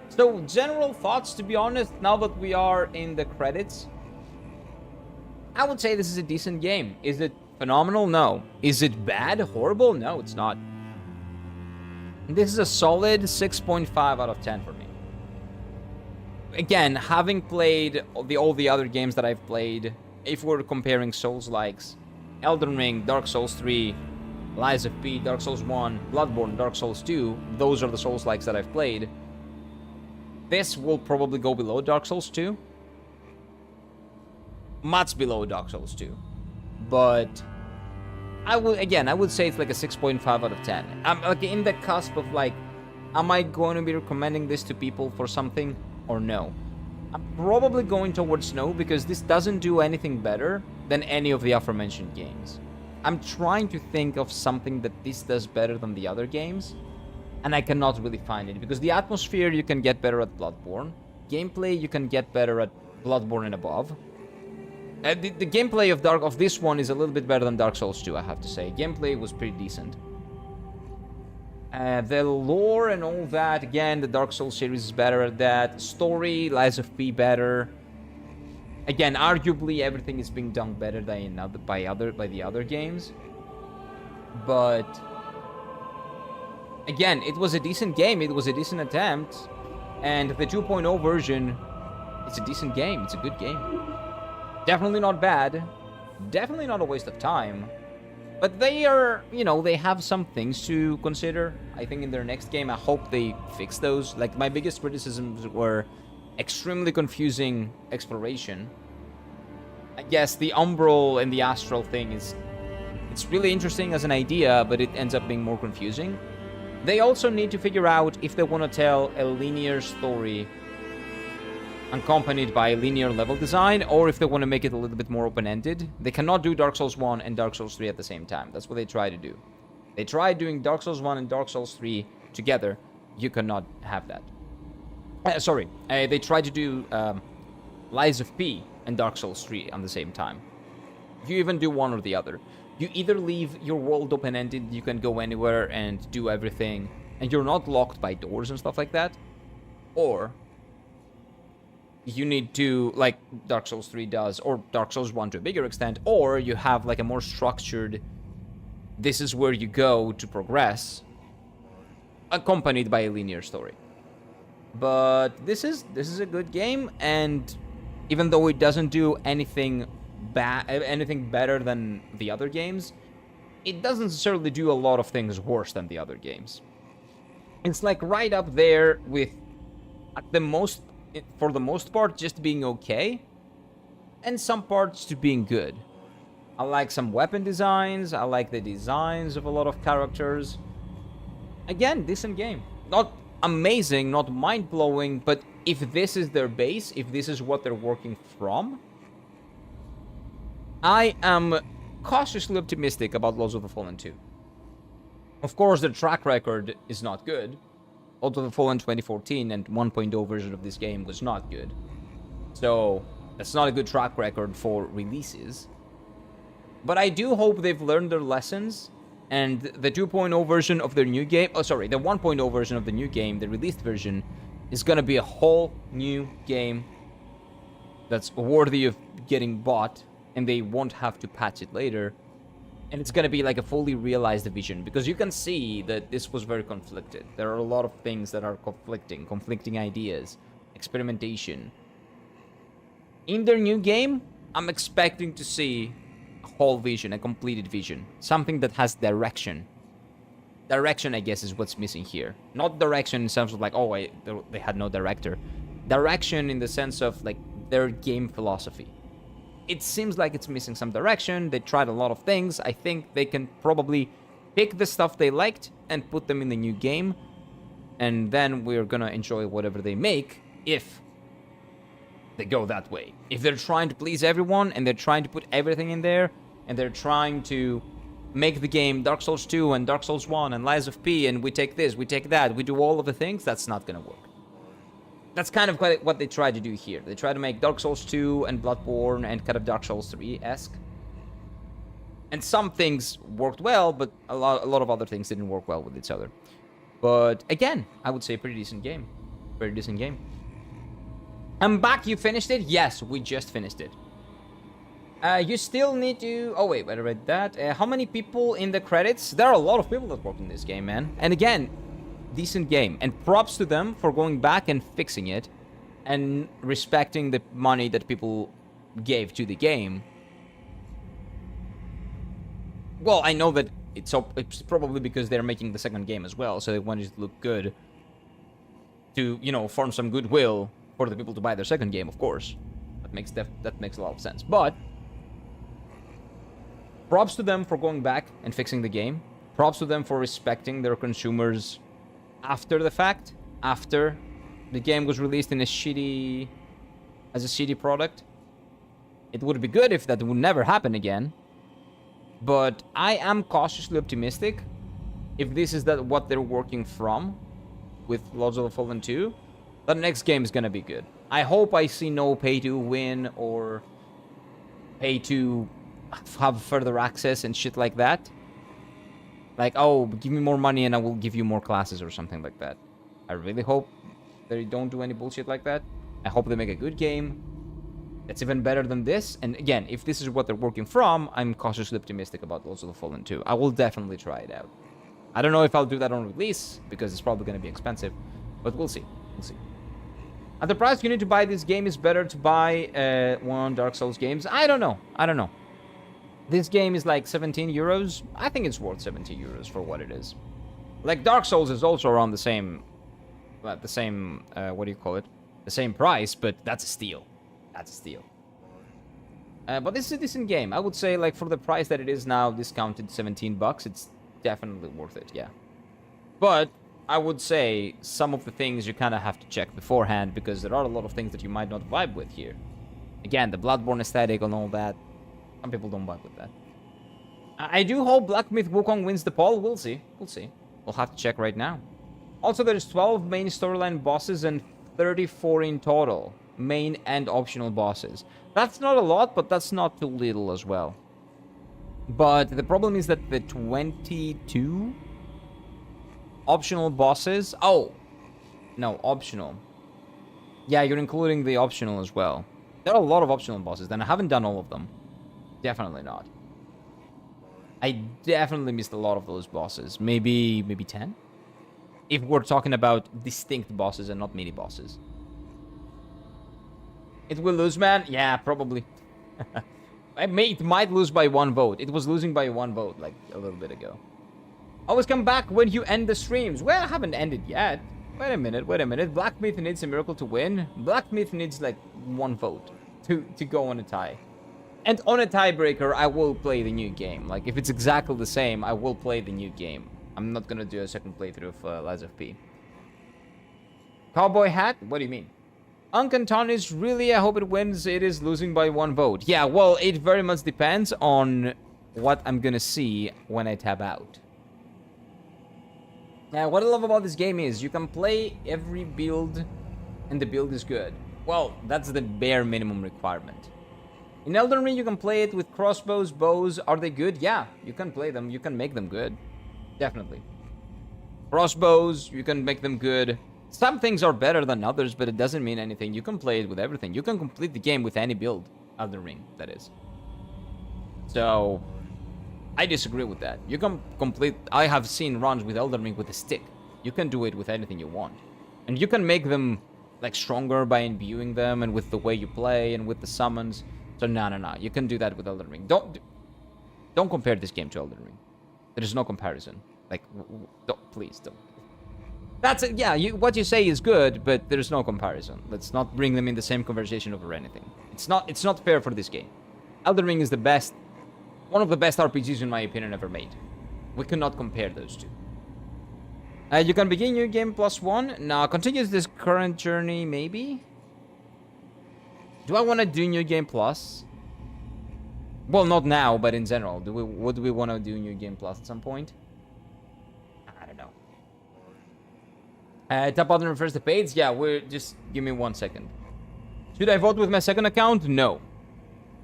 A: So general thoughts, to be honest, now that we are in the credits, I would say this is a decent game. Is it phenomenal? No. Is it bad? Horrible? No, it's not. This is a solid 6.5 out of 10 for me. Again, having played all the other games that I've played, if we're comparing Souls-likes, Elden Ring, Dark Souls 3, Lies of P, Dark Souls 1, Bloodborne, Dark Souls 2, those are the Souls-likes that I've played. This will probably go below Dark Souls 2. Much below Dark Souls 2. But I would say it's like a 6.5 out of 10. I'm like in the cusp of like, am I going to be recommending this to people for something or no? I'm probably going towards no, because this doesn't do anything better than any of the aforementioned games. I'm trying to think of something that this does better than the other games, and I cannot really find it, because the atmosphere you can get better at Bloodborne. Gameplay you can get better at Bloodborne and above. The gameplay of this one is a little bit better than Dark Souls 2, I have to say. Gameplay was pretty decent. The lore and all that, again, the Dark Souls series is better at that. Story, Lies of P better. Again, arguably everything is being done better than by the other games. But again, it was a decent game. It was a decent attempt, and the 2.0 version, it's a decent game. It's a good game. Definitely not bad. Definitely not a waste of time. But they are, they have some things to consider. I think in their next game, I hope they fix those. Like, my biggest criticisms were extremely confusing exploration. I guess the Umbral and the Astral thing it's really interesting as an idea, but it ends up being more confusing. They also need to figure out if they want to tell a linear story accompanied by linear level design, or if they want to make it a little bit more open-ended. They cannot do Dark Souls 1 and Dark Souls 3 at the same time. That's what they try to do. They tried doing Dark Souls 1 and Dark Souls 3 together, you cannot have that. Sorry, they tried to do Lies of P and Dark Souls 3 on the same time. You even do one or the other. You either leave your world open-ended, you can go anywhere and do everything, and you're not locked by doors and stuff like that, or you need to, like Dark Souls 3 does, or Dark Souls 1 to a bigger extent, or you have like a more structured, this is where you go to progress, accompanied by a linear story. But this is a good game, and even though it doesn't do anything better than the other games, it doesn't necessarily do a lot of things worse than the other games. It's like right up there with, for the most part, just being okay, and some parts to being good. I like some weapon designs, I like the designs of a lot of characters. Again, decent game. Not amazing, not mind-blowing, but if this is their base, if this is what they're working from, I am cautiously optimistic about Lords of the Fallen 2. Of course, their track record is not good. Lords of the Fallen 2014 and 1.0 version of this game was not good. So, that's not a good track record for releases. But I do hope they've learned their lessons, and the 2.0 version of their new game, the 1.0 version of the new game, the released version, is gonna be a whole new game that's worthy of getting bought, and they won't have to patch it later. And it's gonna be like a fully realized vision, because you can see that this was very conflicted. There are a lot of things that are conflicting ideas, experimentation. In their new game, I'm expecting to see a whole vision, a completed vision, something that has direction. Direction, I guess, is what's missing here. Not direction in terms of like, oh, they had no director. Direction in the sense of like their game philosophy. It seems like it's missing some direction. They tried a lot of things. I think they can probably pick the stuff they liked and put them in the new game. And then we're gonna enjoy whatever they make if they go that way. If they're trying to please everyone and they're trying to put everything in there and they're trying to make the game Dark Souls 2 and Dark Souls 1 and Lies of P and we take this, we take that, we do all of the things, that's not gonna work. That's kind of what they try to do here. They try to make Dark Souls 2 and Bloodborne and kind of Dark Souls 3-esque. And some things worked well, but a lot of other things didn't work well with each other. But again, I would say pretty decent game. Very decent game. I'm back, you finished it? Yes, we just finished it. You still need to... Oh wait, I read that. How many people in the credits? There are a lot of people that worked in this game, man. And again, decent game, and props to them for going back and fixing it and respecting the money that people gave to the game. Well, I know that it's probably because they're making the second game as well, so they wanted it to look good to, you know, form some goodwill for the people to buy their second game, of course. That makes a lot of sense. But props to them for going back and fixing the game. Props to them for respecting their consumers after the fact, after the game was released in as a shitty product. It would be good if that would never happen again. But I am cautiously optimistic. If this is what they're working from with Lords of the Fallen 2, the next game is gonna be good. I hope I see no pay to win or pay to have further access and shit like that. Like, oh, give me more money and I will give you more classes or something like that. I really hope they don't do any bullshit like that. I hope they make a good game that's even better than this. And again, if this is what they're working from, I'm cautiously optimistic about Lords of the Fallen 2. I will definitely try it out. I don't know if I'll do that on release, because it's probably going to be expensive. But we'll see. We'll see. At the price you need to buy this game, is better to buy one Dark Souls games. I don't know. I don't know. This game is like 17 euros. I think it's worth 17 euros for what it is. Like, Dark Souls is also around the same... what do you call it? The same price, but that's a steal. That's a steal. But this is a decent game. I would say, like, for the price that it is now, discounted 17 bucks, it's definitely worth it, yeah. But I would say some of the things you kind of have to check beforehand, because there are a lot of things that you might not vibe with here. Again, the Bloodborne aesthetic and all that. Some people don't vibe with that. I do hope Black Myth Wukong wins the poll. We'll see. We'll see. We'll have to check right now. Also, there's 12 main storyline bosses and 34 in total. Main and optional bosses. That's not a lot, but that's not too little as well. But the problem is that the 22 optional bosses... Oh! No, optional. Yeah, you're including the optional as well. There are a lot of optional bosses, and I haven't done all of them. Definitely not. I definitely missed a lot of those bosses. Maybe 10? If we're talking about distinct bosses and not mini bosses. It will lose, man? Yeah, probably. It might lose by 1 vote. It was losing by 1 vote, like, a little bit ago. Always come back when you end the streams. Well, I haven't ended yet. Wait a minute. Black Myth needs a miracle to win. Black Myth needs, like, 1 vote to go on a tie. And on a tiebreaker, I will play the new game. Like, if it's exactly the same, I will play the new game. I'm not gonna do a second playthrough of Lies of P. Cowboy hat? What do you mean? Uncantonis, really, I hope it wins. It is losing by 1 vote. Yeah, well, it very much depends on what I'm gonna see when I tab out. What I love about this game is you can play every build and the build is good. Well, that's the bare minimum requirement. In Elden Ring, you can play it with crossbows, bows. Are they good? Yeah, you can play them. You can make them good. Definitely. Crossbows, you can make them good. Some things are better than others, but it doesn't mean anything. You can play it with everything. You can complete the game with any build. Elden Ring, that is. So, I disagree with that. You can complete... I have seen runs with Elden Ring with a stick. You can do it with anything you want. And you can make them, like, stronger by imbuing them and with the way you play and with the summons. So, no. You can do that with Elden Ring. Don't compare this game to Elden Ring. There is no comparison. Like, please don't. That's it. Yeah, what you say is good, but there's no comparison. Let's not bring them in the same conversation over anything. It's not fair for this game. Elden Ring is the best, one of the best RPGs in my opinion ever made. We cannot compare those two. You can begin your game +1. Now, continues this current journey, maybe? Do I want to do New Game Plus? Well, not now, but in general. Would we want to do New Game Plus at some point? I don't know. Top button refers to page. Yeah, just give me 1 second. Should I vote with my second account? No.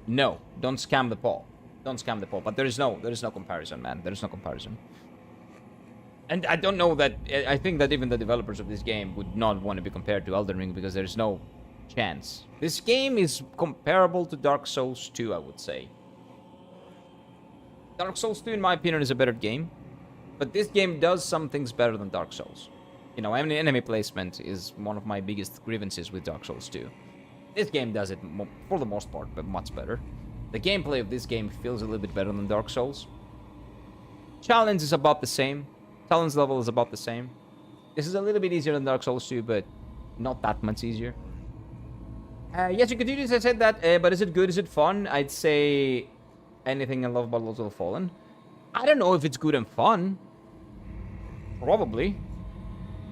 A: No. Don't scam the poll. Don't scam the poll. But there is no comparison, man. There is no comparison. And I don't know that... I think that even the developers of this game would not want to be compared to Elden Ring because there's no chance. This game is comparable to Dark Souls 2, I would say. Dark Souls 2, in my opinion, is a better game. But this game does some things better than Dark Souls. You know, enemy placement is one of my biggest grievances with Dark Souls 2. This game does it, for the most part, but much better. The gameplay of this game feels a little bit better than Dark Souls. Challenge is about the same. Challenge level is about the same. This is a little bit easier than Dark Souls 2, but not that much easier. Yes, you continue to say that, but is it good? Is it fun? I'd say anything I love about Lords of the Fallen. I don't know if it's good and fun. Probably.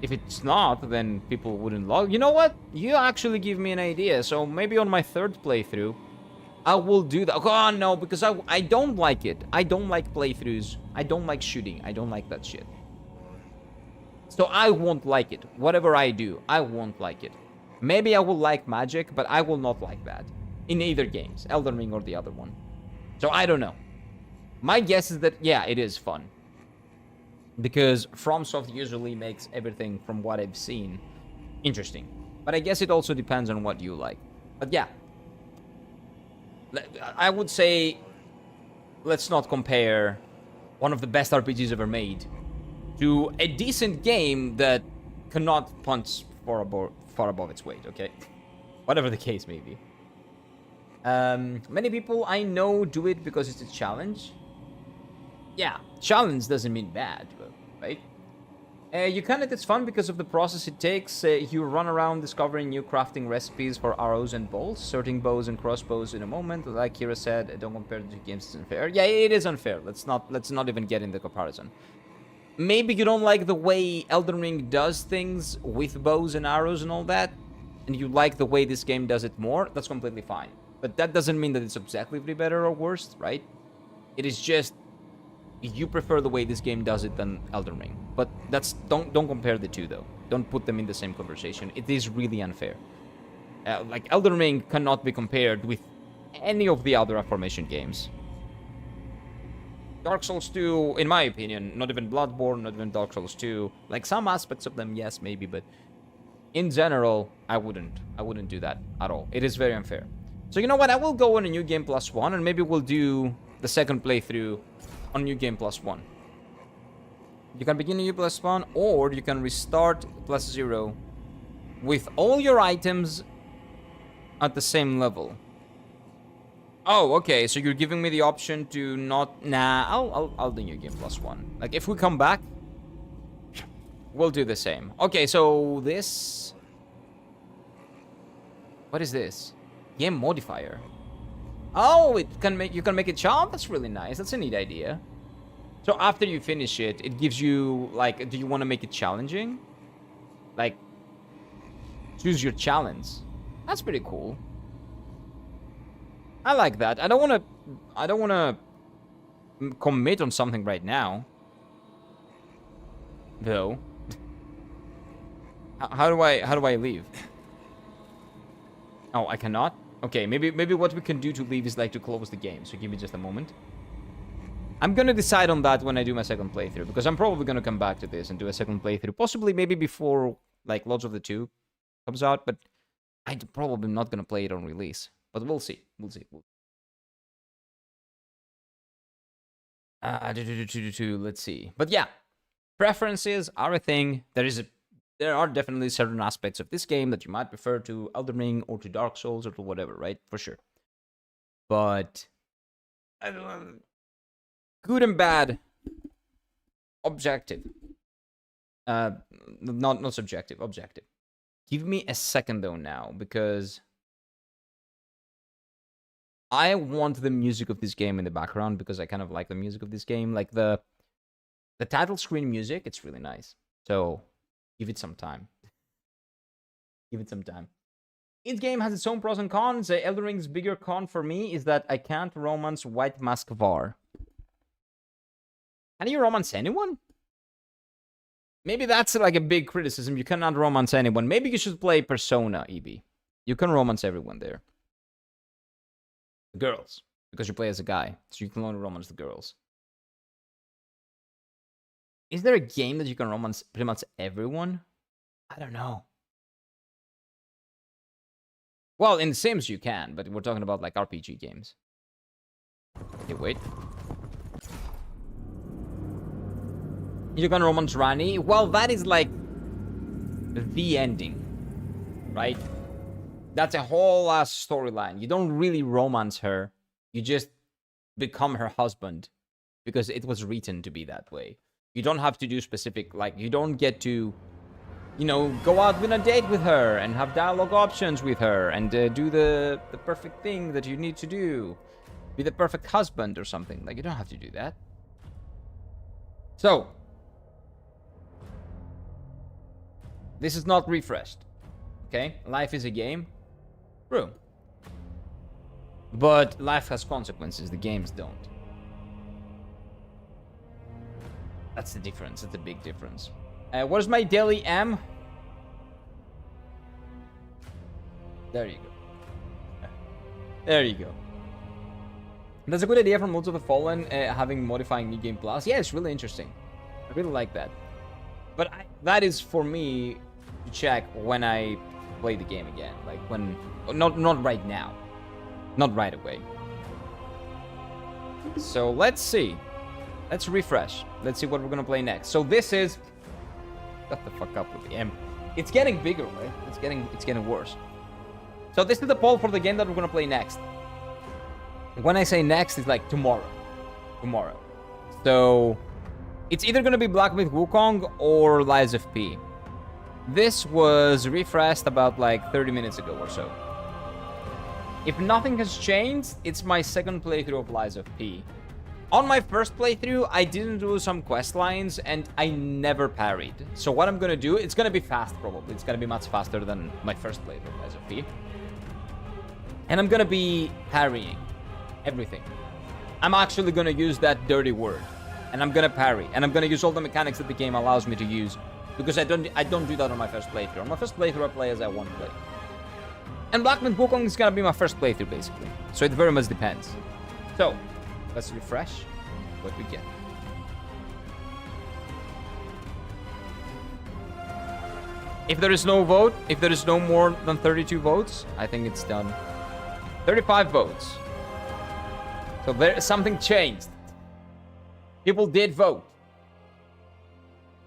A: If it's not, then people wouldn't love... You know what? You actually give me an idea. So maybe on my 3rd playthrough, I will do that. Oh, no, because I don't like it. I don't like playthroughs. I don't like shooting. I don't like that shit. So I won't like it. Whatever I do, I won't like it. Maybe I will like magic, but I will not like that. In either games. Elden Ring or the other one. So I don't know. My guess is that, yeah, it is fun. Because FromSoft usually makes everything, from what I've seen, interesting. But I guess it also depends on what you like. But yeah. I would say, let's not compare one of the best RPGs ever made to a decent game that cannot punch far above its weight, okay? Whatever the case may be. Many people I know do it because it's a challenge. Yeah, challenge doesn't mean bad, right? You can, it's fun because of the process it takes. You run around discovering new crafting recipes for arrows and bolts, sorting bows and crossbows in a moment. Like Kira said, don't compare the two games, it's unfair. Yeah, it is unfair. Let's not even get in the comparison. Maybe you don't like the way Elden Ring does things with bows and arrows and all that, and you like the way this game does it more. That's completely fine. But that doesn't mean that it's objectively better or worse, right? It is just you prefer the way this game does it than Elden Ring. but don't compare the two though. Don't put them in the same conversation. It is really unfair. Like Elden Ring cannot be compared with any of the other Aforementioned games. Dark Souls 2, in my opinion, not even Bloodborne, not even Dark Souls 2. Like some aspects of them, yes, maybe, but in general, I wouldn't do that at all. It is very unfair. So you know what? I will go on a New Game Plus 1, and maybe we'll do the second playthrough on New Game Plus 1. You can begin a New Plus 1, or you can restart Plus 0 with all your items at the same level. Oh, okay, so you're giving me the option to not... Nah, I'll do New Game Plus 1. Like, if we come back, we'll do the same. Okay, so this... What is this? Game modifier. Oh, you can make it charm? That's really nice. That's a neat idea. So after you finish it, it gives you, like, do you want to make it challenging? Like, choose your challenge. That's pretty cool. I like that. I don't want to commit on something right now. Though. How do I leave? Oh, I cannot? Okay, maybe what we can do to leave is like to close the game. So give me just a moment. I'm gonna decide on that when I do my second playthrough, because I'm probably gonna come back to this and do a second playthrough. Possibly maybe before like Lords of the 2 comes out, but I'm probably not gonna play it on release. But we'll see. We'll see. Let's see. But yeah, preferences are a thing. There are definitely certain aspects of this game that you might prefer to Elden Ring or to Dark Souls or to whatever, right? For sure. But good and bad, objective. Not subjective, objective. Give me a second though now, because I want the music of this game in the background, because I kind of like the music of this game. Like the title screen music, it's really nice. So give it some time. Give it some time. Each game has its own pros and cons. Elden Ring's bigger con for me is that I can't romance White Mask Var. Can you romance anyone? Maybe that's like a big criticism. You cannot romance anyone. Maybe you should play Persona, EB. You can romance everyone there. The girls, because you play as a guy, so you can only romance the girls. Is there a game that you can romance pretty much everyone? I don't know. Well, in Sims you can, but we're talking about like RPG games. Okay, wait. You can romance Rani? Well, that is like the ending, right? That's a whole ass storyline. You don't really romance her. You just become her husband because it was written to be that way. You don't have to do specific, like, you don't get to, you know, go out on a date with her and have dialogue options with her and do the perfect thing that you need to do. Be the perfect husband or something. Like, you don't have to do that. So, this is not refreshed. Okay? Life is a game. True. But life has consequences, the games don't. That's the difference, that's a big difference. Where's my daily M? There you go. There you go. That's a good idea from Lords of the Fallen, having modifying New Game Plus. Yeah, it's really interesting. I really like that. But that is for me to check when I play the game again. Like when... Not right now. Not right away. So let's see. Let's refresh. Let's see what we're gonna play next. So this is... Shut the fuck up with the M. It's getting bigger, right? It's getting worse. So this is the poll for the game that we're gonna play next. When I say next, it's like tomorrow. Tomorrow. So it's either gonna be Black Myth Wukong or Lies of P. This was refreshed about like 30 minutes ago or so. If nothing has changed, it's my second playthrough of Lies of P. On my first playthrough, I didn't do some quest lines and I never parried. So what I'm gonna do, it's gonna be fast probably. It's gonna be much faster than my first playthrough of Lies of P. And I'm gonna be parrying everything. I'm actually gonna use that dirty word. and I'm gonna parry, and I'm gonna use all the mechanics that the game allows me to use, because I don't do that on my first playthrough. On my first playthrough, I play as I want to play. And Black Myth Wukong is gonna be my first playthrough, basically. So it very much depends. So, let's refresh what we get. If there is no vote, if there is no more than 32 votes, I think it's done. 35 votes. So there, something changed. People did vote.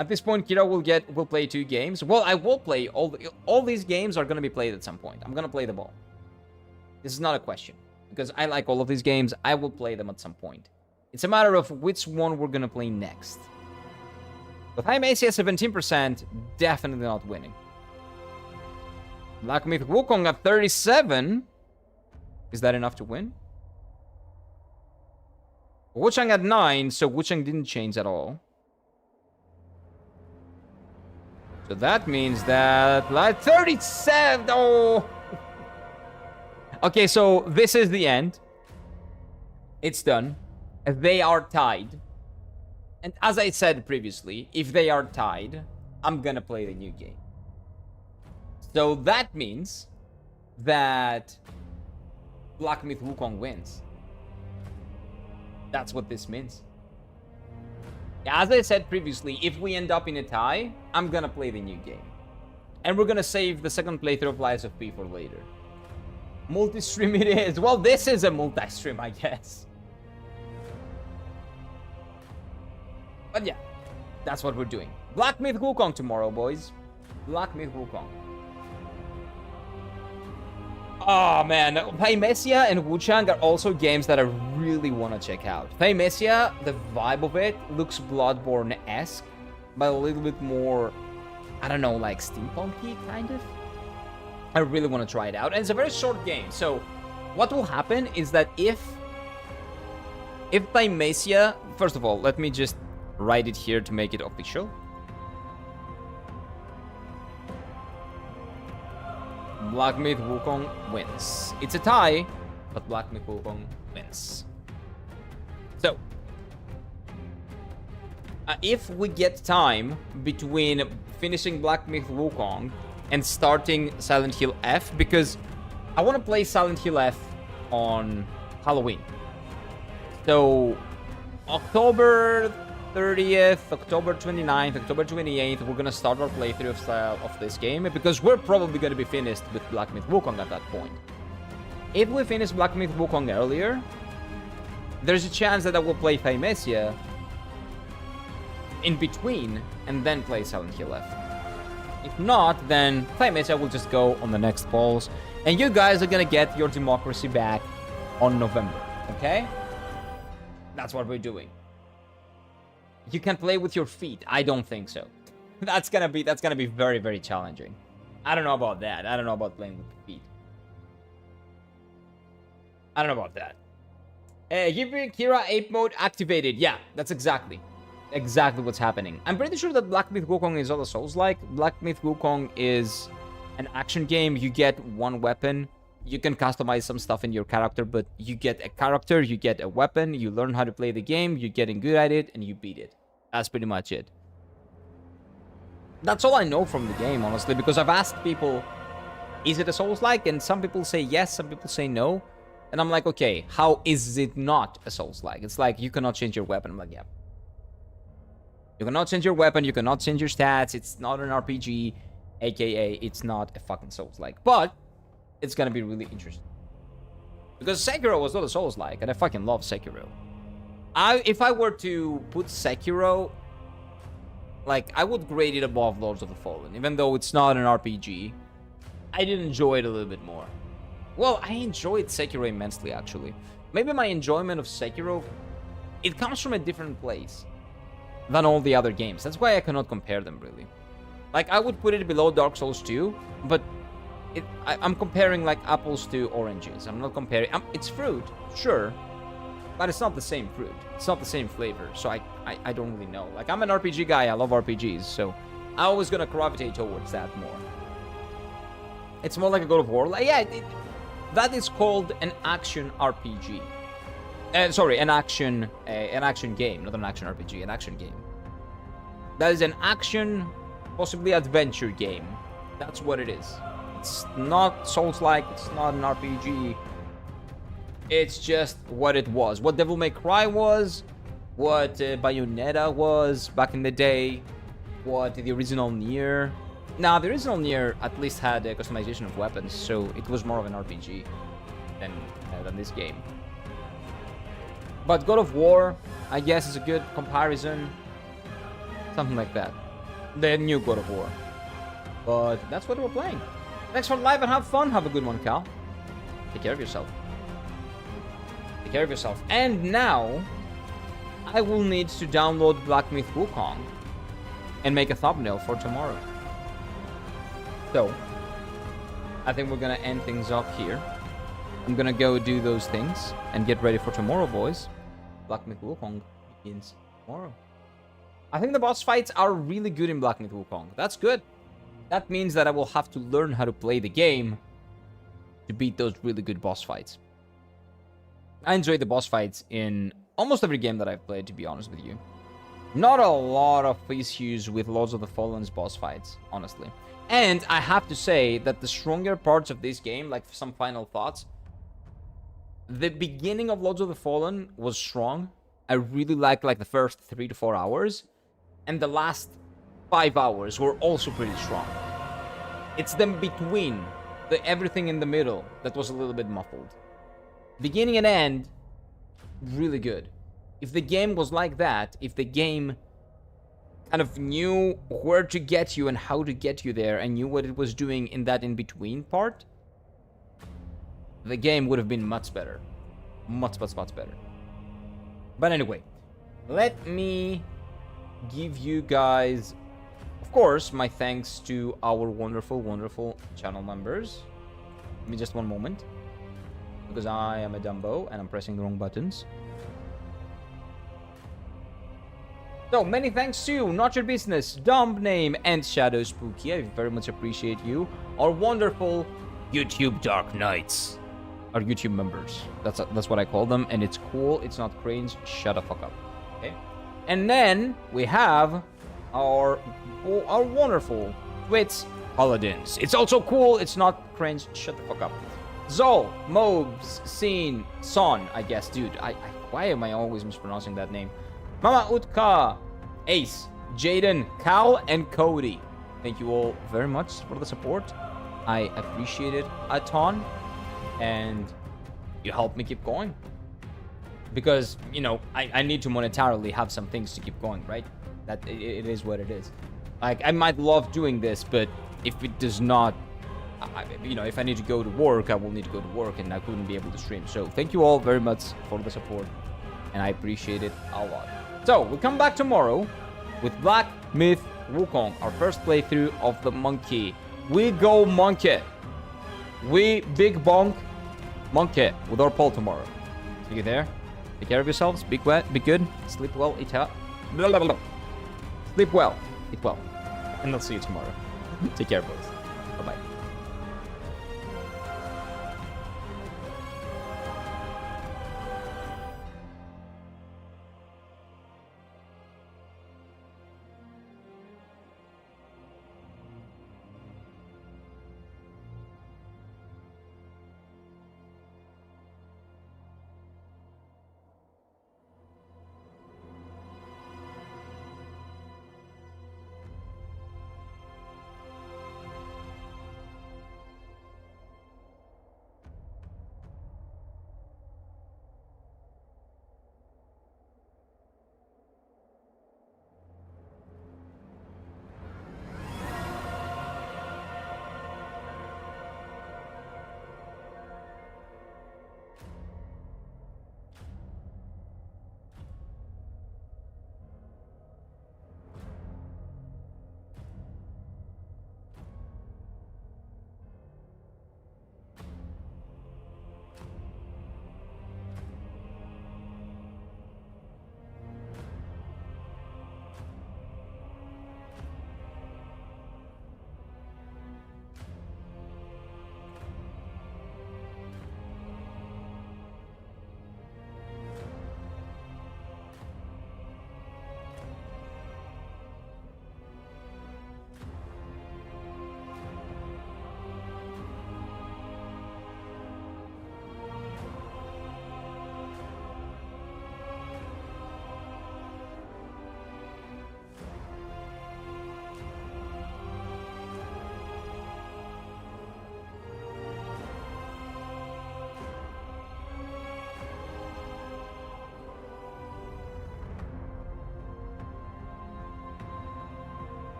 A: At this point, Kira will play 2 games. Well, I will play all these games are gonna be played at some point. I'm gonna play them all. This is not a question, because I like all of these games. I will play them at some point. It's a matter of which one we're gonna play next. With High Macy at 17%, definitely not winning. Black Myth Wukong at 37. Is that enough to win? Wuchang at 9, so Wuchang didn't change at all. So that means that like 37. Oh. Okay, so this is the end. It's done. They are tied. And as I said previously, if they are tied, I'm gonna play the new game. So that means that Black Myth Wukong wins. That's what this means. As I said previously, if we end up in a tie, I'm gonna play the new game. And we're gonna save the second playthrough of Lies of P for later. Multi-stream it is. Well, this is a multi-stream, I guess. But yeah, that's what we're doing. Black Myth Wukong tomorrow, boys. Black Myth Wukong. Oh man, Thymesia and Wuchang are also games that I really want to check out. Thymesia, the vibe of it looks Bloodborne-esque, but a little bit more, I don't know, like steampunky kind of. I really want to try it out, and it's a very short game. So what will happen is that if Thymesia, first of all, let me just write it here to make it official. Black Myth Wukong wins. It's a tie, but Black Myth Wukong wins. So, if we get time between finishing Black Myth Wukong and starting Silent Hill F, because I want to play Silent Hill F on Halloween. So, October 30th, October 29th, October 28th, we're gonna start our playthrough of this game, because we're probably gonna be finished with Black Myth Wukong at that point. If we finish Black Myth Wukong earlier, there's a chance that I will play Thymesia in between and then play Silent Hill F. If not, then Thymesia will just go on the next polls, and you guys are gonna get your democracy back on November, okay? That's what we're doing. You can play with your feet. I don't think so. That's gonna be very, very challenging. I don't know about that. I don't know about playing with the feet. I don't know about that. Giving Kira ape mode activated. Yeah, that's exactly what's happening. I'm pretty sure that Black Myth Wukong is all the Souls-like. Black Myth Wukong is an action game. You get one weapon. You can customize some stuff in your character, but you get a character, you get a weapon, you learn how to play the game, you're getting good at it, and you beat it. That's pretty much it. That's all I know from the game, honestly, because I've asked people, is it a Souls-like? And some people say yes, some people say no. And I'm like, okay, how is it not a Souls-like? It's like, you cannot change your weapon. I'm like, yeah. You cannot change your weapon, you cannot change your stats, it's not an RPG, aka it's not a fucking Souls-like. But it's gonna be really interesting. Because Sekiro was not a Souls-like, and I fucking love Sekiro. If I were to put Sekiro, like, I would grade it above Lords of the Fallen. Even though it's not an RPG, I did enjoy it a little bit more. Well, I enjoyed Sekiro immensely, actually. Maybe my enjoyment of Sekiro, it comes from a different place than all the other games. That's why I cannot compare them, really. Like, I would put it below Dark Souls 2, but I'm comparing, like, apples to oranges. I'm not comparing... it's fruit, sure, but it's not the same fruit. It's not the same flavor, so I don't really know. Like, I'm an RPG guy, I love RPGs, so I'm always gonna gravitate towards that more. It's more like a God of War. Like, yeah, that is called an action RPG. Sorry, an action game, not an action RPG, an action game. That is an action, possibly adventure game. That's what it is. It's not Souls-like, it's not an RPG. It's just what it was. What Devil May Cry was, what Bayonetta was back in the day, what the original Nier. Now, the original Nier at least had a customization of weapons, so it was more of an RPG than this game. But God of War, I guess, is a good comparison. Something like that. The new God of War. But that's what we're playing. Thanks for live and have fun. Have a good one, Cal. Take care of yourself. Take care of yourself. And now, I will need to download Black Myth Wukong and make a thumbnail for tomorrow. So, I think we're gonna end things off here. I'm gonna go do those things and get ready for tomorrow, boys. Black Myth Wukong begins tomorrow. I think the boss fights are really good in Black Myth Wukong. That's good. That means that I will have to learn how to play the game to beat those really good boss fights. I enjoy the boss fights in almost every game that I've played, to be honest with you. Not a lot of issues with Lords of the Fallen's boss fights, honestly. And I have to say that the stronger parts of this game, like some final thoughts, the beginning of Lords of the Fallen was strong. I really liked like the first 3 to 4 hours. And the last 5 hours were also pretty strong. It's them between, the everything in the middle, that was a little bit muffled. Beginning and end, really good. If the game was like that, if the game kind of knew where to get you and how to get you there and knew what it was doing in that in-between part, the game would have been much better. Much better. But anyway, let me give you guys, of course, my thanks to our wonderful channel members. Give me just one moment, because I am a dumbo and I'm pressing the wrong buttons. So, many thanks to Not Your Business, Dumb Name, and Shadow Spooky. I very much appreciate you. Our wonderful YouTube Dark Knights. Our YouTube members. That's what I call them, and it's cool. It's not cringe. Shut the fuck up. Okay? And then we have our wonderful Twitch Paladins. It's also cool. It's not cringe. Shut the fuck up. Zol, Mobs, Scene, Son, I guess. Dude, why am I always mispronouncing that name? Mama Utka, Ace, Jaden, Cal, and Cody. Thank you all very much for the support. I appreciate it a ton. And you help me keep going. Because, you know, I need to monetarily have some things to keep going, right? That it is what it is. Like, I might love doing this, but if it does not, you know, if I need to go to work, I will need to go to work, and I couldn't be able to stream. So thank you all very much for the support, and I appreciate it a lot. So we'll come back tomorrow with Black Myth Wukong, our first playthrough of the monkey. We go monkey. We big bonk monkey with our Paul tomorrow. See you there. Take care of yourselves. Be good. Sleep well. Eat out. Sleep well. Eat well. And I'll see you tomorrow. Take care, boys.